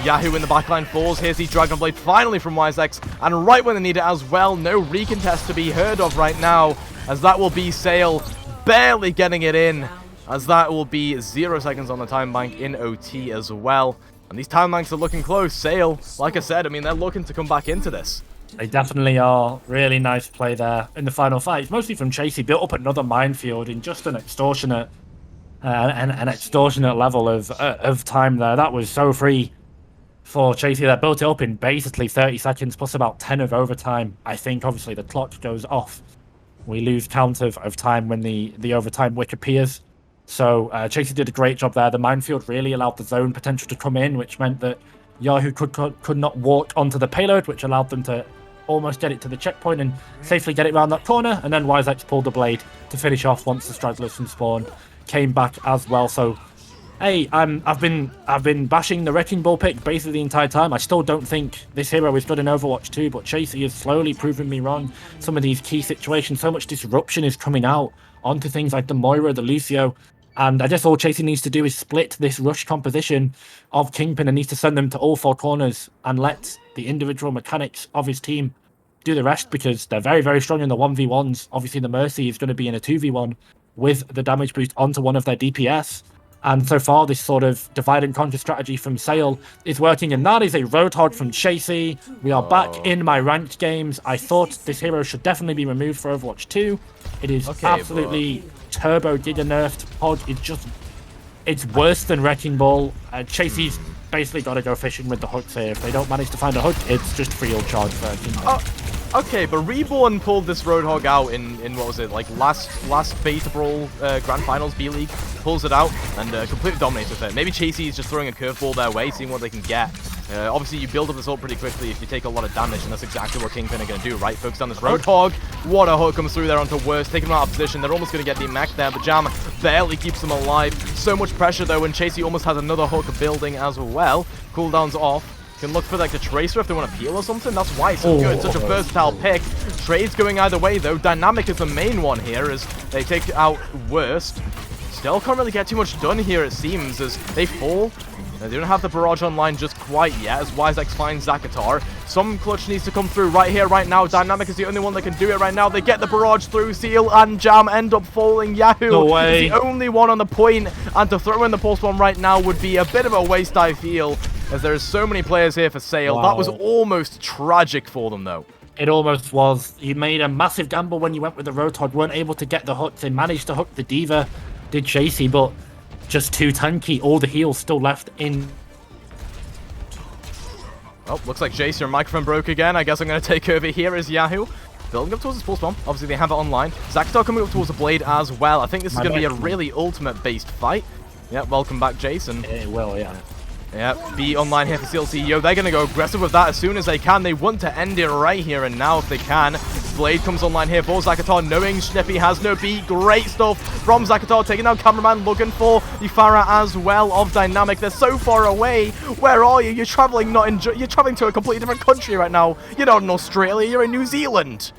Yahoo in the backline falls. Here's the Dragon Blade finally from Wisex, and right when they need it as well. No recontest to be heard of right now, as that will be Sale barely getting it in, as that will be 0 seconds on the time bank in OT as well. And these time banks are looking close. Sale, like I said, I mean, they're looking to come back into this. They definitely are. Really nice play there in the final fight. It's mostly from Chasey. Built up another minefield in just an extortionate level of time there. That was so free for Chasey. They built it up in basically 30 seconds plus about 10 of overtime. I think obviously the clock goes off. We lose count of time when the overtime wick appears. So Chasey did a great job there. The minefield really allowed the zone potential to come in, which meant that Yahoo could not walk onto the payload, which allowed them to almost get it to the checkpoint and safely get it around that corner. And then Wisex pulled the blade to finish off once the stragglers from spawn came back as well. So, hey, I've been bashing the Wrecking Ball pick basically the entire time. I still don't think this hero is good in Overwatch 2, but Chasey is slowly proving me wrong. Some of these key situations, so much disruption is coming out onto things like the Moira, the Lucio. And I guess all Chasey needs to do is split this rush composition of Kingpin and needs to send them to all four corners and let the individual mechanics of his team do the rest, because they're very, very strong in the 1v1s. Obviously, the Mercy is going to be in a 2v1 with the damage boost onto one of their DPS. And so far, this sort of divide and conquer strategy from Sale is working, and that is a Roadhog from Chasey. We are back in my ranked games. I thought this hero should definitely be removed for Overwatch 2. It is absolutely turbo giga nerfed. Hog is just, it's worse than Wrecking Ball. Chasey's basically got to go fishing with the hooks here. If they don't manage to find a hook, it's just free ult charge for Kingpin. Okay, but Reborn pulled this Roadhog out in what was it, like last Beta Brawl Grand Finals B League, pulls it out and completely dominates with it. Maybe Chasey is just throwing a curveball their way, seeing what they can get. Obviously, you build up this ult pretty quickly if you take a lot of damage, and that's exactly what Kingpin are going to do, right? Focus on this Roadhog. What a hook comes through there onto Worst, taking them out of position. They're almost going to get demeched there, but Jam barely keeps them alive. So much pressure, though, and Chasey almost has another hook building as well. Cooldown's off. Can look for like the Tracer if they want to peel or something. That's why it's so good. Such a versatile pick. Trades going either way, though. Dynamic is the main one here as they take out Worst. Still can't really get too much done here, it seems, as they fall. They don't have the barrage online just quite yet, as Wisex finds Zakator. Some clutch needs to come through right here, right now. Dynamic is the only one that can do it right now. They get the barrage through. Seal and Jam end up falling. Yahoo is the only one on the point, and to throw in the pulse bomb right now would be a bit of a waste, I feel, as there's so many players here for Sale. That was almost tragic for them, though. It almost was. You made a massive gamble when you went with the Roadhog. Weren't able to get the hook. They managed to hook the Diva. Did Chasey, but just too tanky. All the heals still left in. Oh, looks like Jace, your microphone broke again. I guess I'm going to take over here as Yahoo. Building up towards his pulse bomb. Obviously, they have it online. Zakator coming up towards the blade as well. I think this is going to be a really ultimate-based fight. Yeah, welcome back, Jason. It will, yeah. Yeah, be online here for Seal CEO. They're going to go aggressive with that as soon as they can. They want to end it right here and now if they can. Blade comes online here for Zakator, knowing Snippy has no beat. Great stuff from Zakator, taking down Cameraman, looking for the Farah as well of Dynamic. They're so far away. Where are you? You're traveling you're traveling to a completely different country right now. You're not in Australia, you're in New Zealand.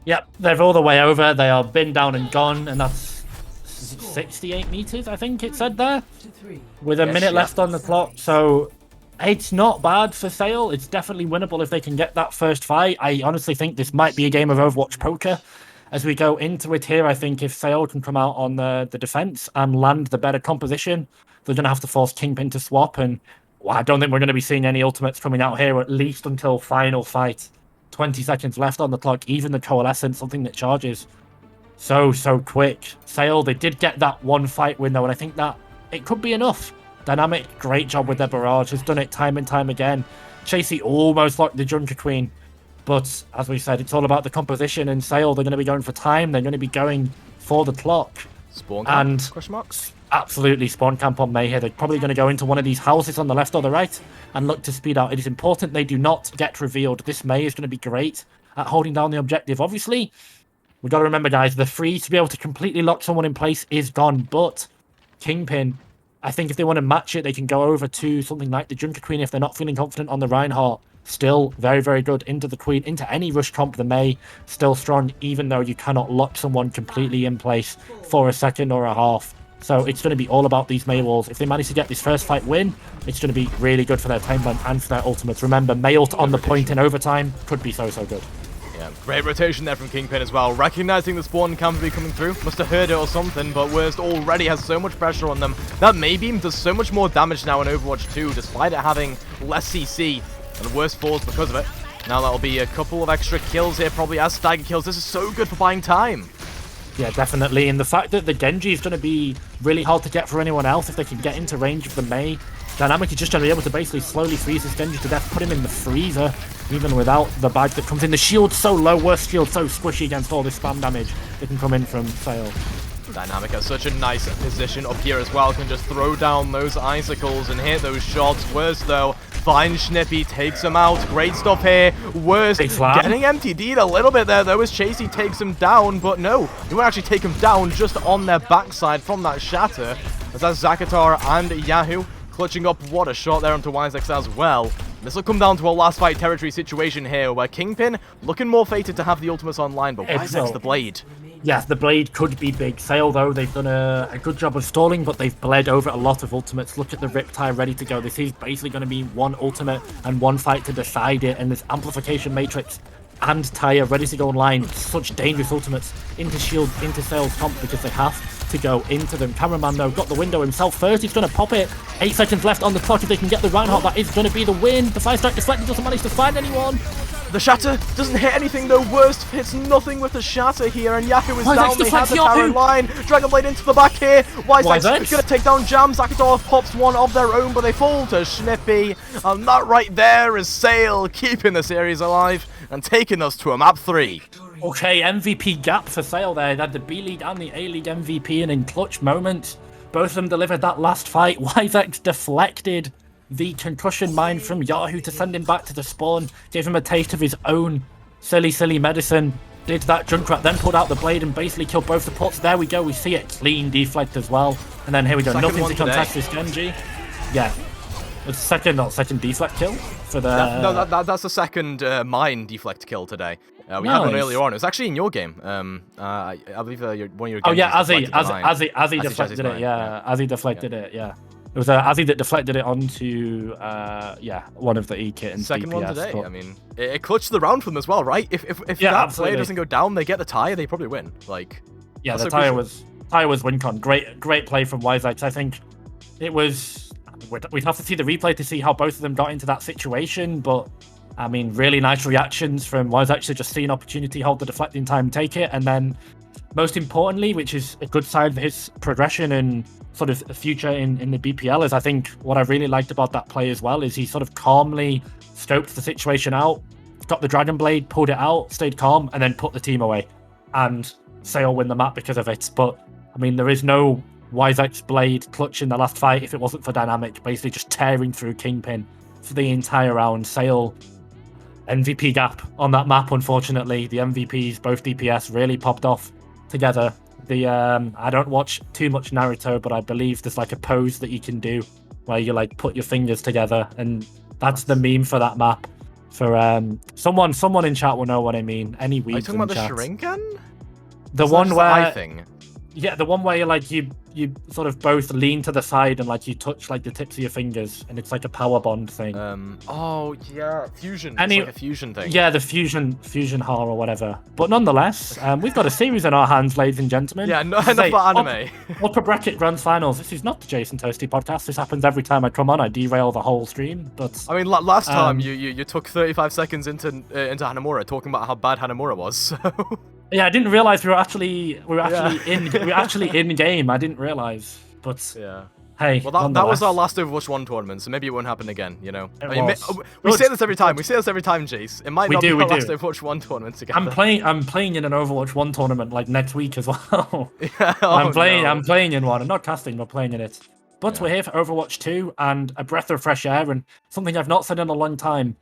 Yep, they're all the way over. They are bin down and gone, and that's 68 meters, I think it said there, with a minute left on the clock. So it's not bad for Sale. It's definitely winnable if they can get that first fight. I honestly think this might be a game of Overwatch poker as we go into it here. I think if Sale can come out on the defense and land the better composition, they're going to have to force Kingpin to swap, and I don't think we're going to be seeing any ultimates coming out here, at least until final fight. 20 seconds left on the clock. Even the Coalescence, something that charges so quick. Sale, they did get that one fight win though, and I think that it could be enough Dynamic, great job with their barrage, has done it time and time again. Chasey almost locked the Junker Queen, but as we said, it's all about the composition, and Sale, they're going to be going for time, they're going to be going for the clock. Spawn camp, and question marks? Absolutely, spawn camp on May here. They're probably going to go into one of these houses on the left or the right and look to speed out. It is important they do not get revealed. This May is going to be great at holding down the objective. Obviously, we've got to remember, guys, the free to be able to completely lock someone in place is gone, but Kingpin, I think if they want to match it, they can go over to something like the Junker Queen if they're not feeling confident on the Reinhardt. Still very, very good into the Queen, into any rush comp. The May, still strong, even though you cannot lock someone completely in place for a second or a half. So it's going to be all about these May walls. If they manage to get this first fight win, it's going to be really good for their time bomb and for their ultimates. Remember, May ult on the point in overtime could be so, so good. Yeah, great rotation there from Kingpin as well. Recognizing the spawn camp to be coming through. Must have heard it or something, but Worst already has so much pressure on them. That May beam does so much more damage now in Overwatch 2, despite it having less CC. And Worst falls because of it. Now that'll be a couple of extra kills here, probably as stagger kills. This is so good for buying time. Yeah, definitely. And the fact that the Genji is going to be really hard to get for anyone else if they can get into range of the May. Dynamic is just going to be able to basically slowly freeze this Genji to death, put him in the freezer, even without the bag that comes in. The shield's so low, Worst shield so squishy against all this spam damage that can come in from Sale. Dynamic has such a nice position up here as well. Can just throw down those icicles and hit those shots. Worst though, finds Schnippy, takes him out. Great stuff here. Worst getting MTD'd a little bit there though as Chasey takes him down, but no, he won't actually take him down, just on their backside from that shatter. As that's Zakatar and Yahoo clutching up. What a shot there onto Wisex as well. This will come down to a last fight territory situation here where Kingpin looking more fated to have the ultimates online, but Wisex the Blade. Yes, the Blade could be big. Sale, though, they've done a good job of stalling, but they've bled over a lot of ultimates. Look at the Riptide ready to go. This is basically going to be one ultimate and one fight to decide it, and this Amplification Matrix and Tyre ready to go online. Such dangerous ultimates into Shield, into Sale's comp, because they have to go into them. Cameraman, though, got the window himself first. He's going to pop it. 8 seconds left on the clock. If they can get the Reinhardt, that is going to be the win. The 5-strike deflected, doesn't manage to find anyone. The shatter doesn't hit anything though. Worst hits nothing with the shatter here, and Yaku is down. They have the Tyrant line. Dragon Blade into the back here. Wisex is going to take down Jam. Zakador pops one of their own, but they fall to Schnippy. And that right there is Sale keeping the series alive and taking us to a map 3. Okay, MVP gap for Sale there. They had the B League and the A League MVP, and in clutch moments, both of them delivered that last fight. Wisex deflected the concussion mine from Yahoo to send him back to the spawn, gave him a taste of his own silly medicine, did that Junkrat, then pulled out the blade and basically killed both the pots. There we go, we see it, clean deflect as well. And then here we go, nothing to contest this Genji. Yeah, it's second deflect kill for the... No, that's the second mine deflect kill today. We had one earlier on. It was actually in your game. I believe one of your games. Oh yeah, Azzy deflected it. Yeah, Azzy deflected it. Yeah. It was Azzy that deflected it onto, one of the ekittens. Second DPS, one today. but... I mean, it clutched the round for them as well, right? If that player doesn't go down, they get the tie. They probably win. Like, yeah, the tie was WinCon. Great play from Wisex. I think it was. We'd have to see the replay to see how both of them got into that situation, but I mean, really nice reactions from Wisex to just see an opportunity, hold the deflecting time, take it, and then most importantly, which is a good sign for his progression and sort of future in the BPL, is I think what I really liked about that play as well is he sort of calmly scoped the situation out, got the Dragon Blade, pulled it out, stayed calm, and then put the team away. And Sale win the map because of it. But, I mean, there is no Wisex Blade clutch in the last fight if it wasn't for Dynamic, basically just tearing through Kingpin for the entire round. Sale, MVP gap on that map, unfortunately. The MVPs, both DPS, really popped off together. I don't watch too much Naruto, but I believe there's like a pose that you can do where you like put your fingers together, and that's the meme for that map. For someone in chat will know what I mean. Any weebs in chat. Are you talking about the Shuriken? The one where thing. Yeah, the one where you like you sort of both lean to the side and like you touch like the tips of your fingers, and it's like a power bond thing. Oh yeah, fusion. It's like a fusion thing. Yeah, the fusion heart or whatever. But nonetheless, we've got a series in our hands, ladies and gentlemen. Yeah, enough for anime. Upper bracket grand finals. This is not the Jason Toasty podcast. This happens every time I come on. I derail the whole stream. But I mean, last time you took 35 seconds into Hanamura talking about how bad Hanamura was. So. Yeah, I didn't realize we were actually in game. I didn't realize, but yeah. Hey, Well, that was nonetheless. our last Overwatch 1 tournament, so maybe it won't happen again, you know? It I mean, was. we Good. say this every time. We say this every time, Jace. It might We not do, be our we last do. Overwatch 1 tournament together. I'm playing in an Overwatch 1 tournament like next week as well. Oh, I'm playing no. I'm playing in one. I'm not casting, but playing in it. But we're here for Overwatch 2 and a breath of fresh air and something I've not said in a long time.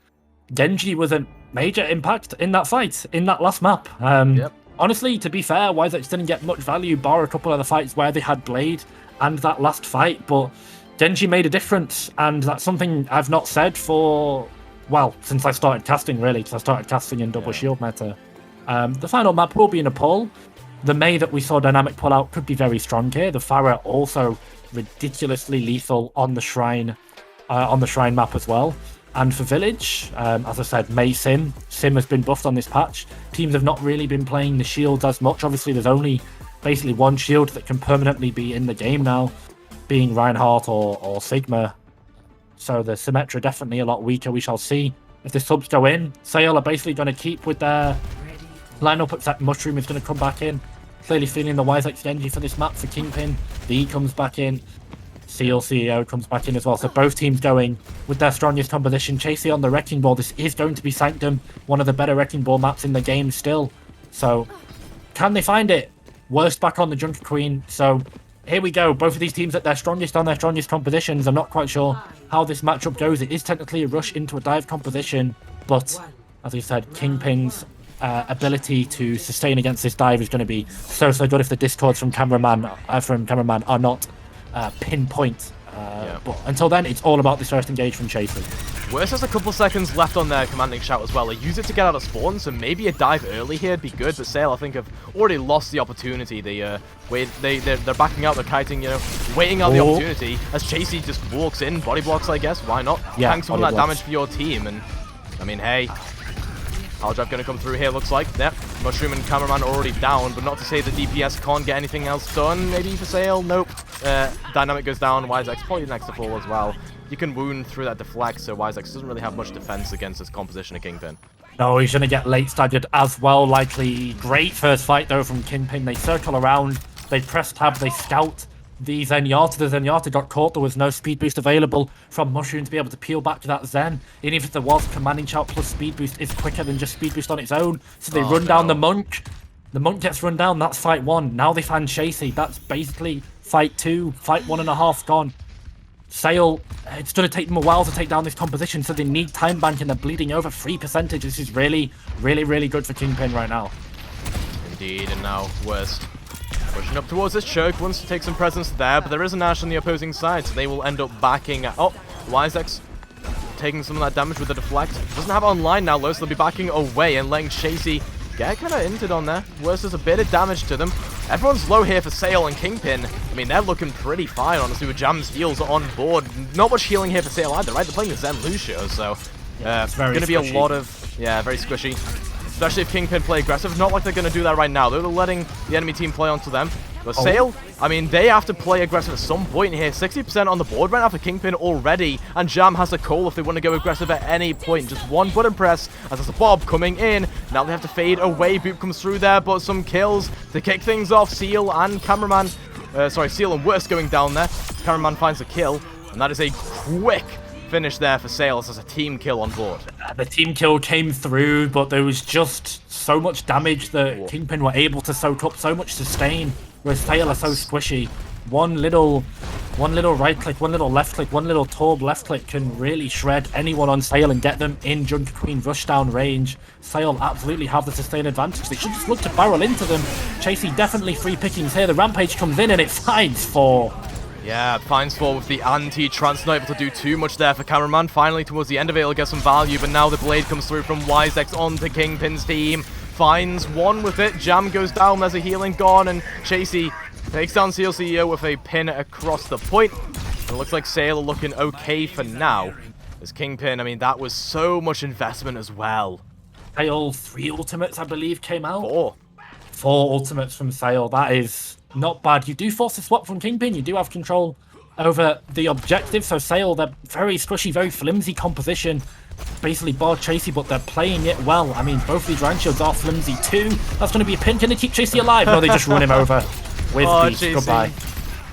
Genji was a major impact in that fight, in that last map. Honestly, to be fair, Wisex didn't get much value, bar a couple of the fights where they had Blade and that last fight, but Genji made a difference, and that's something I've not said for, well, since I started casting, really, because I started casting in double shield meta. The final map will be in a pull. The Mei that we saw Dynamic pull out could be very strong here. The Pharah also ridiculously lethal on the Shrine map as well. And for Village, as I said, Mei Sim has been buffed on this patch. Teams have not really been playing the shields as much. Obviously, there's only basically one shield that can permanently be in the game now, being Reinhardt or Sigma. So the Symmetra definitely a lot weaker. We shall see if the subs go in. Sale are basically going to keep with their lineup, except Mushroom is going to come back in. Clearly feeling the Wisex Genji for this map for Kingpin. V comes back in. Seal CEO comes back in as well. So both teams going with their strongest composition. Chasey on the Wrecking Ball. This is going to be Sanctum, one of the better Wrecking Ball maps in the game still. So can they find it? Worst back on the Junker Queen. So here we go. Both of these teams at their strongest on their strongest compositions. I'm not quite sure how this matchup goes. It is technically a rush into a dive composition, but as I said, Kingpin's ability to sustain against this dive is going to be so good if the discords from cameraman are not pinpoint. But until then, it's all about this first engage from Chasey. Worse has a couple seconds left on their commanding shout as well. They use it to get out of spawn, so maybe a dive early here would be good. But Sale, I think, have already lost the opportunity. They're backing out, they're kiting, you know, waiting out the opportunity as Chasey just walks in, body blocks, I guess. Why not? Yeah, Tank some of that body damage for your team, and I mean, hey. Power Drive going to come through here, looks like. Yep, Mushroom and Cameraman already down, but not to say the DPS can't get anything else done. Maybe for Sale? Nope. Dynamic goes down, Wisex probably next to fall as well. You can wound through that deflect, so Wisex doesn't really have much defense against this composition of Kingpin. No, he's going to get late staggered as well, likely. Great first fight, though, from Kingpin. They circle around, they press tab, they scout the Zenyatta. The Zenyatta got caught. There was no speed boost available from Mushroom to be able to peel back to that Zen. Even if there was, commanding shout plus speed boost is quicker than just speed boost on its own. So they run down the Monk. The Monk gets run down. That's fight 1. Now they find Chasey. That's basically fight 2. Fight 1.5 gone. Sale, it's going to take them a while to take down this composition, so they need time bank and they're bleeding over 3%. This is really, really, really good for Kingpin right now. Indeed, and now Worst pushing up towards this choke, wants to take some presence there, but there is an Ashe on the opposing side, so they will end up backing. Oh, Wisex taking some of that damage with the deflect. Doesn't have it online now, though, so they'll be backing away and letting Chasey get kind of injured on there. Worst does a bit of damage to them. Everyone's low here for Sale and Kingpin. I mean, they're looking pretty fine, honestly, with Jam's heals on board. Not much healing here for Sale either, right? They're playing the Zen Lucio, so it's going to be a lot of, very squishy. Especially if Kingpin play aggressive. Not like they're going to do that right now. They're letting the enemy team play onto them. But Sale, I mean, they have to play aggressive at some point here. 60% on the board right now for Kingpin already. And Jam has a call if they want to go aggressive at any point. Just one button press as there's a Bob coming in. Now they have to fade away. Boop comes through there, but some kills to kick things off. Seal and Cameraman, Seal and Worst going down there. Cameraman finds a kill. And that is a quick finish there for Sales as a team kill on board. The team kill came through, but there was just so much damage that Kingpin were able to soak up, so much sustain, whereas Sale are so squishy. One little right click, one little left click, one little Torb left click can really shred anyone on Sale and get them in Junker Queen rushdown range. Sale absolutely have the sustain advantage. They should just look to barrel into them. Chasey definitely free pickings here. The Rampage comes in and it finds 4. Yeah, finds 4 with the anti-trance, not able to do too much there for Cameraman. Finally, towards the end of it, he'll get some value, but now the blade comes through from Wisex onto Kingpin's team. Finds 1 with it, Jam goes down, there's a healing gone, and Chasey takes down Seal CEO with a pin across the point. And it looks like Sale are looking okay for now. As Kingpin, I mean, that was so much investment as well. Sale 3 ultimates, I believe, came out. 4 ultimates from Sale, that is not bad. You do force a swap from Kingpin, you do have control over the objective, so Sale, they're very squishy, very flimsy composition, basically bar Chasey, but they're playing it well. I mean, both of these rank shields are flimsy too. That's going to be a pin. Can they keep Chasey alive? No, they just run him over with Beast. Goodbye.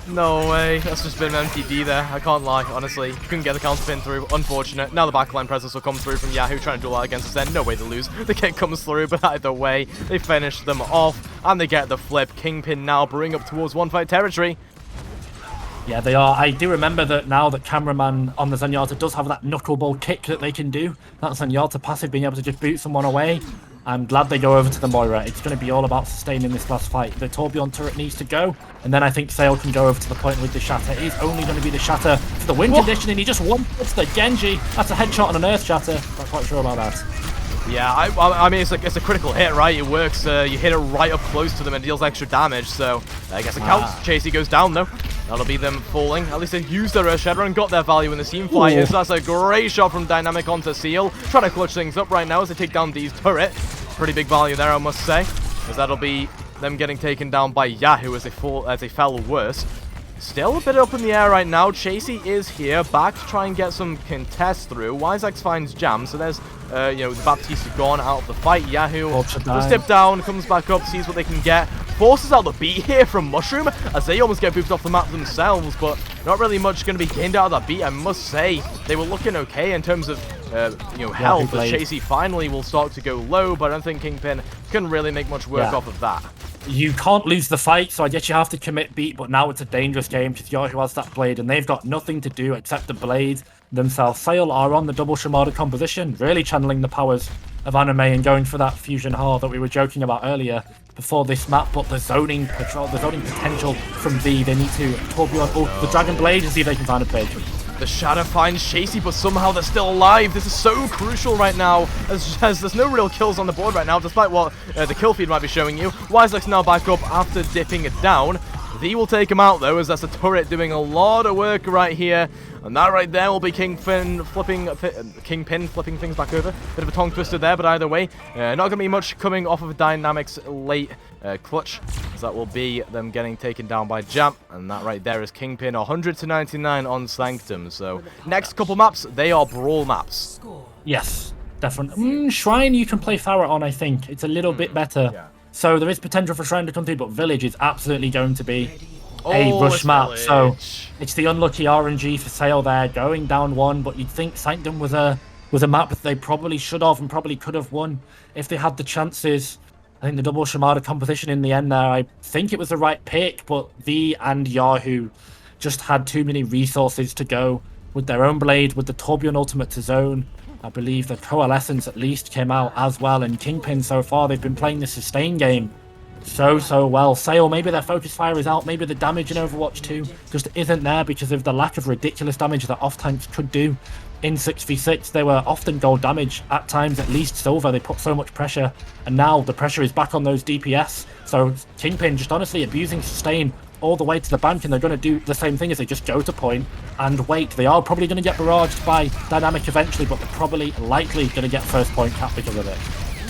No way. That's just been an MTD there. I can't lie, honestly. Couldn't get the counter pin through. Unfortunate. Now the backline presence will come through from Yahoo trying to duel out against us then. No way to lose. The kick comes through, but either way, they finish them off and they get the flip. Kingpin now brewing up towards one fight territory. Yeah, they are. I do remember that now that Cameraman on the Zenyatta does have that knuckleball kick that they can do. That Zenyatta passive being able to just boot someone away. I'm glad they go over to the Moira. It's going to be all about sustaining this last fight. The Tourbillon turret needs to go, and then I think Sale can go over to the point with the Shatter. It is only going to be the Shatter for the win condition, and he just one-puts the Genji. That's a headshot on an Earth Shatter. Not quite sure about that. Yeah, I mean, it's a critical hit, right? It works. You hit it right up close to them and it deals extra damage, so I guess it counts. Chasey goes down, though. That'll be them falling. At least they used their Earth Shatter and got their value in the team fight. So that's a great shot from Dynamic onto Seal. Trying to clutch things up right now as they take down D's turret. Pretty big value there, I must say, as that'll be them getting taken down by Yahoo as they fell worse. Still a bit up in the air right now. Chasey is here, back to try and get some contest through. Wisex finds Jam, so there's, the Baptiste gone out of the fight. Yahoo does dip down, comes back up, sees what they can get. Forces out the beat here from Mushroom, as they almost get booped off the map themselves, but not really much going to be gained out of that beat, I must say. They were looking okay in terms of, health, as Chasey finally will start to go low, but I don't think Kingpin can really make much work off of that. You can't lose the fight, so I guess you have to commit beat, but now it's a dangerous game because Yahoo has that blade, and they've got nothing to do except the blade themselves. Sale are on the double Shimada composition, really channeling the powers of anime and going for that fusion hard that we were joking about earlier before this map, but the zoning potential from V, they need to Tourbillon the Dragon Blade and see if they can find a page. The Shadow finds Chasey, but somehow they're still alive. This is so crucial right now, as there's no real kills on the board right now, despite what the kill feed might be showing you. Wisex now back up after dipping it down. V will take him out, though, as that's a turret doing a lot of work right here. And that right there will be Kingpin flipping things back over. Bit of a tongue twister there, but either way, not going to be much coming off of Dynamic's late clutch, as that will be them getting taken down by Jam. And that right there is Kingpin 100-99 on Sanctum. So next couple maps, they are Brawl maps. Yes, definitely. Shrine you can play Farah on, I think. It's a little bit better. Yeah. So there is potential for Shrine to come through, but Village is absolutely going to be a rush map. Village. So it's the unlucky RNG for Sale there, going down one, but you'd think Sanctum was a map that they probably should have and probably could have won if they had the chances. I think the double Shimada composition in the end there, I think it was the right pick, but V and Yahoo just had too many resources to go with their own blade, with the Tourbillon ultimate to zone. I believe the Coalescence at least came out as well, and Kingpin so far, they've been playing the sustain game so well. Sale, maybe their focus fire is out, maybe the damage in Overwatch 2 just isn't there because of the lack of ridiculous damage that off-tanks could do in 6v6. They were often gold damage, at times at least silver. They put so much pressure, and now the pressure is back on those DPS. So Kingpin just honestly abusing sustain all the way to the bank, and they're going to do the same thing as they just go to point and wait. They are probably going to get barraged by Dynamic eventually, but they're probably likely going to get first point cap because of it.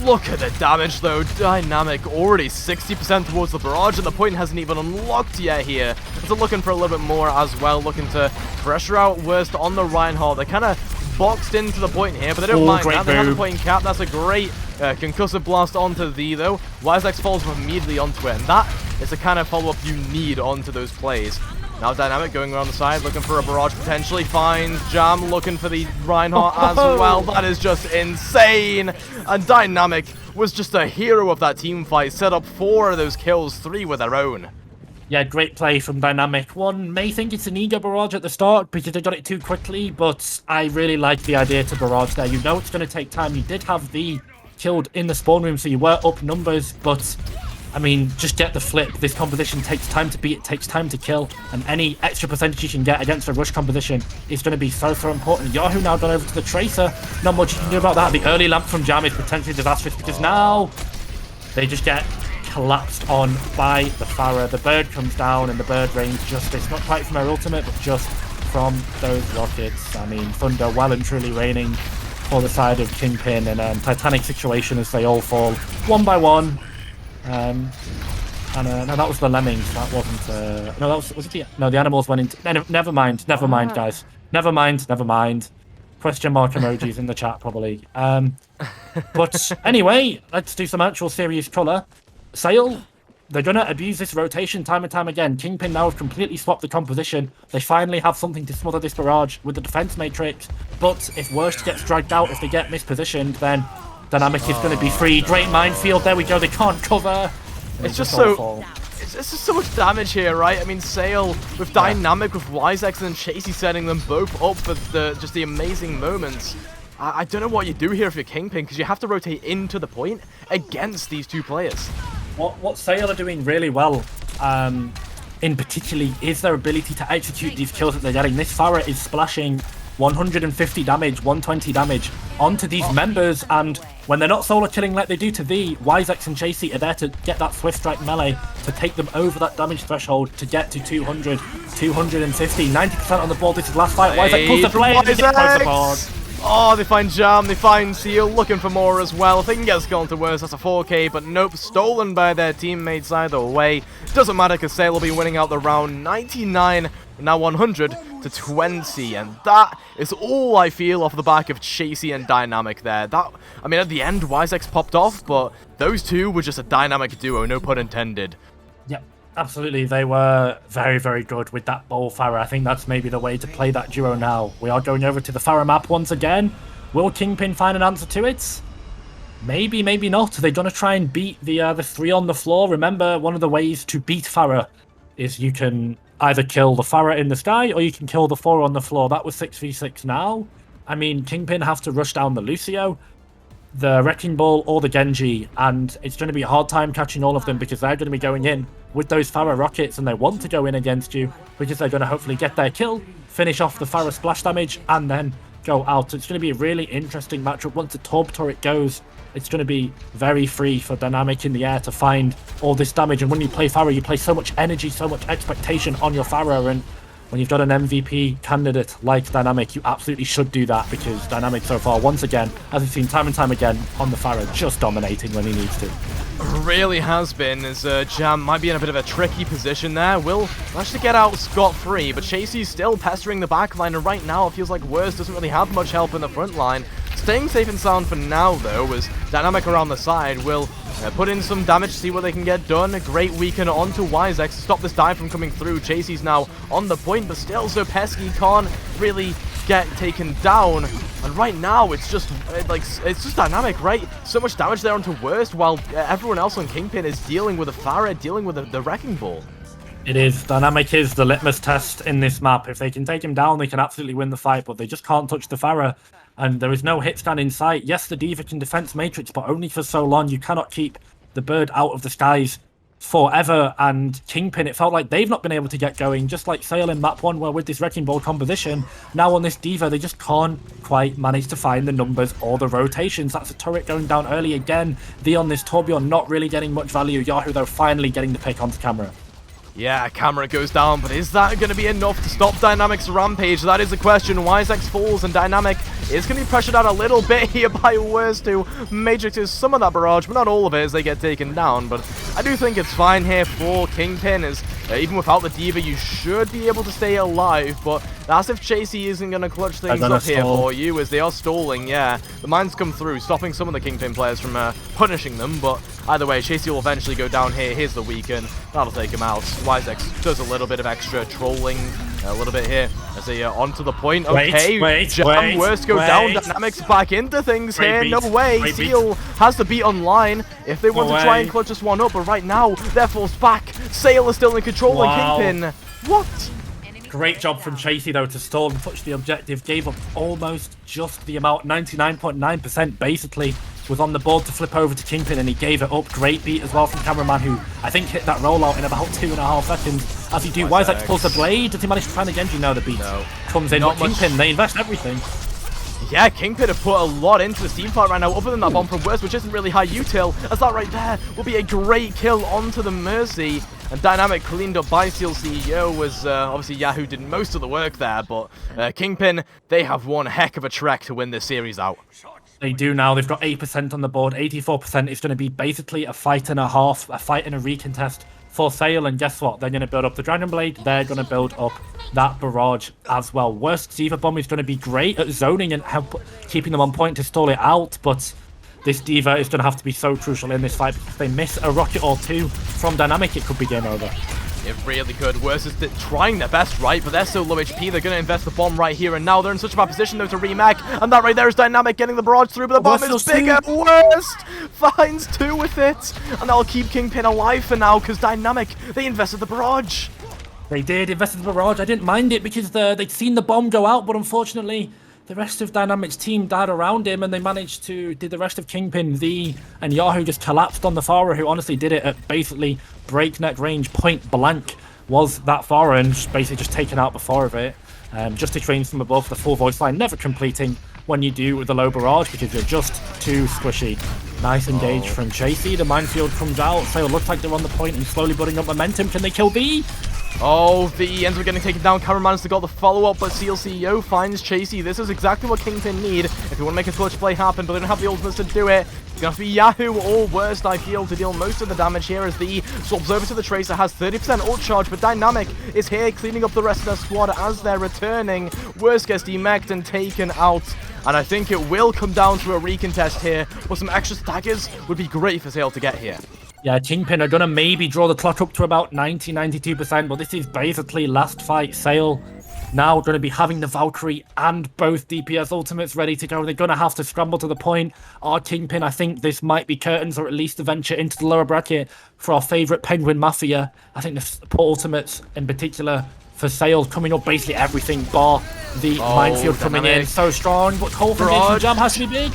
Look at the damage though. Dynamic already 60% towards the barrage, and the point hasn't even unlocked yet here. So looking for a little bit more as well, looking to pressure out worst on the Reinhardt. They're kind of boxed into the point here, but they don't mind that. They have the point cap. That's a great concussive blast onto V though. Wisex falls immediately onto it, and that is the kind of follow-up you need onto those plays. Now Dynamic going around the side, looking for a barrage, potentially finds Jam, looking for the Reinhardt as well. That is just insane. And Dynamic was just a hero of that team fight, set up 4 of those kills, 3 with their own. Yeah, great play from Dynamic. One may think it's an ego barrage at the start because they got it too quickly, but I really like the idea to barrage there. You know it's going to take time. You did have V killed in the spawn room, so you were up numbers, but I mean, just get the flip. This composition takes time to beat, it takes time to kill, and any extra percentage you can get against a rush composition is going to be so important. Yahoo now gone over to the Tracer. Not much you can do about that. The early lamp from Jam is potentially disastrous because now they just get collapsed on by the Farah. The bird comes down and the bird rains justice. Not quite from her ultimate, but just from those rockets. I mean, Thunder well and truly raining for the side of Kingpin, and Titanic situation as they all fall one by one. No, that was the lemmings. That wasn't. No, that was it the? No, the animals went into. Never mind, guys. Never mind. Question mark emojis in the chat probably. But anyway, let's do some actual serious colour. Sale, they're going to abuse this rotation time and time again. Kingpin now have completely swapped the composition. They finally have something to smother this barrage with the defense matrix. But if Worst gets dragged out, if they get mispositioned, then Dynamic is going to be free. Great minefield. There we go. They can't cover. It's just so... It's just so much damage here, right? I mean, Sale with Dynamic, with Wisex and Chasey setting them both up for just the amazing moments. I don't know what you do here if you're Kingpin, because you have to rotate into the point against these two players. What Sale are doing really well, in particular, is their ability to execute these kills that they're getting. This Pharah is splashing 150 damage, 120 damage onto these members, and when they're not solo killing like they do to V, Wisex and Chasey are there to get that Swift Strike melee to take them over that damage threshold to get to 200, 250, 90% on the board. This is last fight. Wisex pulls the blade and gets close the board. Oh, they find Jam, they find Seal, looking for more as well. If they can get a skill into worse, that's a 4k, but nope, stolen by their teammates either way. Doesn't matter, because Sale will be winning out the round 99, now 100 to 20, and that is all I feel off the back of Chasey and Dynamic there. I mean, at the end, Wisex popped off, but those two were just a dynamic duo, no pun intended. Yep. Absolutely, they were very, very good with that Bowl Pharah. I think that's maybe the way to play that duo now. We are going over to the Pharah map once again. Will Kingpin find an answer to it? Maybe, maybe not. They're going to try and beat the 3 on the floor. Remember, one of the ways to beat Pharah is you can either kill the Pharah in the sky or you can kill the 4 on the floor. That was 6v6 now. I mean, Kingpin have to rush down the Lucio, the Wrecking Ball, or the Genji, and it's going to be a hard time catching all of them because they're going to be going in with those Pharah rockets, and they want to go in against you because they're going to hopefully get their kill, finish off the Pharah splash damage, and then go out. It's going to be a really interesting matchup. Once the Torb turret goes, it's going to be very free for Dynamic in the air to find all this damage, and when you play Pharah, you play so much energy, so much expectation on your Pharah, and when you've got an MVP candidate like Dynamic, you absolutely should do that, because Dynamic so far, once again, as we've seen time and time again on the Pharah, just dominating when he needs to. Really has been, as Jam might be in a bit of a tricky position there. Will manage to get out scot-free, but Chasey's still pestering the backline, and right now it feels like Worst doesn't really have much help in the front line. Staying safe and sound for now, though, as Dynamic around the side will put in some damage, see what they can get done. A great weaken onto Wisex to stop this dive from coming through. Chasey's now on the point, but still so pesky, can't really get taken down. And right now, it's just Dynamic, right? So much damage there onto Worst, while everyone else on Kingpin is dealing with the Pharah, dealing with the Wrecking Ball. It is. Dynamic is the litmus test in this map. If they can take him down, they can absolutely win the fight, but they just can't touch the Pharah. And there is no hit scan in sight. Yes, the D.Va can defense Matrix, but only for so long. You cannot keep the bird out of the skies forever. And Kingpin, it felt like they've not been able to get going, just like Sale in map 1, where with this Wrecking Ball composition, now on this D.Va, they just can't quite manage to find the numbers or the rotations. That's a turret going down early again. The on this Torbjorn not really getting much value. Yahoo, though, finally getting the pick onto camera. Yeah, camera goes down, but is that going to be enough to stop Dynamic's rampage? That is the question. Wisex falls, and Dynamic is going to be pressured out a little bit here by Worst, who matrixes some of that barrage, but not all of it as they get taken down. But I do think it's fine here for Kingpin, as even without the D.Va, you should be able to stay alive, but that's if Chasey isn't going to clutch things up here for you, as they are stalling. Yeah, the mines come through, stopping some of the Kingpin players from punishing them, but either way, Chasey will eventually go down here. Here's the weaken. That'll take him out. Wisex does a little bit of extra trolling, a little bit here, as they onto the point. Okay, Jam, Worst go down. Dynamics back into things here. No way. Seal has the beat online if they want to try and clutch this one up, but right now, they're forced back. Sale is still in control, and Kingpin. What? Great job from Chasey, though, to stall and touch the objective. Gave up almost just the amount, 99.9% basically, was on the board to flip over to Kingpin, and he gave it up. Great beat as well from Cameraman, who I think hit that rollout in about 2.5 seconds. As he do, Wisex pulls the blade. Does he manage to find the Genji? No, the beat comes in. But Kingpin, they invest everything. Yeah, Kingpin have put a lot into this team fight right now, other than that bomb from Worst, which isn't really high util, as that right there will be a great kill onto the Mercy. And Dynamic cleaned up by Steel CEO, was obviously Yahoo did most of the work there, but Kingpin, they have one heck of a trek to win this series out. They do now. They've got 8% on the board. 84% is going to be basically a fight and a half, a fight and a recontest for Sale. And guess what? They're going to build up the Dragon Blade. They're going to build up that barrage as well. Worst D.Va Bomb is going to be great at zoning and help keeping them on point to stall it out, but this D.Va is going to have to be so crucial in this fight, because if they miss a rocket or two from Dynamic, it could be game over. It really could. Worse is trying their best, right? But they're so low HP, they're going to invest the bomb right here and now. They're in such a bad position, though, to remag. And that right there is Dynamic getting the barrage through, but the bomb is bigger. Worst finds 2 with it. And that'll keep Kingpin alive for now, because Dynamic, they invested the barrage. They did, invested the barrage. I didn't mind it because they'd seen the bomb go out, but unfortunately, the rest of Dynamic's team died around him, and they managed to, did the rest of Kingpin, V, and Yahoo just collapsed on the Pharah, who honestly did it at basically breakneck range, point blank, was that Pharah, and basically just taken out before of it. Just to train from above, the full voice line, never completing when you do with the low barrage, because you're just too squishy. Nice engage from Chasey, the minefield comes out, Sail looks like they're on the point and slowly building up momentum. Can they kill V? Oh, V ends up getting taken down. Cameron managed to get the follow-up, but Seal CEO finds Chasey. This is exactly what Kingpin need if you want to make a clutch play happen, but they don't have the ultimates to do it. It's going to have to be Yahoo or Worst, I feel, to deal most of the damage here as V swaps over to the Tracer, has 30% ult charge, but Dynamic is here cleaning up the rest of their squad as they're returning. Worst gets demeched and taken out, and I think it will come down to a recontest here, but some extra staggers would be great for Sail to get here. Yeah, Kingpin are going to maybe draw the clock up to about 90-92%, but this is basically last fight. Sail now going to be having the Valkyrie and both DPS ultimates ready to go. They're going to have to scramble to the point. Our Kingpin, I think this might be curtains, or at least a venture into the lower bracket for our favourite Penguin Mafia. I think the support ultimates in particular for Sail coming up basically everything bar the minefield coming in. So strong, but Cole Formation Jam has to be big.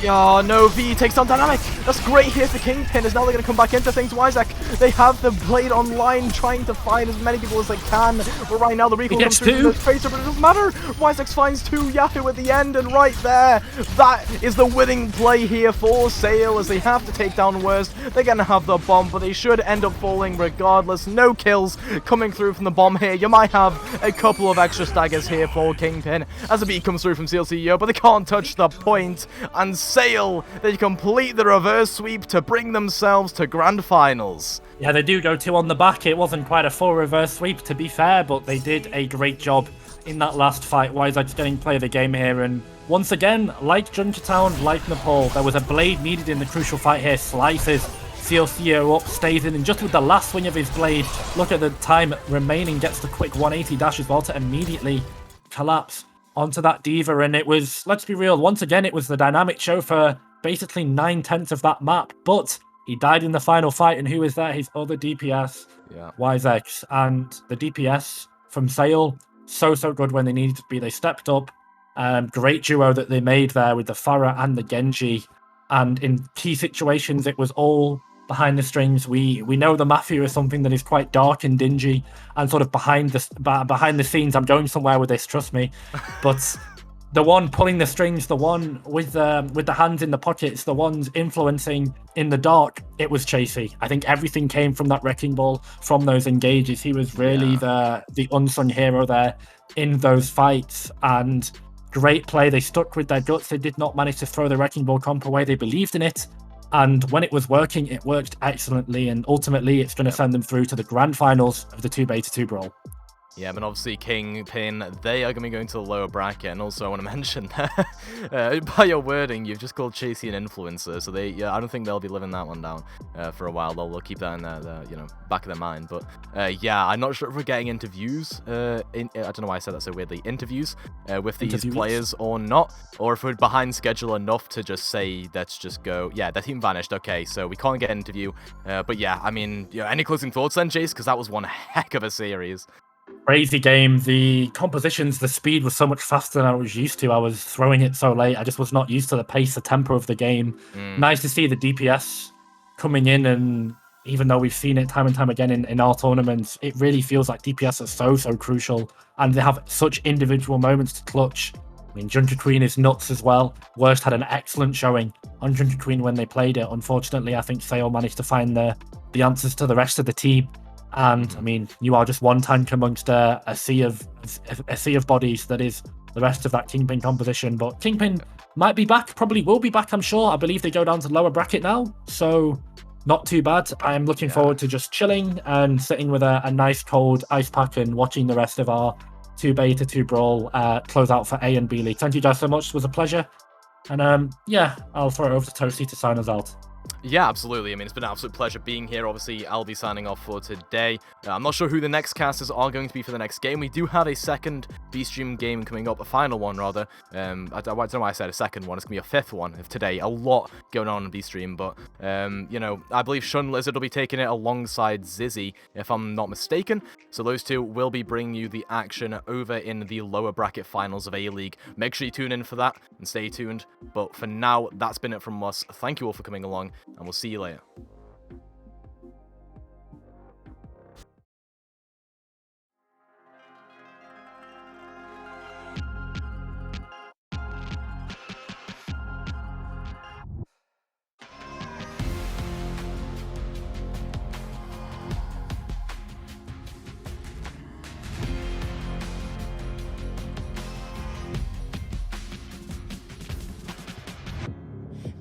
Yeah, no, V takes down Dynamic. That's great here for Kingpin, as now they're going to come back into things. Wyzek, they have the blade online, trying to find as many people as they can. But right now, the recall comes through the Tracer, but it doesn't matter. Wyzek finds 2 Yahoo at the end, and right there, that is the winning play here for Sail, as they have to take down Worst. They're going to have the bomb, but they should end up falling regardless. No kills coming through from the bomb here. You might have a couple of extra staggers here for Kingpin, as a beat comes through from Seal CEO, but they can't touch the point. And Sail, they complete the reverse sweep to bring themselves to grand finals. Yeah, they do go 2 on the back. It wasn't quite a full reverse sweep, to be fair, but they did a great job in that last fight. Wyzek's getting play of the game here, and once again, like Junkertown, like Nepal, there was a blade needed in the crucial fight here. Slices Seal CEO up, stays in, and just with the last swing of his blade, look at the time remaining, gets the quick 180 dash as well to immediately collapse onto that D.Va. And it was, let's be real, once again, it was the Dynamic show for basically 9/10 of that map, but he died in the final fight, and who was there? His other DPS, Wyzek. And the DPS from Sail, so good when they needed to be. They stepped up. Great duo that they made there with the Pharah and the Genji, and in key situations, it was all behind the strings. We know the Mafia is something that is quite dark and dingy and sort of behind the scenes. I'm going somewhere with this, trust me. But the one pulling the strings, the one with the hands in the pockets, the ones influencing in the dark, it was Chasey. I think everything came from that wrecking ball, from those engages. He was really the unsung hero there in those fights, and great play. They stuck with their guts. They did not manage to throw the wrecking ball comp away. They believed in it. And when it was working, it worked excellently, and ultimately it's going to send them through to the grand finals of the 2-beta-2 Brawl. Yeah, but obviously Kingpin, they are going to be going to the lower bracket, and also I want to mention, by your wording, you've just called Chasey an influencer, so I don't think they'll be living that one down for a while. They'll keep that in their back of their mind. But yeah, I'm not sure if we're getting interviews, I don't know why I said that so weirdly, interviews with these players or not, or if we're behind schedule enough to just say, let's just go, yeah, their team vanished, okay, so we can't get an interview. But yeah, I mean, any closing thoughts then, Jace? Because that was one heck of a series. Crazy game. The compositions, the speed was so much faster than I was used to. I was throwing it so late. I just was not used to the pace, the tempo of the game. Nice to see the DPS coming in, and even though we've seen it time and time again in our tournaments, it really feels like DPS are so crucial, and they have such individual moments to clutch. I mean, Junker Queen is nuts as well. Worst had an excellent showing on Junker Queen when they played it. Unfortunately, I think Sail managed to find the answers to the rest of the team. And I mean, you are just one tank amongst a sea of bodies that is the rest of that Kingpin composition. But Kingpin might be back, probably will be back, I'm sure. I believe they go down to lower bracket now, so not too bad. I am looking forward to just chilling and sitting with a nice cold ice pack and watching the rest of our 2-beta-2 Brawl close out for A and B League. Thank you guys so much. It was a pleasure. And yeah, I'll throw it over to Toasty to sign us out. Yeah, absolutely. I mean, it's been an absolute pleasure being here. Obviously, I'll be signing off for today. I'm not sure who the next casters are going to be for the next game. We do have a second B-Stream game coming up, a final one, rather. I don't know why I said a second one. It's going to be a fifth one of today. A lot going on in B-Stream, but, you know, I believe Shun Lizard will be taking it alongside Zizzy, if I'm not mistaken. So those two will be bringing you the action over in the lower bracket finals of A-League. Make sure you tune in for that and stay tuned. But for now, that's been it from us. Thank you all for coming along, and we'll see you later.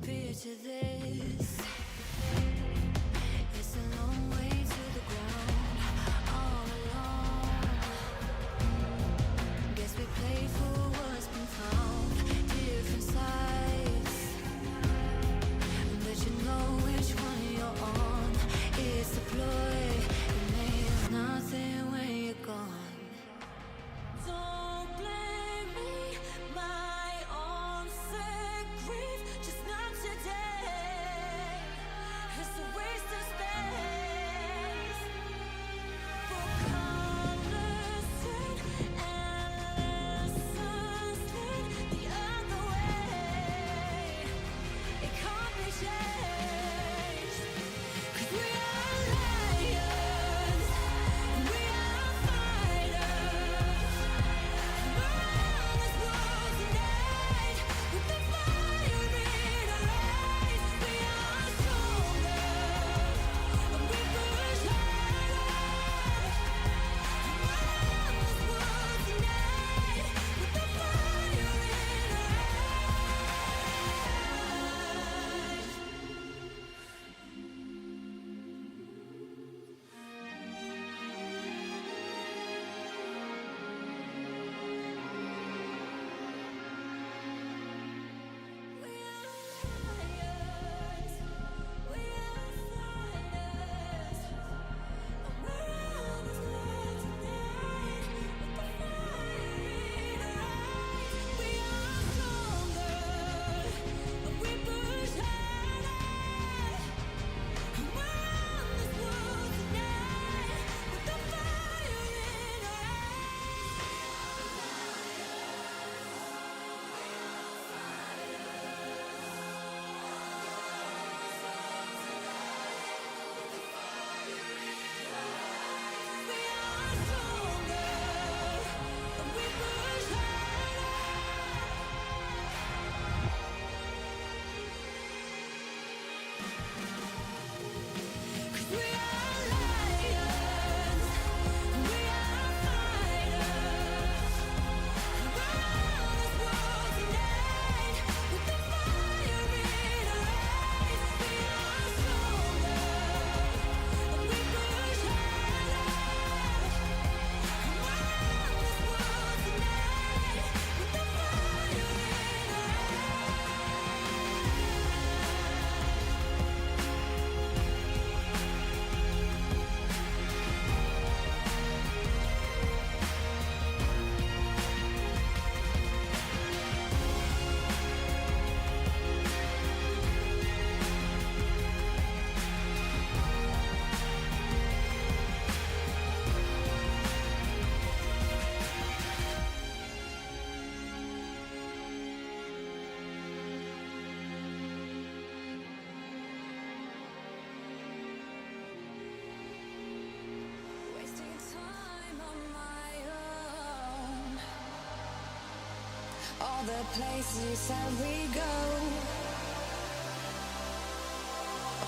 Picture this. It's a long way to the ground, all alone. Guess we played for what's been found. Different sides, but you know which one you're on. It's a ploy, it means nothing when you're gone. Don't blame me, my own sick grief, just not today. It's a waste of space for colors turn and lessons lead the other way. It can't be changed, 'cause we are lions, we are fighters. We're on this world tonight with the fire in our eyes. We are stronger, and we push harder. We're on this world tonight with the fire in our wasting time on my own. All the places that we go,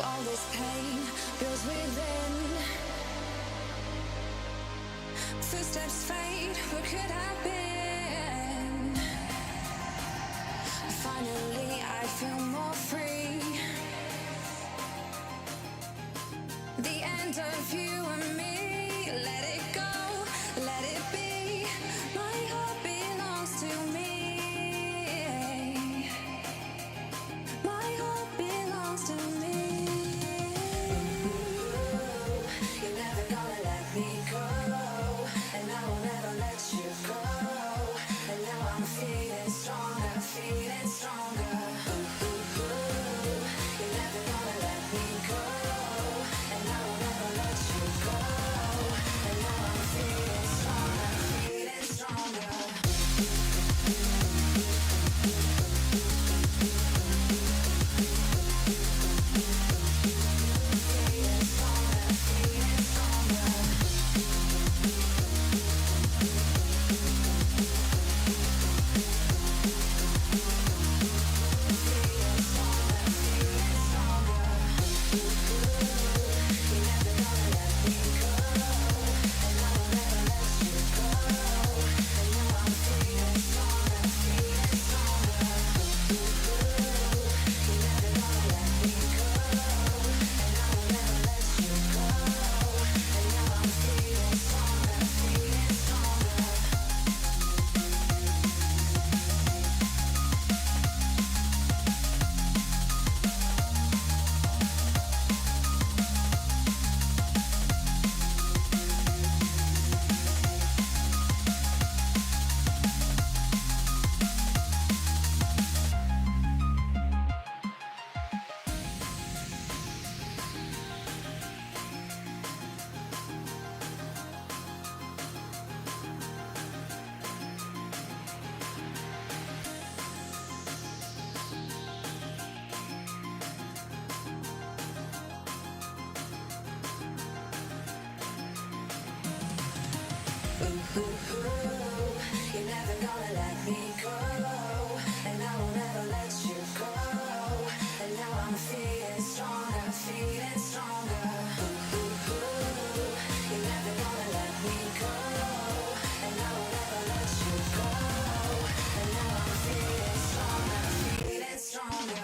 all this pain builds within. Footsteps fade, what could have been? Finally, I feel more free. The end of you and me, let it go, let it be. My heart belongs to me. You're never gonna let me go, and I will never let you go. And now I'm feeling stronger, feeling stronger. You're never gonna let me go, and I will never let you go. And now I'm feeling stronger, feeling stronger.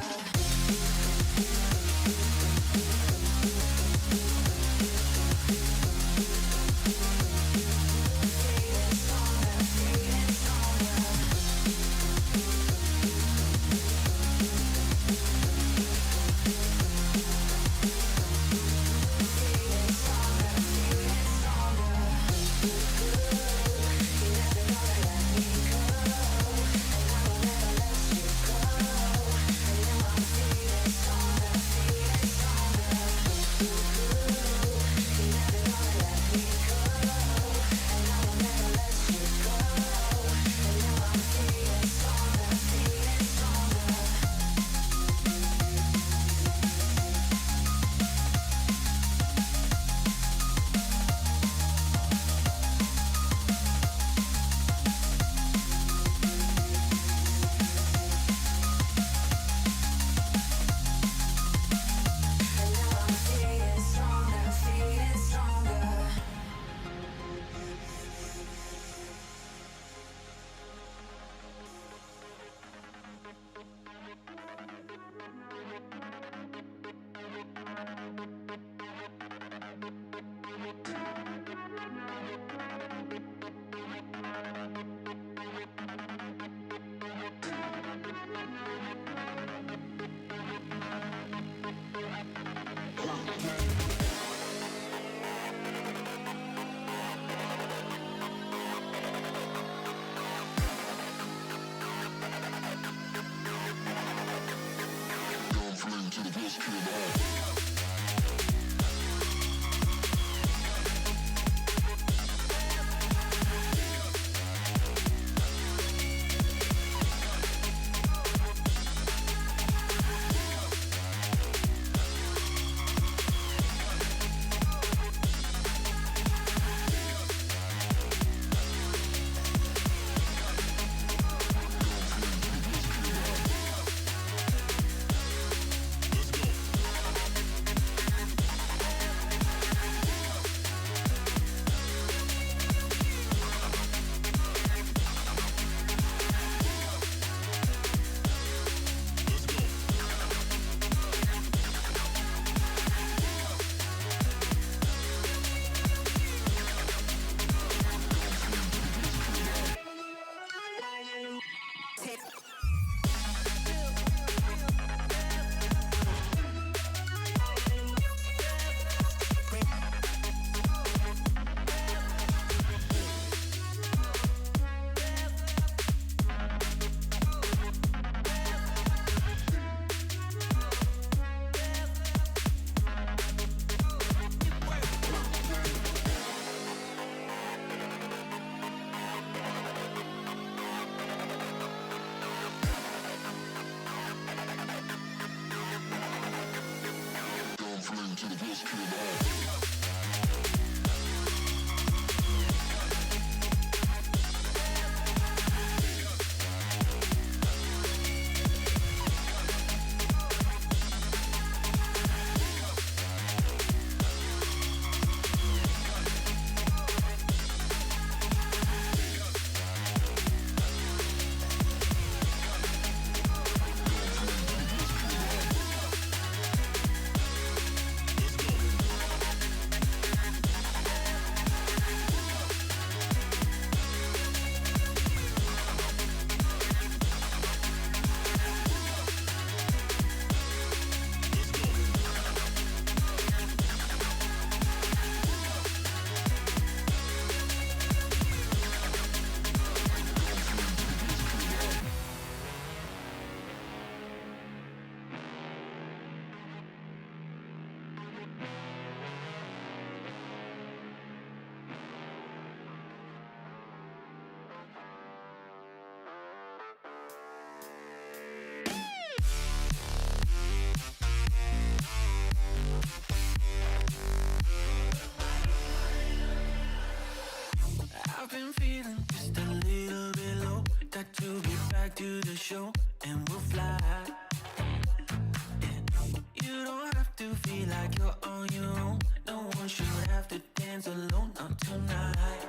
been feeling just a little bit low. Got to get back to the show and we'll fly. Yeah. You don't have to feel like you're on your own. No one should have to dance alone, not tonight.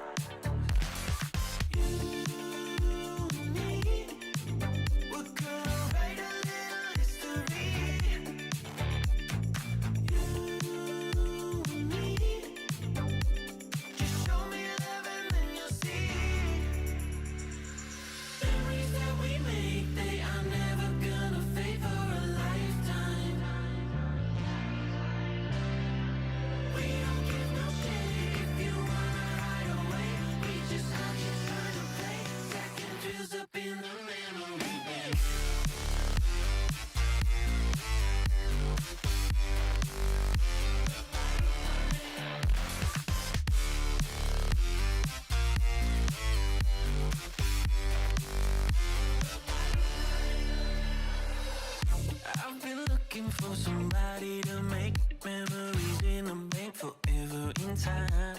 For somebody to make memories in a bank forever in time.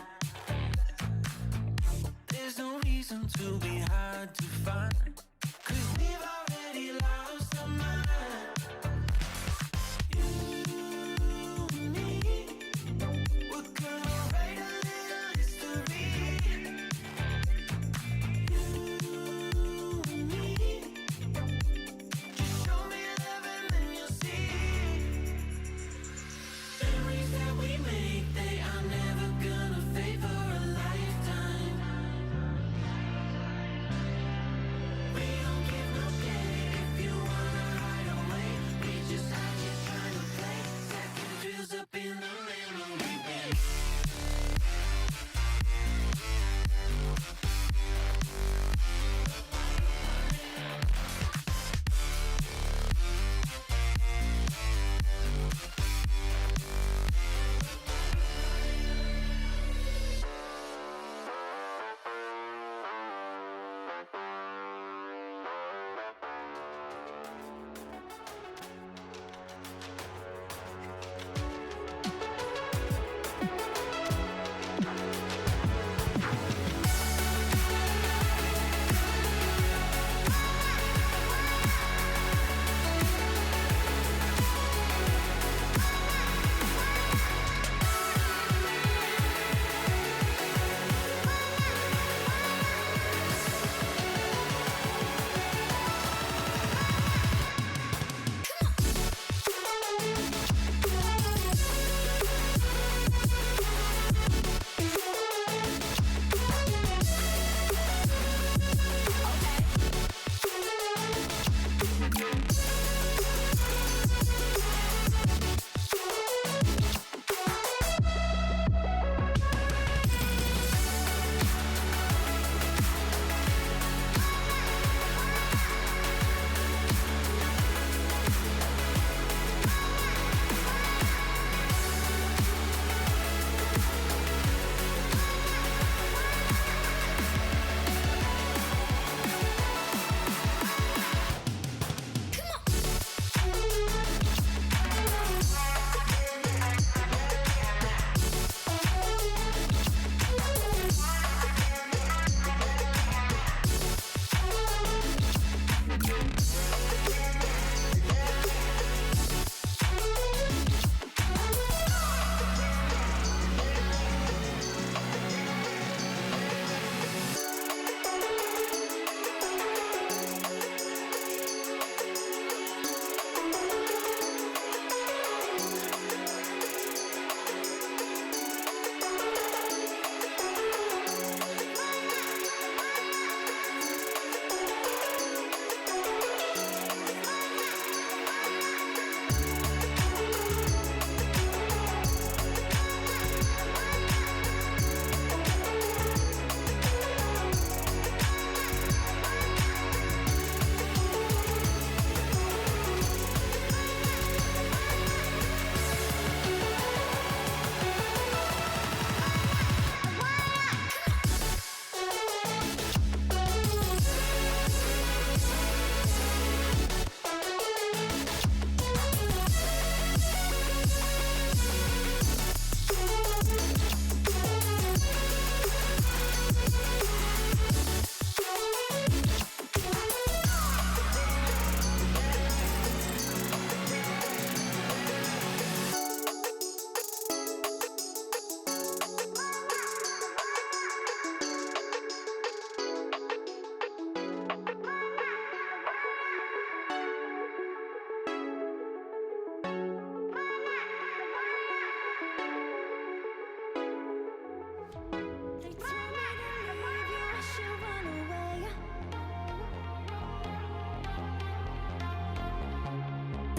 There's no reason to be hard to find, 'cause we've already lost our mind. You and me, we're gonna write a little history. You and me, just show me love and then you'll see. Memories that we make, they are never gonna fade for a lifetime. We don't give no shit if you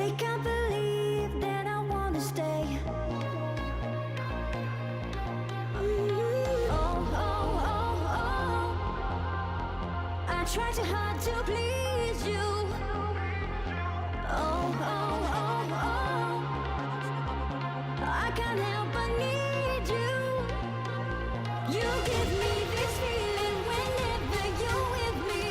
They can't believe that I wanna stay. I try too hard to please you. I can't help but need you. You give me this feeling whenever you're with me.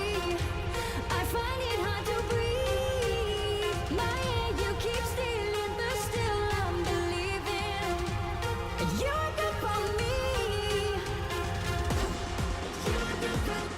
I find it hard to breathe. My air you keep stealing, but still I'm believing. You're good for me. You're good for me.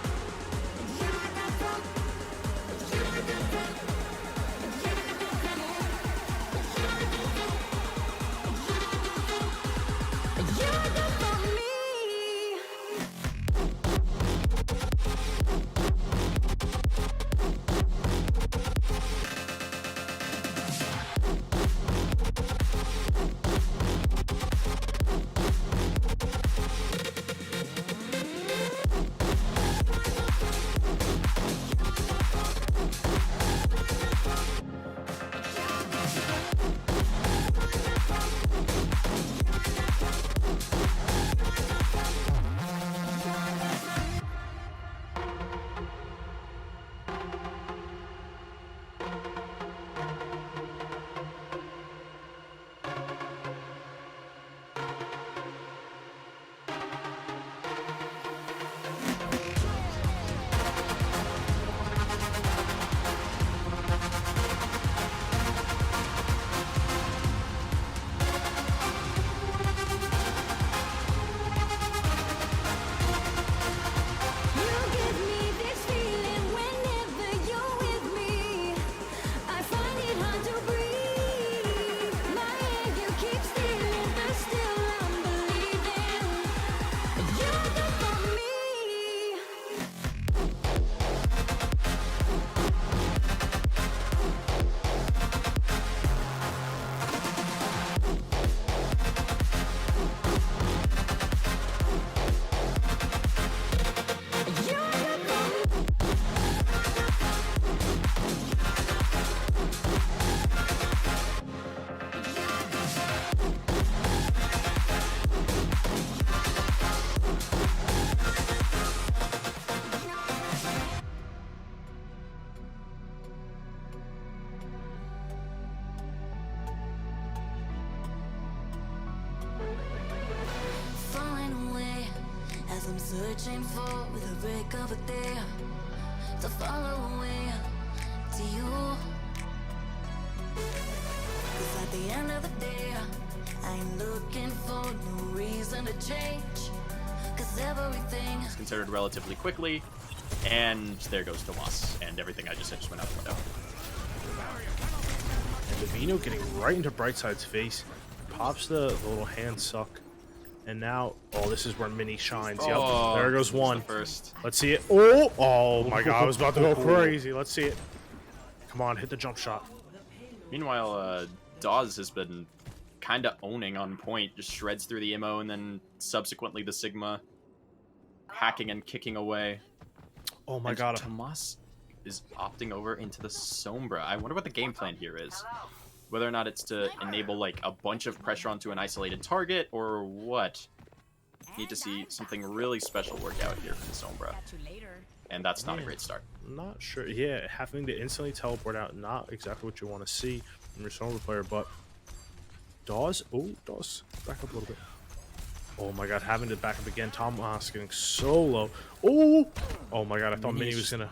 Searching for the break of a day to follow away to you. 'Cause at the end of the day, I ain't looking for no reason to change. 'Cause everything It's considered relatively quickly, and there goes Tomas, and everything I just said just went out the window. And Divino getting right into Brightside's face, pops the little hand suck. And now, oh, this is where Mini shines. Yep, Oh, there goes one. First. Let's see it. Oh my god, I was about to go crazy. Let's see it. Come on, hit the jump shot. Meanwhile, Dawes has been kind of owning on point, just shreds through the ammo, and then subsequently the Sigma hacking and kicking away. Oh my and god. Tomas is opting over into the Sombra. I wonder what the game plan here is. Whether or not it's to enable like a bunch of pressure onto an isolated target or what. Need to see something really special work out here for the Sombra. And that's not a great start. Not sure. Yeah, having to instantly teleport out, not exactly what you want to see from your Sombra player, but Dawes, Dawes, back up a little bit. Oh my god, having to back up again. Tomas getting so low. Oh my god, I thought Mini was gonna.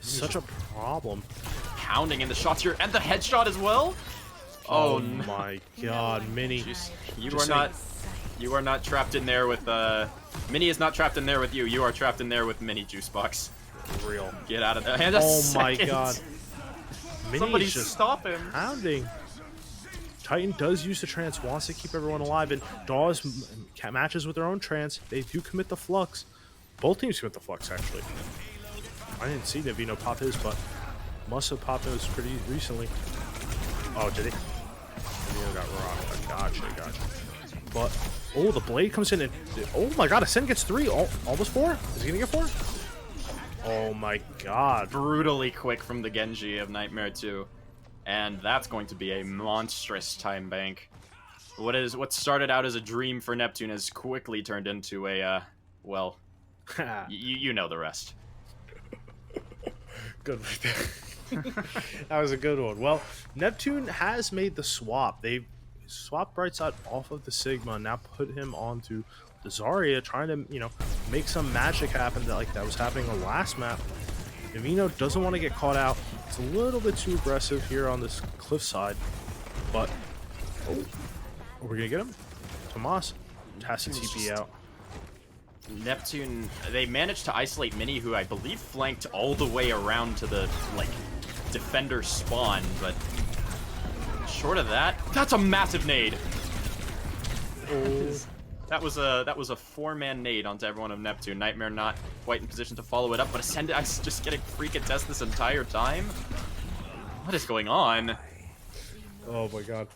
Such a problem. Pounding in the shots here, and the headshot as well. Oh no. My god, Mini. You are not trapped in there with Mini is not trapped in there with you. You are trapped in there with Mini, Juicebox. Real. Get out of there. And my god. Somebody just stop him. Pounding. Titan does use the trance, wants to keep everyone alive, and Dawes matches with their own trance. They do commit the flux. Both teams commit the flux, actually. I didn't see Navino pop his, but must have popped his pretty recently. Oh, did he? Navino got rocked. Gotcha. But, the blade comes in, and oh my god, Ascend gets 3. Almost 4? Is he gonna get 4? Oh my god. Brutally quick from the Genji of Nightmare 2. and that's going to be a monstrous time bank. What started out as a dream for Neptune has quickly turned into a, well, you know the rest. Good. That was a good one. Well, Neptune has made the swap. They swapped Brightside off of the Sigma, and now put him onto the Zarya, trying to, make some magic happen that was happening on last map. Navino doesn't want to get caught out. It's a little bit too aggressive here on this cliffside, but are we gonna get him? Tomas has to TP out. Neptune, they managed to isolate Mini, who I believe flanked all the way around to the, defender spawn, but short of that, that's a massive nade! That was a 4-man nade onto everyone of Neptune. NITEMARE not quite in position to follow it up, but Ascendis just getting free contest this entire time? What is going on? Oh my god.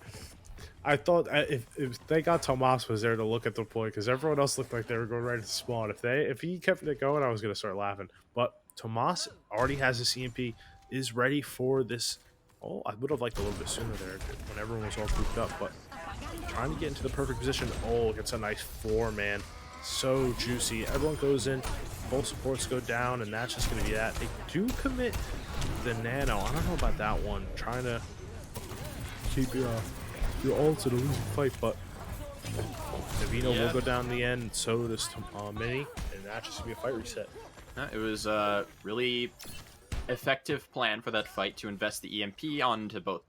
I thought if thank God Tomas was there to look at the point, because everyone else looked like they were going right to spawn. If he kept it going, I was gonna start laughing. But Tomas already has his CMP, is ready for this. Oh, I would have liked a little bit sooner there when everyone was all grouped up, but trying to get into the perfect position. Oh, gets a nice 4-man. So juicy. Everyone goes in, both supports go down, and that's just gonna be that. They do commit the nano. I don't know about that one. Trying to keep your ult in a losing fight, but Navino will go down in the end, so does Mini, and that's just gonna be a fight reset. It was a really effective plan for that fight to invest the EMP onto both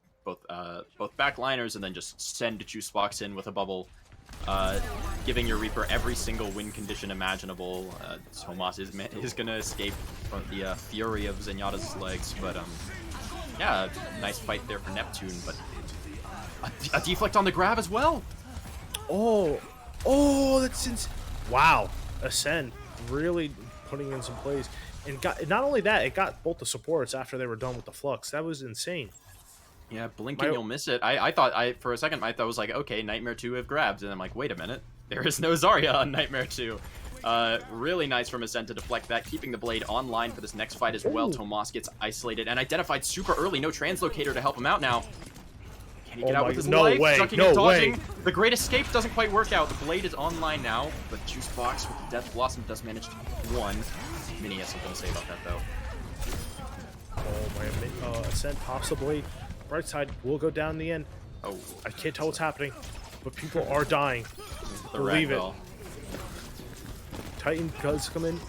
backliners and then just send Juice Box in with a bubble, giving your Reaper every single win condition imaginable. Tomas is gonna escape from the fury of Zenyatta's legs, but yeah, nice fight there for Neptune, but a deflect on the grab as well. Oh, that's wow. Ascend really putting in some plays, and not only that, it got both the supports after they were done with the flux. That was insane. Yeah, blinking, you'll miss it. I thought for a second I thought was like, okay, NITEMARE 2 have grabbed, and I'm like, wait a minute, there is no Zarya on NITEMARE 2. Really nice from Ascend to deflect that, keeping the blade online for this next fight as well. Tomas gets isolated and identified super early. No translocator to help him out now. Can he get out with his life? Ducking and dodging. The Great Escape doesn't quite work out. The blade is online now, but Juice Box with the Death Blossom does manage to get one. Mini has something to say about that though. Oh my, Ascend pops the blade. Brightside will go down in the end. Oh, I can't tell what's happening, but people are dying. Believe it. Titan does come in,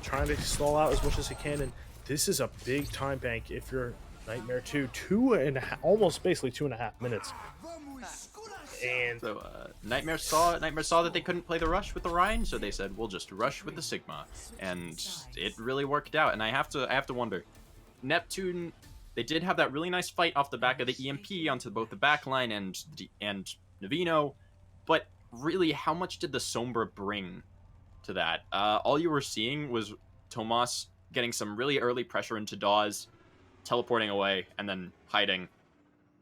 trying to stall out as much as he can, and this is a big time bank if you're NITEMARE 2. Almost basically 2.5 minutes. And so NITEMARE saw that they couldn't play the rush with the Rhine, so they said we'll just rush with the Sigma, and it really worked out. And I have to wonder, Neptune, they did have that really nice fight off the back of the EMP onto both the backline and Navino, but really, how much did the Sombra bring to that? All you were seeing was Tomas getting some really early pressure into Dawes, teleporting away, and then hiding,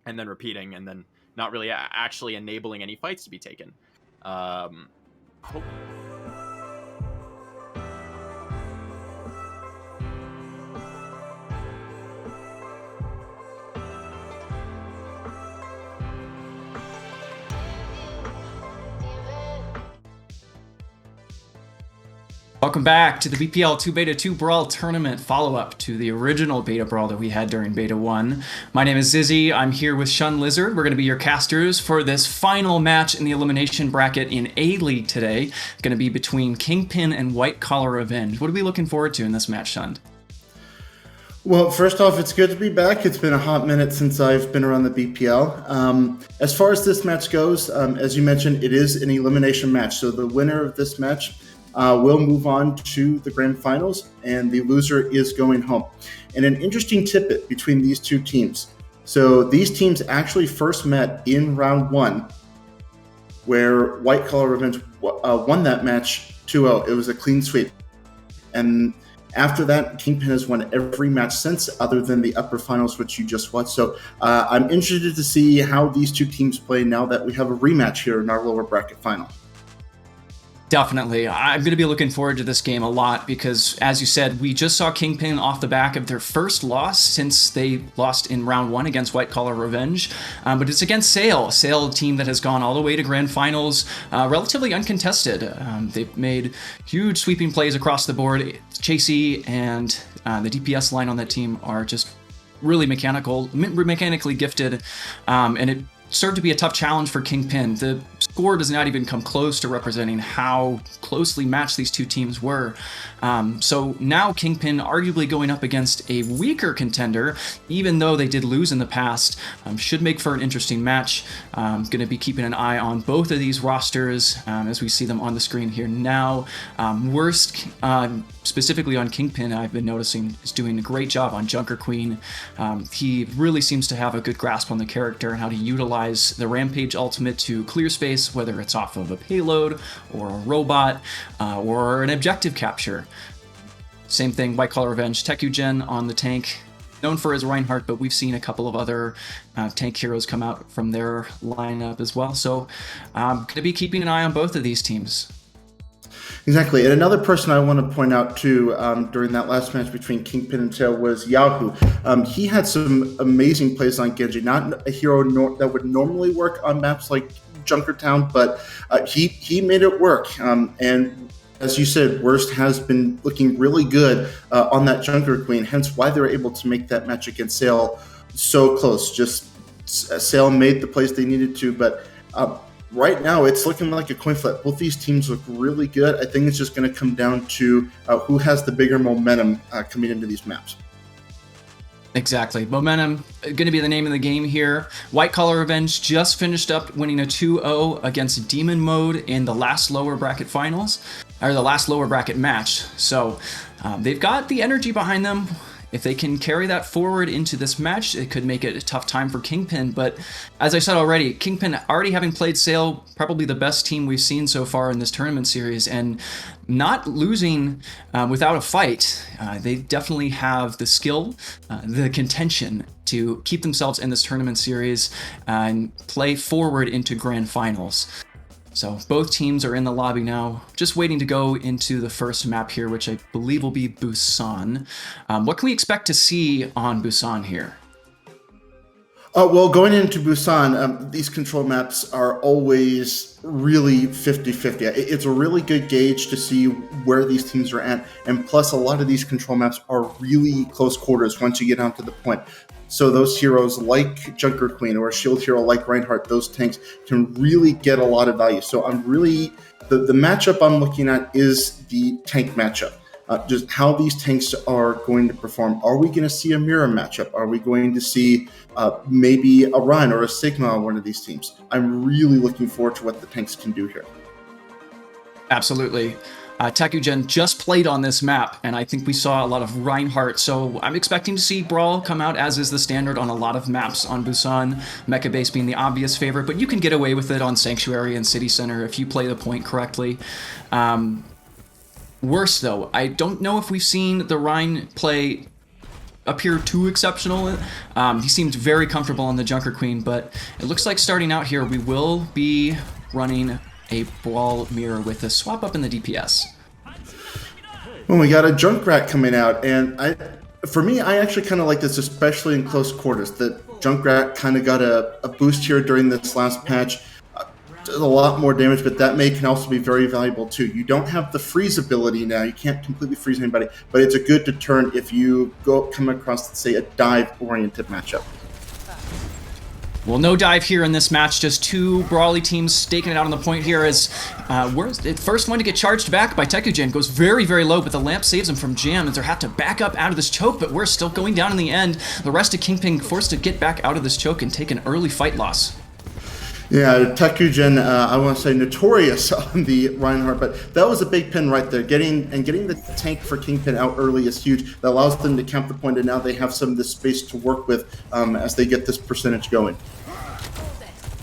and then repeating, and then not really actually enabling any fights to be taken. Welcome back to the BPL 2 Beta 2 Brawl Tournament follow-up to the original Beta Brawl that we had during Beta 1. My name is Zizzy. I'm here with Shun Lizard. We're going to be your casters for this final match in the elimination bracket in A-League today. It's going to be between Kingpin and White Collar Revenge. What are we looking forward to in this match, Shun? Well, first off, it's good to be back. It's been a hot minute since I've been around the BPL. As far as this match goes, as you mentioned, it is an elimination match. So the winner of this match will move on to the grand finals, and the loser is going home. And an interesting tidbit between these two teams. So these teams actually first met in round 1, where White Collar Revenge won that match 2-0. It was a clean sweep. And after that, Kingpin has won every match since, other than the upper finals, which you just watched. So I'm interested to see how these two teams play now that we have a rematch here in our lower bracket final. Definitely. I'm going to be looking forward to this game a lot because, as you said, we just saw Kingpin off the back of their first loss since they lost in round 1 against White Collar Revenge. But it's against Sale, a team that has gone all the way to grand finals, relatively uncontested. They've made huge sweeping plays across the board. Chasey and the DPS line on that team are just really mechanically gifted, and it served to be a tough challenge for Kingpin. The score does not even come close to representing how closely matched these two teams were. So now Kingpin arguably going up against a weaker contender, even though they did lose in the past, should make for an interesting match. I'm going to be keeping an eye on both of these rosters as we see them on the screen here now. Worst, specifically on Kingpin, I've been noticing is doing a great job on Junker Queen. He really seems to have a good grasp on the character and how to utilize the Rampage ultimate to clear space, whether it's off of a payload or a robot or an objective capture. Same thing, White Collar Revenge, Tekugen on the tank, known for his Reinhardt, but we've seen a couple of other tank heroes come out from their lineup as well. So I'm going to be keeping an eye on both of these teams. Exactly. And another person I want to point out too during that last match between Kingpin and Tail was Yahoo. He had some amazing plays on Genji, not a hero that would normally work on maps like Junkertown, but he made it work. And as you said, Worst has been looking really good on that Junker Queen, hence why they were able to make that match against Sale so close. Just Sale made the plays they needed to, but right now, it's looking like a coin flip. Both these teams look really good. I think it's just going to come down to who has the bigger momentum coming into these maps. Exactly. Momentum going to be the name of the game here. White Collar Revenge just finished up winning a 2-0 against Demon Mode in the last lower bracket finals, or the last lower bracket match. So they've got the energy behind them. If they can carry that forward into this match, it could make it a tough time for Kingpin. But as I said already, Kingpin already having played Sale, probably the best team we've seen so far in this tournament series, and not losing without a fight. They definitely have the skill, the contention to keep themselves in this tournament series and play forward into grand finals. So both teams are in the lobby now, just waiting to go into the first map here, which I believe will be Busan. What can we expect to see on Busan here? Well, going into Busan, these control maps are always really 50-50. It's a really good gauge to see where these teams are at. And plus, a lot of these control maps are really close quarters once you get down to the point. So those heroes like Junker Queen or a shield hero like Reinhardt, those tanks can really get a lot of value. So I'm really, the matchup I'm looking at is the tank matchup. Just how these tanks are going to perform. Are we going to see a mirror matchup? Are we going to see maybe a Ryan or a Sigma on one of these teams? I'm really looking forward to what the tanks can do here. Absolutely. Tekugen just played on this map, and I think we saw a lot of Reinhardt, so I'm expecting to see Brawl come out, as is the standard on a lot of maps on Busan, Mecha Base being the obvious favorite, but you can get away with it on Sanctuary and City Center if you play the point correctly. Worse, though, I don't know if we've seen the Rhine play appear too exceptional. He seemed very comfortable on the Junker Queen, but it looks like starting out here, we will be running a Brawl mirror with a swap up in the DPS. Well, we got a Junkrat coming out, and for me, I actually kind of like this, especially in close quarters. The Junkrat kind of got a boost here during this last patch. Does a lot more damage, but that can also be very valuable too. You don't have the freeze ability now. You can't completely freeze anybody, but it's a good deterrent if you come across, say, a dive-oriented matchup. Well, no dive here in this match, just two Brawly teams staking it out on the point here as the first one to get charged back by Tekugen goes very, very low, but the lamp saves him from jam as they have to back up out of this choke, but we're still going down in the end. The rest of Kingpin forced to get back out of this choke and take an early fight loss. Yeah, Tekugen, I want to say notorious on the Reinhardt, but that was a big pin right there. Getting the tank for Kingpin out early is huge. That allows them to count the point, and now they have some of this space to work with as they get this percentage going.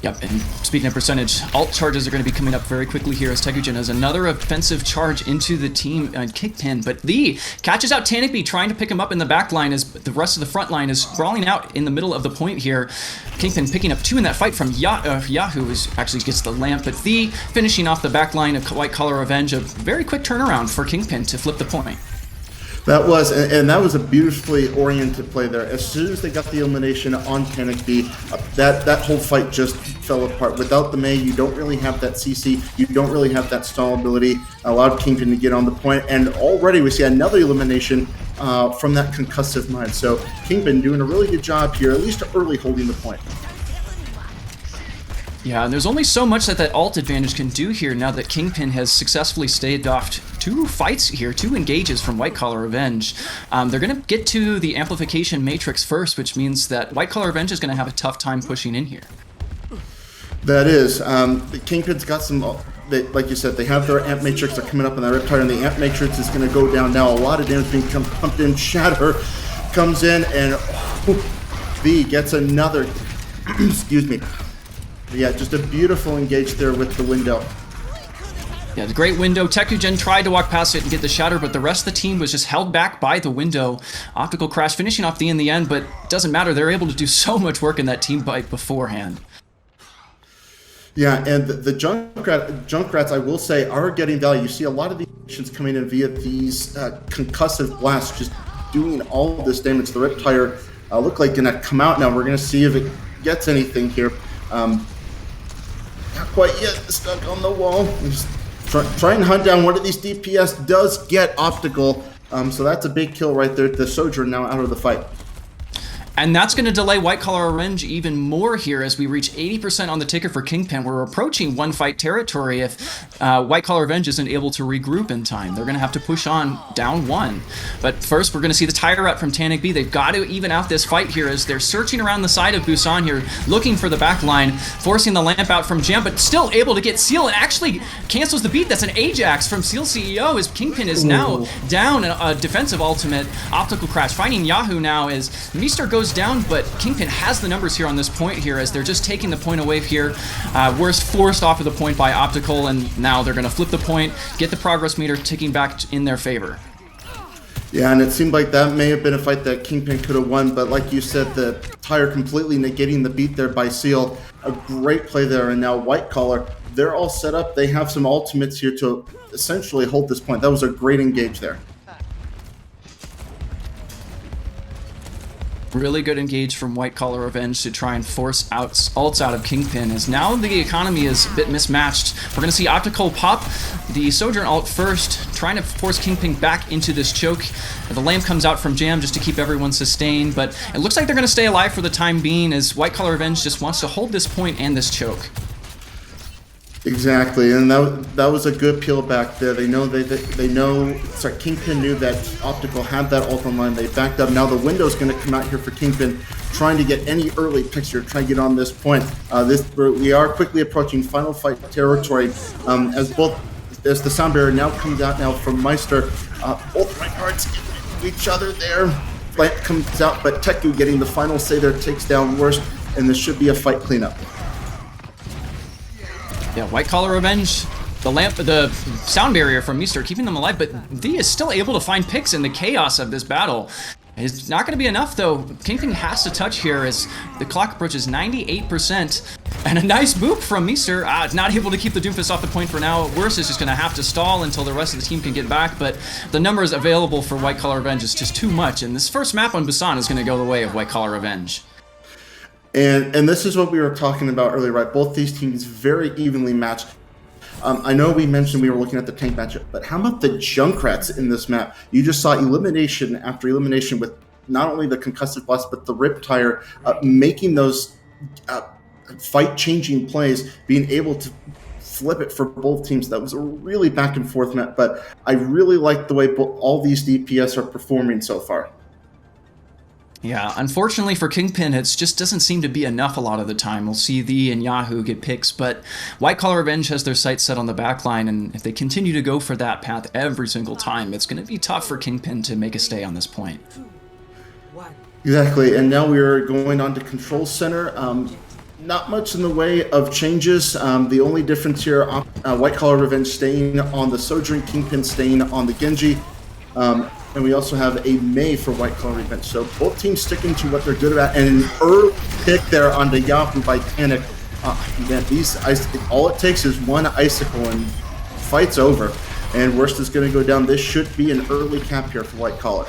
Yep, and speaking of percentage, alt charges are going to be coming up very quickly here as Tekujin has another offensive charge into the team Kingpin, but Lee catches out Tanakby trying to pick him up in the back line as the rest of the front line is brawling out in the middle of the point here. Kingpin picking up 2 in that fight from Yahoo, who actually gets the lamp, but Lee finishing off the back line of White Collar Revenge, a very quick turnaround for Kingpin to flip the point. That was, and that was a beautifully oriented play there. As soon as they got the elimination on Tanakby, that whole fight just fell apart. Without the Mei, you don't really have that CC, you don't really have that stall ability, allowed Kingpin to get on the point, and already we see another elimination from that concussive mind. So Kingpin doing a really good job here, at least early holding the point. Yeah, and there's only so much that alt advantage can do here now that Kingpin has successfully staved off 2 fights here, 2 engages from White Collar Revenge. They're going to get to the amplification matrix first, which means that White Collar Revenge is going to have a tough time pushing in here. That is. Kingpin's got some, like you said, they have their amp matrix, they're coming up on that Riptide, and the amp matrix is going to go down now. A lot of damage being pumped in. Shatter comes in, and V gets another, excuse me. Yeah, just a beautiful engage there with the window. Yeah, the great window. Tekujin tried to walk past it and get the shatter, but the rest of the team was just held back by the window. Optical Crash finishing off in the end, but it doesn't matter. They're able to do so much work in that team fight beforehand. Yeah, and the Junkrats, I will say, are getting value. You see a lot of these missions coming in via these concussive blasts, just doing all of this damage. The Riptire look like going to come out now. We're going to see if it gets anything here. Not quite yet, stuck on the wall. Just try and hunt down one of these DPS. Does get Optical, so that's a big kill right there. The Sojourn now out of the fight. And that's going to delay White Collar Revenge even more here as we reach 80% on the ticker for Kingpin. We're approaching 1-fight territory if White Collar Revenge isn't able to regroup in time. They're going to have to push on down 1. But first, we're going to see the tire up from Tanakby. They've got to even out this fight here as they're searching around the side of Busan here, looking for the back line, forcing the lamp out from Jam, but still able to get Seal and actually cancels the beat. That's an Ajax from Seal CEO as Kingpin is now down a defensive ultimate. Optical Crash finding Yahoo now as Meester goes down, but Kingpin has the numbers here on this point here as they're just taking the point away here. Worst forced off of the point by Optical, and now they're going to flip the point, get the progress meter ticking back in their favor. Yeah, and it seemed like that may have been a fight that Kingpin could have won, but like you said, the tire completely negating the beat there by Seal. A great play there, and now White Collar, they're all set up. They have some ultimates here to essentially hold this point. That was a great engage there. Really good engage from White Collar Revenge to try and force out ults out of Kingpin, as now the economy is a bit mismatched. We're going to see Optical pop the Sojourn ult first, trying to force Kingpin back into this choke. The lamp comes out from Jam just to keep everyone sustained, but it looks like they're going to stay alive for the time being as White Collar Revenge just wants to hold this point and this choke. Exactly, and that was a good peel back there. They know Kingpin knew that Optical had that ult online. They backed up. Now the window's going to come out here for Kingpin, trying to get any early picks here, trying to get on this point. We are quickly approaching final fight territory as the sound barrier now comes out now from Meister. Both right guards each other there. Fight comes out, but Teku getting the final say there takes down Worst, and this should be a fight cleanup. Yeah, White Collar Revenge, the sound barrier from Meester keeping them alive, but V is still able to find picks in the chaos of this battle. It's not going to be enough though. Kingpin has to touch here as the clock approaches 98%. And a nice boop from Meester. Not able to keep the Doomfist off the point for now. Worse is just going to have to stall until the rest of the team can get back, but the numbers available for White Collar Revenge is just too much, and this first map on Busan is going to go the way of White Collar Revenge. And this is what we were talking about earlier, right? Both these teams very evenly matched. I know we mentioned we were looking at the tank matchup, but how about the Junkrats in this map? You just saw elimination after elimination with not only the concussive blast, but the Riptire making those fight-changing plays, being able to flip it for both teams. That was a really back and forth map, but I really like the way all these DPS are performing so far. Yeah, unfortunately for Kingpin, it just doesn't seem to be enough a lot of the time. We'll see V and Yahoo get picks, but White Collar Revenge has their sights set on the backline, and if they continue to go for that path every single time, it's going to be tough for Kingpin to make a stay on this point. Exactly, and now we are going on to Control Center. not much in the way of changes. The only difference here, White Collar Revenge staying on the Sojourn, Kingpin staying on the Genji. And we also have a Mei for White Collar Revenge. So both teams sticking to what they're good at. And an early pick there on the Yahoo by Panic. Man, all it takes is one icicle and fight's over. And Worst is going to go down. This should be an early cap here for White Collar.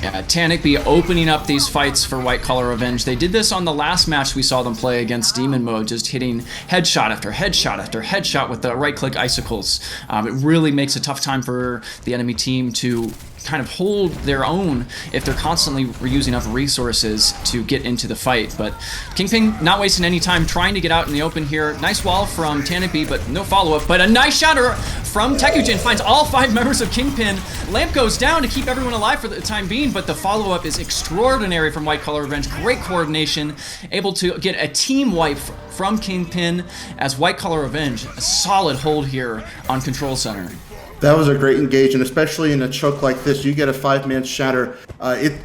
Yeah, Tanic be opening up these fights for White Collar Revenge. They did this on the last match we saw them play against Demon Mode, just hitting headshot after headshot after headshot with the right-click icicles. It really makes a tough time for the enemy team to kind of hold their own if they're constantly reusing up resources to get into the fight. But Kingpin not wasting any time trying to get out in the open here. Nice wall from Tanabe, but no follow-up. But a nice shatter from Tekujin finds all 5 members of Kingpin. Lamp goes down to keep everyone alive for the time being, but the follow-up is extraordinary from White Collar Revenge. Great coordination, able to get a team wipe from Kingpin as White Collar Revenge. A solid hold here on Control Center. That was a great engage, and especially in a choke like this, you get a 5-man shatter.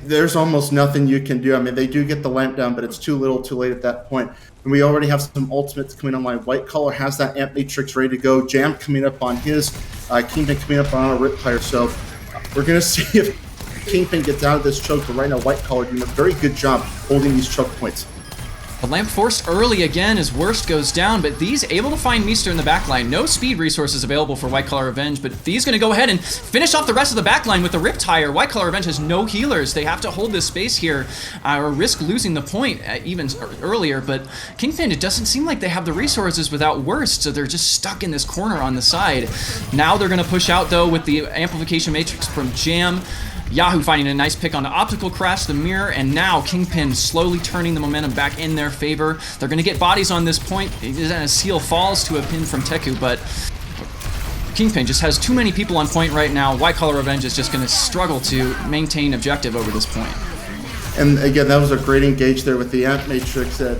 There's almost nothing you can do. I mean, they do get the lamp down, but it's too little too late at that point. And we already have some ultimates coming online. White Collar has that Amp Matrix ready to go. Jam coming up on his. Kingpin coming up on a Riptire. So we're going to see if Kingpin gets out of this choke. But right now, White Collar doing a very good job holding these choke points. The lamp forced early again as Worst goes down, but these able to find Meester in the backline. No speed resources available for White Collar Revenge, but these going to go ahead and finish off the rest of the backline with the Riptire. White Collar Revenge has no healers. They have to hold this space here or risk losing the point even earlier, but Kingpin, it doesn't seem like they have the resources without Worst, so they're just stuck in this corner on the side. Now they're going to push out, though, with the Amplification Matrix from Jam. Yahoo finding a nice pick on the Optical Crash, the Mirror, and now Kingpin slowly turning the momentum back in their favor. They're going to get bodies on this point. A seal falls to a pin from Teku, but Kingpin just has too many people on point right now. White Collar Revenge is just going to struggle to maintain objective over this point. And again, that was a great engage there with the Amp Matrix that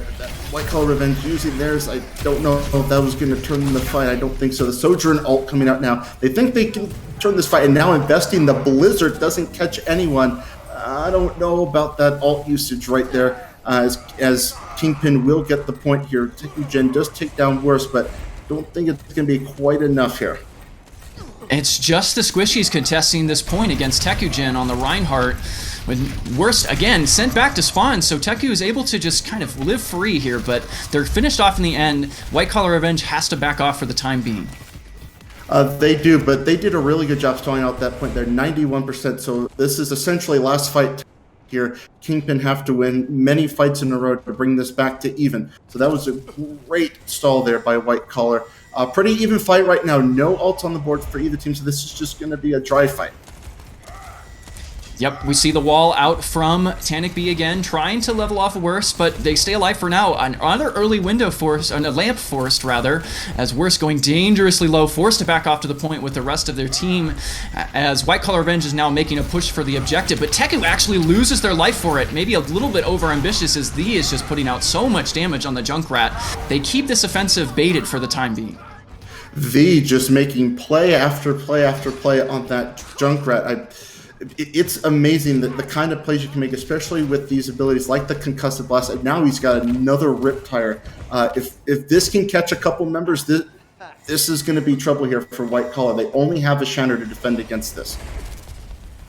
White Collar Revenge using theirs. I don't know if that was going to turn the fight. I don't think so. The Sojourn ult coming out now. They think they can turn this fight, and now investing the Blizzard doesn't catch anyone. I don't know about that ult usage right there, as Kingpin will get the point here. Tekujin does take down Worst, but don't think it's going to be quite enough here. It's just the Squishies contesting this point against Tekujin on the Reinhardt. With Worst, again, sent back to spawn, so Teku is able to just kind of live free here, but they're finished off in the end. White Collar Revenge has to back off for the time being. They do, but they did a really good job stalling out that point. They're 91%, so this is essentially last fight here. Kingpin have to win many fights in a row to bring this back to even. So that was a great stall there by White Collar. Pretty even fight right now. No ults on the board for either team, so this is just going to be a dry fight. Yep, we see the wall out from Tanic B again, trying to level off Worst, but they stay alive for now. Another early window forced, a lamp forced rather, as Worst going dangerously low, forced to back off to the point with the rest of their team, as White Collar Revenge is now making a push for the objective, but Teku actually loses their life for it. Maybe a little bit overambitious as Thee is just putting out so much damage on the Junkrat. They keep this offensive baited for the time being. Thee just making play after play after play on that Junkrat. It's amazing that the kind of plays you can make, especially with these abilities like the Concussive Blast. And now he's got another Riptire. If this can catch a couple members, this is going to be trouble here for White Collar. They only have a Shatter to defend against this.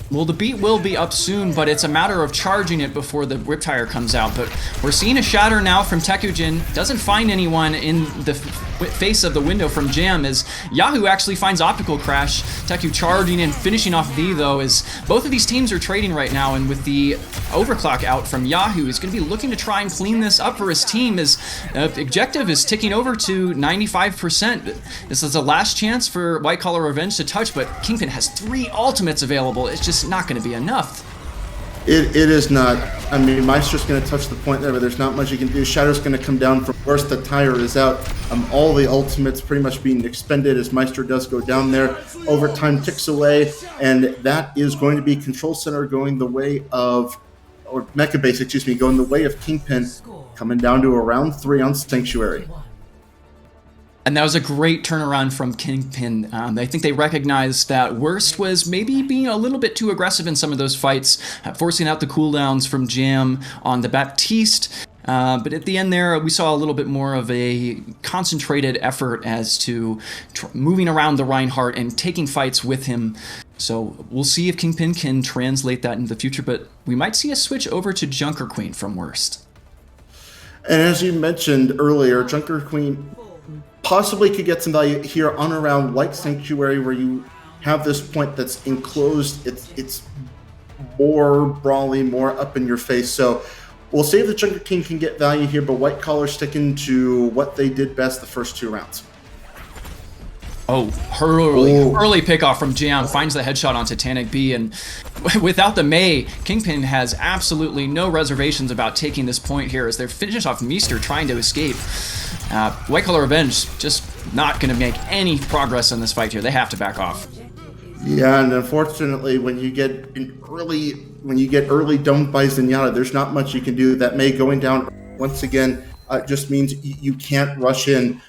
Well, the beat will be up soon, but it's a matter of charging it before the Riptire comes out. But we're seeing a Shatter now from Tekujin. Doesn't find anyone in the face of the window from Jam as Yahoo actually finds Optical Crash. Teku charging and finishing off V, though, as both of these teams are trading right now, and with the Overclock out from Yahoo, he's going to be looking to try and clean this up for his team as the objective is ticking over to 95%. This is the last chance for White Collar Revenge to touch, but Kingpin has 3 ultimates available. It's just not going to be enough. It is not. I mean, Meister's going to touch the point there, but there's not much you can do. Shadow's going to come down from Worst. The tire is out. All the ultimates pretty much being expended as Meister does go down there. Overtime ticks away, and that is going to be Control Center going the way of, or Mecha Base, excuse me, going the way of Kingpin, coming down to a round 3 on Sanctuary. And that was a great turnaround from Kingpin. I think they recognized that Worst was maybe being a little bit too aggressive in some of those fights, forcing out the cooldowns from Jam on the Baptiste. But at the end there, we saw a little bit more of a concentrated effort as to moving around the Reinhardt and taking fights with him. So we'll see if Kingpin can translate that into the future, but we might see a switch over to Junker Queen from Worst. And as you mentioned earlier, Junker Queen possibly could get some value here on around like Sanctuary, where you have this point that's enclosed. It's more brawly, more up in your face. So we'll see if the Junker King can get value here, but White Collar sticking to what they did best the first 2 rounds. Oh, early pickoff from Jam, finds the headshot on Titanic B, and without the Mei, Kingpin has absolutely no reservations about taking this point here as they're finish off Meester trying to escape. White Collar Revenge just not going to make any progress in this fight here. They have to back off. Yeah, and unfortunately, when you get early domed by Zenyatta, there's not much you can do. That Mei going down once again just means you can't rush in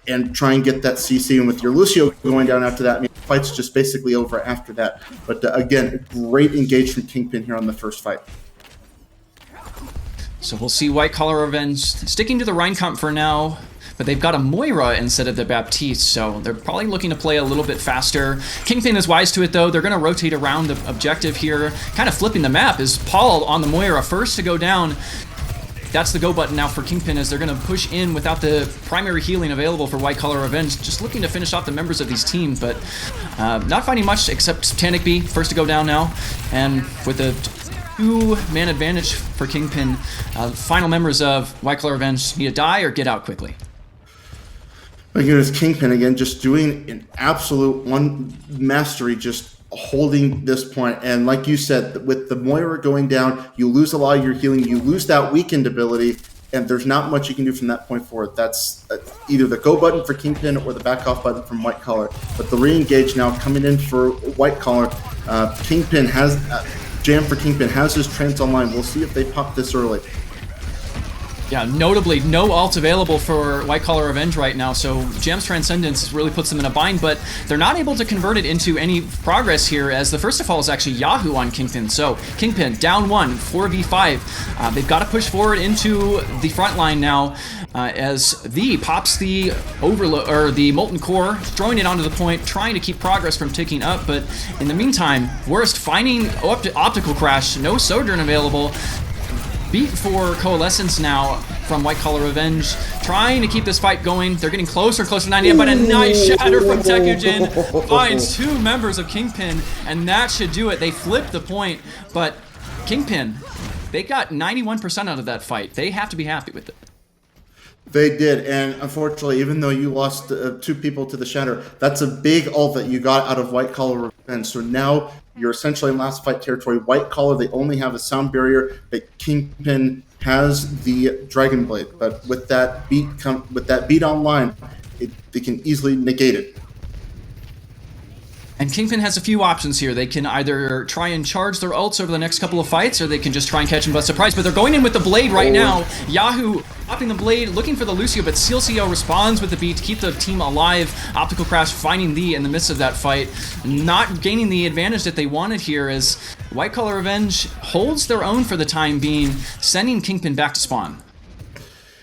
and try and get that CC. And with your Lucio going down after that, I mean, the fight's just basically over after that. But again, great engage from Kingpin here on the first fight. So we'll see White Collar Revenge sticking to the Reinkamp for now, but they've got a Moira instead of the Baptiste, so they're probably looking to play a little bit faster. Kingpin is wise to it, though. They're going to rotate around the objective here, kind of flipping the map. Is Paul on the Moira first to go down? That's the go button now for Kingpin as they're going to push in without the primary healing available for White Collar Revenge. Just looking to finish off the members of these teams, but not finding much except Titanic B, first to go down now. And with the 2-man advantage for Kingpin, final members of White Collar Revenge need to die or get out quickly. My goodness, Kingpin again, just doing an absolute one mastery, just holding this point. And like you said, with the Moira going down, you lose a lot of your healing, you lose that weakened ability, and there's not much you can do from that point forward. That's either the go button for Kingpin or the back off button from White Collar. But the re-engage now coming in for White Collar. Kingpin has, Jam for Kingpin has his trance online. We'll see if they pop this early. Yeah, notably, no ult available for White Collar Revenge right now, so Jam's Transcendence really puts them in a bind, but they're not able to convert it into any progress here, as the first of all is actually Yahoo on Kingpin. So, Kingpin, down 1, 4v5. They've got to push forward into the front line now, as V pops the overload, or the Molten Core, throwing it onto the point, trying to keep progress from ticking up, but in the meantime, Worst finding Optical Crash, no Sojourn available. Beat for Coalescence now from White Collar Revenge, trying to keep this fight going. They're getting closer and closer to 90, but a nice shatter from Tekujin finds 2 members of Kingpin, and that should do it. They flipped the point, but Kingpin, they got 91% out of that fight. They have to be happy with it. They did, and unfortunately, even though you lost 2 people to the Shatter, that's a big ult that you got out of White Collar Revenge. So now you're essentially in last fight territory. White Collar, they only have a sound barrier, but Kingpin has the Dragon Blade. But with that beat online, they can easily negate it. And Kingpin has a few options here. They can either try and charge their ults over the next couple of fights, or they can just try and catch him by surprise. But they're going in with the Blade right now. Yahoo popping the Blade, looking for the Lucio, but CLCO responds with the beat to keep the team alive. Optical Crash finding Lee in the midst of that fight, not gaining the advantage that they wanted here, as White Collar Revenge holds their own for the time being, sending Kingpin back to spawn.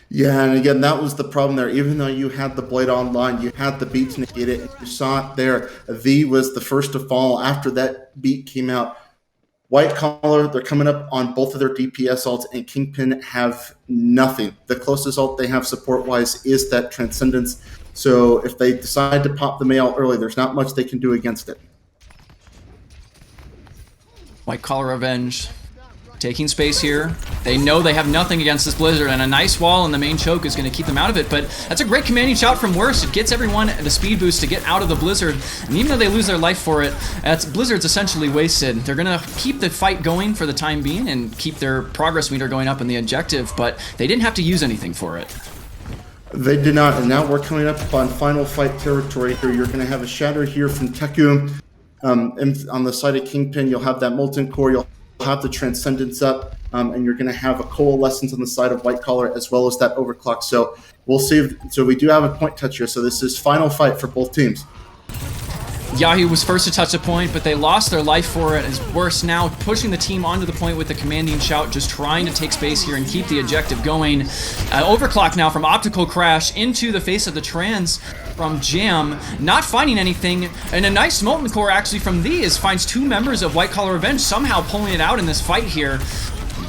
Yeah, and again, that was the problem there. Even though you had the Blade online, you had the beat to negate it. You saw it there. V was the first to fall after that beat came out. White Collar, they're coming up on both of their DPS ults, and Kingpin have nothing. The closest ult they have support-wise is that Transcendence. So if they decide to pop the Mei ult early, there's not much they can do against it. White Collar Revenge taking space here. They know they have nothing against this Blizzard, and a nice wall in the main choke is going to keep them out of it, but that's a great commanding shot from Worst. It gets everyone the speed boost to get out of the Blizzard, and even though they lose their life for it, Blizzard's essentially wasted. They're going to keep the fight going for the time being and keep their progress meter going up in the objective, but they didn't have to use anything for it. They did not, and now we're coming up on final fight territory here. You're going to have a shatter here from Teku. And on the side of Kingpin, you'll have that Molten Core, you'll have the Transcendence up, and you're going to have a Coalescence on the side of White Collar as well as that Overclock. So we'll see. So we do have a point touch here. So this is final fight for both teams. Yahoo was first to touch the point, but they lost their life for it. As Worse now pushing the team onto the point with the commanding shout, just trying to take space here and keep the objective going. Overclock now from Optical Crash into the face of the trans from Jam, not finding anything, and a nice Molten Core actually from these finds 2 members of White Collar Revenge somehow pulling it out in this fight here.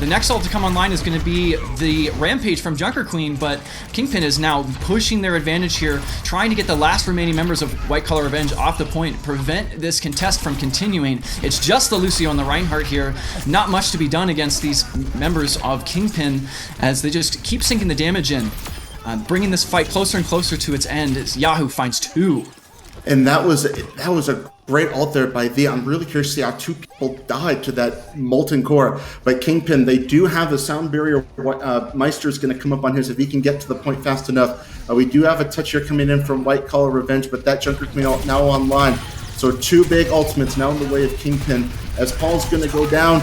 The next ult to come online is going to be the Rampage from Junker Queen, but Kingpin is now pushing their advantage here, trying to get the last remaining members of White Collar Revenge off the point, prevent this contest from continuing. It's just the Lucio and the Reinhardt here. Not much to be done against these members of Kingpin as they just keep sinking the damage in. Bringing this fight closer and closer to its end as Yahoo finds 2. And that was a great ult there by V. I'm really curious to see how 2 people died to that Molten Core. But Kingpin, they do have a sound barrier. Meister's going to come up on his if he can get to the point fast enough. We do have a touch here coming in from White Collar Revenge, but that Junker Queen ult now online. So 2 big ultimates now in the way of Kingpin. As Paul's going to go down,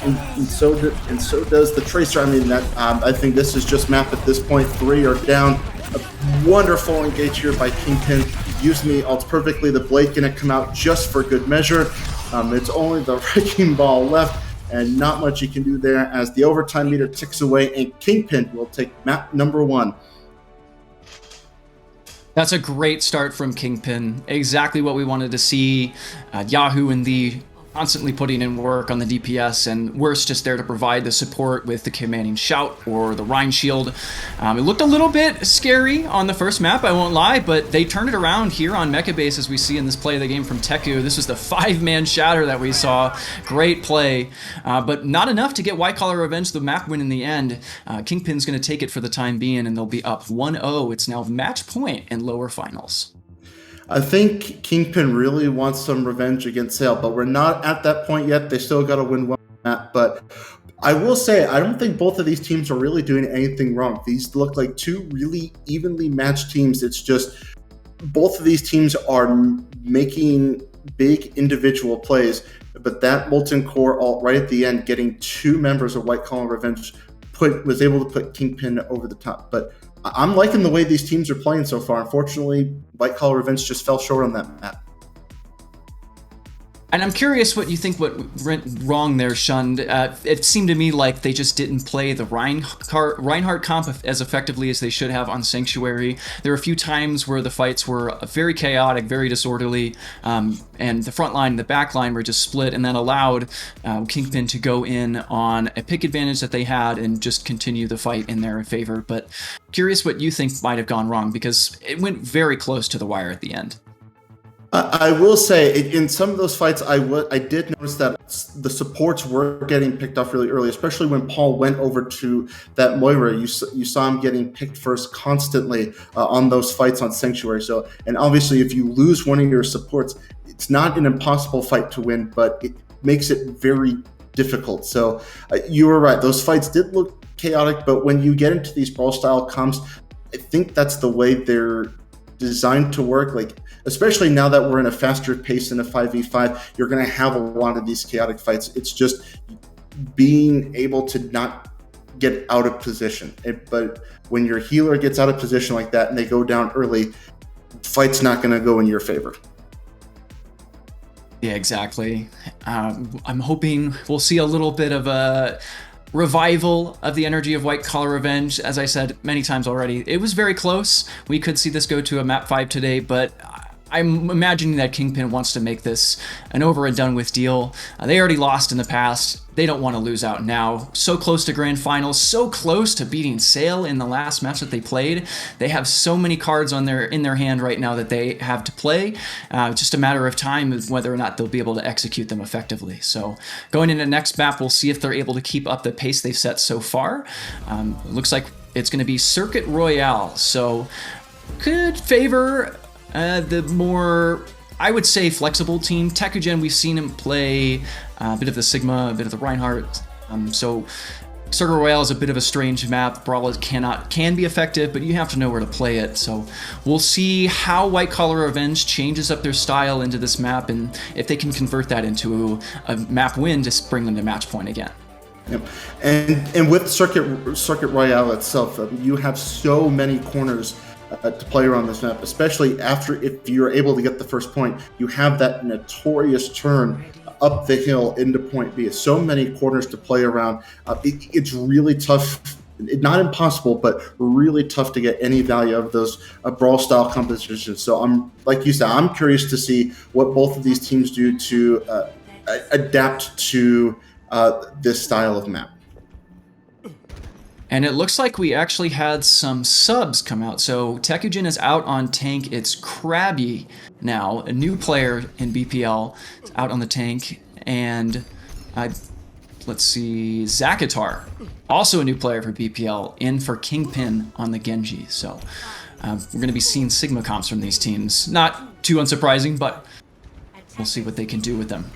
and so does the Tracer. I mean, I think this is just map at this point. 3 are down. A wonderful engage here by Kingpin, using the ults perfectly. The Blade going to come out just for good measure. It's only the Wrecking Ball left, and not much you can do there as the overtime meter ticks away, and Kingpin will take map number 1. That's a great start from Kingpin. Exactly what we wanted to see. Yahoo and the constantly putting in work on the DPS, and Worse just there to provide the support with the commanding shout or the Rhine shield. It looked a little bit scary on the first map, I won't lie, but they turned it around here on Mecha Base as we see in this play of the game from Teku. This was the 5-man shatter that we saw. Great play, but not enough to get White Collar Revenge the map win in the end. Kingpin's going to take it for the time being, and they'll be up 1-0. It's now match point in lower finals. I think Kingpin really wants some revenge against Sale, but we're not at that point yet. They still got to win one map. But I will say, I don't think both of these teams are really doing anything wrong. These look like 2 really evenly matched teams. It's just both of these teams are making big individual plays, but that Molten Core ult right at the end, getting 2 members of White Collar Revenge, was able to put Kingpin over the top. But I'm liking the way these teams are playing so far. Unfortunately, White Collar Revenge just fell short on that map. And I'm curious what you think what went wrong there, Shund. It seemed to me like they just didn't play the Reinhardt comp as effectively as they should have on Sanctuary. There were a few times where the fights were very chaotic, very disorderly, and the front line and the back line were just split, and that allowed Kingpin to go in on a pick advantage that they had and just continue the fight in their favor. But curious what you think might have gone wrong, because it went very close to the wire at the end. I will say, in some of those fights, I did notice that the supports were getting picked off really early, especially when Paul went over to that Moira. You saw him getting picked first constantly on those fights on Sanctuary. So, and obviously, if you lose one of your supports, it's not an impossible fight to win, but it makes it very difficult. So, you were right; those fights did look chaotic, but when you get into these Brawl style comps, I think that's the way they're designed to work. Like, especially now that we're in a faster pace in a 5v5, you're going to have a lot of these chaotic fights. It's just being able to not get out of position. But when your healer gets out of position like that and they go down early, fight's not going to go in your favor. Yeah, exactly. I'm hoping we'll see a little bit of a revival of the energy of White Collar Revenge. As I said many times already, it was very close. We could see this go to a map 5 today, but I'm imagining that Kingpin wants to make this an over and done with deal. They already lost in the past. They don't want to lose out now. So close to grand finals, so close to beating Sale in the last match that they played. They have so many cards in their hand right now that they have to play. Just a matter of time of whether or not they'll be able to execute them effectively. So going into next map, we'll see if they're able to keep up the pace they've set so far. It looks like it's going to be Circuit Royale, so could favor the more, I would say, flexible team. Tekugen, we've seen him play a bit of the Sigma, a bit of the Reinhardt. So Circle Royale is a bit of a strange map. Brawl can be effective, but you have to know where to play it. So we'll see how White Collar Revenge changes up their style into this map, and if they can convert that into a map win to bring them to match point again. Yep. And with Circuit Royale itself, you have so many corners to play around this map, especially after if you're able to get the first point. You have that notorious turn up the hill into point B. So many corners to play around. It's really tough. Not impossible, but really tough to get any value of those brawl style compositions. So I'm, like you said, I'm curious to see what both of these teams do to adapt to this style of map. And it looks like we actually had some subs come out. So Tekujin is out on tank. It's Krabby now, a new player in BPL, is out on the tank. And let's see, Zakatar, also a new player for BPL, in for Kingpin on the Genji. So we're going to be seeing Sigma comps from these teams. Not too unsurprising, but we'll see what they can do with them.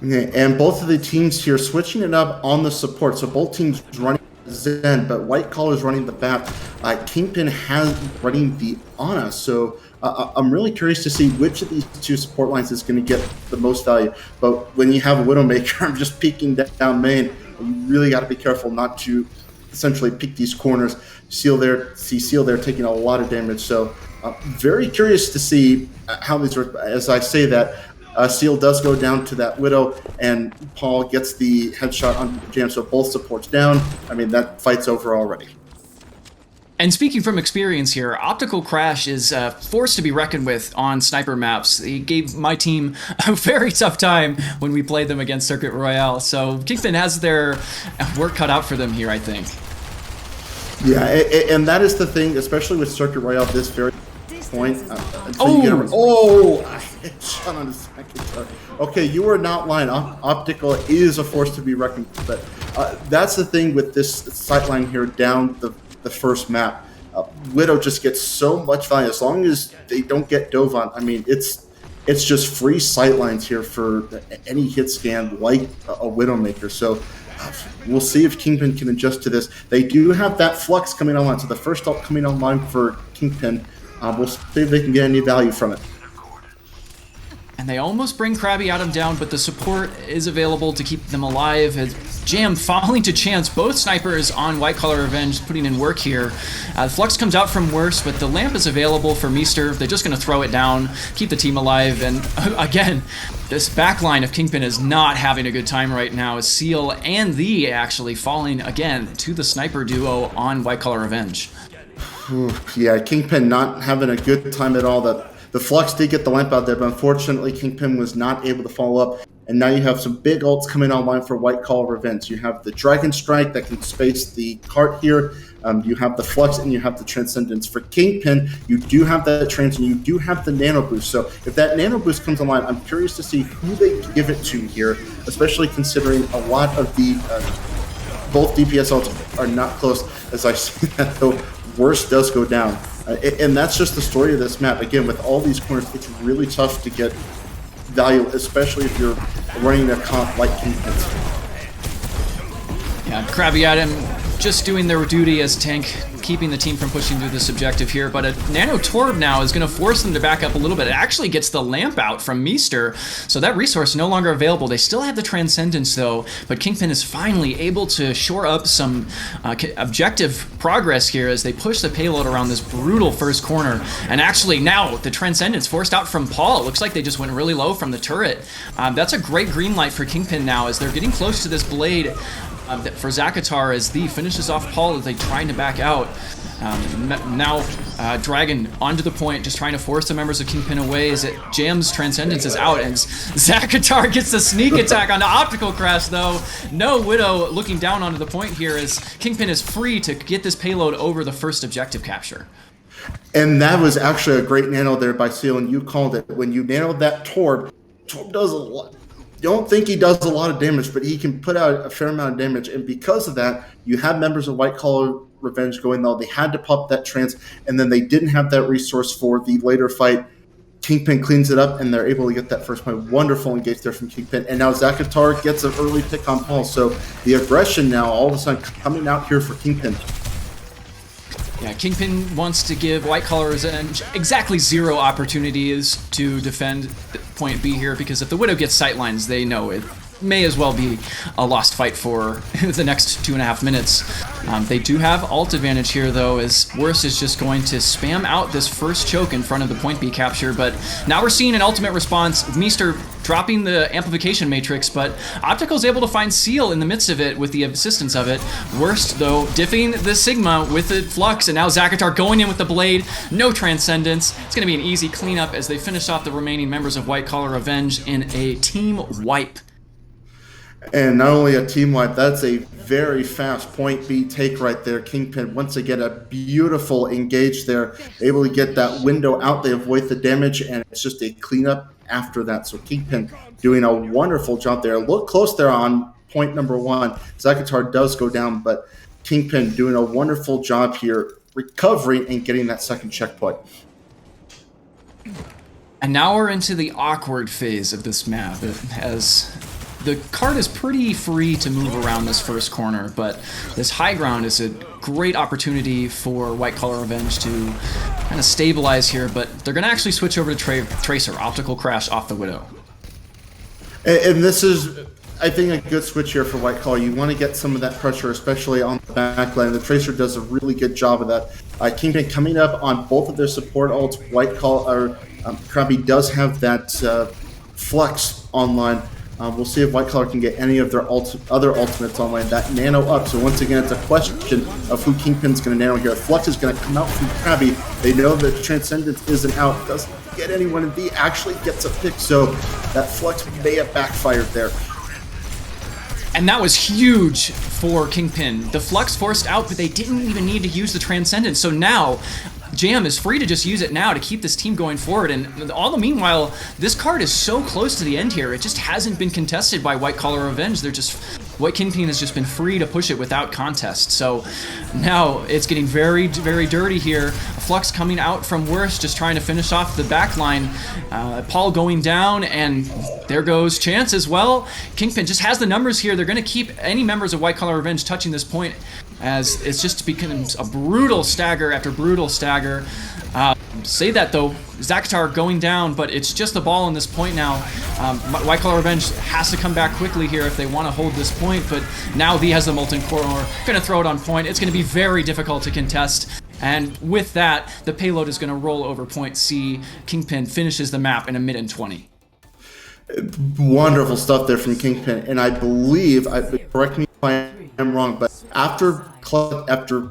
Okay, and both of the teams here switching it up on the support. So both teams running Zen, but White Collar is running the BAP. Kingpin has running the Ana. So I'm really curious to see which of these two support lines is going to get the most value. But when you have a Widowmaker, I'm just peeking down main. You really got to be careful not to essentially pick these corners. Seal there taking a lot of damage. So very curious to see how these work. As I say that, Seal does go down to that Widow, and Paul gets the headshot on Jam, so both supports down. I mean, that fight's over already. And speaking from experience here, Optical Crash is forced to be reckoned with on sniper maps. He gave my team a very tough time when we played them against Circuit Royale, so Kingpin has their work cut out for them here, I think. Yeah, and that is the thing, especially with Circuit Royale, this very point. Shot on the second turn. Okay, you are not lying. Optical is a force to be reckoned with, but that's the thing with this sightline here down the first map. Widow just gets so much value as long as they don't get dove on. I mean, it's just free sightlines here for any hit scan like a Widowmaker. So we'll see if Kingpin can adjust to this. They do have that flux coming online, so the first ult coming online for Kingpin. We'll see if they can get any value from it. And they almost bring Krabby Adam down, but the support is available to keep them alive. As Jam falling to chance, both snipers on White Collar Revenge putting in work here. Flux comes out from worse, but the lamp is available for Meester. They're just going to throw it down, keep the team alive. And again, this backline of Kingpin is not having a good time right now, as Seal and The actually falling again to the sniper duo on White Collar Revenge. Yeah, Kingpin not having a good time at all. The Flux did get the lamp out there, but unfortunately Kingpin was not able to follow up. And now you have some big ults coming online for White Collar Revenge. You have the Dragon Strike that can space the cart here. You have the Flux and you have the Transcendence. For Kingpin, you do have that Trans and you do have the Nano Boost. So if that Nano Boost comes online, I'm curious to see who they give it to here, especially considering a lot of the both DPS ults are not close. As I see that though, worst does go down. And that's just the story of this map. Again, with all these corners, it's really tough to get value, especially if you're running a comp like Kingpin's. Yeah, Krabby Adam just doing their duty as tank, keeping the team from pushing through this objective here, but a Nano Torb now is going to force them to back up a little bit. It actually gets the lamp out from Meester, so that resource no longer available. They still have the Transcendence though, but Kingpin is finally able to shore up some objective progress here as they push the payload around this brutal first corner. And actually now the Transcendence forced out from Paul. It looks like they just went really low from the turret. That's a great green light for Kingpin now as they're getting close to this blade. For Zakatar as The finishes off Paul as they trying to back out. Now Dragon onto the point, just trying to force the members of Kingpin away as it Jam's Transcendence is out, and Zakatar gets the sneak attack onto Optical Crash though. No Widow looking down onto the point here as Kingpin is free to get this payload over the first objective capture. And that was actually a great nano there by Seal, and you called it. When you nanoed that Torb does a lot. Don't think he does a lot of damage, but he can put out a fair amount of damage. And because of that, you have members of White Collar Revenge going though. They had to pop that trance, and then they didn't have that resource for the later fight. Kingpin cleans it up, and they're able to get that first point. Wonderful engage there from Kingpin. And now Zakatar gets an early pick on Paul. So the aggression now all of a sudden coming out here for Kingpin. Yeah, Kingpin wants to give White Collar Revenge exactly 0 opportunities to defend point B here, because if the Widow gets sightlines, they know it may as well be a lost fight for the next 2.5 minutes. They do have ult advantage here, though, as Worst is just going to spam out this first choke in front of the point B capture. But now we're seeing an ultimate response. Meester dropping the amplification matrix, but Optical's able to find Seal in the midst of it with the assistance of it. Worst, though, diffing the Sigma with the Flux, and now Zakatar going in with the Blade. No Transcendence. It's going to be an easy cleanup as they finish off the remaining members of White Collar Revenge in a team wipe. And not only a team wipe, that's a very fast point B take right there. Kingpin, once again, a beautiful engage there, able to get that window out. They avoid the damage, and it's just a cleanup after that. So Kingpin doing a wonderful job there. Look close there on point number 1. Zakatar does go down, but Kingpin doing a wonderful job here, recovering and getting that second checkpoint. And now we're into the awkward phase of this map, as the card is pretty free to move around this first corner, but this high ground is a great opportunity for White Collar Revenge to kind of stabilize here, but they're going to actually switch over to Tracer, Optical Crash off the Widow. And this is, I think, a good switch here for White Collar. You want to get some of that pressure, especially on the back line. The Tracer does a really good job of that. Kingpin coming up on both of their support ults. White Collar, Krabby does have that Flux online. We'll see if White Collar can get any of their other ultimates online. That nano up. So once again, it's a question of who Kingpin's going to nano here. Flux is going to come out from Krabby. They know that Transcendence isn't out. Doesn't get anyone, and B actually gets a pick. So that Flux may have backfired there. And that was huge for Kingpin. The Flux forced out, but they didn't even need to use the Transcendence. So now Jam is free to just use it now to keep this team going forward, and all the meanwhile, this card is so close to the end here. It just hasn't been contested by White Collar Revenge. White Kingpin has just been free to push it without contest. So now it's getting very, very dirty here. Flux coming out from Worst, just trying to finish off the back line. Paul going down, and there goes Chance as well. Kingpin just has the numbers here. They're going to keep any members of White Collar Revenge touching this point, as it's just becomes a brutal stagger after brutal stagger. Say that though, Zakatar going down, but it's just the ball on this point now. White Collar Revenge has to come back quickly here if they want to hold this point, but now V has the Molten Core, going to throw it on point. It's going to be very difficult to contest, and with that, the payload is going to roll over point C. Kingpin finishes the map in a mid and 20. Wonderful stuff there from Kingpin, and I believe, correct me if I am wrong, but after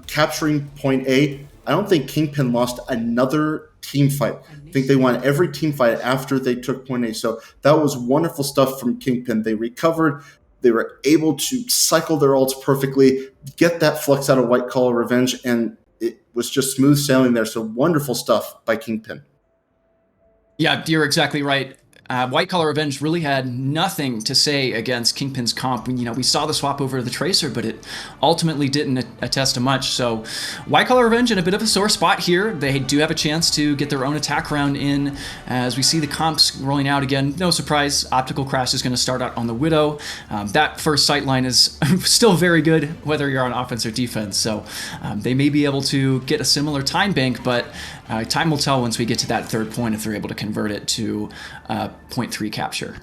capturing point A, I don't think Kingpin lost another team fight. I think they won every team fight after they took point A. So that was wonderful stuff from Kingpin. They recovered. They were able to cycle their ults perfectly, get that Flux out of White Collar Revenge, and it was just smooth sailing there. So wonderful stuff by Kingpin. Yeah, you're exactly right. White Collar Revenge really had nothing to say against Kingpin's comp. We saw the swap over to the Tracer, but it ultimately didn't attest to much. So White Collar Revenge in a bit of a sore spot here. They do have a chance to get their own attack round in. As we see the comps rolling out again, no surprise, Optical Crash is going to start out on the Widow. That first sight line is still very good, whether you're on offense or defense. So they may be able to get a similar time bank, but time will tell once we get to that third point if they're able to convert it to point 3 capture.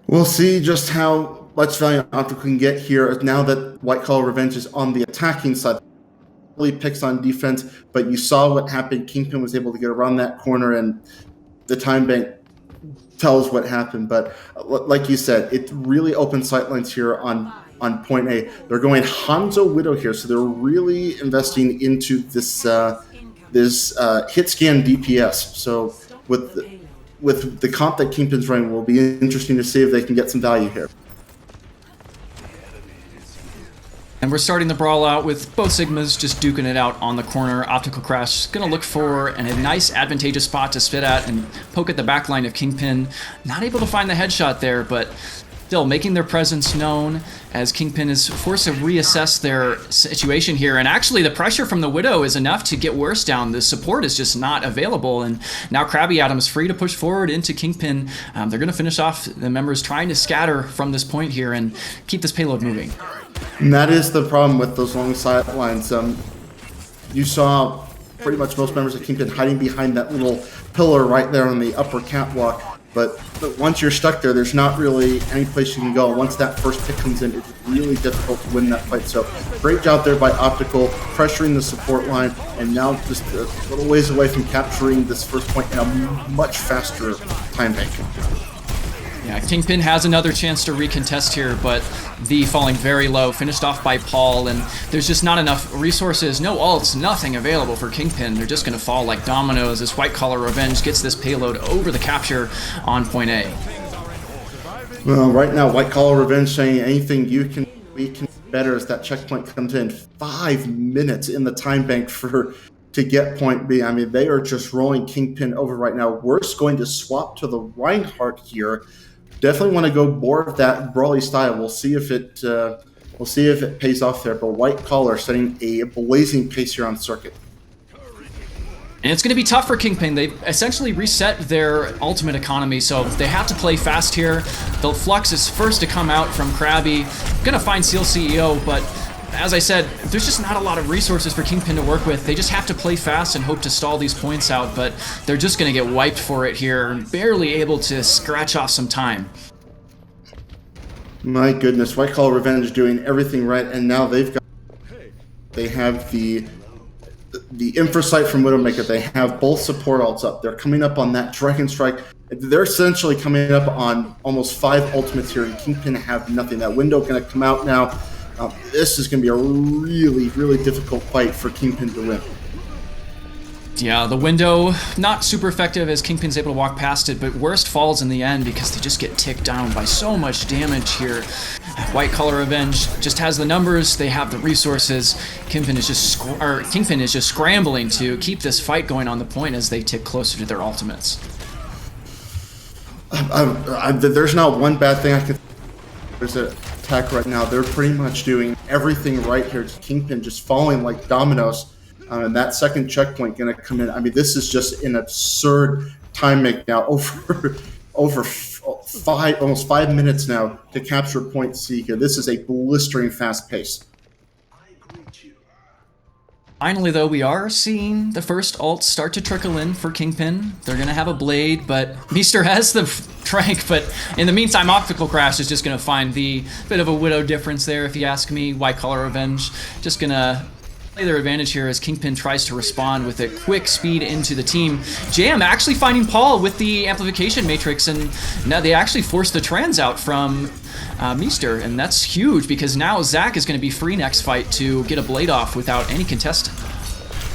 We'll see just how much value Optical can get here now that White Collar Revenge is on the attacking side. Really picks on defense, but you saw what happened. Kingpin was able to get around that corner, and the time bank tells what happened. But like you said, it really opened sightlines here on point A. They're going Hanzo Widow here, so they're really investing into this hit scan DPS. So with the comp that Kingpin's running, it will be interesting to see if they can get some value here. And we're starting the brawl out with both Sigmas just duking it out on the corner. Optical Crash going to look for a nice advantageous spot to spit at and poke at the back line of Kingpin. Not able to find the headshot there, but still making their presence known as Kingpin is forced to reassess their situation here. And actually the pressure from the Widow is enough to get Worst down. The support is just not available, and now Krabby Adam is free to push forward into Kingpin. They're going to finish off the members trying to scatter from this point here and keep this payload moving. And that is the problem with those long sidelines. You saw pretty much most members of Kingpin hiding behind that little pillar right there on the upper catwalk. But once you're stuck there, there's not really any place you can go. Once that first pick comes in, it's really difficult to win that fight. So great job there by Optical, pressuring the support line, and now just a little ways away from capturing this first point in a much faster time bank. Yeah, Kingpin has another chance to recontest here, but V falling very low, finished off by Paul, and there's just not enough resources, no ults, nothing available for Kingpin. They're just going to fall like dominoes as White Collar Revenge gets this payload over the capture on point A. Well, right now, White Collar Revenge saying anything we can better as that checkpoint comes in. 5 minutes in the time bank to get point B. I mean, they are just rolling Kingpin over right now. Worst going to swap to the Reinhardt here. Definitely want to go more of that brawly style. We'll see if it pays off there. But White Collar setting a blazing pace here on circuit. And it's going to be tough for Kingpin. They've essentially reset their ultimate economy, so they have to play fast here. The Flux is first to come out from Krabby. Going to find Seal CEO, but as I said, there's just not a lot of resources for Kingpin to work with. They just have to play fast and hope to stall these points out, but they're just going to get wiped for it here, barely able to scratch off some time. My goodness, White Collar Revenge doing everything right, and now they have the Infra Sight from Widowmaker. They have both support ults up. They're coming up on that Dragon Strike. They're essentially coming up on almost 5 ultimates here, and Kingpin have nothing. That window going to come out now. This is going to be a really, really difficult fight for Kingpin to win. Yeah, the window, not super effective as Kingpin's able to walk past it, but worst falls in the end because they just get ticked down by so much damage here. White Collar Revenge just has the numbers, they have the resources. Kingpin is just scrambling to keep this fight going on the point as they tick closer to their ultimates. There's not one bad thing I can... There's an attack right now. They're pretty much doing everything right here. Kingpin just falling like dominoes. And that second checkpoint going to come in. I mean, this is just an absurd time make now. Over almost 5 minutes now to capture point C here. This is a blistering fast pace. Finally, though, we are seeing the first ults start to trickle in for Kingpin. They're going to have a blade, but Meester has the Trank, but in the meantime, Optical Crash is just going to find the bit of a Widow difference there, if you ask me. White Collar Revenge just going to play their advantage here as Kingpin tries to respond with a quick speed into the team. Jam actually finding Paul with the amplification matrix, and now they actually forced the trans out from Meester, and that's huge because now Zach is going to be free next fight to get a blade off without any contest.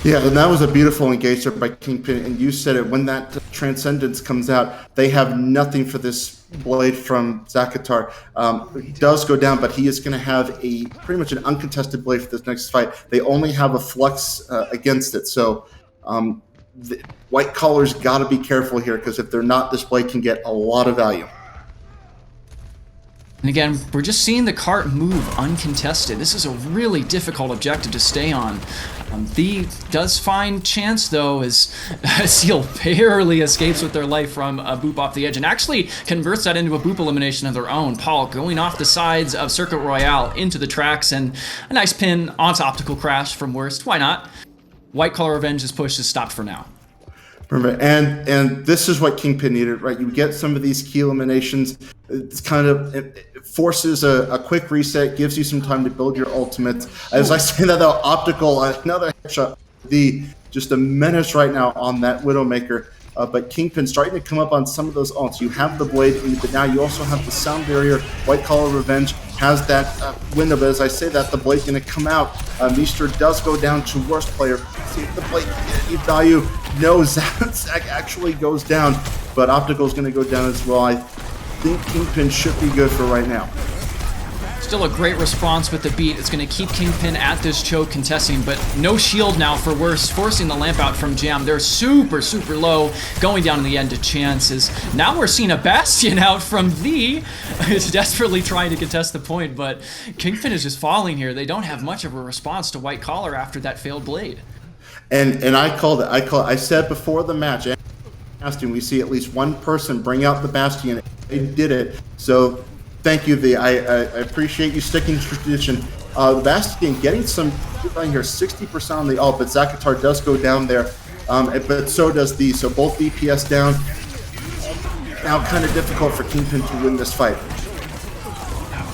Yeah, and that was a beautiful engagement by Kingpin, and you said it, when that Transcendence comes out, they have nothing for this blade from Zakatar. He does go down, but he is going to have pretty much an uncontested blade for this next fight. They only have a Flux against it, so the White Collar's got to be careful here, because if they're not, this blade can get a lot of value. And again, we're just seeing the cart move uncontested. This is a really difficult objective to stay on. V does find chance, though, as Seal barely escapes with their life from a boop off the edge and actually converts that into a boop elimination of their own. Paul going off the sides of Circuit Royale into the tracks, and a nice pin onto Optical Crash from Worst. Why not? White Collar Revenge's push is stopped for now. Remember, and this is what Kingpin needed, right? You get some of these key eliminations. It's kind of, it forces a quick reset, gives you some time to build your ultimates. As I say that, though, Optical, another headshot. Just a menace right now on that Widowmaker. But Kingpin starting to come up on some of those ults. You have the blade, but now you also have the sound barrier. White Collar Revenge has that window, but as I say that, the blade's going to come out. Meester does go down to worst player. See if the blade can get any value. No, Zach actually goes down, but Optical's going to go down as well. I think Kingpin should be good for right now. Still a great response with the beat. It's going to keep Kingpin at this choke contesting, but no shield now for Worst, forcing the lamp out from Jam. They're super, super low, going down in the end to Chances. Now we're seeing a Bastion out from V. It's desperately trying to contest the point, but Kingpin is just falling here. They don't have much of a response to White Collar after that failed blade. And I called it. I said before the match, Bastion, we see at least one person bring out the Bastion. They did it. So thank you, V. I appreciate you sticking to tradition. Bastion getting some right here, 60% on the ult, but Zakatar does go down there, but so does V. So both DPS down. now kind of difficult for Kingpin to win this fight.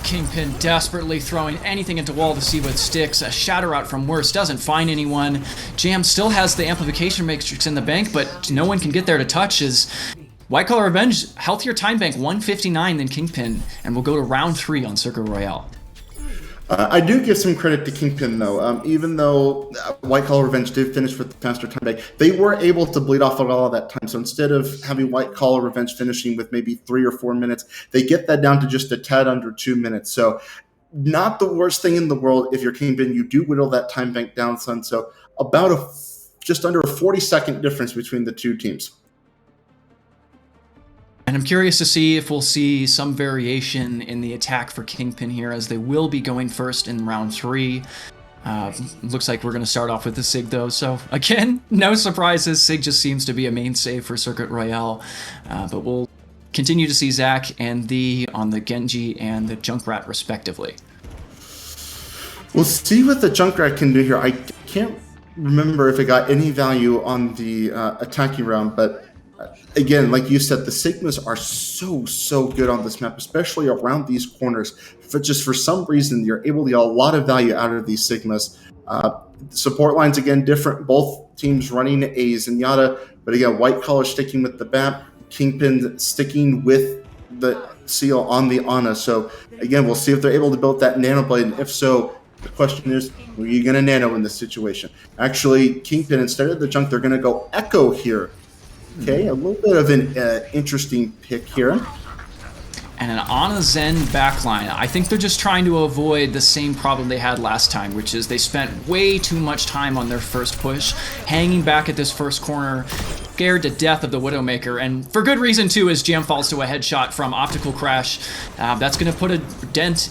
Kingpin desperately throwing anything into wall to see what sticks. A shatter out from Worst doesn't find anyone. Jam still has the amplification matrix in the bank, but no one can get there to touch. As White Collar Revenge, healthier time bank, 159 than Kingpin, and we'll go to round 3 on Circuit Royale. I do give some credit to Kingpin, though. Even though White Collar Revenge did finish with the faster time bank, they were able to bleed off a lot of that time. So instead of having White Collar Revenge finishing with maybe 3 or 4 minutes, they get that down to just a tad under 2 minutes. So not the worst thing in the world if you're Kingpin. You do whittle that time bank down, son. So about just under a 40-second difference between the two teams. And I'm curious to see if we'll see some variation in the attack for Kingpin here, as they will be going first in round 3. Looks like we're going to start off with the Sig, though. So, again, no surprises. Sig just seems to be a mainstay for Circuit Royale. But we'll continue to see Zach and Thee on the Genji and the Junkrat, respectively. We'll see what the Junkrat can do here. I can't remember if it got any value on the attacking round, but again, like you said, the Sigmas are so good on this map, especially around these corners. Just for some reason, you're able to get a lot of value out of these Sigmas. Support lines, again, different. Both teams running a Zenyatta, but again, White Collar sticking with the BAP, Kingpin sticking with the Seal on the Ana. So again, we'll see if they're able to build that Nano Blade, and if so, the question is, who are you going to nano in this situation? Actually, Kingpin, instead of the Junk, they're going to go Echo here. Okay, a little bit of an interesting pick here. And an Ana Zen backline. I think they're just trying to avoid the same problem they had last time, which is they spent way too much time on their first push, hanging back at this first corner, scared to death of the Widowmaker, and for good reason too, as Jam falls to a headshot from Optical Crash. That's going to put a dent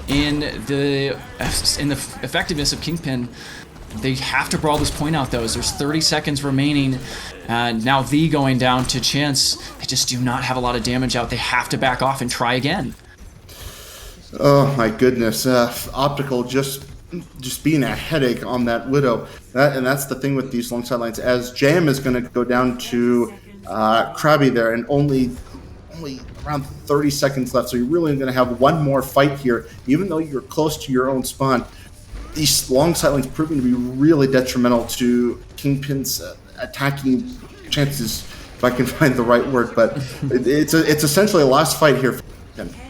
in the effectiveness of Kingpin. They have to brawl this point out, though, as there's 30 seconds remaining. Now Thee going down to Chance. They just do not have a lot of damage out. They have to back off and try again. Oh my goodness. Optical just being a headache on that Widow. And that's the thing with these long sidelines. As Jam is going to go down to Krabby there, and only around 30 seconds left. So you're really going to have one more fight here, even though you're close to your own spawn. These long sightlines proving to be really detrimental to Kingpin's attacking chances, if I can find the right word. But it's essentially a last fight here for Kingpin.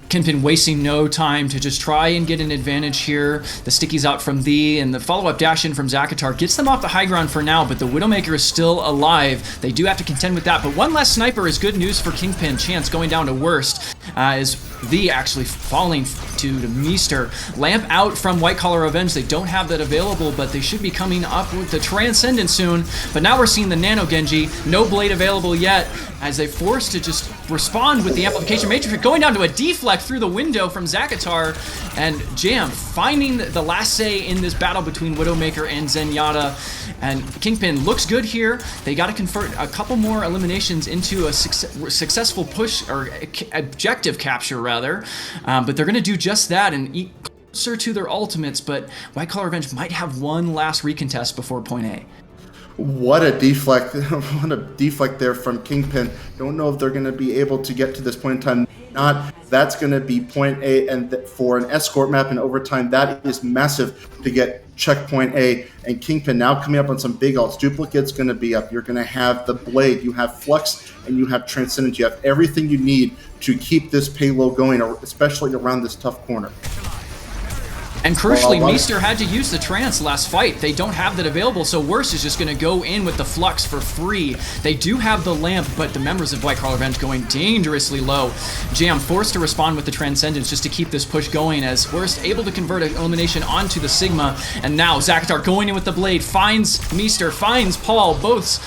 Kingpin wasting no time to just try and get an advantage here. The sticky's out from Thee, and the follow-up dash in from Zakatar gets them off the high ground for now, but the Widowmaker is still alive. They do have to contend with that, but one less sniper is good news for Kingpin. Chance going down to Worst, is Thee actually falling to Meester. Lamp out from White Collar Revenge. They don't have that available, but they should be coming up with the Transcendent soon. But now we're seeing the Nano Genji. No Blade available yet, as they forced to just respond with the Amplification Matrix, going down to a deflect through the window from Zakatar, and Jam finding the last say in this battle between Widowmaker and Zenyatta. And Kingpin looks good here. They got to convert a couple more eliminations into a successful push, or objective capture rather, but they're going to do just that and eat closer to their ultimates. But White Collar Revenge might have one last recontest before point A. What a deflect. What a deflect there from Kingpin. Don't know if they're going to be able to get to this point in time. Not. That's going to be point A, and for an escort map in overtime, that is massive to get checkpoint A. And Kingpin now coming up on some big ults. Duplicate's going to be up. You're going to have the Blade. You have Flux, and you have Transcendent. You have everything you need to keep this payload going, especially around this tough corner. And crucially, Meester had to use the Trance last fight. They don't have that available, so Worst is just going to go in with the Flux for free. They do have the Lamp, but the members of White Collar Revenge going dangerously low. Jam forced to respond with the Transcendence just to keep this push going, as Worst able to convert an elimination onto the Sigma. And now Zakatar going in with the Blade, finds Meester, finds Paul, both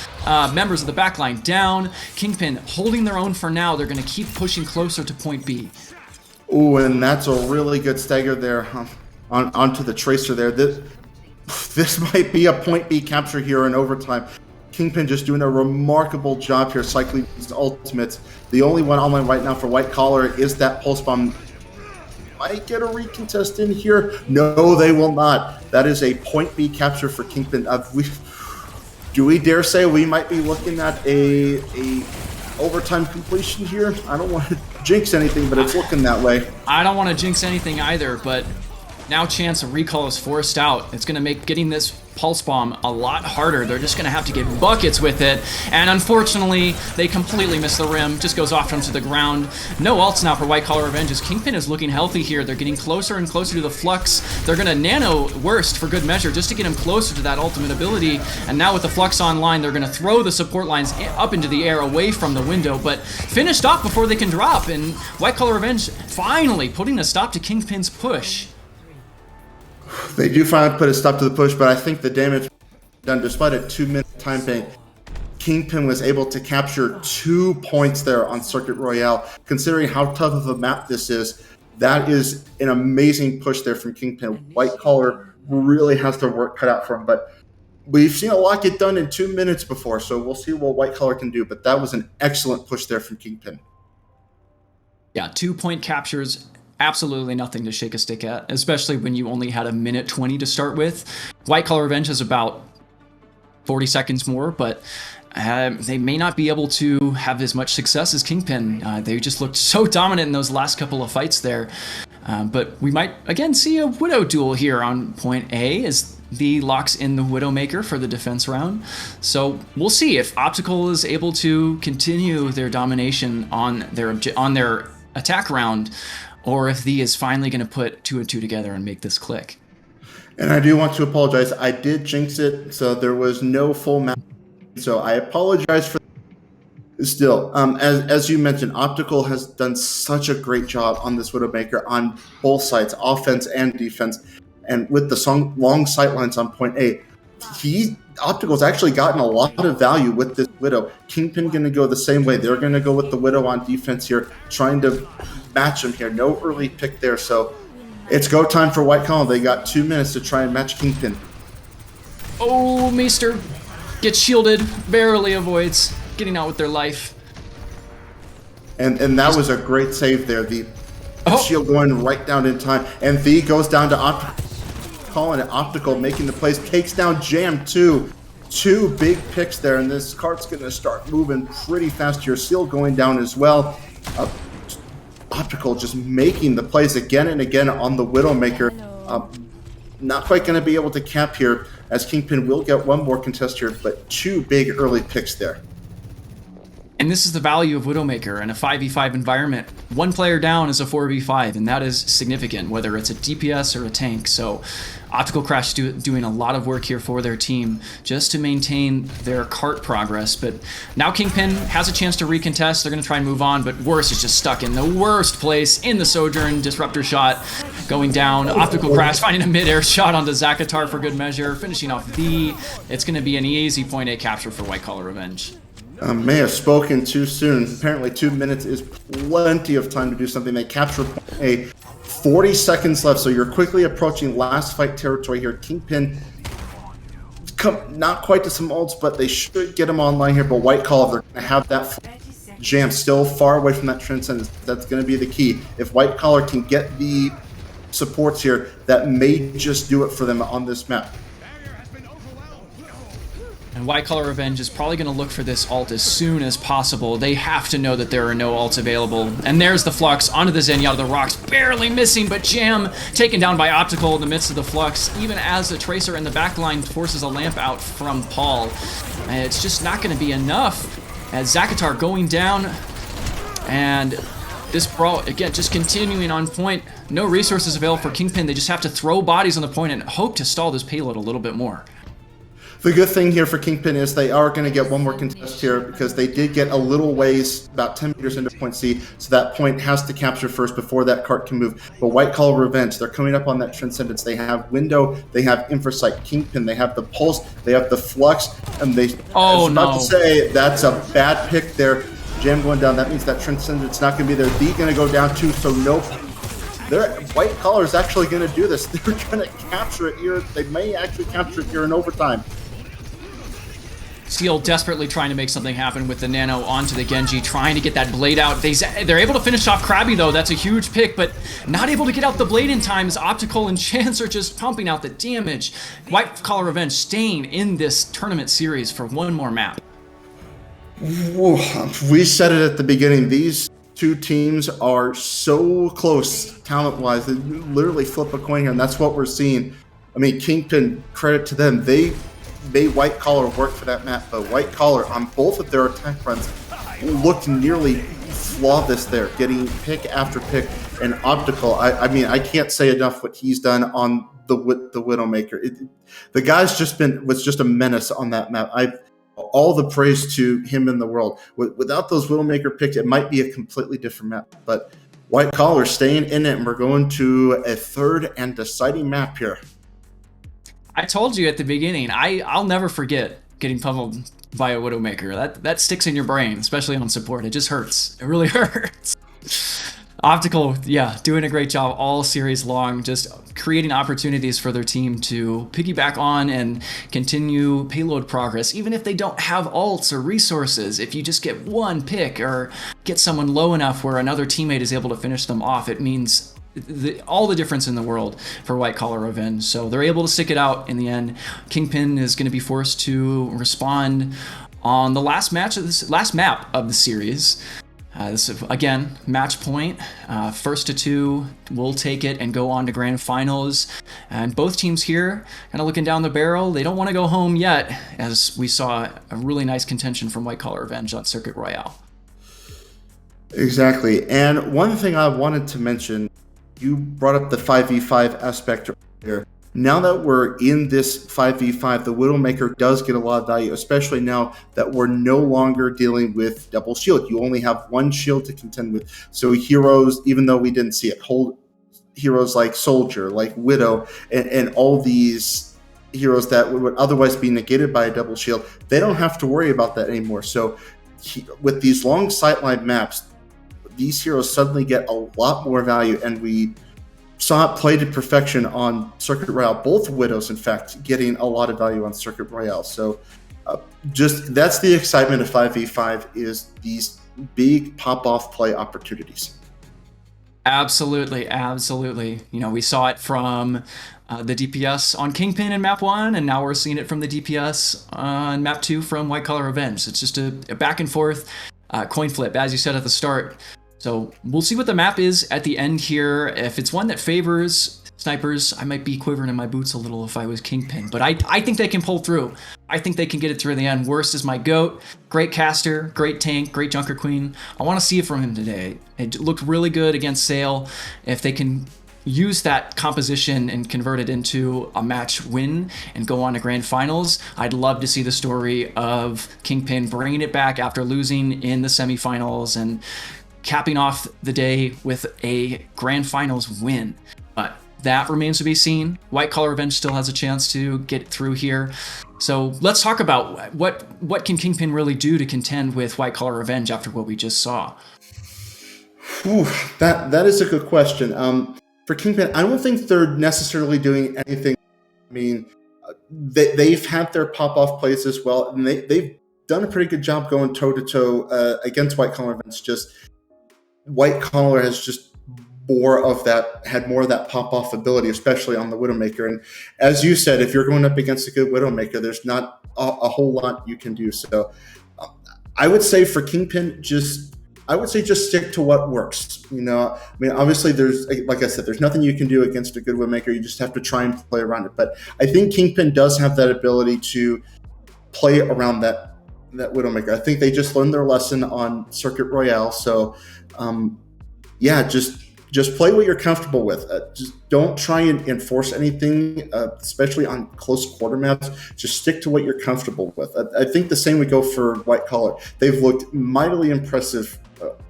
members of the backline down. Kingpin holding their own for now. They're going to keep pushing closer to point B. Ooh, and that's a really good stagger there. Onto the Tracer there. This might be a point B capture here in overtime. Kingpin just doing a remarkable job here cycling these ultimates. The only one online right now for White Collar is that Pulse Bomb. Might get a recontest in here. No, they will not. That is a point B capture for Kingpin. Do we dare say we might be looking at a overtime completion here. I don't want to jinx anything, but it's looking that way. I don't want to jinx anything either, but now chance of recall is forced out. It's going to make getting this pulse bomb a lot harder. They're just going to have to get buckets with it, and unfortunately, they completely miss the rim. Just goes off onto the ground. No ults now for White Collar Revenge, as Kingpin is looking healthy here. They're getting closer and closer to the Flux. They're going to nano Worst for good measure, just to get him closer to that ultimate ability, and now with the Flux online, they're going to throw the support lines up into the air away from the window, but finished off before they can drop, and White Collar Revenge finally putting a stop to Kingpin's push. They do finally put a stop to the push, but I think the damage done despite a 2-minute time bank. Kingpin was able to capture 2 points there on Circuit Royale. Considering how tough of a map this is, that is an amazing push there from Kingpin. White Collar really has their work cut out for him, but we've seen a lot get done in 2 minutes before, so we'll see what White Collar can do, but that was an excellent push there from Kingpin. Yeah, 2-point captures. Absolutely nothing to shake a stick at, especially when you only had a minute 20 to start with. White Collar Revenge has about 40 seconds more, but they may not be able to have as much success as Kingpin. They just looked so dominant in those last couple of fights there. But we might, again, see a Widow duel here on point A as the locks in the Widowmaker for the defense round. So we'll see if Optical is able to continue their domination on their attack round, or if the is finally going to put 2 and 2 together and make this click. And I do want to apologize. I did jinx it, so there was no full map. So I apologize for still. As you mentioned, Optical has done such a great job on this Widowmaker on both sides, offense and defense. And with the long sightlines on point A, Optical's actually gotten a lot of value with this Widow. Kingpin going to go the same way. They're going to go with the Widow on defense here, trying to match him here. No early pick there, so it's go time for White Collar. They got 2 minutes to try and match Kingpin. Oh, Meester gets shielded, barely avoids getting out with their life. And that was a great save there. The shield going right down in time, and V goes down to Optical. Calling it Optical, making the plays, takes down Jam too. 2 big picks there, and this cart's going to start moving pretty fast here. Seal going down as well. Optical just making the plays again and again on the Widowmaker. Not quite going to be able to cap here, as Kingpin will get 1 more contest here, but 2 big early picks there. And this is the value of Widowmaker in a 5v5 environment. 1 player down is a 4v5, and that is significant, whether it's a DPS or a tank. So Optical Crash doing a lot of work here for their team just to maintain their cart progress. But now Kingpin has a chance to recontest. They're going to try and move on, but Worst is just stuck in the worst place in the Sojourn. Disruptor shot going down. Optical Crash finding a mid-air shot onto Zakatar for good measure, finishing off V. It's going to be an easy point A capture for White Collar Revenge. May have spoken too soon. Apparently 2 minutes is plenty of time to do something. They capture point A. 40 seconds left, so you're quickly approaching last fight territory here. Kingpin, not quite to some ults, but they should get him online here. But White Collar, they're going to have that Jam still far away from that Transcendence. That's going to be the key. If White Collar can get the supports here, that may just do it for them on this map. And White Collar Revenge is probably going to look for this ult as soon as possible. They have to know that there are no ults available. And there's the Flux onto the Zenyatta, the rocks barely missing, but Jam taken down by Optical in the midst of the Flux, even as the Tracer in the backline forces a lamp out from Paul. And it's just not going to be enough as Zakatar going down. And this Brawl, again, just continuing on point. No resources available for Kingpin. They just have to throw bodies on the point and hope to stall this payload a little bit more. The good thing here for Kingpin is they are going to get 1 more contest here, because they did get a little ways, about 10 meters into point C, so that point has to capture first before that cart can move. But White Collar Revenge, they're coming up on that Transcendence. They have Window, they have Infrasight, Kingpin, they have the Pulse, they have the Flux, and they... I was about to say, that's a bad pick there. Jam going down, that means that Transcendence not going to be there. V going to go down too, so no... White Collar is actually going to do this. They're going to capture it here. They may actually capture it here in overtime. Seal desperately trying to make something happen with the Nano onto the Genji, trying to get that blade out. They're able to finish off Krabby though, that's a huge pick, but not able to get out the blade in time as Optical and Chance are just pumping out the damage. White Collar Revenge staying in this tournament series for 1 more map. We said it at the beginning. These two teams are so close talent-wise. They literally flip a coin here, and that's what we're seeing. I mean, Kingpin, credit to them. They made White Collar work for that map, but White Collar on both of their attack runs looked nearly flawless there, getting pick after pick. And Optical, I mean, I can't say enough what he's done on the Widowmaker. The guy's was just a menace on that map. All the praise to him in the world. Without those Widowmaker picks, it might be a completely different map. But White Collar staying in it, and we're going to a third and deciding map here. I told you at the beginning, I'll never forget getting pummeled by a Widowmaker. That sticks in your brain, especially on support. It just hurts. It really hurts. Optical, yeah, doing a great job all series long, just creating opportunities for their team to piggyback on and continue payload progress, even if they don't have ults or resources. If you just get one pick or get someone low enough where another teammate is able to finish them off, it means all the difference in the world for White Collar Revenge. So they're able to stick it out in the end. Kingpin is going to be forced to respond on the last map of the series. This is, again, match point. First to two will take it and go on to grand finals. And both teams here kind of looking down the barrel. They don't want to go home yet, as we saw a really nice contention from White Collar Revenge on Circuit Royale. Exactly. And one thing I wanted to mention, you brought up the 5v5 aspect earlier. Now that we're in this 5v5, the Widowmaker does get a lot of value, especially now that we're no longer dealing with double shield. You only have one shield to contend with. So heroes, even though we didn't see it, hold heroes like Soldier, like Widow, and all these heroes that would otherwise be negated by a double shield, they don't have to worry about that anymore. So with these long sightline maps, these heroes suddenly get a lot more value, and we saw it play to perfection on Circuit Royale. Both Widows, in fact, getting a lot of value on Circuit Royale. So just that's the excitement of 5v5, is these big pop-off play opportunities. Absolutely, absolutely. You know, we saw it from the DPS on Kingpin in map 1, and now we're seeing it from the DPS on map 2 from White Collar Revenge. It's just a back and forth coin flip, as you said at the start. So we'll see what the map is at the end here. If it's one that favors snipers, I might be quivering in my boots a little if I was Kingpin, but I think they can pull through. I think they can get it through the end. Worst is my GOAT. Great caster, great tank, great Junker Queen. I want to see it from him today. It looked really good against Sale. If they can use that composition and convert it into a match win and go on to grand finals, I'd love to see the story of Kingpin bringing it back after losing in the semifinals and capping off the day with a grand finals win. But that remains to be seen. White Collar Revenge still has a chance to get through here. So let's talk about what can Kingpin really do to contend with White Collar Revenge after what we just saw. Whew, that is a good question. For Kingpin, I don't think they're necessarily doing anything. I mean, they've had their pop-off plays as well, and they've done a pretty good job going toe-to-toe against White Collar Revenge. Just White Collar has just had more of that pop-off ability, especially on the Widowmaker. And as you said, if you're going up against a good Widowmaker, there's not a whole lot you can do. So I would say for Kingpin, just stick to what works. You know, I mean, obviously there's, like I said, there's nothing you can do against a good Widowmaker. You just have to try and play around it. But I think Kingpin does have that ability to play around that Widowmaker. I think they just learned their lesson on Circuit Royale. So just play what you're comfortable with. Just don't try and enforce anything, especially on close quarter maps. Just stick to what you're comfortable with. I think the same would go for White Collar. They've looked mightily impressive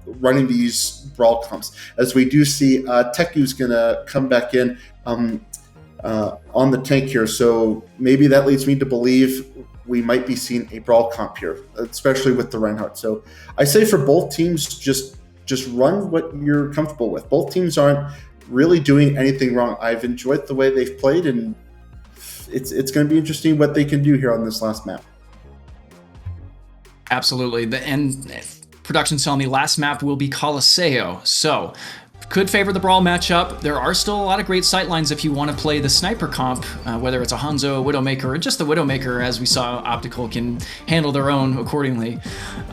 running these Brawl comps. As we do see, Teku's going to come back in on the tank here. So maybe that leads me to believe we might be seeing a Brawl comp here, especially with the Reinhardt. So I say for both teams, just run what you're comfortable with. Both teams aren't really doing anything wrong. I've enjoyed the way they've played, and it's going to be interesting what they can do here on this last map. Absolutely. And production telling me last map will be Coliseo. So could favor the Brawl matchup. There are still a lot of great sightlines if you want to play the sniper comp, whether it's a Hanzo, Widowmaker, or just the Widowmaker, as we saw Optical can handle their own accordingly.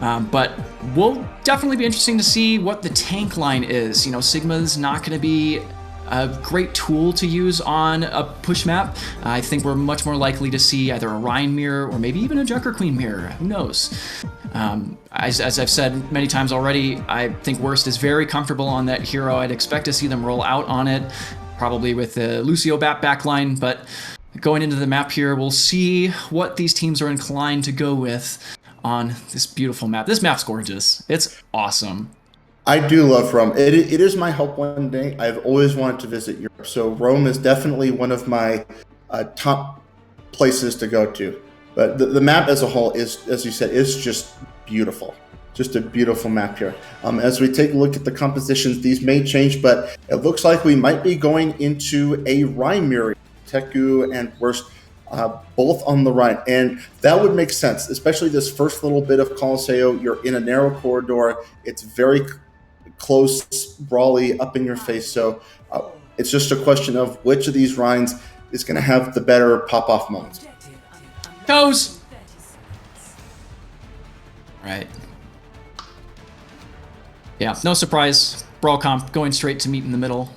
But we'll definitely be interesting to see what the tank line is. You know, Sigma's not going to be a great tool to use on a push map. I think we're much more likely to see either a Ryan mirror or maybe even a Junker Queen mirror. Who knows? As I've said many times already, I think Worst is very comfortable on that hero. I'd expect to see them roll out on it, probably with the Lucio Bat backline, but going into the map here, we'll see what these teams are inclined to go with on this beautiful map. This map's gorgeous. It's awesome. I do love Rome. It is my hope one day. I've always wanted to visit Europe. So Rome is definitely one of my top places to go to. But the map as a whole is, as you said, is just beautiful. Just a beautiful map here. As we take a look at the compositions, these may change, but it looks like we might be going into a Rhyme mirror. Teku and Worst both on the right. And that would make sense, especially this first little bit of Coliseo. You're in a narrow corridor. It's very close, brawly, up in your face. So it's just a question of which of these Rhines is going to have the better pop-off moments. Toes! Right. Yeah, no surprise. Brawl comp going straight to meet in the middle.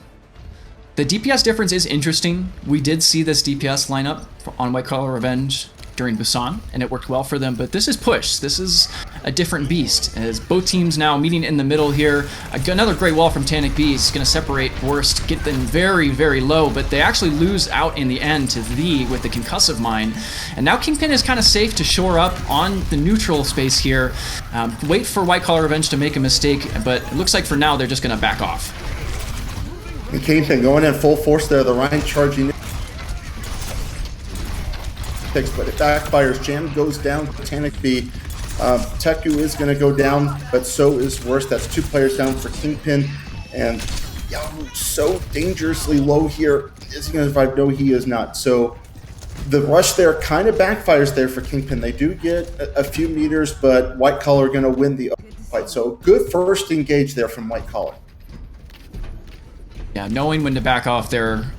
The DPS difference is interesting. We did see this DPS lineup on White Collar Revenge during Busan, and it worked well for them, but this is Push. This is a different beast, as both teams now meeting in the middle here. Another great wall from Tanic B is going to separate Worst, get them very, very low, but they actually lose out in the end to Thee with the Concussive Mine. And now Kingpin is kind of safe to shore up on the neutral space here. Wait for White Collar Revenge to make a mistake, but it looks like for now they're just going to back off. And Kingpin going in full force there, the Rhine charging in. But it backfires. Jam goes down. Tanic B. Teku is going to go down, but so is Worst. That's 2 players down for Kingpin. And Yahoo so dangerously low here. Is he going to survive? No, he is not. So the rush there kind of backfires there for Kingpin. They do get a few meters, but White Collar are going to win the fight. So good first engage there from White Collar. Yeah, knowing when to back off there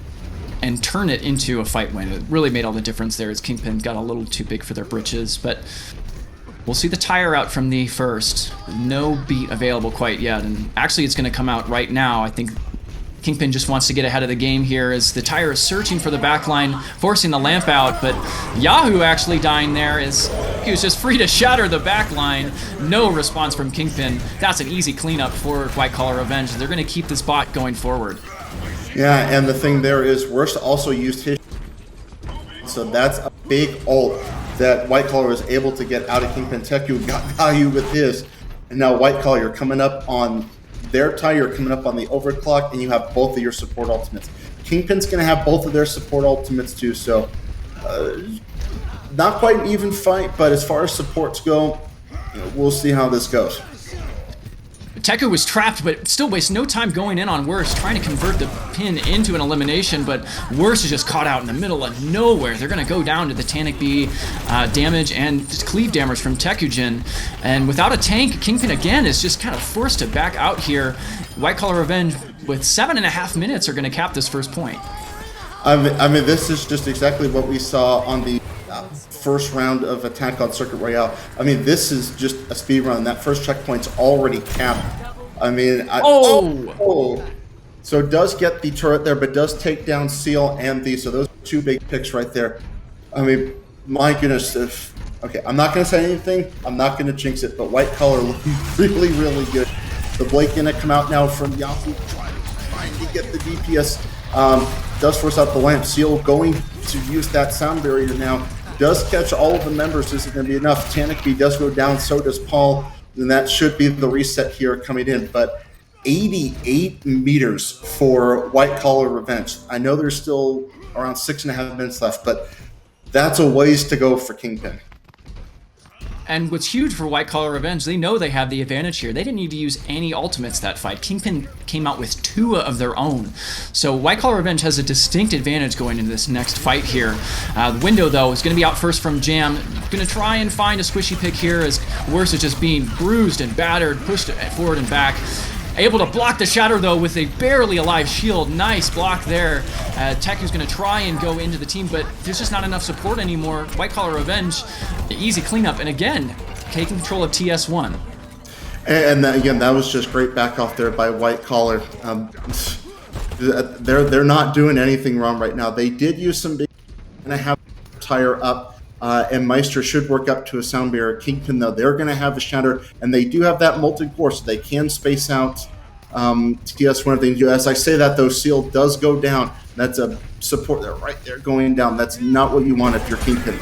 and turn it into a fight win. It really made all the difference there as Kingpin got a little too big for their britches, but we'll see the tire out from the first. No beat available quite yet, and actually it's going to come out right now. I think Kingpin just wants to get ahead of the game here as the tire is searching for the backline, forcing the lamp out, but Yahoo actually dying there as he was just free to shatter the backline. No response from Kingpin. That's an easy cleanup for White Collar Revenge. They're going to keep this bot going forward. Yeah, and the thing there is Worst also used his, so that's a big ult that White Collar was able to get out of Kingpin. Teku got value with his, and now White Collar, you're coming up on their tie, you're coming up on the overclock, and you have both of your support ultimates. Kingpin's going to have both of their support ultimates too, so not quite an even fight, but as far as supports go, we'll see how this goes. Teku was trapped, but still wastes no time going in on Worst, trying to convert the pin into an elimination, but Worst is just caught out in the middle of nowhere. They're going to go down to the Tanic B damage and cleave damage from Tekujin, and without a tank, Kingpin again is just kind of forced to back out here. White Collar Revenge with 7.5 minutes are going to cap this first point. I mean, this is just exactly what we saw on the first round of Attack on Circuit Royale. I mean, this is just a speed run. That first checkpoint's already capped. I mean, so does get the turret there, but does take down Seal and Thee. So those are 2 big picks right there. I mean, my goodness. Okay, I'm not going to say anything. I'm not going to jinx it, but White Collar looking really, really good. The Blake going to come out now from Yahoo, trying to get the DPS. Does force out the lamp. Seal going to use that sound barrier now. Does catch all of the members. Is it going to be enough? Tanic B does go down. So does Paul. And that should be the reset here coming in. But 88 meters for White Collar Revenge. I know there's still around 6.5 minutes left, but that's a ways to go for Kingpin. And what's huge for White Collar Revenge, they know they have the advantage here. They didn't need to use any ultimates that fight. Kingpin came out with 2 of their own. So White Collar Revenge has a distinct advantage going into this next fight here. The window, though, is going to be out first from Jam. Going to try and find a squishy pick here as Worst is just being bruised and battered, pushed forward and back. able to block the shatter though with a barely alive shield. Nice block there. Teku's gonna try and go into the team, but there's just not enough support anymore. White Collar Revenge, easy cleanup, and again, taking control of TS1. And again, that was just great back off there by White Collar. They're not doing anything wrong right now. They did use some big and I have tire up. And Meister should work up to a sound barrier. Kingpin, though, they're going to have a shatter, and they do have that molten core, so they can space out TS1 if they do. As I say that, though, Seal does go down. That's a support there, right there going down. That's not what you want if you're Kingpin.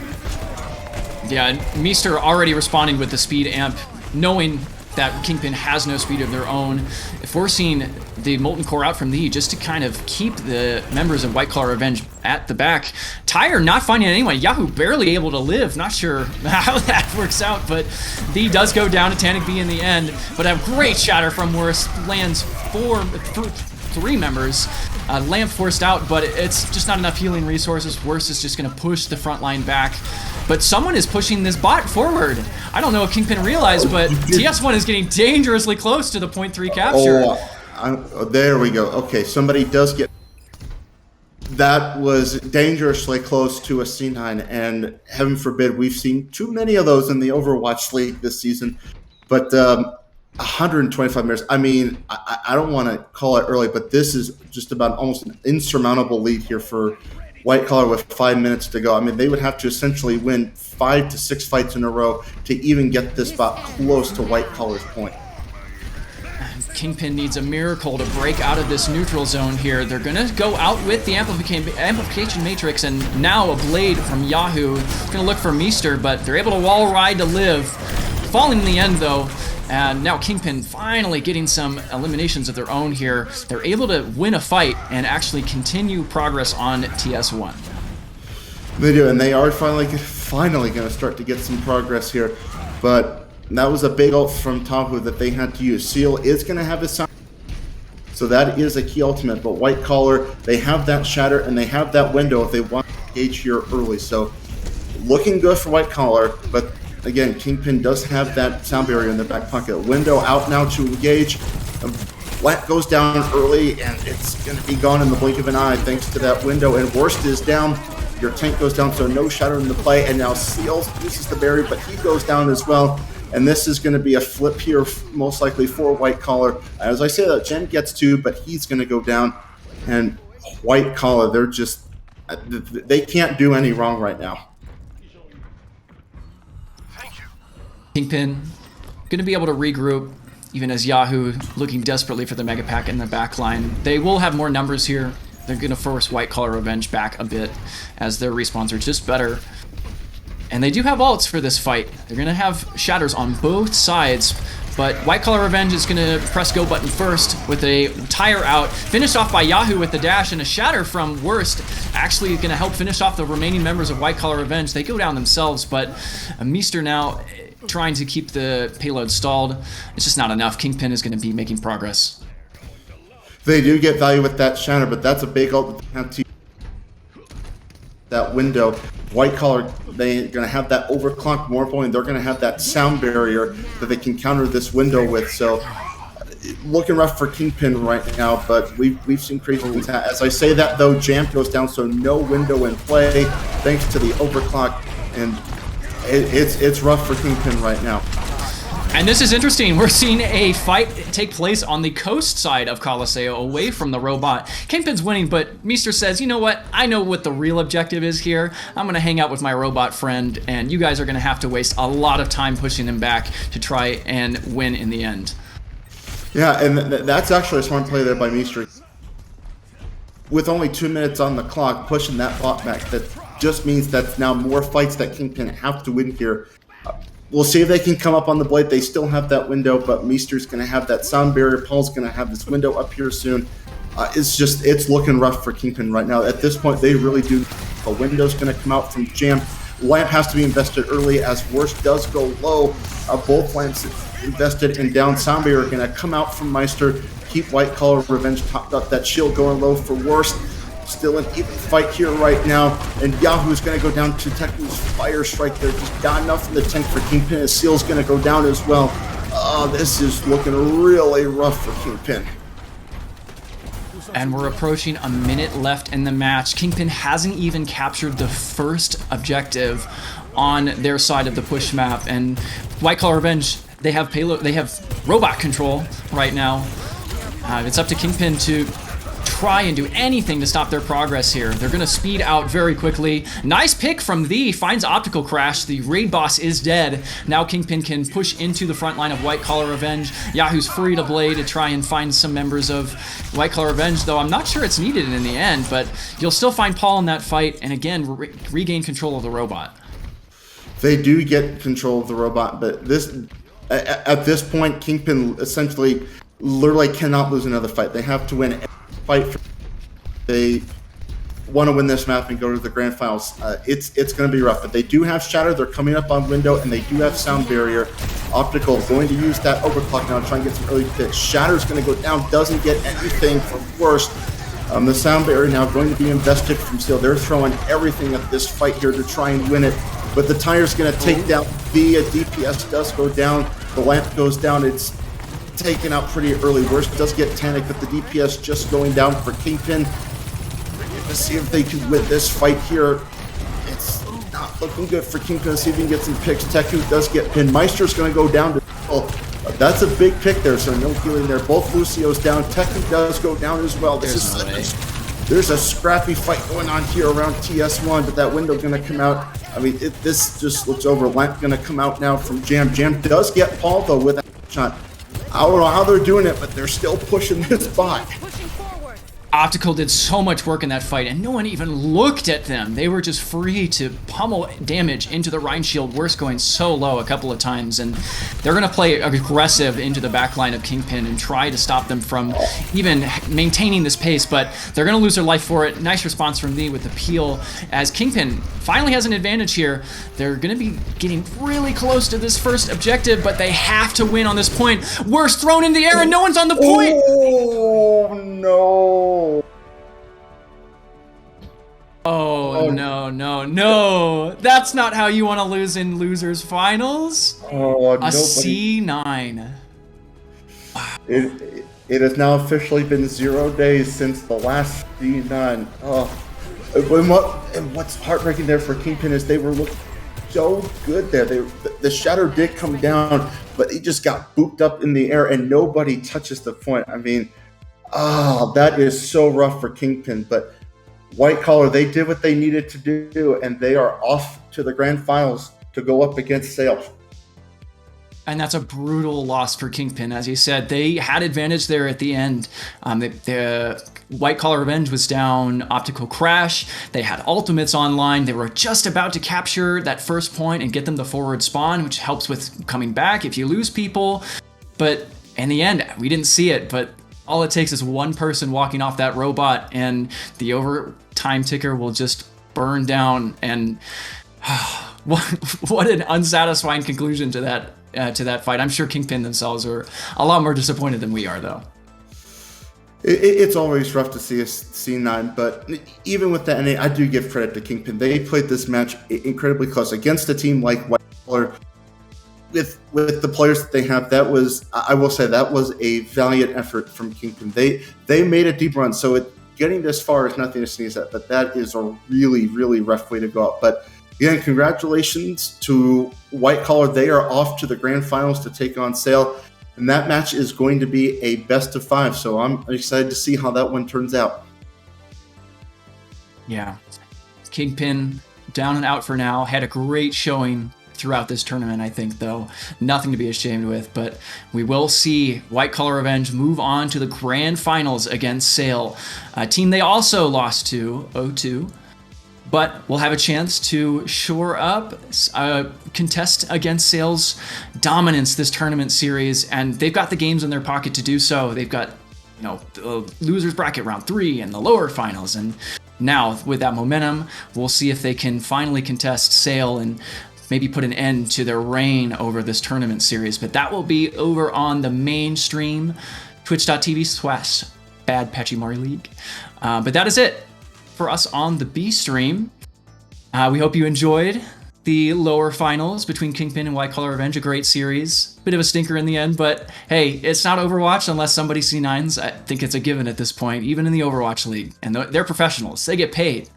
Yeah, and Meister already responding with the speed amp, knowing that Kingpin has no speed of their own, forcing the Molten Core out from the E just to kind of keep the members of White Collar Revenge at the back. Tyre not finding anyone. Yahoo barely able to live. Not sure how that works out, but the does go down to Tanic B in the end. But a great shatter from Worst lands three members. Lamp forced out, but it's just not enough healing resources. Worst is just going to push the front line back. But someone is pushing this bot forward. I don't know if Kingpin realized, but TS1 is getting dangerously close to the 0.3 capture. There we go. Okay, somebody does get... That was dangerously close to a C9, and heaven forbid, we've seen too many of those in the Overwatch League this season. But 125 minutes, I mean, I don't want to call it early, but this is just about almost an insurmountable lead here for White Collar with 5 minutes to go. I mean, they would have to essentially win 5 to 6 fights in a row to even get this bot close to White Collar's point. Kingpin needs a miracle to break out of this neutral zone here. They're gonna go out with the amplification matrix, and now a blade from Yahoo. Gonna look for Meister, but they're able to wall ride to live. Falling in the end though, and now Kingpin finally getting some eliminations of their own here. They're able to win a fight and actually continue progress on TS1. They do, and they are finally going to start to get some progress here. But that was a big ult from Tahu that they had to use. Seal is going to have his sound, so that is a key ultimate. But White Collar, they have that shatter and they have that window if they want to engage here early. So looking good for White Collar, but again, Kingpin does have that sound barrier in the back pocket. Window out now to engage. Lat goes down early, and it's going to be gone in the blink of an eye thanks to that window. And Worst is down. Your tank goes down, so no shatter in the play. And now Seal uses the barrier, but he goes down as well. And this is going to be a flip here, most likely for White Collar. As I say that, Jen gets 2, but he's going to go down. And White Collar, they're just... They can't do any wrong right now. Kingpin going to be able to regroup, even as Yahoo looking desperately for the Mega Pack in the back line. They will have more numbers here. They're going to force White Collar Revenge back a bit, as their respawns are just better. And they do have ults for this fight. They're going to have shatters on both sides, but White Collar Revenge is going to press go button first with a tire out, finished off by Yahoo with the dash, and a shatter from Worst, actually going to help finish off the remaining members of White Collar Revenge. They go down themselves, but Meister now trying to keep the payload stalled. It's just not enough. Kingpin is going to be making progress. They do get value with that shatter, but that's a big ult that window. White Collar, they're going to have that overclock, more importantly, they're going to have that sound barrier that they can counter this window with. So looking rough for Kingpin right now, but we've seen crazy things. As I say that though, Jam goes down, so no window in play thanks to the overclock, and it's rough for Kingpin right now. And this is interesting. We're seeing a fight take place on the coast side of Colosseo, away from the robot. Kingpin's winning, but Meister says, you know what? I know what the real objective is here. I'm going to hang out with my robot friend, and you guys are going to have to waste a lot of time pushing him back to try and win in the end. Yeah, and that's actually a smart play there by Meister. With only 2 minutes on the clock, pushing that bot back, that just means that's now more fights that Kingpin have to win here. We'll see if they can come up on the blade. They still have that window, but Meister's going to have that sound barrier. Paul's going to have this window up here soon. It's looking rough for Kingpin right now. At this point, they really do. A window's going to come out from Jam. Lamp has to be invested early as Worst does go low. Both lamps invested and down. Sound barrier are going to come out from Meister. Keep White Collar Revenge topped up. That shield going low for Worst. Still an even fight here right now, and Yahoo's going to go down to Teku's Fire Strike there. Just not enough in the tank for Kingpin, as Seal's going to go down as well. Oh, this is looking really rough for Kingpin. And we're approaching a minute left in the match. Kingpin hasn't even captured the first objective on their side of the push map, and White Collar Revenge, they have payload, they have robot control right now. It's up to Kingpin to try and do anything to stop their progress here. They're gonna speed out very quickly. Nice pick from The, finds Optical Crash. The raid boss is dead. Now Kingpin can push into the front line of White Collar Revenge. Yahoo's free to play to try and find some members of White Collar Revenge, though I'm not sure it's needed in the end, but you'll still find Paul in that fight, and again, regain control of the robot. They do get control of the robot, but at this point, Kingpin essentially literally cannot lose another fight. They have to win every fight. They want to win this map and go to the grand finals. It's going to be rough, but they do have Shatter. They're coming up on window, and they do have Sound Barrier. Optical going to use that overclock now to try and get some early picks. Shatter's going to go down, doesn't get anything for worst. The Sound Barrier now going to be invested from Steel. They're throwing everything at this fight here to try and win it, but the tire's going to take down via DPS does go down. The lamp goes down. It's taken out pretty early. Worst does get Tanic, but the DPS just going down for Kingpin. Let's see if they can win this fight here. It's not looking good for Kingpin. Let's see if he can get some picks. Teku does get pinned. Meister's going to go down to that's a big pick there, so no healing there. Both Lucio's down. Teku does go down as well. There's a scrappy fight going on here around TS1, but that window going to come out. I mean, this just looks over. Lamp going to come out now from Jam. Jam does get Paul, though, with that shot. I don't know how they're doing it, but they're still pushing this bot. Optical did so much work in that fight, and no one even looked at them. They were just free to pummel damage into the Rhine Shield, Worst going so low a couple of times, and they're going to play aggressive into the backline of Kingpin and try to stop them from even maintaining this pace, but they're going to lose their life for it. Nice response from Lee with the peel, as Kingpin finally has an advantage here. They're going to be getting really close to this first objective, but they have to win on this point. Worst thrown in the air, and no one's on the point! Oh, no. Oh, no. That's not how you want to lose in losers finals. Oh, a C9. It has now officially been 0 days since the last C9. Oh, and what's heartbreaking there for Kingpin is they were looking so good there. The Shadow did come down, but he just got booped up in the air and nobody touches the point. I mean, that is so rough for Kingpin, but White Collar, they did what they needed to do, and they are off to the grand finals to go up against Sale. And that's a brutal loss for Kingpin. As you said, they had advantage there at the end. The White Collar Revenge was down, Optical Crash. They had ultimates online. They were just about to capture that first point and get them the forward spawn, which helps with coming back if you lose people. But in the end, we didn't see it, but all it takes is one person walking off that robot and the overtime ticker will just burn down. And what an unsatisfying conclusion to that fight. I'm sure Kingpin themselves are a lot more disappointed than we are, though. It's always rough to see a C9, but even with that, and I do give credit to Kingpin. They played this match incredibly close against a team like White Collar. With the players that they have, that was, I will say, that was a valiant effort from Kingpin. They made a deep run, so getting this far is nothing to sneeze at, but that is a really, really rough way to go out. But again, congratulations to White Collar. They are off to the grand finals to take on Sale, and that match is going to be a best of 5, so I'm excited to see how that one turns out. Yeah. Kingpin down and out for now. Had a great showing throughout this tournament, I think, though. Nothing to be ashamed with, but we will see White Collar Revenge move on to the grand finals against Sale, a team they also lost to 0-2, but we'll have a chance to shore up, contest against Sale's dominance this tournament series, and they've got the games in their pocket to do so. They've got, the losers bracket round 3 and the lower finals, and now with that momentum, we'll see if they can finally contest Sale and maybe put an end to their reign over this tournament series. But that will be over on the main stream, twitch.tv/Bad Pachimari League. But that is it for us on the B stream. We hope you enjoyed the lower finals between Kingpin and White Collar Revenge, a great series. Bit of a stinker in the end, but hey, it's not Overwatch unless somebody C9s. I think it's a given at this point, even in the Overwatch League. And they're professionals. They get paid.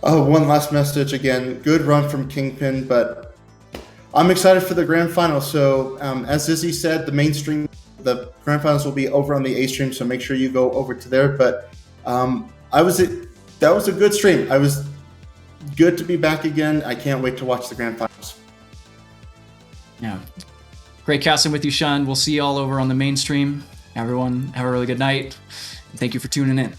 Oh, one last message again. Good run from Kingpin, but I'm excited for the grand final. So, as Izzy said, the grand finals will be over on the A stream, so make sure you go over to there. But that was a good stream. I was good to be back again. I can't wait to watch the grand finals. Yeah. Great casting with you, Sean. We'll see you all over on the mainstream. Everyone, have a really good night. Thank you for tuning in.